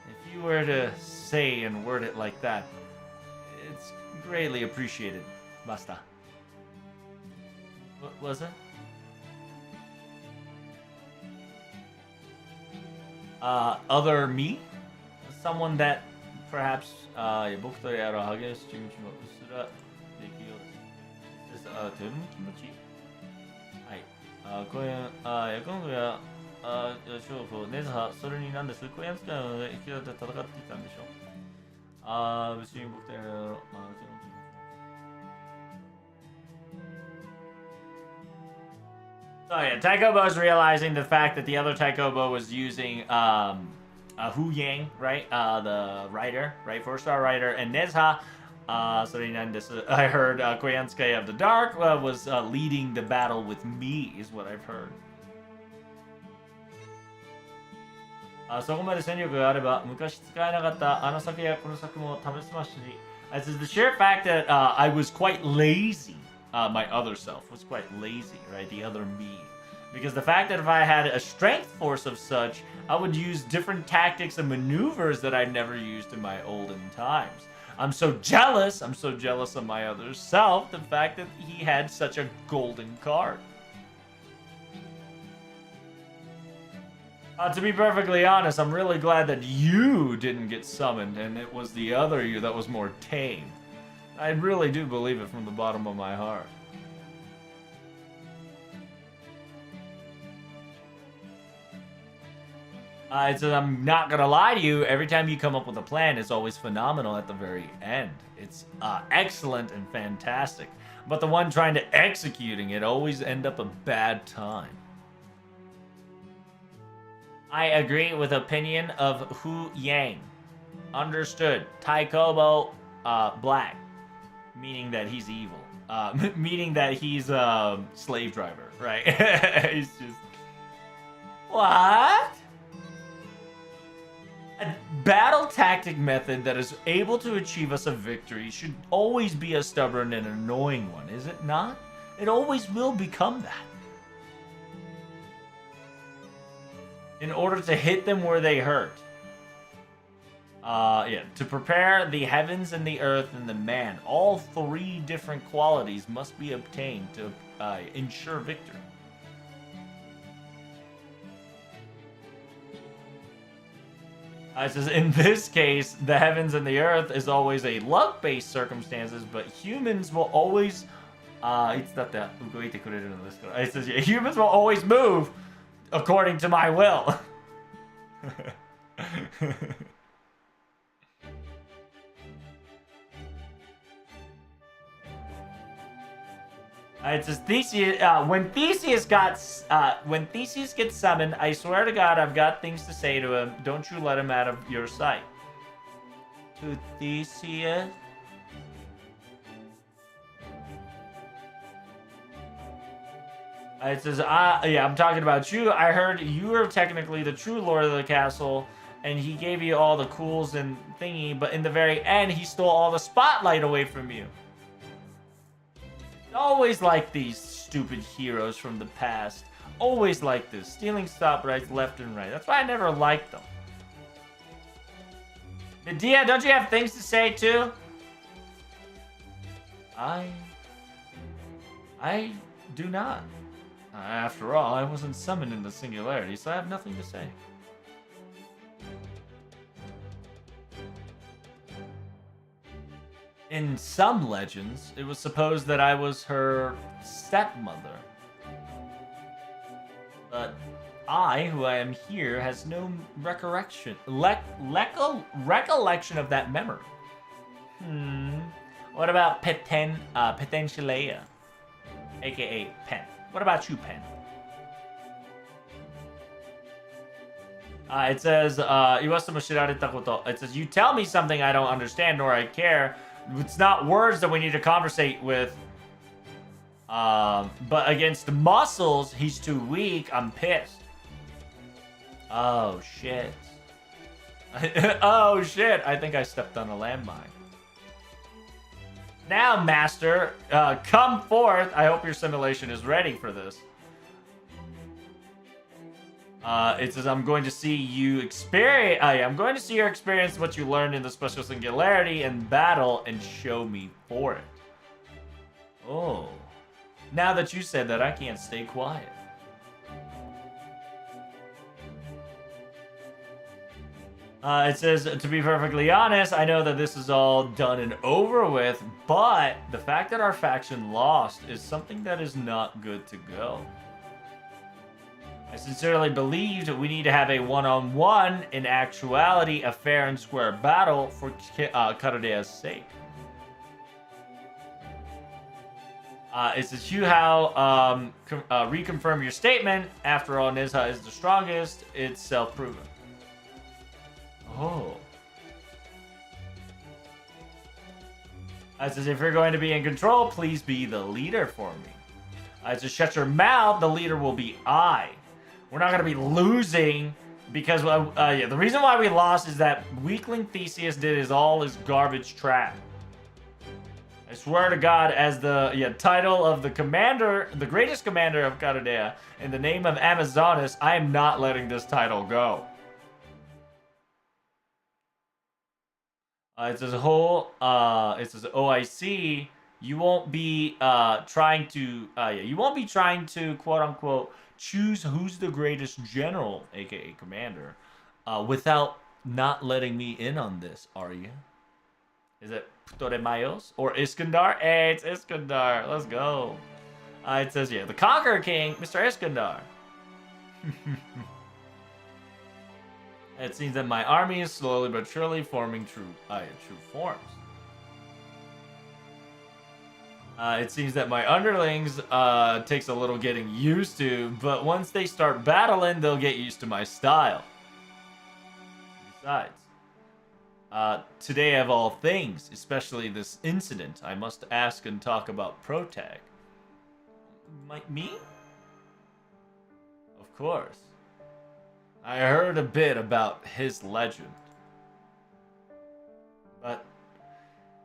if you were to say and word it like that, it's greatly appreciated, Master. What was it? Other me? Someone that perhaps 僕とやる激しい気持ちもうっすらできようです。とても気持ちいい。はい。公演、今後や、勝負、ネズハ、それになんです。公演使いので、引き立てて戦っていたんでしょう。別に僕とやる、So yeah, Taikobo's realizing the fact that the other Taikobo was using Hu Yang, right? The writer, right? 4-star writer, and Nezha. I heard Koyansuke of the Dark was leading the battle with me, is what I've heard. そこまで戦力があれば昔使えなかったあの作やこの作も試せますし、This is the sheer fact that I was quite lazy. My other self was quite lazy, right? The other me. Because the fact that if I had a strength force of such, I would use different tactics and maneuvers that I'd never used in my olden times. I'm so jealous of my other self, the fact that he had such a golden card. To be perfectly honest, I'm really glad that you didn't get summoned and it was the other you that was more tame. I really do believe it from the bottom of my heart. I'm not gonna lie to you, every time you come up with a plan, it's always phenomenal at the very end. It's excellent and fantastic. But the one trying to executing it always end up a bad time. I agree with opinion of Hu Yang. Understood. Taikobo, black. Meaning that he's evil. Meaning that he's a slave driver, right? He's just... What? A battle tactic method that is able to achieve us a victory should always be a stubborn and annoying one, is it not? It always will become that. In order to hit them where they hurt. To prepare the heavens and the earth and the man, all three different qualities must be obtained to ensure victory. It says, in this case, the heavens and the earth is always a luck-based circumstances, but humans will always... it says, yeah, humans will always move according to my will. It says Theseus. When Theseus gets summoned, I swear to God, I've got things to say to him. Don't you let him out of your sight. To Theseus. It says, yeah, I'm talking about you. I heard you were technically the true lord of the castle, and he gave you all the cools and thingy, but in the very end, he stole all the spotlight away from you. Always like these stupid heroes from the past. Always like this. Stealing stoplights left and right. That's why I never liked them. Medea, don't you have things to say too? I do not. After all, I wasn't summoned in the singularity, so I have nothing to say. In some legends, it was supposed that I was her stepmother. But I, who I am here, has no recollection of that memory. What about Petentilea, aka Pen? What about you, Pen? It says, it says, you tell me something I don't understand nor I care. It's not words that we need to conversate with. But against muscles, he's too weak. I'm pissed. Oh, shit. Oh, shit. I think I stepped on a landmine. Now, Master, come forth. I hope your simulation is ready for this. It says, I'm going to see you experience. I'm going to see your experience what you learned in the special singularity and battle and show me for it. Oh. Now that you said that, I can't stay quiet. It says, to be perfectly honest, I know that this is all done and over with, but the fact that our faction lost is something that is not good to go. I sincerely believed we need to have a one-on-one, in actuality, a fair and square battle for Karadea's sake. It says, Hyuhao, reconfirm your statement. After all, Nizha is the strongest. It's self-proven. Oh. It says, if you're going to be in control, please be the leader for me. It says, shut your mouth. The leader will be I. We're not going to be losing because, yeah, the reason why we lost is that weakling Theseus did all his garbage trap. I swear to God, as the title of the commander, the greatest commander of Karadea, in the name of Amazonas, I am not letting this title go. It says it says OIC. You won't be trying to quote unquote choose who's the greatest general, aka commander, without not letting me in on this, are you? Is it Ptolemaios or Iskandar? Hey, it's Iskandar. Let's go. It says, yeah, the Conqueror King, Mr. Iskandar. It seems that my army is slowly but surely forming true forms. It seems that my underlings takes a little getting used to, but once they start battling, they'll get used to my style. Besides, today of all things, especially this incident, I must ask and talk about Protag. Me? Of course. I heard a bit about his legend. But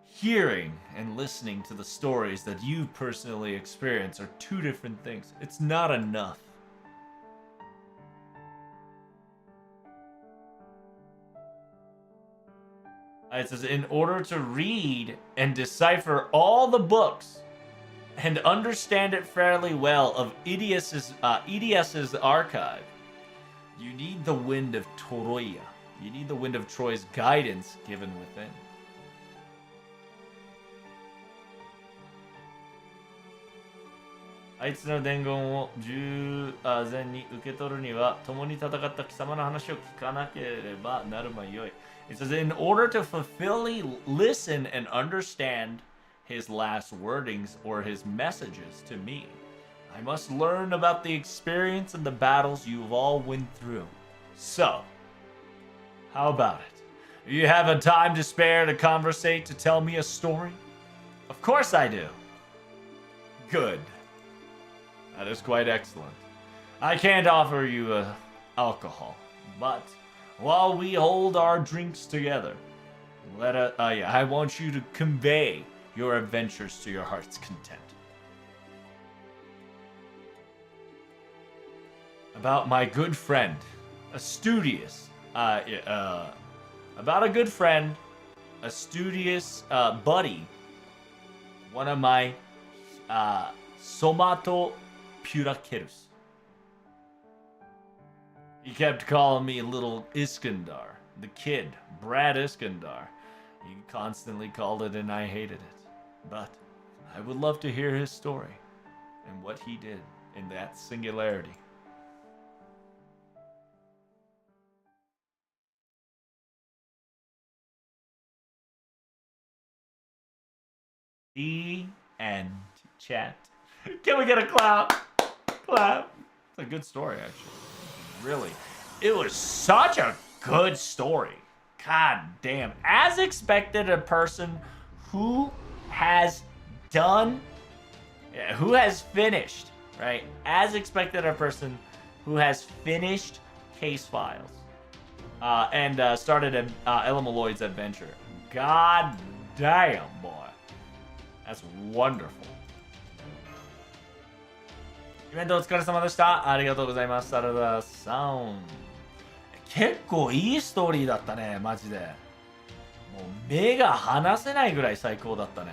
hearing and listening to the stories that you personally experience are two different things. It's not enough. It says, in order to read and decipher all the books and understand it fairly well of EDS's archive, you need the wind of Toroya, You need the Wind of Troy's guidance given within. "あいつの伝言を従前に受け取るには、共に戦った貴様の話を聞かなければなるまいよい." It says, in order to fulfilly listen and understand his last wordings or his messages to me, I must learn about the experience and the battles you've all went through. So, how about it? You have a time to spare to conversate, to tell me a story? Of course I do. Good. That is quite excellent. I can't offer you alcohol, but while we hold our drinks together, I want you to convey your adventures to your heart's content. About my good friend, a studious, about a good friend, a studious buddy, one of my Somato Purakerus. He kept calling me little Iskandar, the kid, Brad Iskandar. He constantly called it and I hated it. But I would love to hear his story and what he did in that singularity. The end, chat. Can we get a clap? Clap. It's a good story, actually. Really. It was such a good story. God damn. As expected, a person who has done, who has finished, right? As expected, a person who has finished Case Files and started Ella Lloyd's adventure. God damn, boy. That's wonderful. イベントお疲れ様でした。ありがとうございます。サラダさん。結構いいストーリーだったね、マジで。もう目が離せないぐらい最高だったね。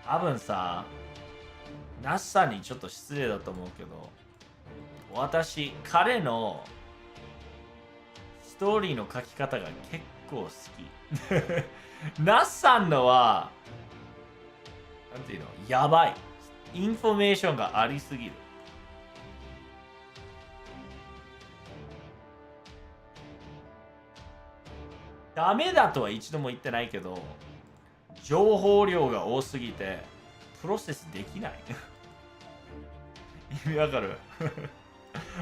多分さ、ナッサにちょっと失礼だと思うけど、私、彼のストーリーの書き方が結構好き。ナッサンのは、なんていうの、やばい。インフォメーションがありすぎる。ダメだとは一度も言ってないけど、情報量が多すぎて、プロセスできない。意味わかる？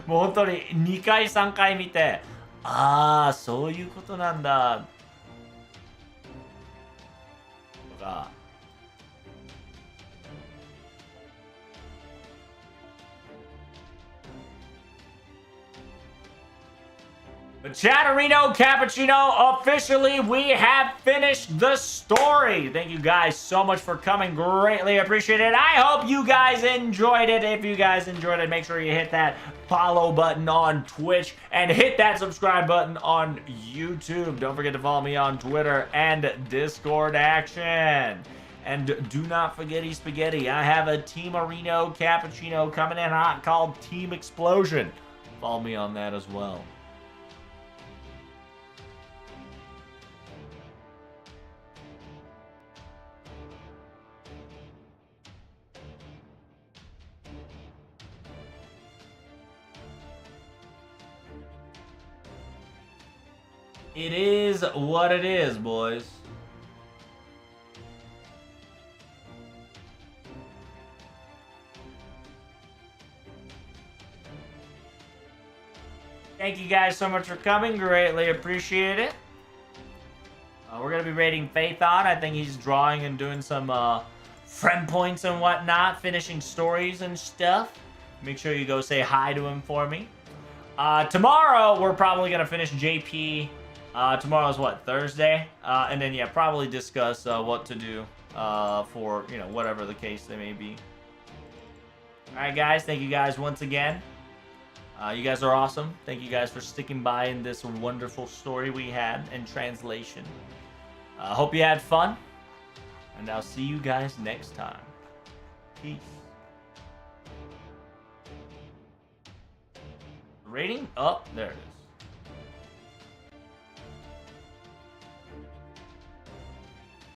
もう本当に2回3回見て、ああ、そういうことなんだ。とか、Chatterino Cappuccino, officially we have finished the story. Thank you guys so much for coming. Greatly appreciate it. I hope you guys enjoyed it. If you guys enjoyed it, make sure you hit that follow button on Twitch and hit that subscribe button on YouTube. Don't forget to follow me on Twitter and Discord action. And do not forget Spaghetti. I have a Team Areno Cappuccino coming in hot called Team Explosion. Follow me on that as well. It is what it is, boys. Thank you guys so much for coming. Greatly appreciate it. We're going to be rating Phaethon. I think he's drawing and doing some friend points and whatnot, finishing stories and stuff. Make sure you go say hi to him for me. Tomorrow, we're probably going to finish JP. Tomorrow's what, Thursday? And then, yeah, probably discuss what to do for, you know, whatever the case they may be. Alright, guys. Thank you guys once again. You guys are awesome. Thank you guys for sticking by in this wonderful story we had in translation. Hope you had fun. And I'll see you guys next time. Peace. Rating? Oh, there it is.